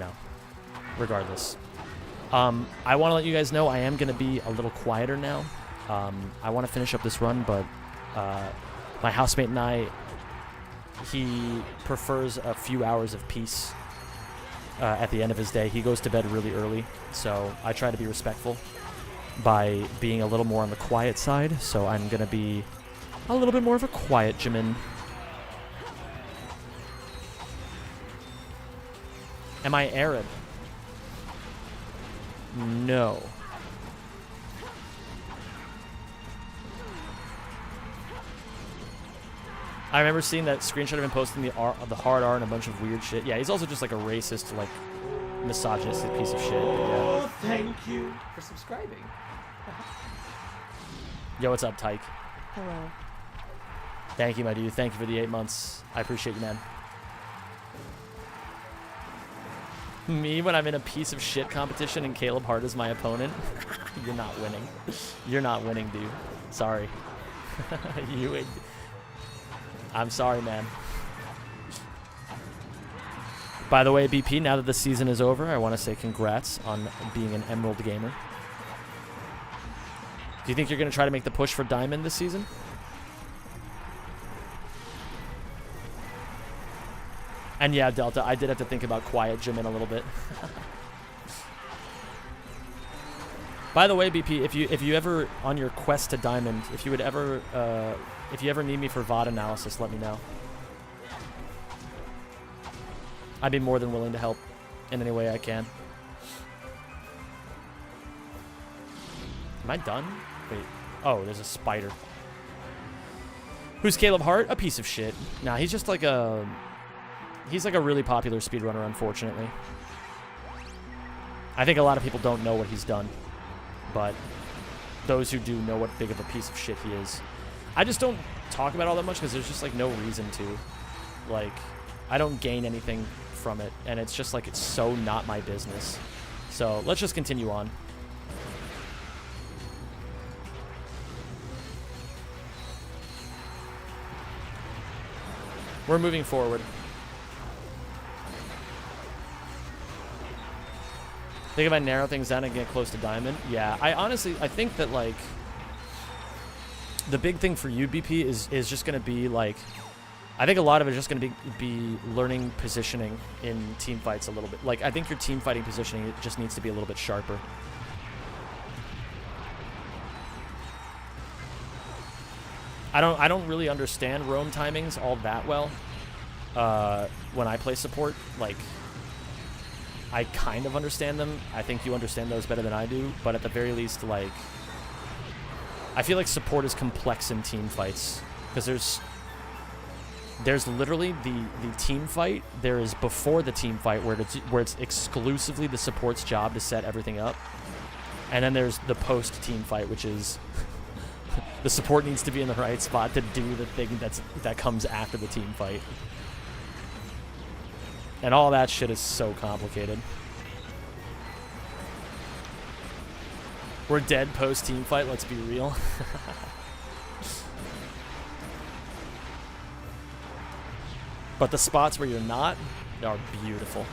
know, regardless. I want to let you guys know I am going to be a little quieter now. I want to finish up this run, but my housemate and I, he prefers a few hours of peace at the end of his day. He goes to bed really early, so I try to be respectful by being a little more on the quiet side, so I'm going to be a little bit more of a quiet Jimin. Am I arid? No. I remember seeing that screenshot of him posting the hard R and a bunch of weird shit. Yeah, he's also just like a racist, like, misogynistic piece of shit. Oh, Yeah. thank you for subscribing. Yo, what's up, Tyke? Hello. Thank you, my dude. Thank you for the 8 months. I appreciate you, man. Me, when I'm in a piece of shit competition and Caleb Hart is my opponent, you're not winning. You're not winning, dude. Sorry. I'm sorry, man. By the way, BP, now that the season is over, I want to say congrats on being an Emerald gamer. Do you think you're going to try to make the push for Diamond this season? And yeah, Delta, I did have to think about Quiet Jimin a little bit. By the way, BP, if you ever, on your quest to Diamond, if you would ever If you ever need me for VOD analysis, let me know. I'd be more than willing to help in any way I can. Am I done? Wait. Oh, there's a spider. Who's Caleb Hart? A piece of shit. Nah, he's just like a... He's like a really popular speedrunner, unfortunately. I think a lot of people don't know what he's done. But those who do know what big of a piece of shit he is. I just don't talk about it all that much because there's just like no reason to. Like, I don't gain anything from it. And it's just like, it's so not my business. So let's just continue on. We're moving forward. Think if I narrow things down and get close to diamond? Yeah, I think that, like, the big thing for you, BP, is just going to be, like, I think a lot of it is just going to be learning positioning in team fights a little bit. Like, I think your team fighting positioning, it just needs to be a little bit sharper. I don't really understand roam timings all that well when I play support. Like, I kind of understand them. I think you understand those better than I do. But at the very least, like, I feel like support is complex in team fights. Because there's literally the team fight. There is before the team fight where it's exclusively the support's job to set everything up. And then there's the post-team fight, which is... the support needs to be in the right spot to do the thing that comes after the team fight. And all that shit is so complicated. We're dead post-team fight, let's be real. But the spots where you're not are beautiful.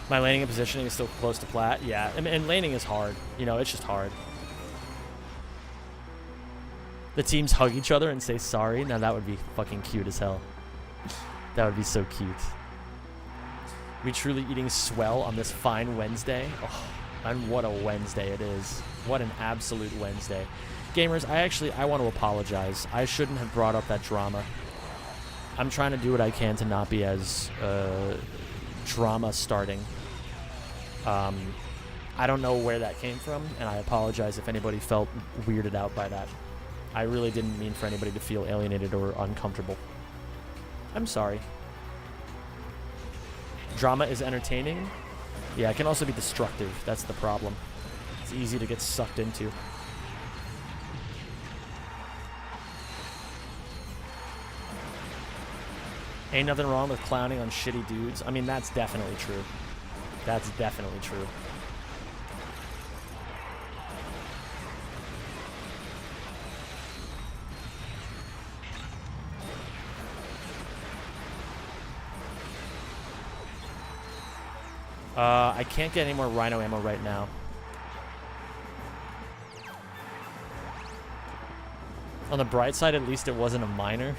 My laning and positioning is still close to plat. Yeah, and laning is hard. You know, it's just hard. The teams hug each other and say sorry. Now that would be fucking cute as hell. That would be so cute. We truly eating swell on this fine Wednesday. Oh, and what a Wednesday it is. What an absolute Wednesday. Gamers, I want to apologize. I shouldn't have brought up that drama. I'm trying to do what I can to not be as drama starting. I don't know where that came from, and I apologize if anybody felt weirded out by that. I really didn't mean for anybody to feel alienated or uncomfortable. I'm sorry. Drama is entertaining. Yeah, it can also be destructive. That's the problem. It's easy to get sucked into. Ain't nothing wrong with clowning on shitty dudes. I mean, that's definitely true. That's definitely true. I can't get any more rhino ammo right now. On the bright side, at least it wasn't a miner.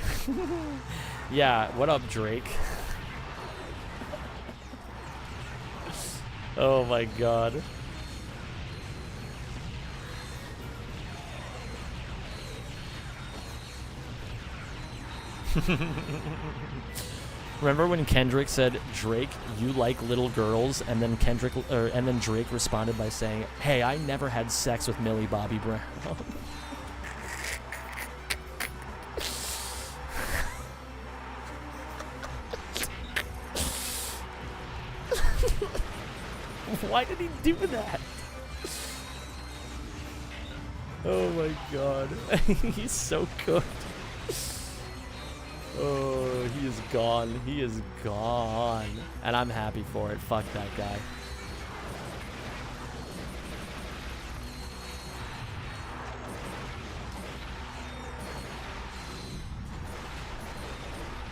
Yeah, what up, Drake? Oh my god. Remember when Kendrick said, "Drake, you like little girls," and then Drake responded by saying, "Hey, I never had sex with Millie Bobby Brown." Why did he do that? Oh my god. He's so cooked. Oh, he is gone. He is gone. And I'm happy for it. Fuck that guy.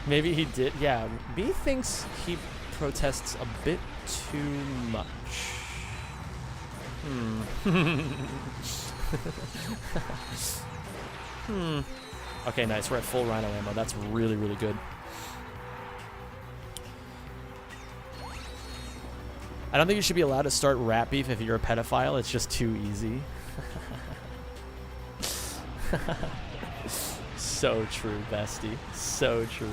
Maybe he did. Yeah, B thinks he protests a bit too much. Okay, nice. We're at full rhino ammo. That's really, really good. I don't think you should be allowed to start rap beef if you're a pedophile. It's just too easy. So true, bestie. So true.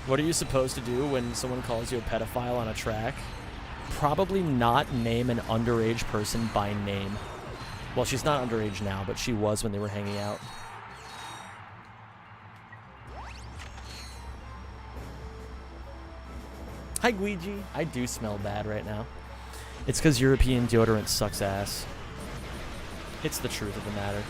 What are you supposed to do when someone calls you a pedophile on a track? Probably not name an underage person by name. Well, she's not underage now, but she was when they were hanging out. Hi, Guiji. I do smell bad right now. It's because European deodorant sucks ass. It's the truth of the matter.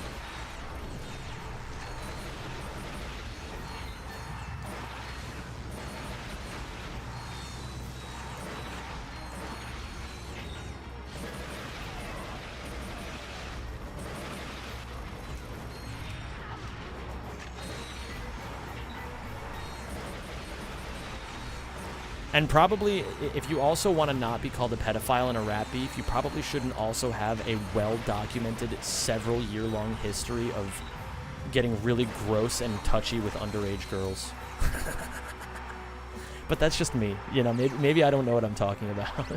And probably, if you also want to not be called a pedophile in a rap beef, you probably shouldn't also have a well-documented, several-year-long history of getting really gross and touchy with underage girls. But that's just me. You know, maybe I don't know what I'm talking about.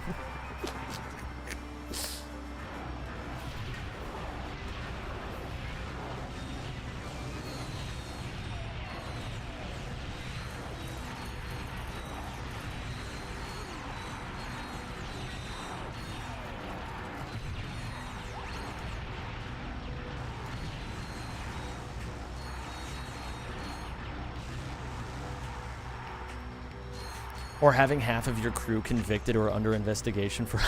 Or having half of your crew convicted or under investigation for...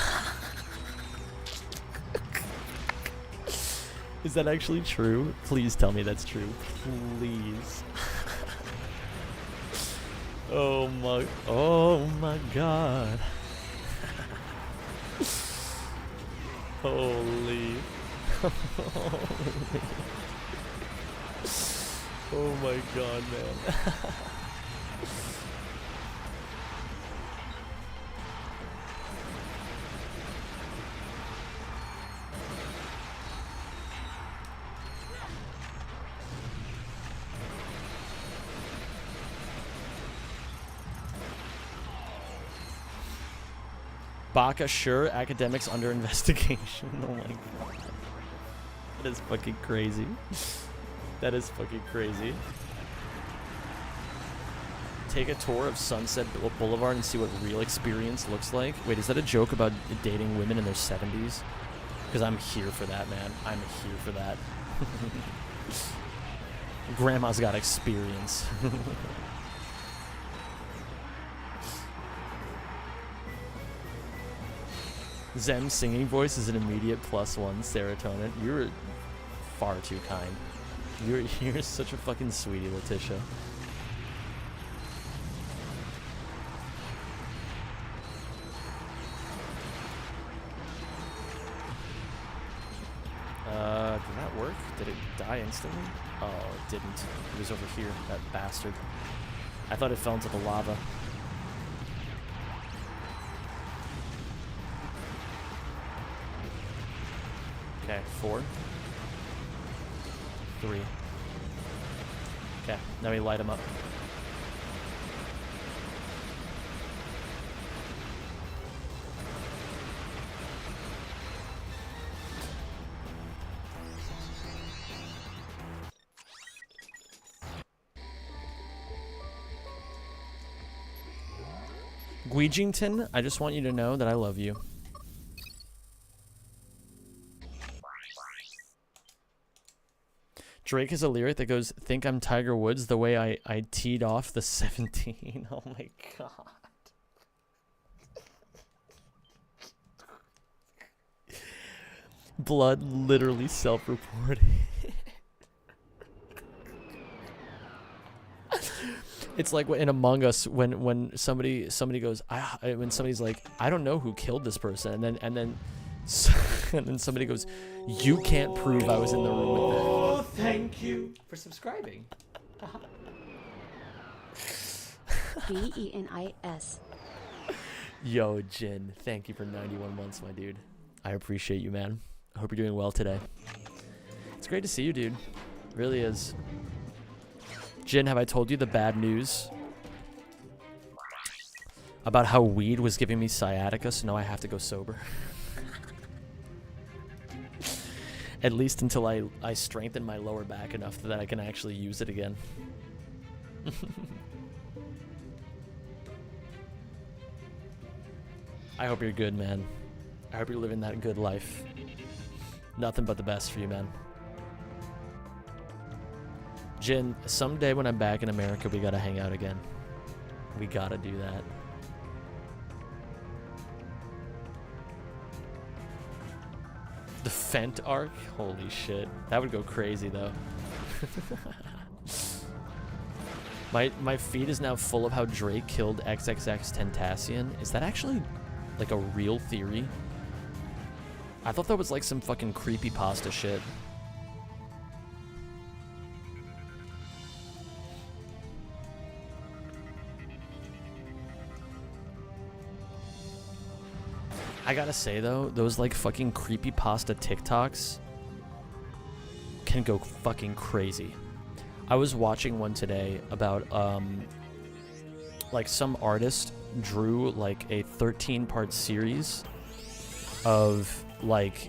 Is that actually true? Please tell me that's true. Please. Oh my god. Holy. Oh my god, man. Baka, sure, academics under investigation. Oh my god. That is fucking crazy. That is fucking crazy. Take a tour of Sunset Boulevard and see what real experience looks like. Wait, is that a joke about dating women in their 70s? Because I'm here for that, man. I'm here for that. Grandma's got experience. Zem's singing voice is an immediate +1 serotonin. You're far too kind. You're such a fucking sweetie, Letitia. Did that work? Did it die instantly? Oh, it didn't. It was over here, that bastard. I thought it fell into the lava. Okay, 4. 3. Okay, now we light them up. Guijington, I just want you to know that I love you. Drake has a lyric that goes, "Think I'm Tiger Woods the way I teed off the 17." Oh my god. Blood literally self-reported. It's like in Among Us when somebody goes, when somebody's like, "I don't know who killed this person," and then somebody goes, "You can't prove I was in the room with them." Oh, thank you for subscribing. BENIS. Yo, Jin, thank you for 91 months, my dude. I appreciate you, man. I hope you're doing well today. It's great to see you, dude. Really is. Jin, have I told you the bad news about how weed was giving me sciatica, so now I have to go sober? At least until I strengthen my lower back enough that I can actually use it again. I hope you're good, man. I hope you're living that good life. Nothing but the best for you, man. Jin, someday when I'm back in America, we gotta hang out again. We gotta do that. The Fent arc? Holy shit. That would go crazy, though. My feed is now full of how Drake killed XXX Tentacion. Is that actually, like, a real theory? I thought that was, like, some fucking creepypasta shit. I gotta say, though, those, like, fucking creepypasta TikToks can go fucking crazy. I was watching one today about, like, some artist drew, like, a 13-part series of, like,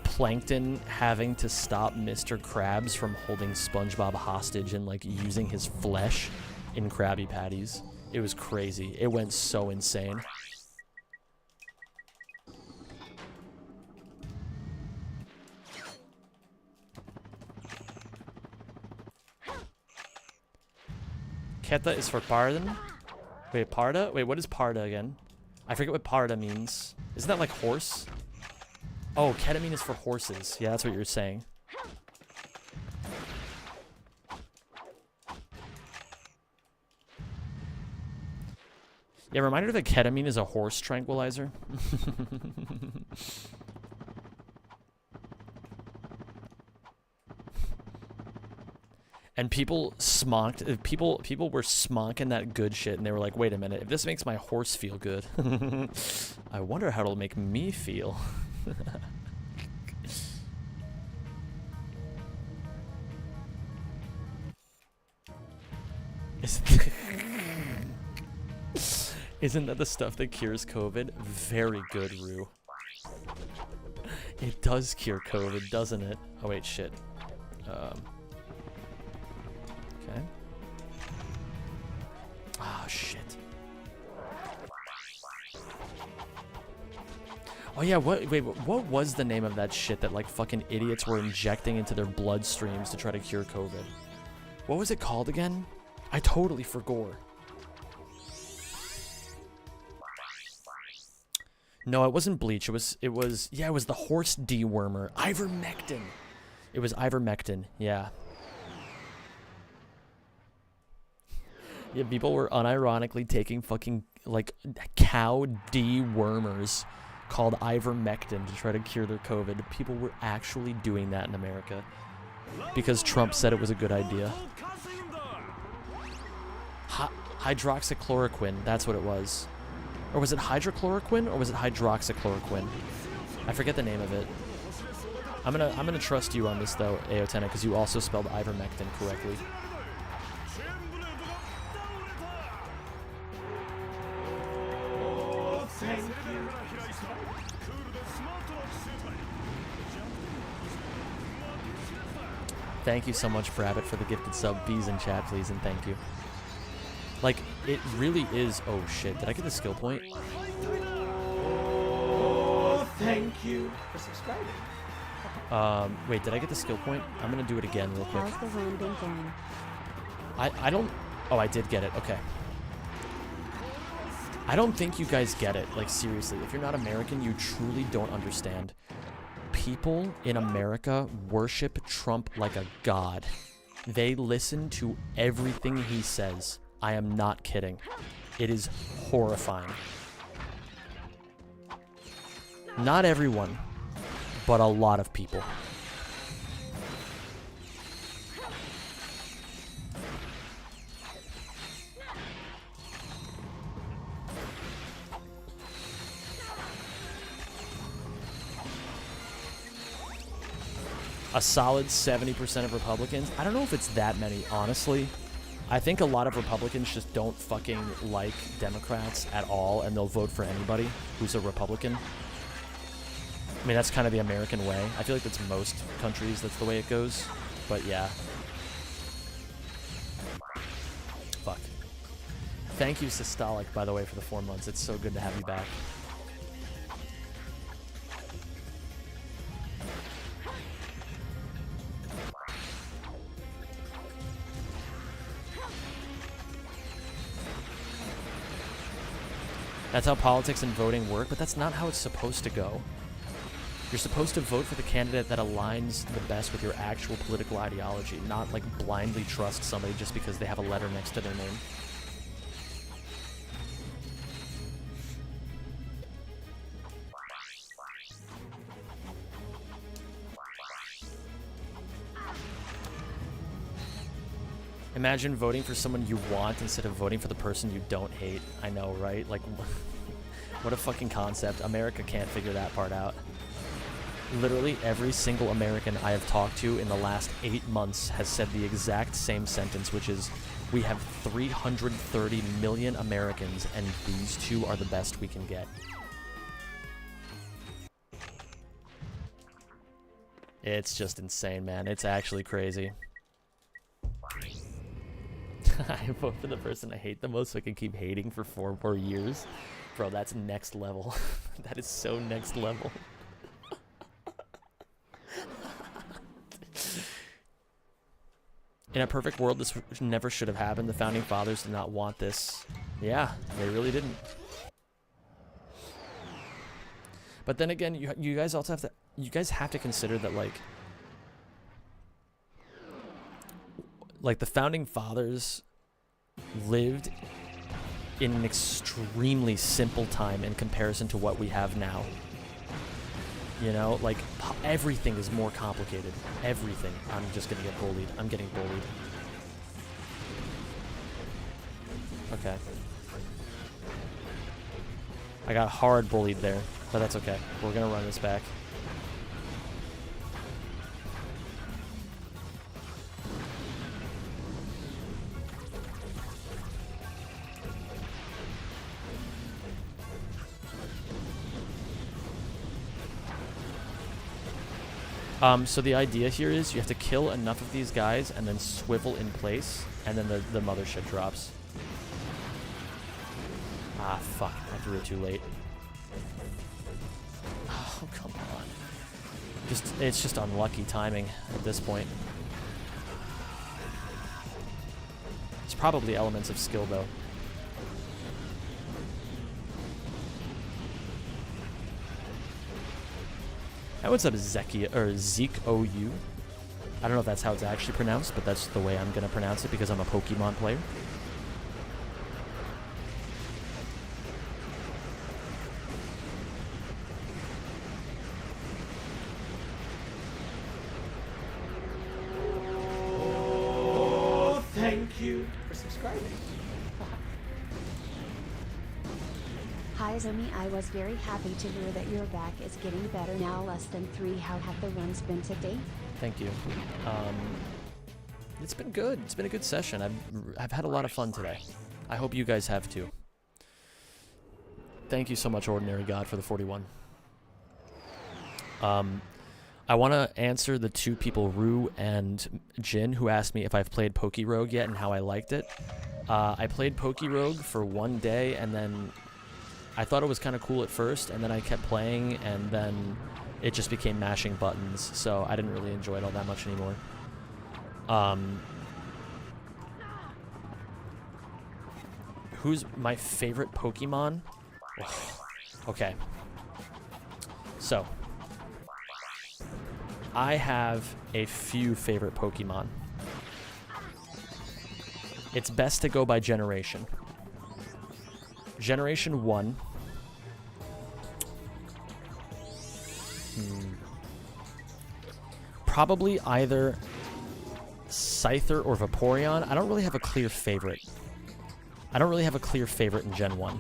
Plankton having to stop Mr. Krabs from holding SpongeBob hostage and, like, using his flesh in Krabby Patties. It was crazy. It went so insane. Keta is for pardon? Wait, parda? Wait, what is parda again? I forget what parda means. Isn't that like horse? Oh, ketamine is for horses. Yeah, that's what you're saying. Yeah, reminder that ketamine is a horse tranquilizer. And people smonked, people were smonking that good shit, and they were like, wait a minute, if this makes my horse feel good, I wonder how it'll make me feel. Isn't that the stuff that cures COVID? Very good, Rue. It does cure COVID, doesn't it? Oh wait, shit. Okay. Oh, shit. Oh, yeah, what was the name of that shit that, like, fucking idiots were injecting into their bloodstreams to try to cure COVID? What was it called again? I totally forgot. No, it wasn't bleach. It was the horse dewormer. Ivermectin. It was ivermectin, yeah. Yeah, people were unironically taking fucking, like, cow dewormers called ivermectin to try to cure their COVID. People were actually doing that in America because Trump said it was a good idea. Hydroxychloroquine, that's what it was. Or was it hydrochloroquine or was it hydroxychloroquine? I forget the name of it. I'm gonna trust you on this though, Aotena, because you also spelled ivermectin correctly. Thank you so much, Brabbit, for the gifted sub. Bees in chat, please, and thank you. Like, it really is... Oh, shit. Did I get the skill point? Oh, thank you for subscribing. Wait, did I get the skill point? I'm gonna do it again real quick. How's the landing going? I don't... Oh, I did get it. Okay. I don't think you guys get it. Like, seriously. If you're not American, you truly don't understand. People in America worship Trump like a god. They listen to everything he says. I am not kidding. It is horrifying. Not everyone, but a lot of people. a solid 70% of Republicans. I don't know if it's that many, honestly. I think a lot of Republicans just don't fucking like Democrats at all, and they'll vote for anybody who's a Republican. I mean, that's kind of the American way. I feel like that's most countries, that's the way it goes. But yeah. Fuck. Thank you, Systolic, by the way, for the 4 months. It's so good to have you back. That's how politics and voting work, but that's not how it's supposed to go. You're supposed to vote for the candidate that aligns the best with your actual political ideology, not like blindly trust somebody just because they have a letter next to their name. Imagine voting for someone you want instead of voting for the person you don't hate. I know, right? Like, what a fucking concept. America can't figure that part out. Literally every single American I have talked to in the last 8 months has said the exact same sentence, which is, we have 330 million Americans, and these two are the best we can get. It's just insane, man. It's actually crazy. I vote for the person I hate the most so I can keep hating for 4 more years. Bro, that's next level. That is so next level. In a perfect world, this never should have happened. The Founding Fathers did not want this. Yeah, they really didn't. But then again, you guys also have to... You guys have to consider that, like the Founding Fathers lived in an extremely simple time in comparison to what we have now. You know, like, everything is more complicated. Everything. I'm just gonna get bullied. I'm getting bullied. Okay. I got hard bullied there, but that's okay. We're gonna run this back. So the idea here is you have to kill enough of these guys and then swivel in place, and then the mothership drops. Ah, fuck. I threw it too late. Oh, come on. It's just unlucky timing at this point. It's probably elements of skill, though. Hey, what's up, Zeki, or Zeke OU? I don't know if that's how it's actually pronounced, but that's the way I'm gonna pronounce it because I'm a Pokemon player. Oh, thank you for subscribing. Hi Zomi, I was very happy to hear that your back is getting better now. Less than 3. How have the runs been today? Thank you. It's been good. It's been a good session. I've had a lot of fun today. I hope you guys have too. Thank you so much, Ordinary God, for the 41. I want to answer the 2 people, Rue and Jin, who asked me if I've played Pokerogue yet and how I liked it. I played Pokerogue for 1 day, and then I thought it was kind of cool at first, and then I kept playing, and then it just became mashing buttons, so I didn't really enjoy it all that much anymore. Who's my favorite Pokemon? Okay. So, I have a few favorite Pokemon. It's best to go by generation. Generation 1. Probably either Scyther or Vaporeon. I don't really have a clear favorite. I don't really have a clear favorite in Gen 1.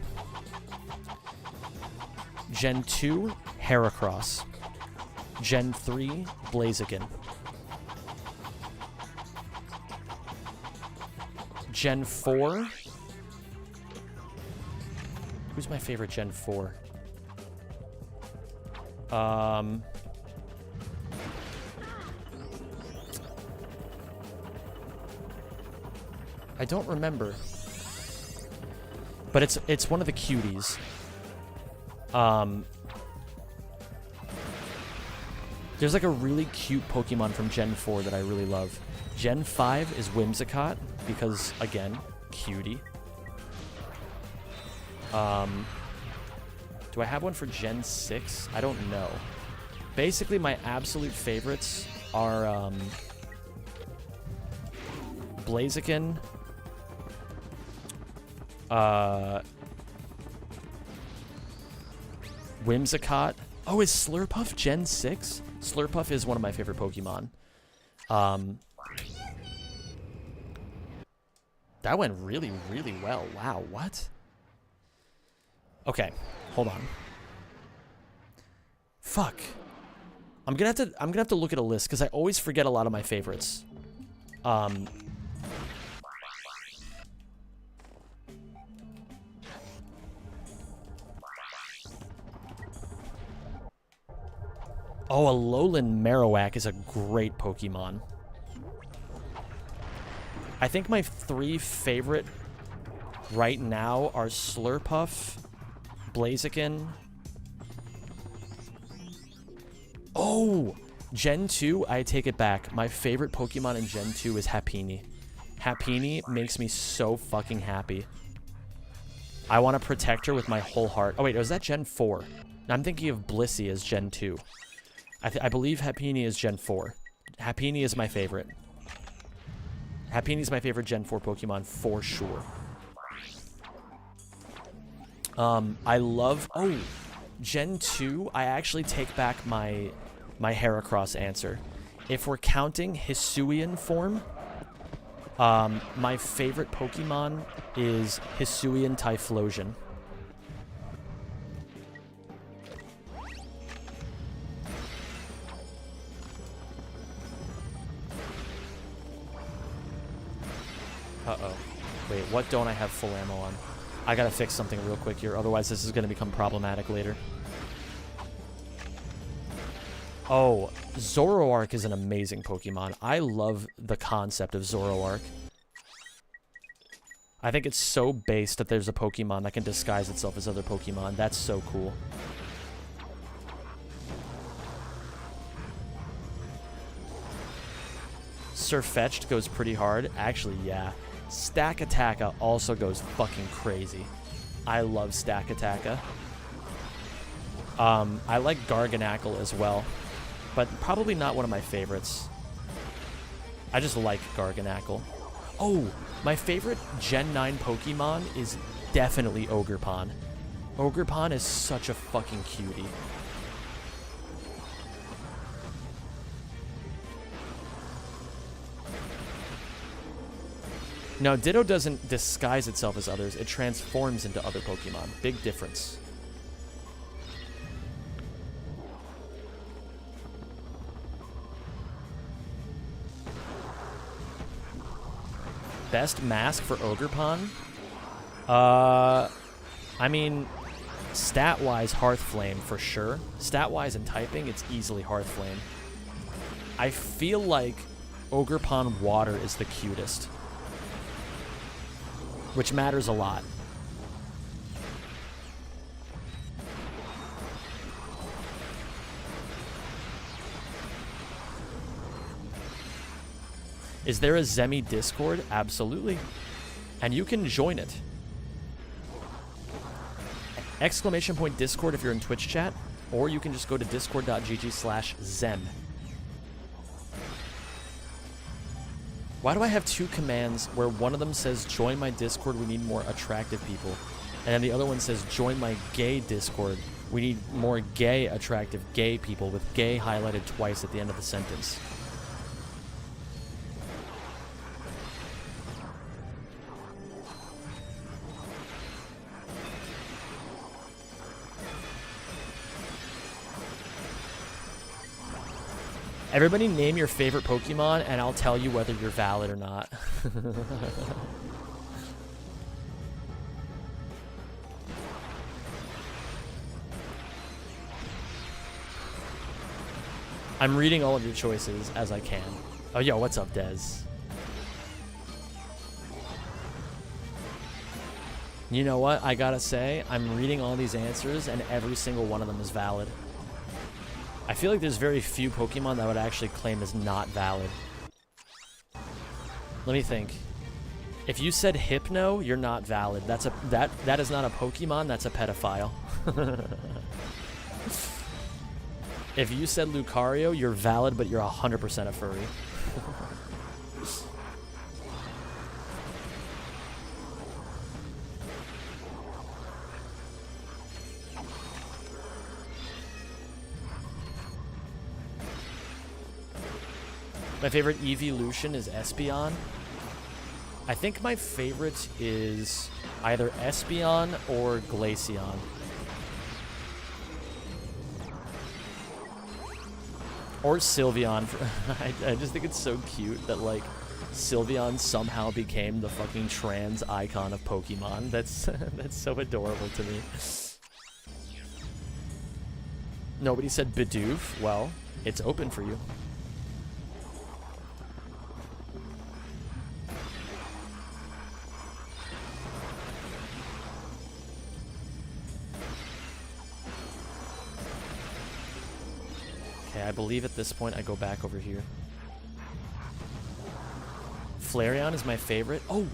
Gen 2, Heracross. Gen 3, Blaziken. Gen 4. Who's my favorite Gen 4? I don't remember. But it's one of the cuties. There's like a really cute Pokemon from Gen 4 that I really love. Gen 5 is Whimsicott, because, again, cutie. Do I have one for Gen 6? I don't know. Basically, my absolute favorites are Blaziken, Whimsicott. Oh, is Slurpuff Gen 6? Slurpuff is one of my favorite Pokemon. That went really, really well. Wow, what? Okay, hold on. Fuck. I'm gonna have to look at a list because I always forget a lot of my favorites. Oh, a Alolan Marowak is a great Pokemon. I think my 3 favorite right now are Slurpuff, Blaziken. Oh! Gen 2, I take it back. My favorite Pokemon in Gen 2 is Happiny. Happiny makes me so fucking happy. I want to protect her with my whole heart. Oh wait, was that Gen 4? I'm thinking of Blissey as Gen 2. I believe Happiny is Gen 4. Happiny is my favorite. Happiny is my favorite Gen 4 Pokemon for sure. I love... Oh, Gen 2, I actually take back my Heracross answer. If we're counting Hisuian form, my favorite Pokemon is Hisuian Typhlosion. Uh-oh. Wait, what don't I have full ammo on? I gotta fix something real quick here, otherwise this is gonna become problematic later. Oh, Zoroark is an amazing Pokemon. I love the concept of Zoroark. I think it's so based that there's a Pokemon that can disguise itself as other Pokemon. That's so cool. Sirfetch'd goes pretty hard. Actually, yeah. Stakataka also goes fucking crazy. I love Stakataka. I like Garganacl as well, but probably not one of my favorites. I just like Garganacl. Oh, my favorite Gen 9 Pokemon is definitely Ogerpon. Ogerpon is such a fucking cutie. Now, Ditto doesn't disguise itself as others. It transforms into other Pokemon. Big difference. Best mask for Ogerpon? I mean, stat-wise, Hearthflame for sure. Stat-wise and typing, it's easily Hearthflame. I feel like Ogerpon Water is the cutest, which matters a lot. Is there a Zemi Discord? Absolutely. And you can join it. Exclamation point Discord if you're in Twitch chat, or you can just go to discord.gg/Zem. Why do I have 2 commands where one of them says, join my Discord, we need more attractive people, and then the other one says, join my gay Discord, we need more gay, attractive gay people, with gay highlighted twice at the end of the sentence? Everybody name your favorite Pokemon, and I'll tell you whether you're valid or not. I'm reading all of your choices as I can. Oh, yo, what's up, Dez? You know what? I gotta say, I'm reading all these answers, and every single one of them is valid. I feel like there's very few Pokemon that would actually claim as not valid. Let me think. If you said Hypno, you're not valid. That is not a Pokemon, that's a pedophile. If you said Lucario, you're valid, but you're 100% a furry. My favorite evolution is Espeon. I think my favorite is either Espeon or Glaceon. Or Sylveon. I just think it's so cute that, like, Sylveon somehow became the fucking trans icon of Pokemon. That's so adorable to me. Nobody said Bidoof. Well, it's open for you. I believe at this point I go back over here. Flareon is my favorite. Oh,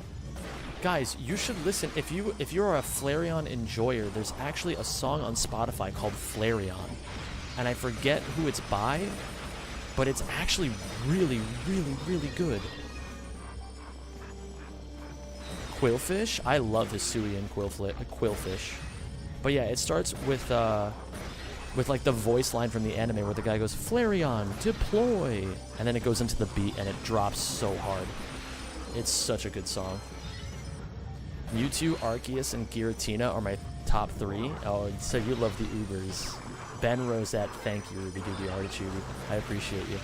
guys, you should listen. If you're a Flareon enjoyer, there's actually a song on Spotify called Flareon, and I forget who it's by, but it's actually really, really, really good. Quillfish, I love Hisuian Quillfish, but yeah, it starts with like the voice line from the anime where the guy goes, Flareon, deploy! And then it goes into the beat and it drops so hard. It's such a good song. Mewtwo, Arceus, and Giratina are my top 3. Oh, so you love the Ubers. Ben Rosette, thank you, Ruby Doobie Artichoke. I appreciate you.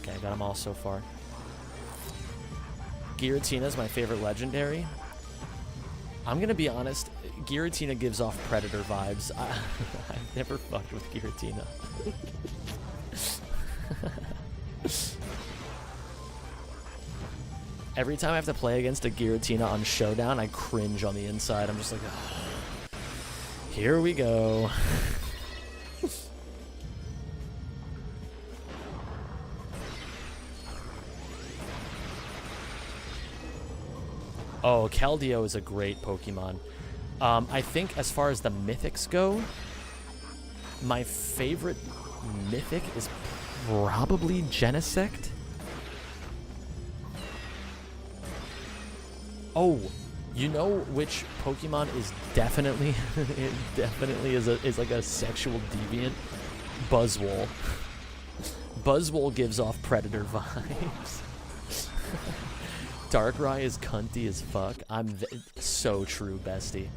Okay, I got them all so far. Giratina is my favorite legendary. I'm gonna be honest, Giratina gives off Predator vibes. I've never fucked with Giratina. Every time I have to play against a Giratina on Showdown, I cringe on the inside. I'm just like, oh, here we go. Oh, Keldeo is a great Pokemon. I think as far as the Mythics go, my favorite Mythic is probably Genesect. Oh, you know which Pokemon is definitely, it definitely is like a sexual deviant? Buzzwole. Buzzwole gives off Predator vibes. Darkrai is cunty as fuck. I'm so true, bestie.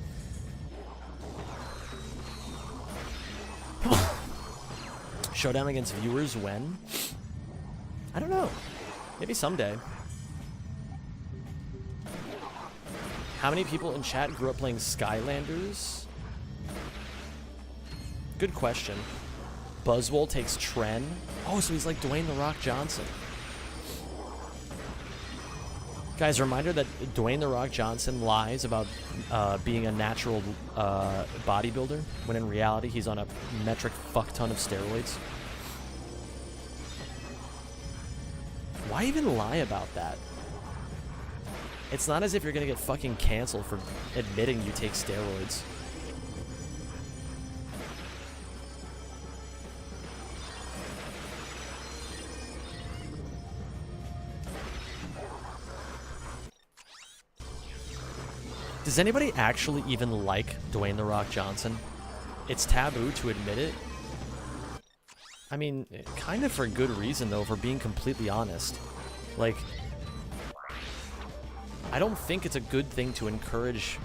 Showdown against viewers when? I don't know. Maybe someday. How many people in chat grew up playing Skylanders? Good question. Buzzwole takes Tren. Oh, so he's like Dwayne "The Rock" Johnson. Guys, reminder that Dwayne "The Rock" Johnson lies about being a natural bodybuilder, when in reality he's on a metric fuck ton of steroids. Why even lie about that? It's not as if you're gonna get fucking canceled for admitting you take steroids. Does anybody actually even like Dwayne "The Rock" Johnson? It's taboo to admit it. I mean, kind of for good reason, though, for being completely honest. Like, I don't think it's a good thing to encourage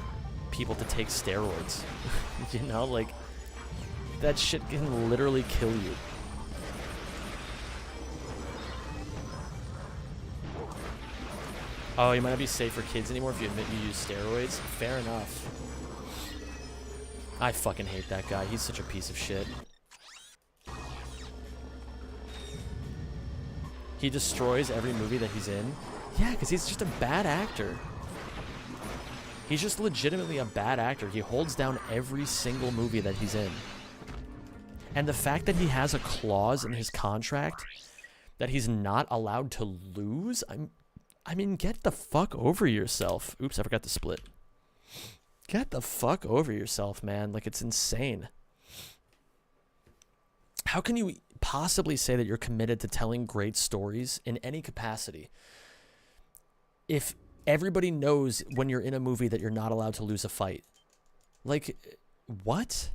people to take steroids. You know, like, that shit can literally kill you. Oh, you might not be safe for kids anymore if you admit you use steroids? Fair enough. I fucking hate that guy. He's such a piece of shit. He destroys every movie that he's in. Yeah, because he's just a bad actor. He's just legitimately a bad actor. He holds down every single movie that he's in. And the fact that he has a clause in his contract that he's not allowed to lose, I mean, get the fuck over yourself. Oops, I forgot to split. Get the fuck over yourself, man. Like, it's insane. How can you possibly say that you're committed to telling great stories in any capacity if everybody knows when you're in a movie that you're not allowed to lose a fight? Like, what?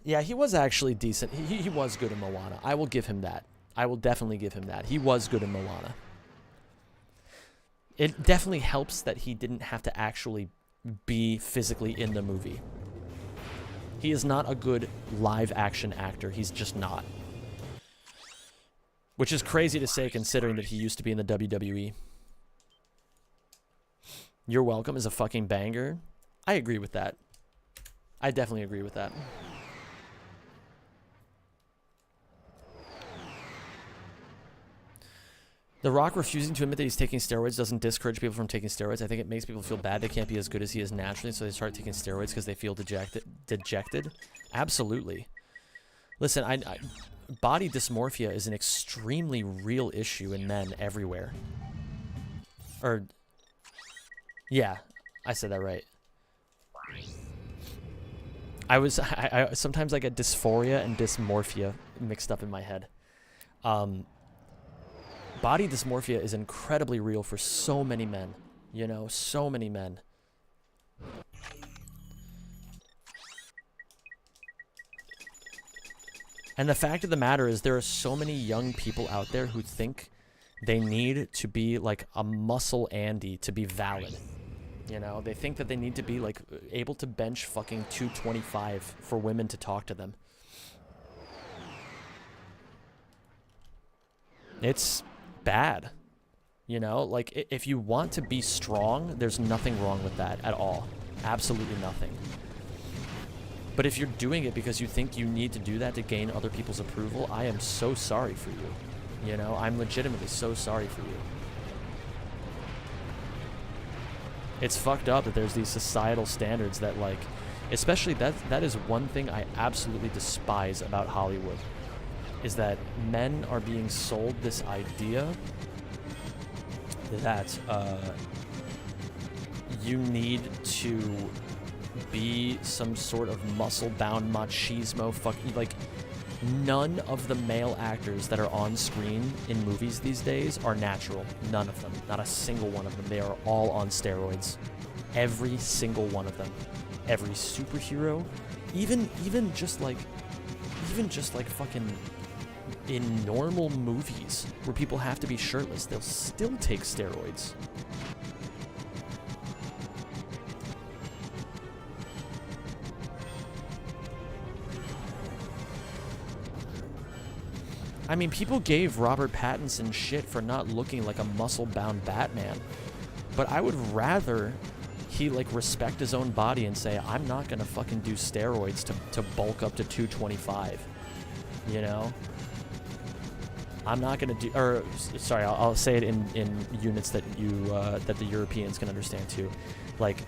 Yeah, he was actually decent. He was good in Moana. I will give him that. I will definitely give him that. He was good in Moana. It definitely helps that he didn't have to actually be physically in the movie. He is not a good live-action actor. He's just not. Which is crazy to say considering that he used to be in the WWE. You're Welcome is a fucking banger. I agree with that. I definitely agree with that. The Rock refusing to admit that he's taking steroids doesn't discourage people from taking steroids. I think it makes people feel bad they can't be as good as he is naturally, so they start taking steroids because they feel dejected. Absolutely. Listen, body dysmorphia is an extremely real issue in men everywhere. Yeah, I said that right. I sometimes I get dysphoria and dysmorphia mixed up in my head. Body dysmorphia is incredibly real for so many men. You know, so many men. And the fact of the matter is there are so many young people out there who think they need to be like a muscle Andy to be valid. You know, they think that they need to be like able to bench fucking 225 for women to talk to them. It's bad. You know, like if you want to be strong, there's nothing wrong with that at all. Absolutely nothing. But if you're doing it because you think you need to do that to gain other people's approval, I am so sorry for you. You know, I'm legitimately so sorry for you. It's fucked up that there's these societal standards that, like, especially that is one thing I absolutely despise about Hollywood, is that men are being sold this idea that you need to be some sort of muscle-bound machismo like, none of the male actors that are on screen in movies these days are natural. None of them. Not a single one of them. They are all on steroids. Every single one of them. Every superhero, even just like fucking in normal movies where people have to be shirtless, they'll still take steroids. I mean, people gave Robert Pattinson shit for not looking like a muscle-bound Batman, but I would rather he, like, respect his own body and say, I'm not gonna fucking do steroids to bulk up to 225, you know? I'm not gonna do, or, sorry, I'll say it in units that that the Europeans can understand too. Like,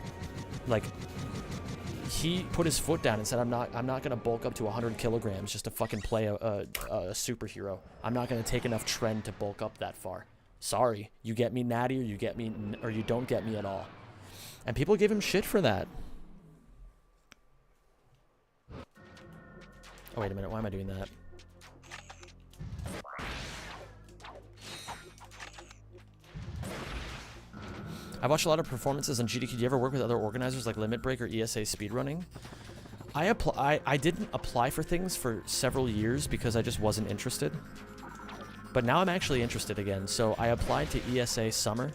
he put his foot down and said, I'm not gonna bulk up to 100 kilograms just to fucking play a superhero. I'm not gonna take enough trend to bulk up that far. Sorry, you get me natty, or you don't get me at all. And people give him shit for that. Oh, wait a minute, why am I doing that? I watched a lot of performances on GDQ. Do you ever work with other organizers like Limit Break or ESA Speedrunning? I didn't apply for things for several years because I just wasn't interested. But now I'm actually interested again. So I applied to ESA Summer.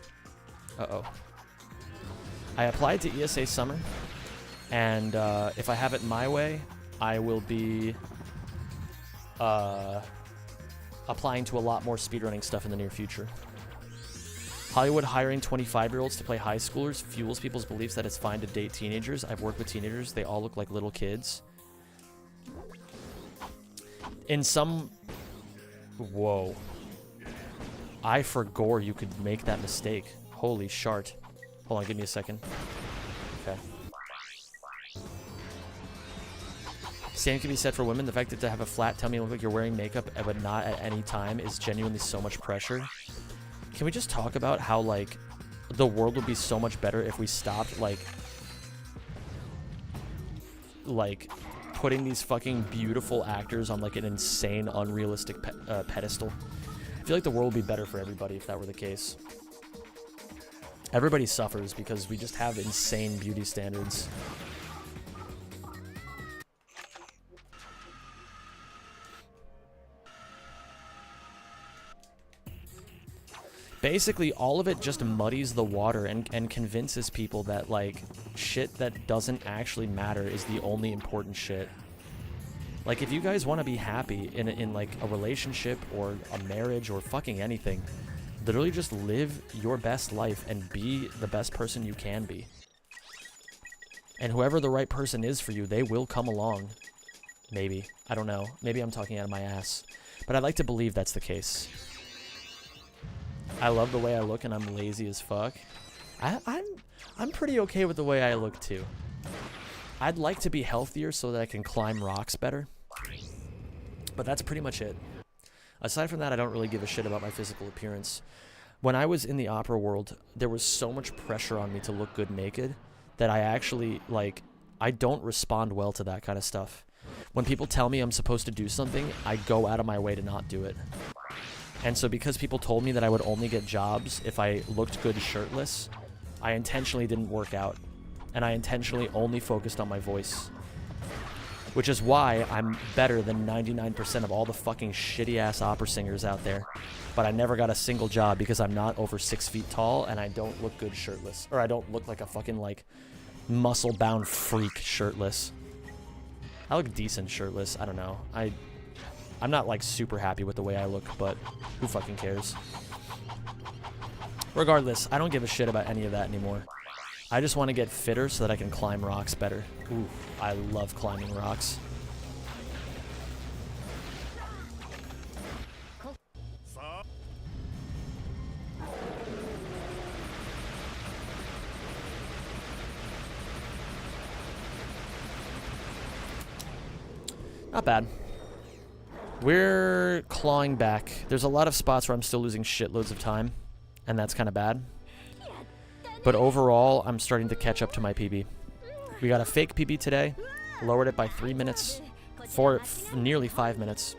I applied to ESA Summer. And if I have it my way, I will be applying to a lot more speedrunning stuff in the near future. Hollywood hiring 25-year-olds to play high schoolers fuels people's beliefs that it's fine to date teenagers. I've worked with teenagers. They all look like little kids. In some... Whoa. I forgot you could make that mistake. Holy shart. Hold on, give me a second. Okay. Same can be said for women. The fact that to have a flat tummy and look like you're wearing makeup but not at any time is genuinely so much pressure. Can we just talk about how, like, the world would be so much better if we stopped, like putting these fucking beautiful actors on, like, an insane, unrealistic pedestal? I feel like the world would be better for everybody if that were the case. Everybody suffers because we just have insane beauty standards. Basically, all of it just muddies the water and convinces people that, like, shit that doesn't actually matter is the only important shit. Like, if you guys want to be happy in like, a relationship or a marriage or fucking anything, literally just live your best life and be the best person you can be. And whoever the right person is for you, they will come along. Maybe. I don't know. Maybe I'm talking out of my ass. But I'd like to believe that's the case. I love the way I look and I'm lazy as fuck. I'm pretty okay with the way I look too. I'd like to be healthier so that I can climb rocks better. But that's pretty much it. Aside from that, I don't really give a shit about my physical appearance. When I was in the opera world, there was so much pressure on me to look good naked that I actually, like, I don't respond well to that kind of stuff. When people tell me I'm supposed to do something, I go out of my way to not do it. And so because people told me that I would only get jobs if I looked good shirtless, I intentionally didn't work out. And I intentionally only focused on my voice. Which is why I'm better than 99% of all the fucking shitty-ass opera singers out there. But I never got a single job because I'm not over 6 feet tall and I don't look good shirtless. Or I don't look like a fucking, like, muscle-bound freak shirtless. I look decent shirtless. I don't know. I'm not, like, super happy with the way I look, but who fucking cares? Regardless, I don't give a shit about any of that anymore. I just want to get fitter so that I can climb rocks better. Ooh, I love climbing rocks. Not bad. We're clawing back. There's a lot of spots where I'm still losing shitloads of time, and that's kind of bad. But overall, I'm starting to catch up to my PB. We got a fake PB today, lowered it by 3 minutes, nearly 5 minutes.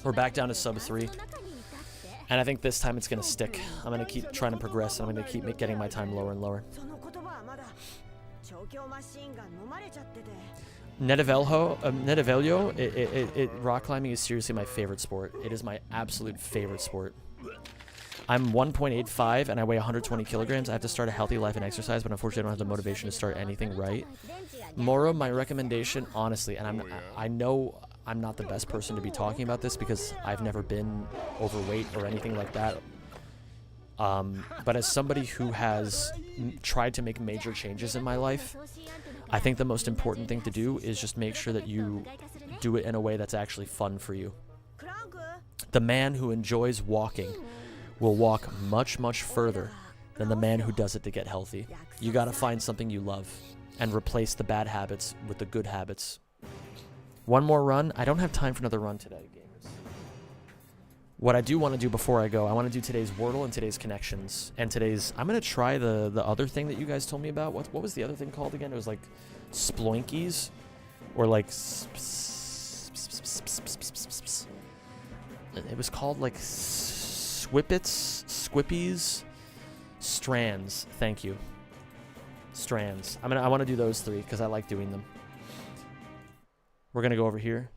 We're back down to sub 3, and I think this time it's gonna stick. I'm gonna keep trying to progress, and I'm gonna keep getting my time lower and lower. Netavelio, rock climbing is seriously my favorite sport. It is my absolute favorite sport. I'm 1.85 and I weigh 120 kilograms. I have to start a healthy life and exercise, but unfortunately I don't have the motivation to start anything right. Moro, my recommendation, honestly, and I know I'm not the best person to be talking about this because I've never been overweight or anything like that. But as somebody who has tried to make major changes in my life, I think the most important thing to do is just make sure that you do it in a way that's actually fun for you. The man who enjoys walking will walk much, much further than the man who does it to get healthy. You gotta find something you love and replace the bad habits with the good habits. One more run. I don't have time for another run today, gamers. What I do want to do before I go, I want to do today's Wordle and today's connections. And today's, I'm going to try the other thing that you guys told me about. What was the other thing called again? It was like sploinkies or like it was called like squippets, squippies, strands. Thank you. Strands. I want to do those 3 because I like doing them. We're going to go over here.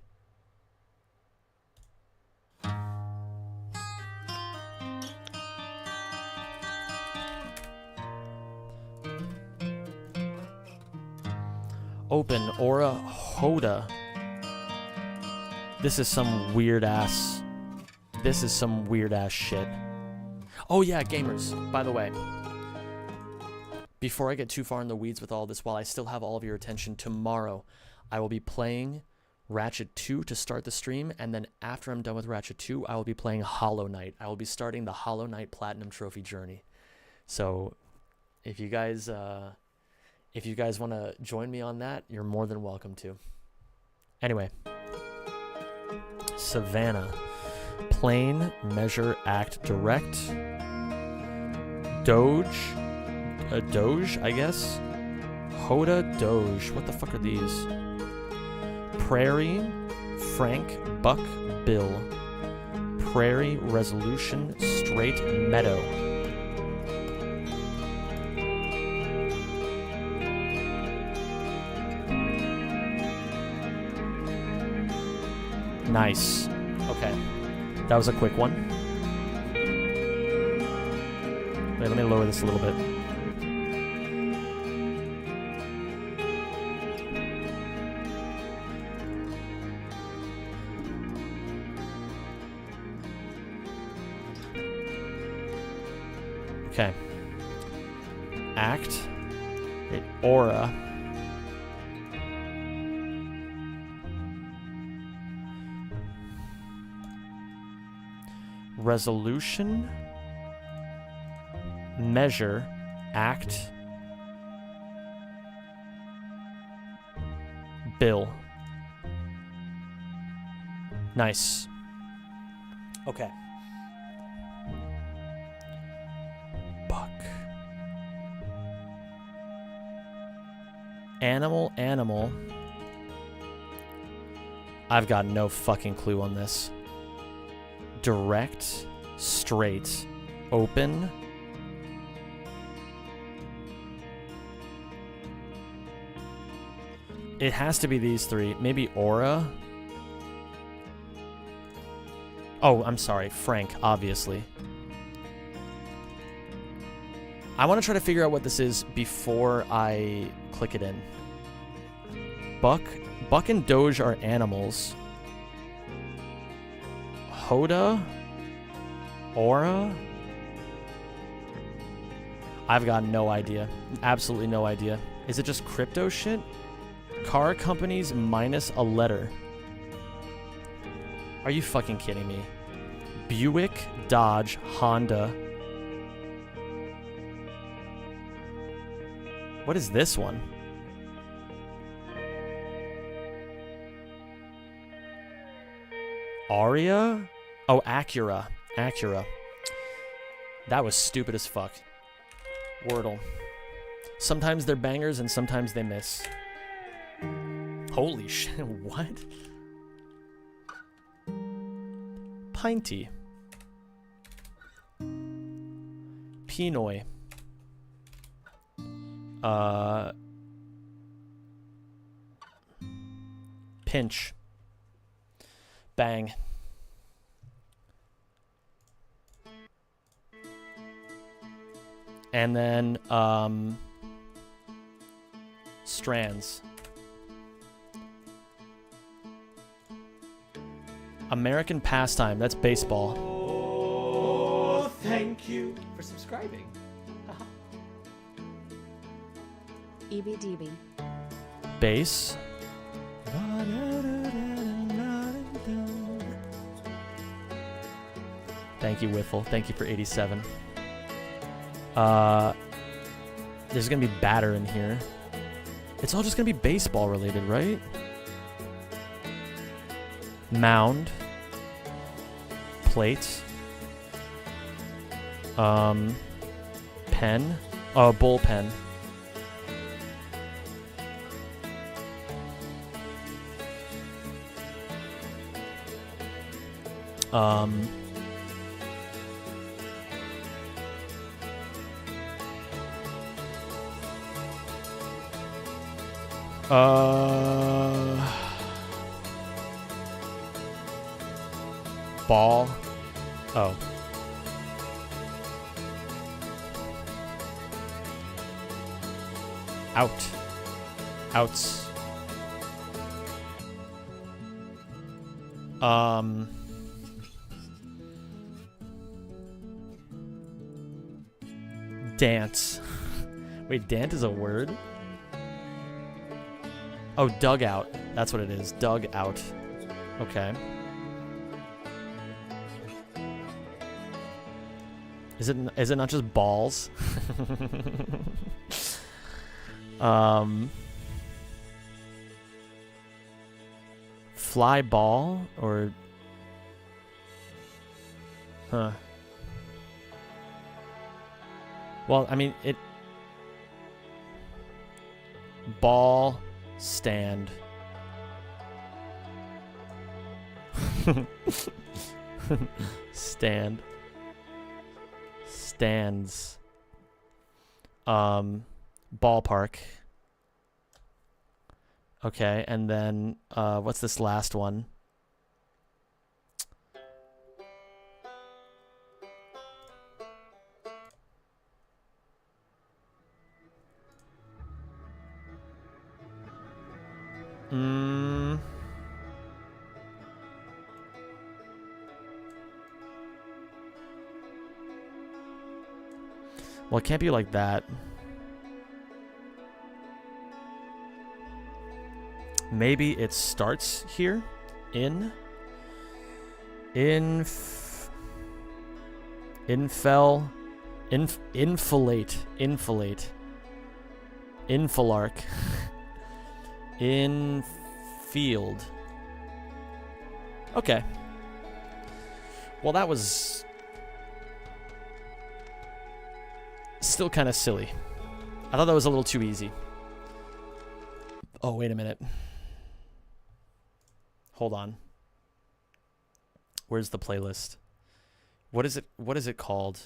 Open Aura Hoda. This is some weird ass shit. Oh yeah, gamers, by the way. Before I get too far in the weeds with all this, while I still have all of your attention, tomorrow I will be playing Ratchet 2 to start the stream, and then after I'm done with Ratchet 2, I will be playing Hollow Knight. I will be starting the Hollow Knight Platinum Trophy journey. So if you guys want to join me on that, you're more than welcome to. Anyway, Savannah. Plane, measure, act, direct. Doge, I guess. Hoda, Doge. What the fuck are these? Prairie, Frank, Buck, Bill. Prairie, resolution, straight, meadow. Nice. Okay. That was a quick one. Wait, let me lower this a little bit. Okay. Act. Okay. Aura. Resolution, measure, act, bill. Nice. Okay. Buck. Animal. I've got no fucking clue on this. Direct, straight, open. It has to be these three. Maybe aura. Oh, I'm sorry. Frank, obviously. I want to try to figure out what this is before I click it in. Buck and Doge are animals. Hoda? Aura? I've got no idea. Absolutely no idea. Is it just crypto shit? Car companies minus a letter. Are you fucking kidding me? Buick, Dodge, Honda. What is this one? Aria? Oh, Acura. That was stupid as fuck. Wordle. Sometimes they're bangers and sometimes they miss. Holy shit, what? Pinty. Pinoy. Pinch. Bang. And then, strands. American pastime, that's baseball. Oh, thank you for subscribing. EBDB. Bass. Thank you, Wiffle. Thank you for 87. There's gonna be batter in here. It's all just gonna be baseball related, right? Mound. Plate. Pen. Oh, bullpen. Ball. Oh. Outs. Dance. Wait, dant is a word? Oh, dugout. That's what it is. Dugout. Okay. Is it not just balls? Fly ball or huh. Well, I mean it ball stand. Stand. Stands. Ballpark. Okay, and then what's this last one? Well, it can't be like that. Maybe it starts here. Infilate. Infilark. Infield. Okay. Well, that was still kind of silly. I thought that was a little too easy. Oh, wait a minute. Hold on. Where's the playlist? What is it called?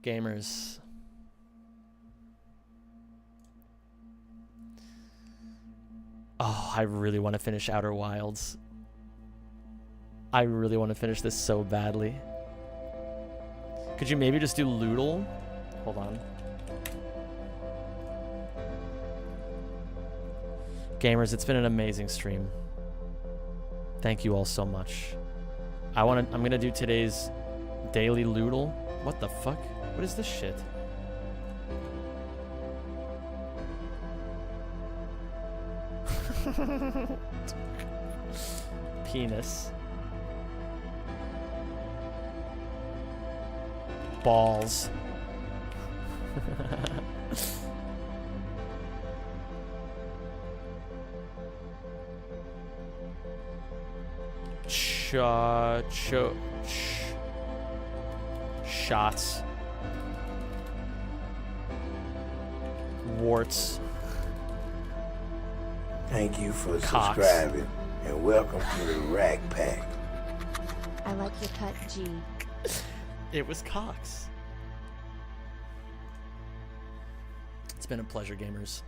Gamers. Oh, I really want to finish Outer Wilds. I really want to finish this so badly. Could you maybe just do Loodle? Hold on. Gamers, it's been an amazing stream. Thank you all so much. I'm gonna do today's daily Loodle. What the fuck? What is this shit? Penis. Balls. Shots. Warts. Thank you for Cocks. subscribing and welcome to the Rack Pack. I like the cut G. It was Cox. It's been a pleasure, gamers.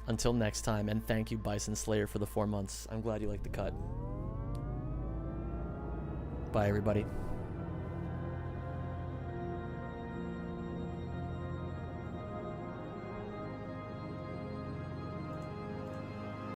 Until next time, and thank you, Bison Slayer, for the 4 months. I'm glad you liked the cut. Bye, everybody.